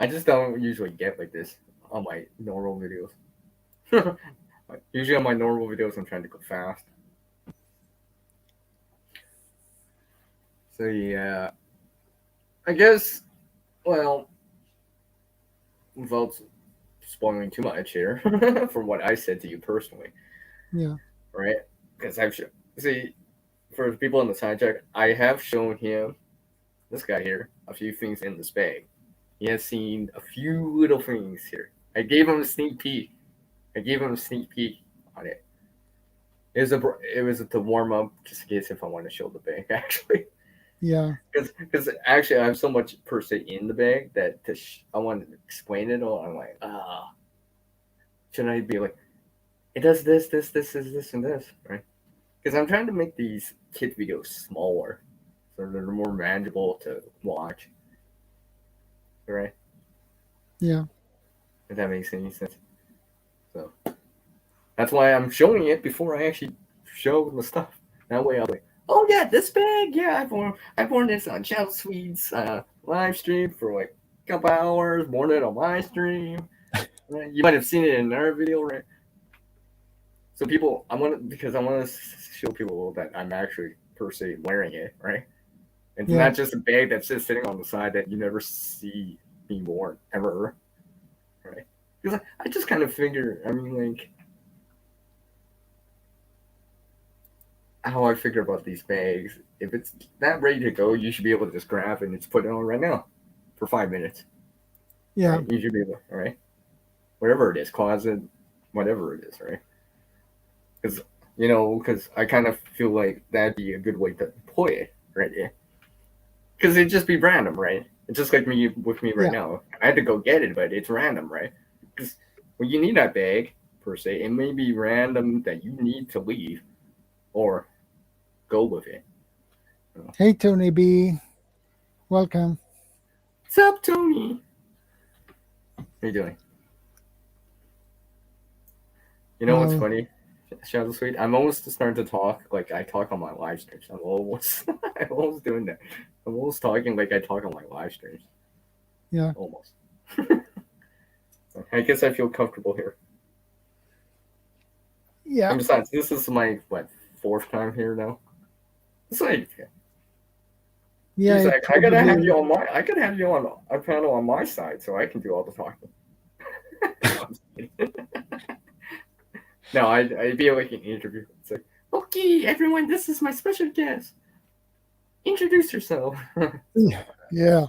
I just don't usually get like this on my normal videos. Usually on my normal videos, I'm trying to go fast. So yeah, I guess. Well, without spoiling too much here, from what I said to you personally, Yeah. right? Because I've see for the people in the side check, I have shown him this guy here a few things in this bag. He has seen a few little things here. I gave him a sneak peek. on it. It was to warm up just in case if I want to show the bag actually. Yeah. Because actually I have so much per se in the bag that I want to explain it all. I'm like, should I be like, it does this, and this, right? Because I'm trying to make these kid videos smaller, so they're more manageable to watch, right? Yeah. If that makes any sense. So that's why I'm showing it before I actually show the stuff. That way I'll be like, oh yeah, this bag, yeah, I've worn this on ShadowScoutSwede's live stream for like a couple hours, worn it on my stream. Right? You might have seen it in our video, right? So people, I want to show people that I'm actually per se wearing it, right? It's Yeah. not just a bag that's just sitting on the side that you never see being worn ever, right? Because I just kind of figure, I mean, like, how I figure about these bags, if it's that ready to go, you should be able to just grab it and just put it on right now for 5 minutes. Yeah. Right? You should be able, right? Whatever it is, closet, whatever it is, right? Because I kind of feel like that'd be a good way to employ it, right? Yeah. Because it'd just be random, right? It's just like me right now. I had to go get it, but it's random, right? Because when you need that bag, per se, it may be random that you need to leave or go with it. Hey, Tony B. Welcome. What's up, Tony? How you doing? You know what's funny? ShadowScoutSwede, I'm almost starting to talk like I talk on my live streams. I'm almost doing that. I'm almost talking like I talk on my live streams. Yeah. Almost. I guess I feel comfortable here. Yeah. And besides, this is my fourth time here now. It's like, Yeah. like I gotta have you on my. I could have you on a panel on my side so I can do all the talking. No, I'd be like an interview. It's like, okay, everyone, this is my special guest. Introduce yourself. Yeah.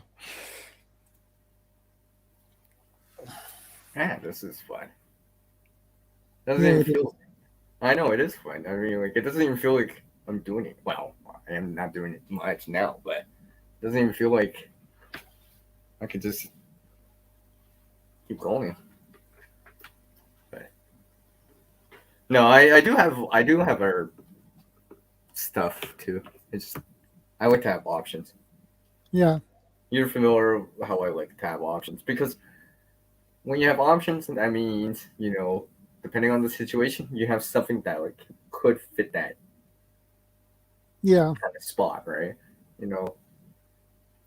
This is fun. Doesn't even feel. I know it is fun. I mean, like, it doesn't even feel like I'm doing it. Well, I am not doing it much now, but it doesn't even feel like I could just keep going. But no, I do have our stuff too. It's I like to have options. Yeah. You're familiar with how I like to have options because when you have options, that means depending on the situation, you have something that like could fit that kind of spot, right?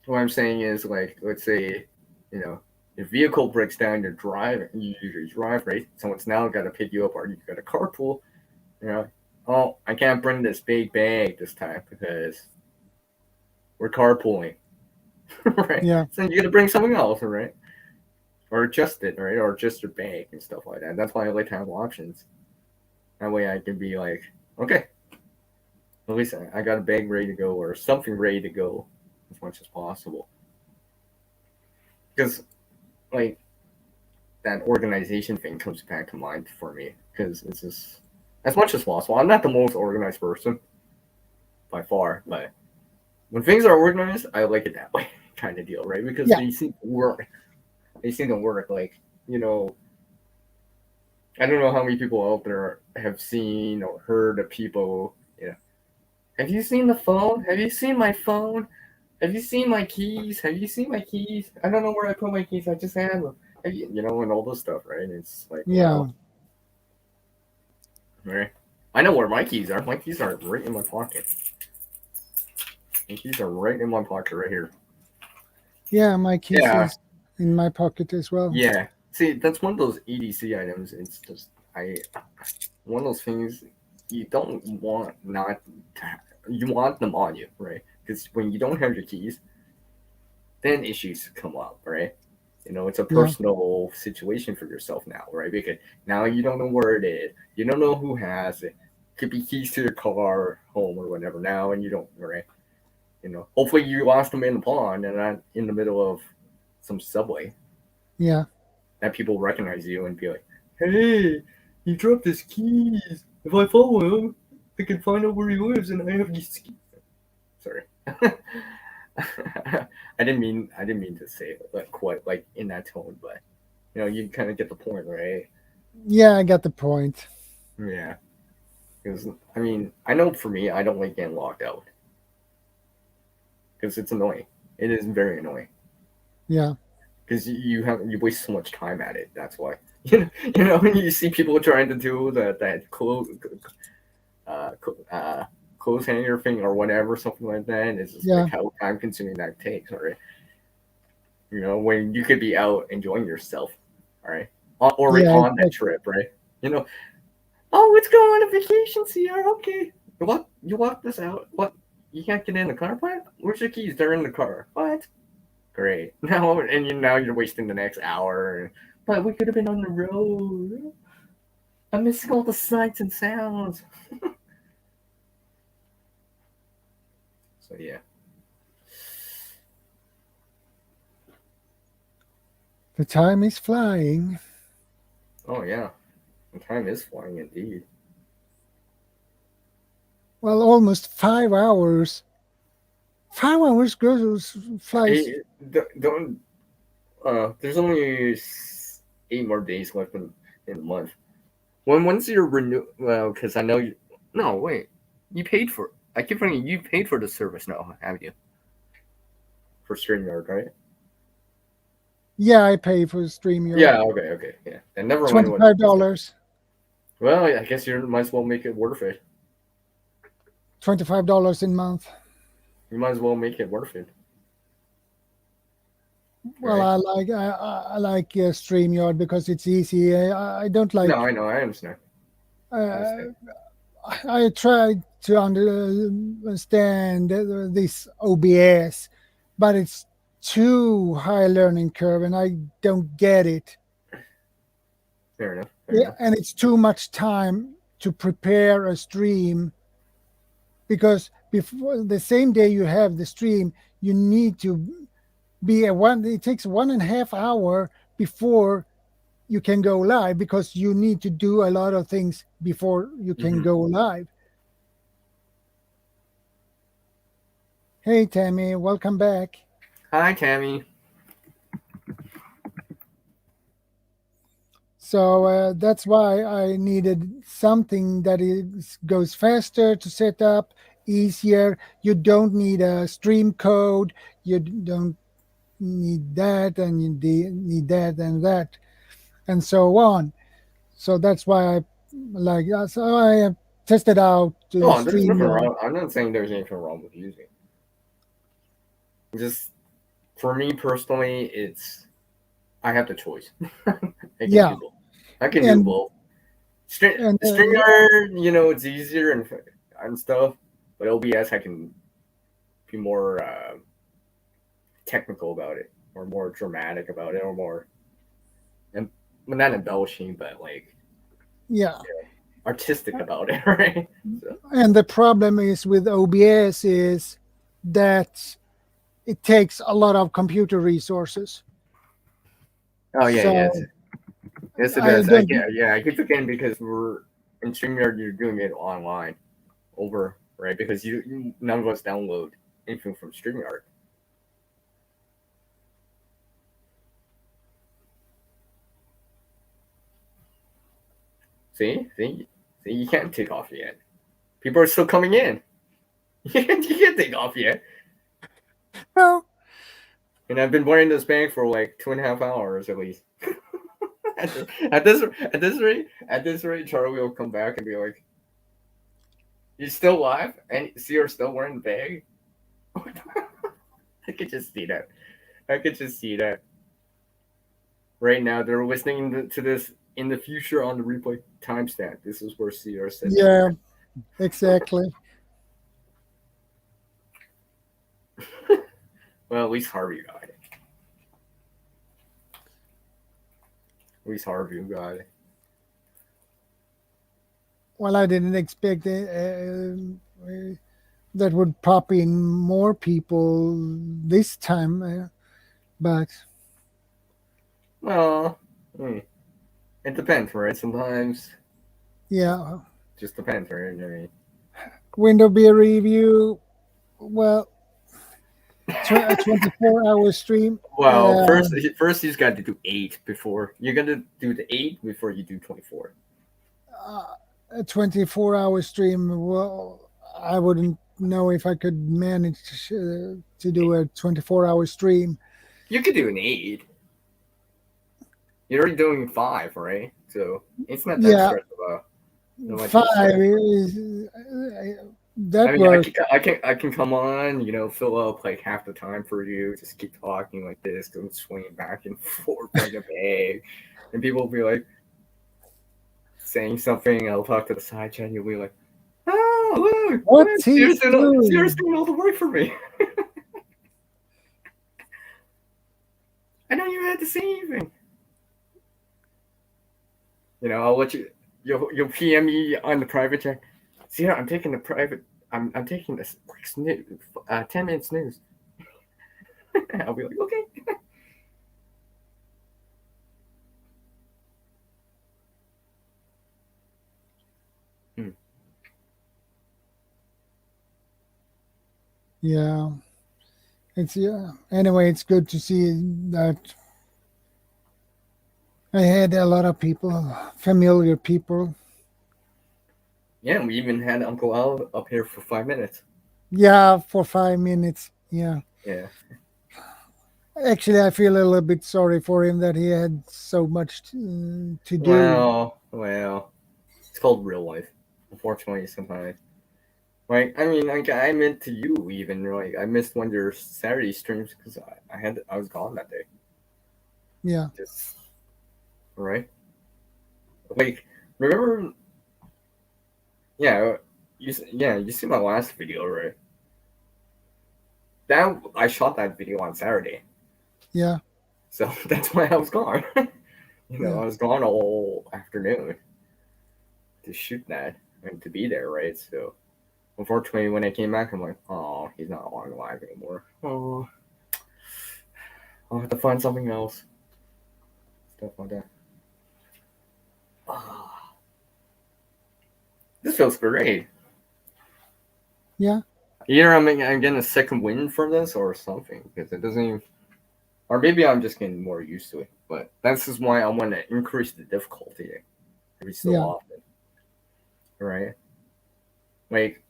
What I'm saying is like, let's say, your vehicle breaks down, you're driving, you usually drive, right? Someone's now got to pick you up, or you got a carpool. Oh, I can't bring this big bag this time because we're carpooling, right? Yeah. So you got to bring something else, right? Or adjust it, right? Or adjust your bag and stuff like that. That's why I like to have options. That way I can be like, okay, at least I got a bag ready to go or something ready to go as much as possible. Because, like, that organization thing comes back to mind for me. Because it's just, as much as possible. I'm not the most organized person by far, but when things are organized, I like it that way. kind of deal, right? Because Yeah. they seem to work. Like, you know, I don't know how many people out there have seen or heard of people, you know, have you seen the phone? Have you seen my phone? Have you seen my keys? Have you seen my keys? I don't know where I put my keys. I just have them. You know, and all this stuff, right? It's like, Yeah. wow. Right. I know where my keys are. My keys are right in my pocket. My keys are right in my pocket right here. Yeah, my keys Yeah. is in my pocket as well. Yeah. See, that's one of those EDC items. It's just one of those things you don't want not to you want them on you, right? Because when you don't have your keys, then issues come up, right? You know, it's a personal situation for yourself now, right? Because now you don't know where it is. You don't know who has it. Could be keys to your car, home, or whatever now, and you don't, right? You know, hopefully you lost them in the pond and not in the middle of some subway. Yeah. That people recognize you and be like, hey, you dropped his keys. If I follow him, I can find out where he lives and I have his keys. Sorry. I didn't mean to say it like quite like in that tone, but you know, you kind of get the point, right? Yeah, I got the point. Yeah. Because I mean, I know for me, I don't like getting locked out. Because it's annoying. It is very annoying. Yeah. Because you waste so much time at it. That's why. You know, you see people trying to do that clothes hanger thing or whatever, something like that. And it's just like how time consuming that takes, right? You know, when you could be out enjoying yourself, all right, or on that trip, right? You know, oh, let's go on a vacation, CR. Okay, what? You walk this out? What? You can't get in the car? What? Where's your keys? They're in the car. What? Great. Now you're wasting the next hour. But we could have been on the road. I'm missing all the sights and sounds. So yeah. The time is flying. Oh yeah, the time is flying indeed. Well, almost 5 hours. 5 hours goes flies. Hey, don't. There's only 8 more days left in the month. When's your renew? Well, because I know you. No, wait. You paid for. I keep thinking you paid for the service now, haven't you? For StreamYard, right? Yeah, I pay for StreamYard. Yeah. Okay. Yeah. And never mind. $25. Well, I guess you might as well make it worth it. $25 a month. You might as well make it worth it. Well, right? I like StreamYard because it's easy. I don't like. No, I know. I understand. I tried to understand this OBS, but it's too high learning curve, and I don't get it. Fair enough. And it's too much time to prepare a stream, because before the same day you have the stream, you need to be it takes 1.5 hours before you can go live, because you need to do a lot of things before you can go live. Hey Tammy, welcome back. Hi Tammy. So that's why I needed something that goes faster to set up, easier. You don't need a stream code. You don't need that, and you need that and that, and so on. So that's why I like. So I tested out Oh, there's nothing StreamYard. wrong. I'm not saying there's anything wrong with using it. Just for me personally, I have the choice. I can do both. StreamYard, you know, it's easier and stuff, but OBS I can be more technical about it, or more dramatic about it, or more, and not embellishing, but like artistic about it, right? So. And the problem is with OBS is that it takes a lot of computer resources. Oh yeah, so yes it does. I keep forgetting because we're in StreamYard. You're doing it online, right? Because none of us download anything from StreamYard. See, you can't take off yet. People are still coming in. You can't take off yet. No. And I've been wearing this bag for like 2.5 hours at least. at this rate, Charlie will come back and be like, "You still alive? And see, you're still wearing the bag." I could just see that. Right now, they're listening to this in the future on the replay timestamp. This is where CR said. Yeah, exactly. Well, at least Harvey got it. At least Harvey got it. Well, I didn't expect that would pop in more people this time, but Well, it depends, right? Sometimes yeah, just depends, right? I mean, window beer review. Well, a 24-hour stream. well, first you've got to do 8 before you're gonna do the 8 before you do 24. A 24-hour stream. Well, I wouldn't know if I could manage to do a 24-hour stream. You could do an 8. You're already doing 5, right? So it's not that stressful. 5 is that I mean, works. I can come on, fill up like half the time for you. Just keep talking like this, don't swing back and forth like a bag, and people will be like saying something. I'll talk to the side chat, and you'll be like, "Oh, look, What's he Sierra's doing? doing all the work for me." I know you had the same thing. I'll let you. You'll PM me on the private chat. See, I'm taking the private. I'm taking this quick snooze, 10-minute snooze. I'll be like, okay. Yeah, anyway, it's good to see that I had a lot of people, familiar people. Yeah, we even had Uncle Al up here for 5 minutes. Yeah, for 5 minutes. Yeah. Yeah. Actually, I feel a little bit sorry for him that he had so much to do. Well, it's called real life. Unfortunately, sometimes. Like, I mean, like, I meant to you even. Like, I missed one of your Saturday streams because I was gone that day. Yeah. Just right. Like, remember? Yeah, you see my last video, right? I shot that video on Saturday. Yeah. So that's why I was gone. I was gone all afternoon to shoot that and to be there, right? So unfortunately, when I came back, I'm like, oh, he's not on live anymore. Oh, I'll have to find something else. Stuff like that. This feels great. Yeah. Either I'm getting a second win from this or something, because it doesn't even, or maybe I'm just getting more used to it. But that's just why I want to increase the difficulty every so often. Right? Like,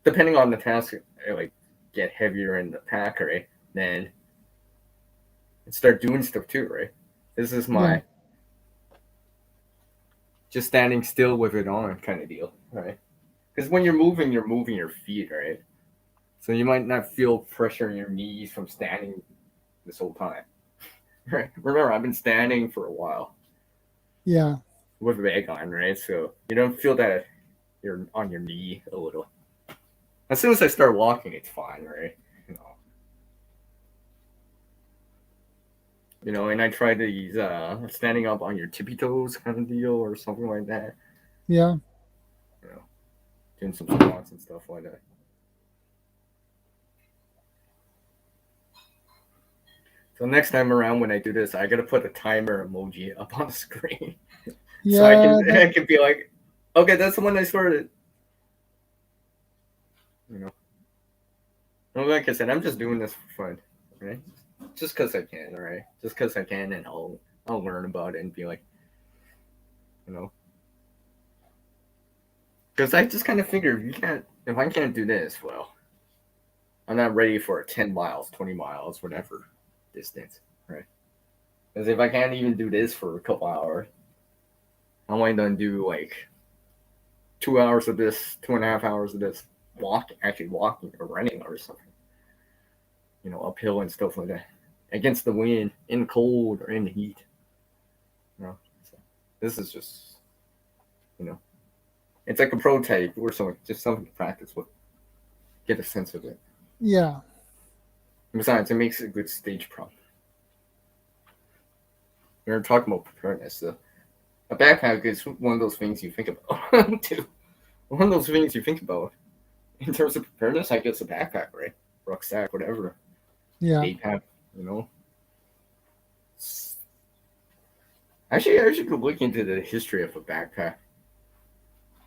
depending on the task, like, get heavier in the pack, right? Then start doing stuff too, right? This is my just standing still with it on kind of deal, right? Because when you're moving your feet, right? So you might not feel pressure in your knees from standing this whole time. Right? Remember, I've been standing for a while. Yeah. With a bag on, right? So you don't feel that you're on your knee a little. As soon as I start walking, it's fine, right? And I try these standing up on your tippy toes kind of deal or something like that. Yeah. Doing some squats and stuff like that. So next time around when I do this, I gotta put a timer emoji up on the screen. Yeah. So I can be like, okay, that's the one I started. Like I said, I'm just doing this for fun, right? Just because I can, all right? Just because I can, and I'll learn about it and be like, Because I just kind of figured if I can't do this, well, I'm not ready for 10 miles, 20 miles, whatever distance, right? Because if I can't even do this for a couple hours, I might then do like 2 hours of this, 2.5 hours of this, walking or running or something. Uphill and stuff like that, against the wind, in the cold or in the heat. So this is just, it's like a prototype or something, just something to practice with, get a sense of it. Yeah. Besides, it makes a good stage prompt. We're talking about preparedness. So a backpack is one of those things you think about too. One of those things you think about in terms of preparedness. I guess a backpack, right? Rucksack, whatever. Yeah. Day pack, Actually, I should go look into the history of a backpack.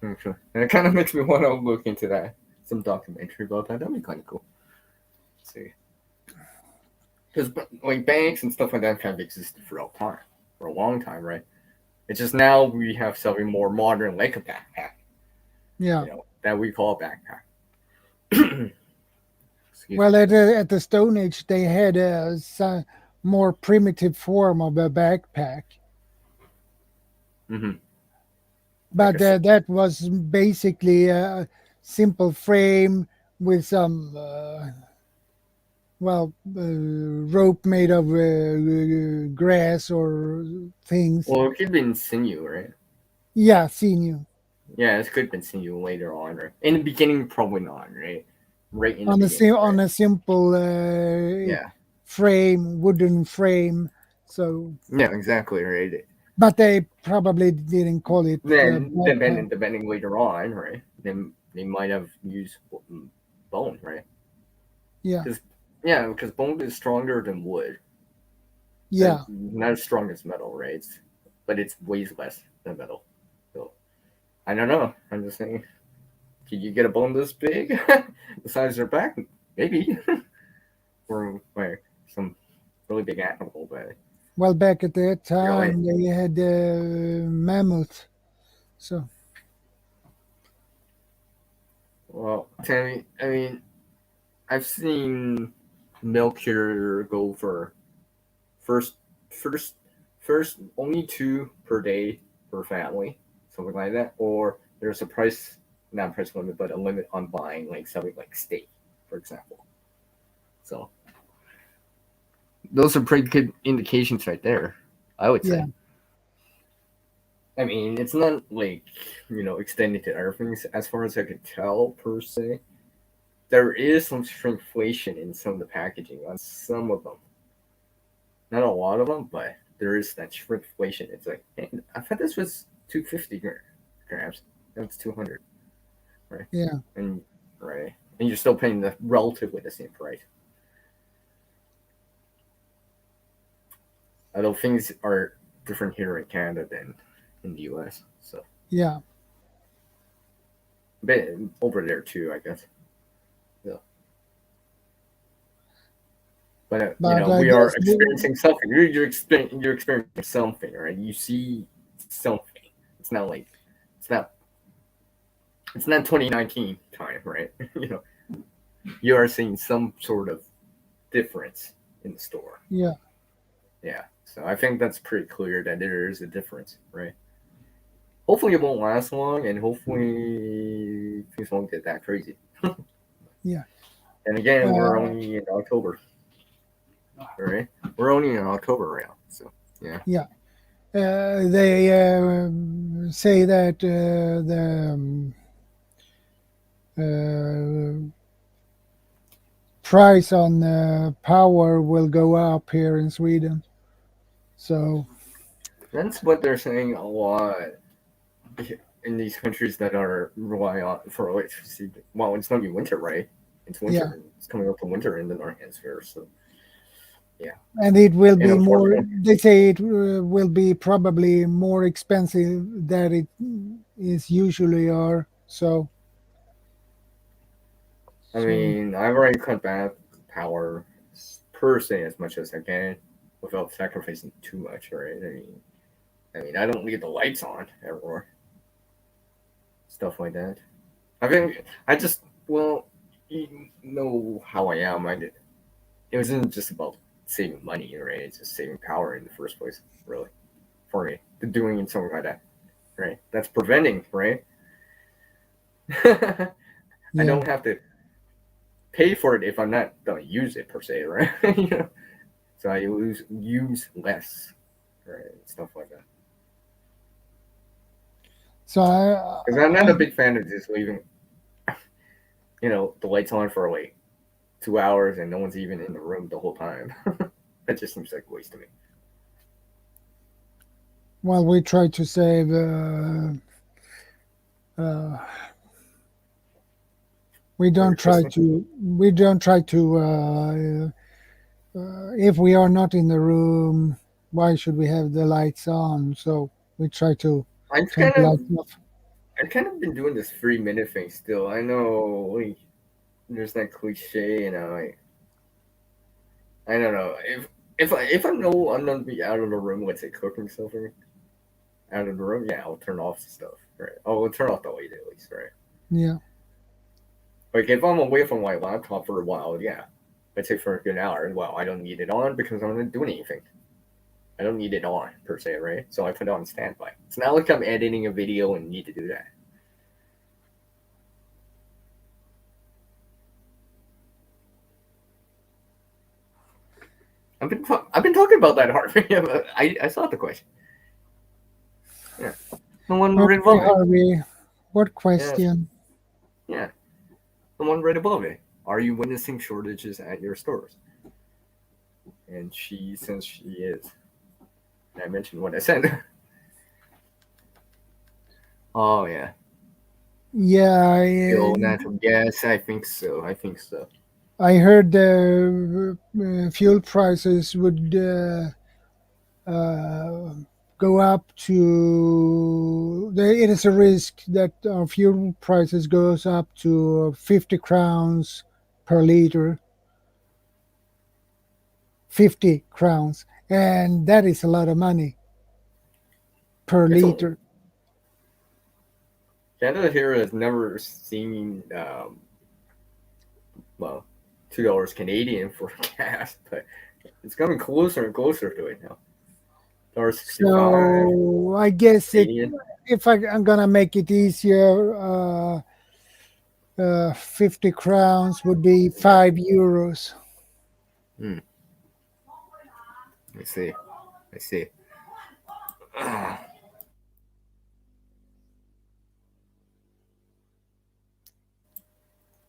Okay. And it kind of makes me want to look into that. Some documentary about that. That'd be kind of cool. Let's see. Because like banks and stuff like that kind of existed for a long time, right? It's just now we have something more modern like a backpack. Yeah. That we call a backpack. Well, at the Stone Age, they had a more primitive form of a backpack. Mm-hmm. But that was basically a simple frame with some, rope made of grass or things. Well, it could have been sinew, right? Yeah, sinew. Yeah, it could have been sinew later on, right? In the beginning, probably not, right? Right in the On beginning, on a simple frame, wooden frame. So yeah, exactly, right. But they probably didn't call it. Then depending later on, right? Then they might have used bone, right? Yeah. Because bone is stronger than wood. Yeah. Not as strong as metal, right? But it weighs less than metal. So I don't know. I'm just saying. Could you get a bone this big, the size of your back? Maybe. Or some really big animal, but. Well, back at that time, they had mammoth. So. Well, Tammy, I mean, I've seen milk here go for first only 2 per day per family, something like that, or there's not price limit, but a limit on buying like something like steak, for example. So those are pretty good indications right there, I would say. Yeah. I mean, it's not like, extended to other things as far as I could tell, per se. There is some shrinkflation in some of the packaging on some of them. Not a lot of them, but there is that shrinkflation. It's like, hey, I thought this was 250 grams. Now it's 200. Right? Yeah. And you're still paying relatively the same price. Although things are different here in Canada than in the US. So yeah. But over there too, I guess. Yeah. But we are experiencing something. You're experiencing something, right? You see something. It's not 2019 time, right? You are seeing some sort of difference in the store. Yeah. Yeah. So I think that's pretty clear that there is a difference, right? Hopefully it won't last long, and hopefully things won't get that crazy. Yeah. And again, we're only in October. Right? We're only in October right now, so yeah. Yeah. They say that the price on power will go up here in Sweden. So that's what they're saying a lot in these countries that are relying on for electricity. Well, it's going to be winter, right? It's winter. Yeah. It's coming up to winter in the Northern Hemisphere, so yeah. And it will be more. They say it will be probably more expensive than it is usually are. So. I mean, I've already cut back power per se as much as I can without sacrificing too much, right? I mean, I don't leave the lights on everywhere. stuff like that. You know how I am. It wasn't just about saving money, right? It's just saving power in the first place, really, for me. Doing something like that, right? That's preventing, right? I don't have to pay for it if I'm not gonna use it per se, right? So I use less, right? Stuff like that. So Because I'm not a big fan of just leaving, the lights on for like 2 hours and no one's even in the room the whole time. That just seems like a waste to me. well, we try to save. We don't try to. We don't try to. If we are not in the room, why should we have the lights on? So we try to turn the lights off. I've kind of been doing this 3-minute thing still. I know, like, there's that cliche, and I don't know if I know I'm gonna be out of the room, let's say cooking something, out of the room, yeah, I'll turn off stuff, right? I'll turn off the light at least, right? Yeah. Like if I'm away from my laptop for a while, yeah, let's say for a good hour, well, I don't need it on because I'm not doing anything. I don't need it on per se, right? So I put it on standby. It's not like I'm editing a video and need to do that. I've been talking about that Harvey. I saw the question. Yeah. Someone Okay, read above it. Harvey, what question? Yeah. Someone read above it. Are you witnessing shortages at your stores? And she says she is. And I mentioned what I said. Oh yeah. Yeah, Fuel, natural gas. I think so. I heard the fuel prices would go up to. It is a risk that our fuel prices goes up to 50 crowns per liter. 50 crowns, and that is a lot of money per liter. Canada here has never seen $2 Canadian for gas, but it's coming closer and closer to it now. So I guess if I'm gonna make it easier, 50 crowns would be €5. I see.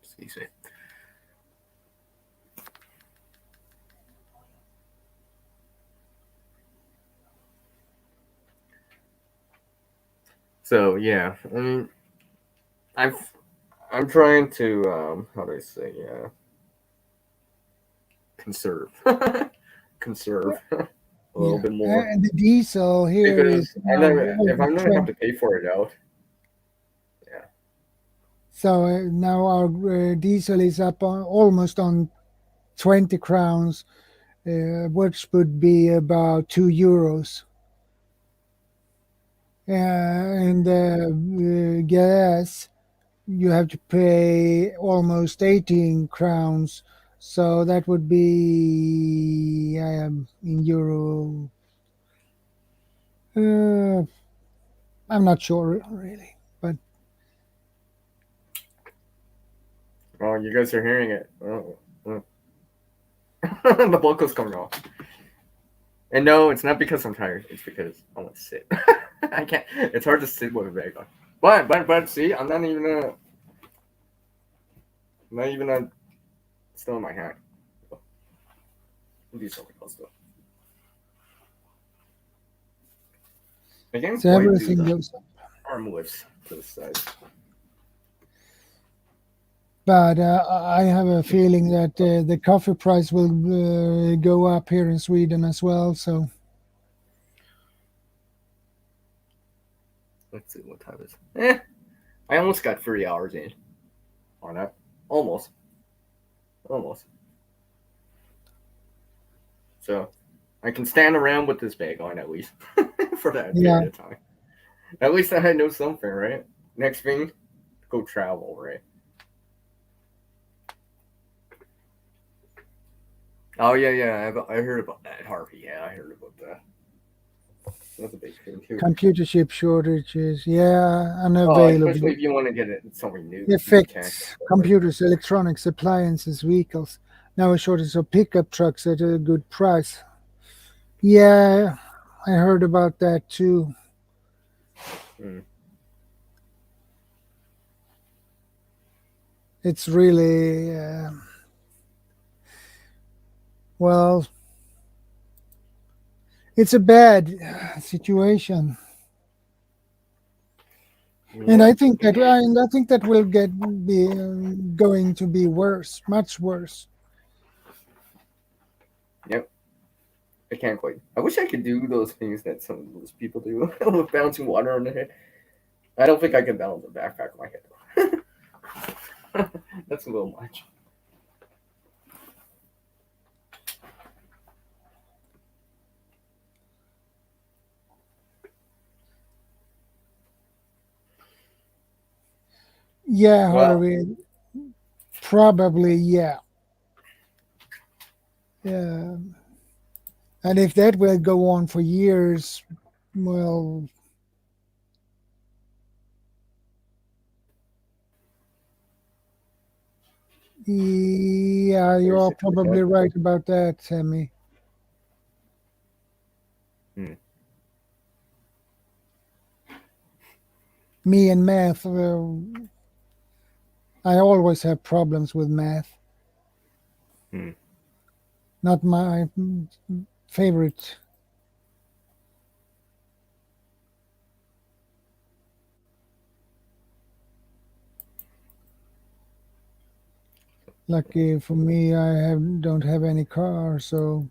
Excuse me. So yeah, I mean, I'm trying to how do I say conserve a little bit more. And the diesel here because is if I'm gonna have to pay for it out. Yeah. So now our diesel is up almost on 20 crowns, which would be about €2. And gas, you have to pay almost 18 crowns. So that would be in euro. I'm not sure really, but. Oh, you guys are hearing it. The vocals coming off. And no, it's not because I'm tired. It's because I want to sit. I can't. It's hard to sit with a bag on. But see, I'm not even still in my hand. I'll do something else though. Again, So everything goes up. Arm lifts to the side. But I have a feeling that the coffee price will go up here in Sweden as well. So let's see what time it is. I almost got 3 hours in on that. Almost. So I can stand around with this bag on at least for that period of time. At least I know something, right? Next thing, go travel, right? Oh yeah. I heard about that, Harvey. Yeah, I heard about that. That's a big thing too. Computer chip shortages, yeah, Oh, unavailable. especially if you want to get it something new. Affects computers, electronics, appliances, vehicles. Now a shortage of pickup trucks at a good price. Yeah, I heard about that too. It's really, well, it's a bad situation. And I think that will going to be worse, much worse. Yep. I can't quite. I wish I could do those things that some of those people do with bouncing water on their head. I don't think I can balance a backpack on my head. That's a little much. Yeah, Well, Harvey. Probably, yeah. Yeah. And if that will go on for years, well, yeah, you're basically, probably right about that, Sammy. Me and math, I always have problems with math. Not my favorite. Lucky for me, don't have any car, so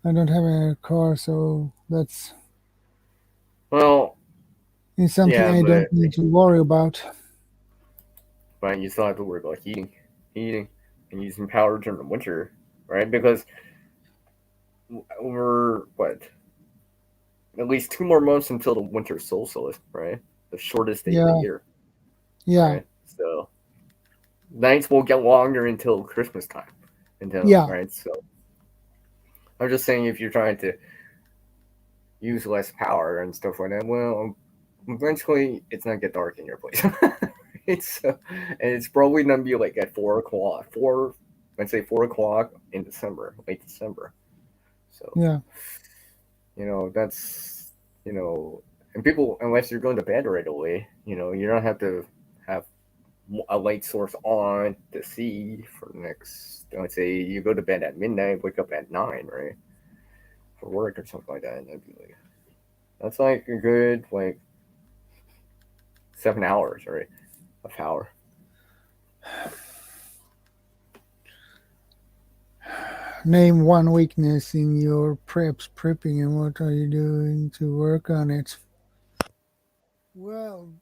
I don't have a car, so that's well, it's something yeah, I don't need to worry about. But you still have to worry about heating, and using power during the winter, right? Because we're what, at least 2 more months until the winter solstice, right? The shortest day of the year. Yeah. Right? So nights will get longer until Christmas time. Right? So I'm just saying, if you're trying to use less power and stuff like that, well, eventually it's not get dark in your place. And it's probably gonna be like at 4 o'clock. Let's say 4 o'clock in December, late December. So that's and people, unless you're going to bed right away, you don't have to have a light source on to see for the next. Let's say you go to bed at midnight, wake up at 9, right, for work or something like that, and that'd be like, that's like a good 7 hours, right, of power. Name one weakness in your prepping, and what are you doing to work on it? Well,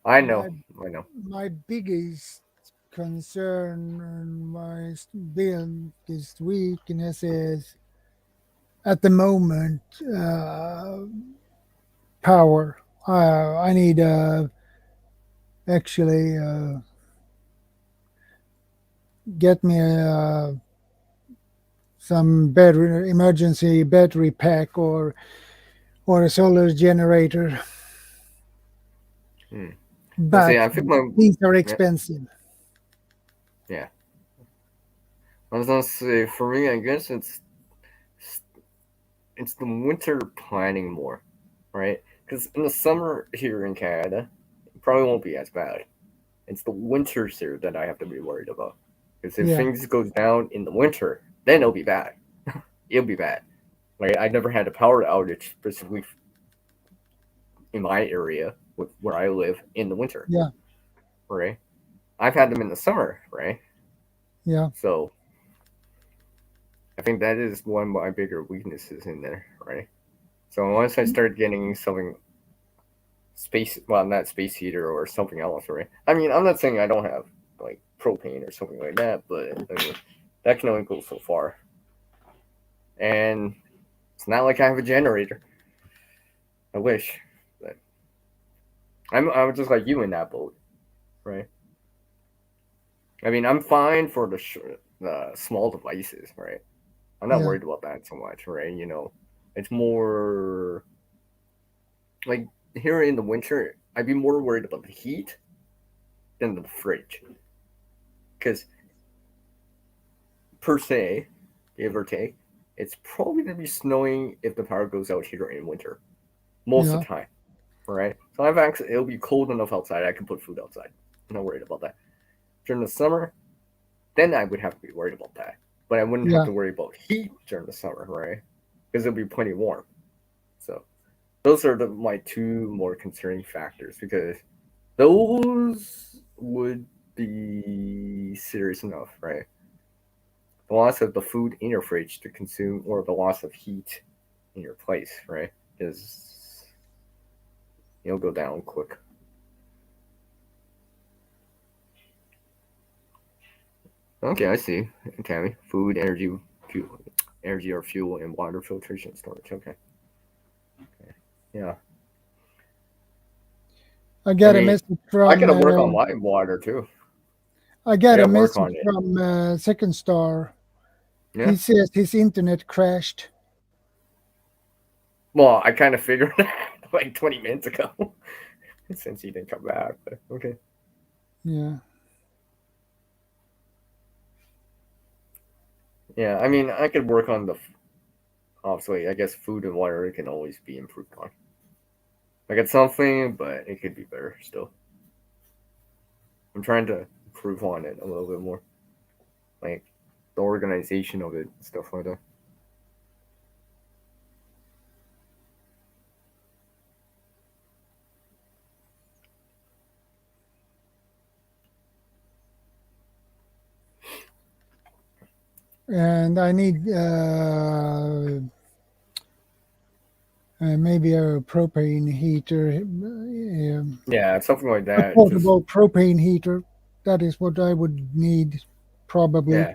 I know. My biggest concern and my biggest weakness is, at the moment, power. I need actually get me some emergency battery pack or a solar generator. But I think these are expensive. Yeah. I was gonna say, for me, I guess it's the winter planning more, right? Because in the summer here in Canada, it probably won't be as bad. It's the winters here that I have to be worried about. Because if things goes down in the winter, then it'll be bad. It'll be bad. Like, I never had a power outage specifically in my area where I live in the winter. Yeah. Right. I've had them in the summer, right? Yeah. So I think that is one of my bigger weaknesses in there, right? So once I start getting something not space heater or something else, right? I mean, I'm not saying I don't have like propane or something like that, but I mean, that can only go so far. And it's not like I have a generator. I wish, but I'm just like you in that boat, right? I mean, I'm fine for the small devices, right? I'm not Yeah. worried about that so much, right? It's more like here in the winter, I'd be more worried about the heat than the fridge, because per se, give or take, it's probably gonna be snowing if the power goes out here in winter, most of Yeah. the time, right? So I've actually it'll be cold enough outside I can put food outside. I'm not worried about that. During the summer, then I would have to be worried about that, but I wouldn't have Yeah. to worry about heat during the summer, right? Because it'll be plenty warm. So those are my two more concerning factors, because those would be serious enough, right? The loss of the food in your fridge to consume, or the loss of heat in your place, right? Is you'll go down quick. Okay, I see. Tammy, food, energy or fuel, and water filtration storage. Okay. Yeah. I I got a mean, message I from gotta work on my water too. I I got a gotta work message on it. from Second Star. Yeah. He says his internet crashed. Well, I kind of figured that like 20 minutes ago, since he didn't come back. But okay. Yeah. Yeah, I mean, I could work on obviously, I guess food and water can always be improved on. I got something, but it could be better still. I'm trying to improve on it a little bit more, like the organization of it, stuff like that. And I need maybe a propane heater, Yeah, something like a that. Just portable propane heater. That is what I would need, probably. yeah,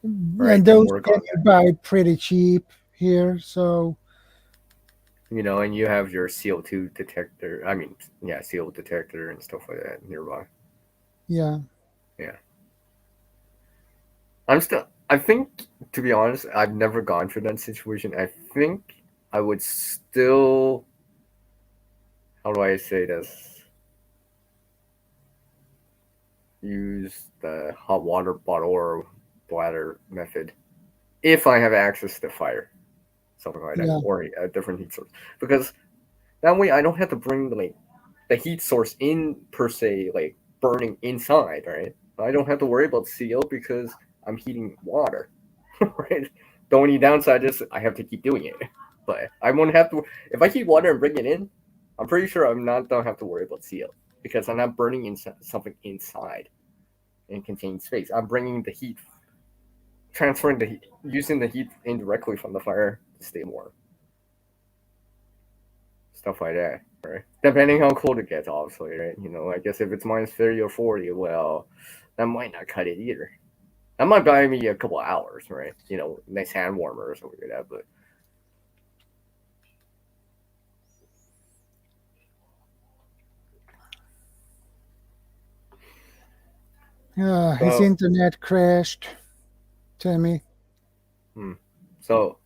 right. And And those work can on you that. buy pretty cheap here. So And you have your CO2 detector. I mean, yeah, CO detector and stuff like that nearby. yeah, Yeah. I think, to be honest, I've never gone through that situation. I think I would still, how do I say this? Use the hot water bottle or bladder method if I have access to fire, something like that, yeah, or a different heat source. Because that way I don't have to bring like the heat source in per se, like burning inside, right? I don't have to worry about CO because I'm heating water, right? The only downside is I have to keep doing it, but I won't have to. If I heat water and bring it in, I'm pretty sure I'm not don't have to worry about CO because I'm not burning something inside in contained space. I'm bringing the heat, transferring the heat, using the heat indirectly from the fire to stay warm. Stuff like that, right? Depending how cold it gets, obviously, right? I guess if it's minus 30 or 40, well, that might not cut it either. That might buy me a couple of hours, right? Nice hand warmer or something like that. But his so, internet crashed. Timmy. so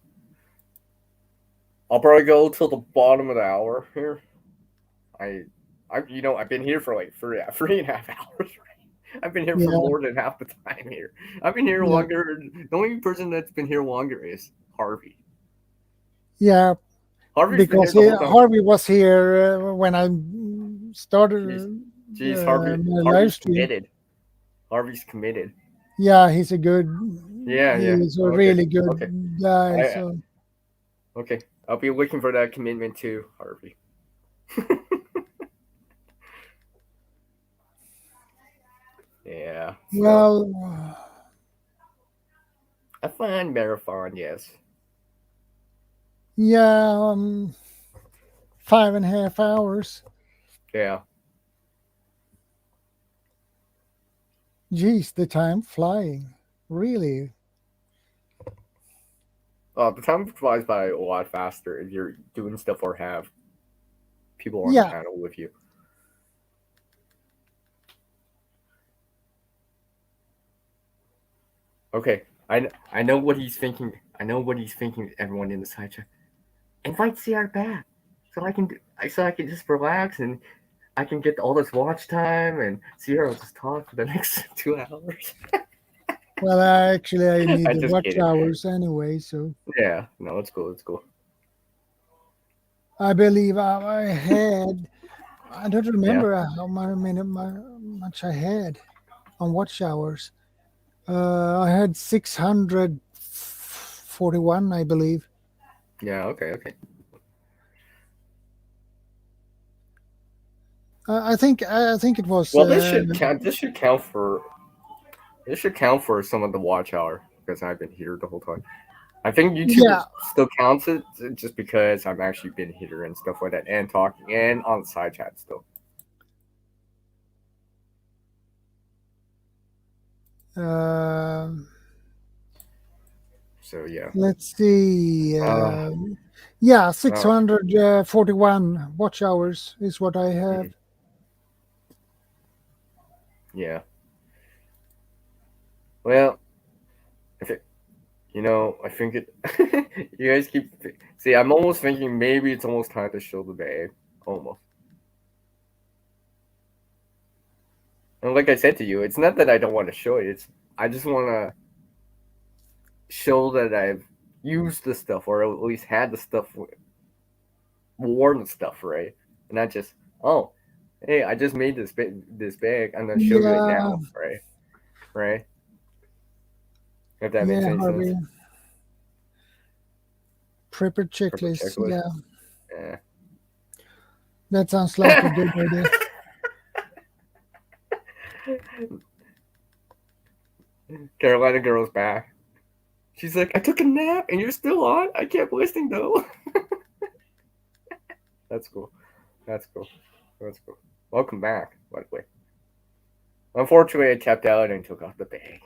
I'll probably go till the bottom of the hour here. I've been here for like three and a half hours, right? I've been here for Yeah, more than half the time here. I've been here yeah, longer. The only person that's been here longer is Harvey. yeah. Harvey's been Because here the whole time. Harvey was here when I Jeez, started jeez, Harvey. my live Harvey's stream. committed. Harvey's committed. Yeah, he Yeah, yeah. is a Okay, really good okay. guy. I So okay. I'll be looking for that commitment too, Harvey. Yeah. So well, a fun marathon, yes. yeah, 5.5 hours. Yeah. Geez, the time flying. Really. The time flies by a lot faster if you're doing stuff or have people on Yeah. the panel with you. Okay, I know what he's thinking. I know what he's thinking. Everyone in the side chat, invite CR back, so I can just relax and I can get all this watch time, and CR will just talk for the next 2 hours. Well, actually, I need I'm the just watch kidding. hours anyway, so Yeah, no, it's cool. It's cool. I believe I had. I don't remember how much I had on watch hours. I had 641, I believe. Yeah. Okay. I think it was. Well, this should count. This should count for some of the watch hour because I've been here the whole time. I think YouTube Yeah. still counts it just because I've actually been here and stuff like that, and talking and on the side chat still. So yeah. Let's see. Yeah, 641 watch hours is what I have. Yeah. Well, if it, I think it. You guys keep. See, I'm almost thinking maybe it's almost time to show the bag. Almost. And like I said to you, it's not that I don't want to show it. It's I just want to show that I've used the stuff, or at least had the stuff, worn the stuff, right? And not just, oh, hey, I just made this bag. I'm gonna show you it now, right? Right. If that makes any Harvey. sense. Prepper checklist. checklist. Yeah. That sounds like a good idea. Carolina girl's back. She's like, I took a nap and you're still on? I kept listening though. That's cool. Welcome back, by the way. Unfortunately, I tapped out and took off the bag.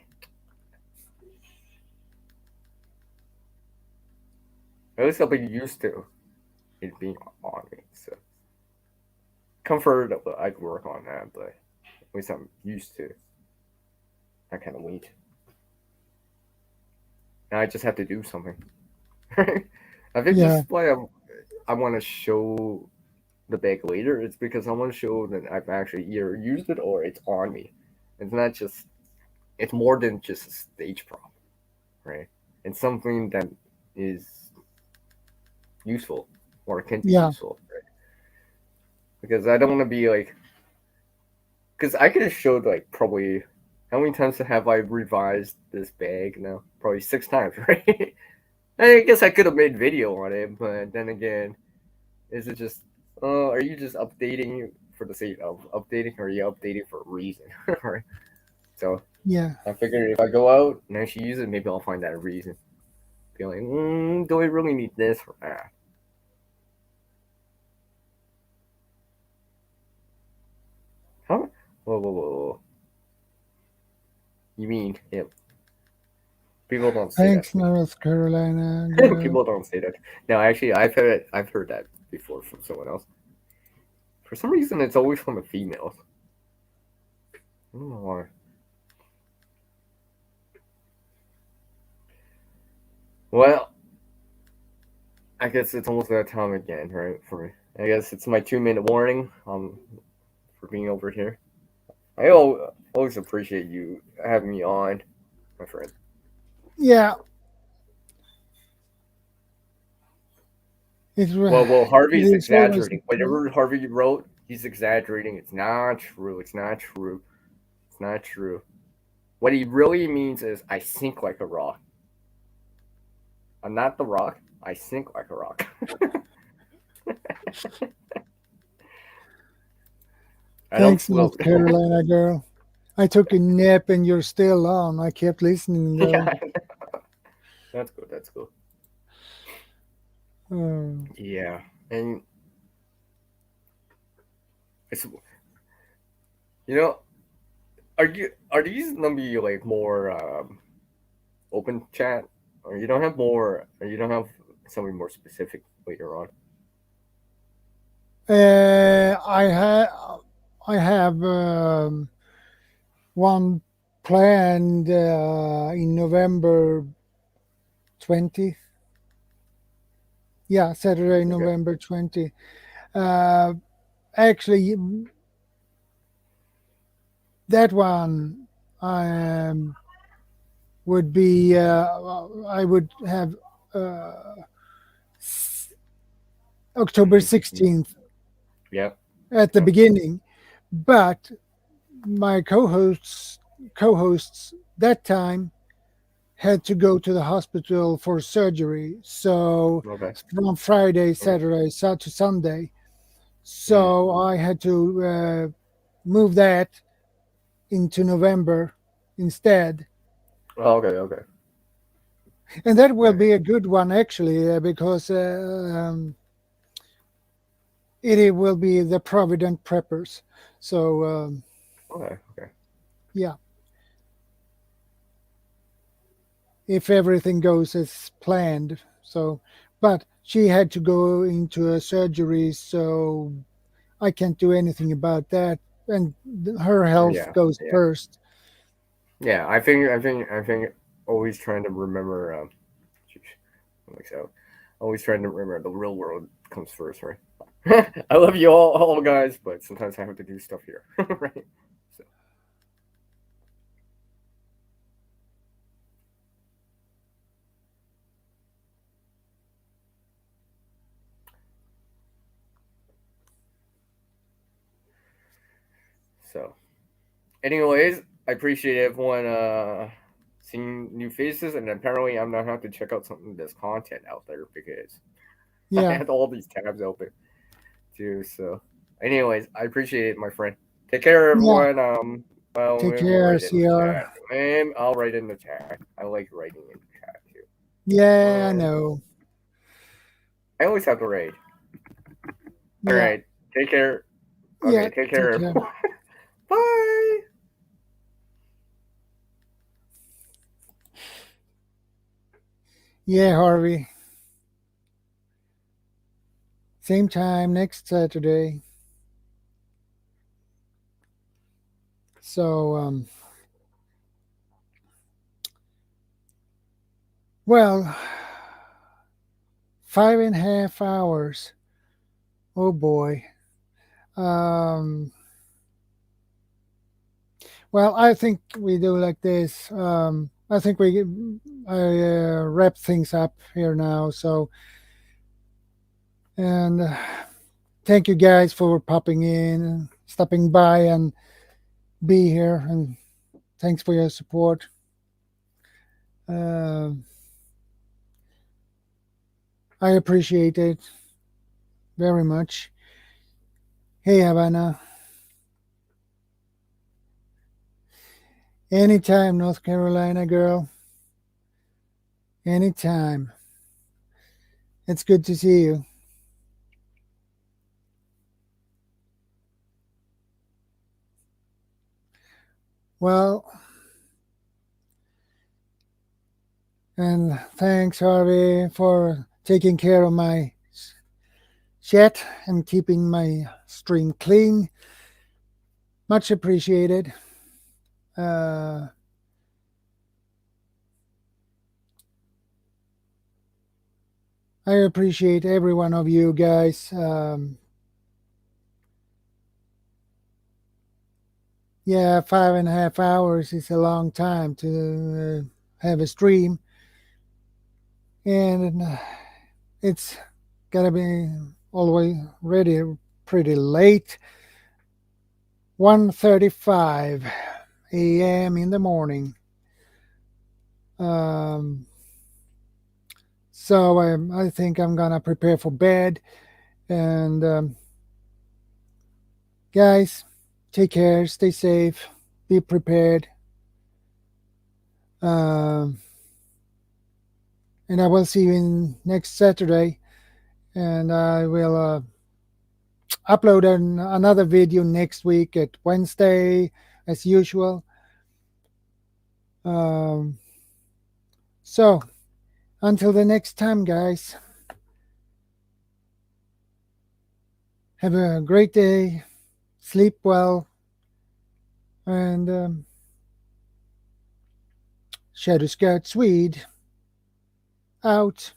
At least I'll be used to it being on me. So comfort, I'd work on that, but at least I'm used to that kind of weight. Now I just have to do something. I think this is why I want to show the bag later. It's because I want to show that I've actually either used it or it's on me. It's not just. It's more than just a stage prop, right? It's something that is useful or can be useful, right? Because I don't want to be like. Because I could have showed like probably. How many times have I revised this bag now? Probably 6 times, right? I guess I could have made video on it, but then again, is it just, are you just updating for the sake of updating, or are you updating for a reason, right? So yeah, I figured if I go out and actually use it, maybe I'll find that reason. Be like, do I really need this or that? Huh? Whoa. You mean him? People don't say thanks, that. North Carolina. People don't say that. No, actually, I've heard that before from someone else. For some reason, it's always from the females. I don't know why. Well, I guess it's almost that time again, right? For me, I guess it's my 2-minute warning. For being over here. I always appreciate you having me on, my friend. Yeah. Well, Harvey's exaggerating. Whatever Harvey wrote, he's exaggerating. It's not true. What he really means is, I sink like a rock. I'm not the rock. I sink like a rock. Thanks, North Carolina girl. I took a nap and you're still on. I kept listening though. Yeah, that's cool. Yeah, and it's are these gonna be like more open chat, or you don't have something more specific later on? I have one planned in November 20th. Yeah, Saturday, Okay. November 20th. Actually, that one would be I would have October 16th Yep. at the beginning, but my co-hosts that time had to go to the hospital for surgery, so Okay. from Friday, Saturday, to Sunday, so I had to move that into November instead. Oh, okay. And that will Alright. be a good one actually, because it will be the Provident Preppers. So Okay. yeah, if everything goes as planned. So, but she had to go into a surgery, so I can't do anything about that. And her health goes Yeah. first. Yeah. I think always trying to remember. Sheesh, like so, always trying to remember the real world comes first, right? I love you all guys, but sometimes I have to do stuff here, right? So. So, anyways, I appreciate everyone seeing new faces, and apparently I'm not have to check out some of this content out there because I Yeah. had all these tabs open too. So, anyways, I appreciate it, my friend. Take care, Yeah. everyone. Well, Take we'll care, write it in the CR. chat, and I'll write in the chat. I like writing in the chat too. Yeah, I know. I always have to write. All Yeah. right, take care. Yeah. Okay, take Take care, care. everyone. Bye. Yeah, Harvey. Same time next Saturday. So, well, 5.5 hours. Oh boy. Um, well, I think we do like this. I think I wrap things up here now. So, and thank you guys for popping in, stopping by, and be here. And thanks for your support. I appreciate it very much. Hey, Havana. Anytime, North Carolina girl. Anytime. It's good to see you. Well, and thanks, Harvey, for taking care of my chat and keeping my stream clean. Much appreciated. I appreciate every one of you guys. Yeah, 5.5 hours is a long time to have a stream, and it's gotta be already pretty late. 1:35 a.m. in the morning. So I think I'm gonna prepare for bed. And guys, take care, stay safe, be prepared. And I will see you in next Saturday. And I will upload another video next week at Wednesday, as usual. So until the next time, guys. Have a great day. Sleep well. And Shadow Scout Swede out.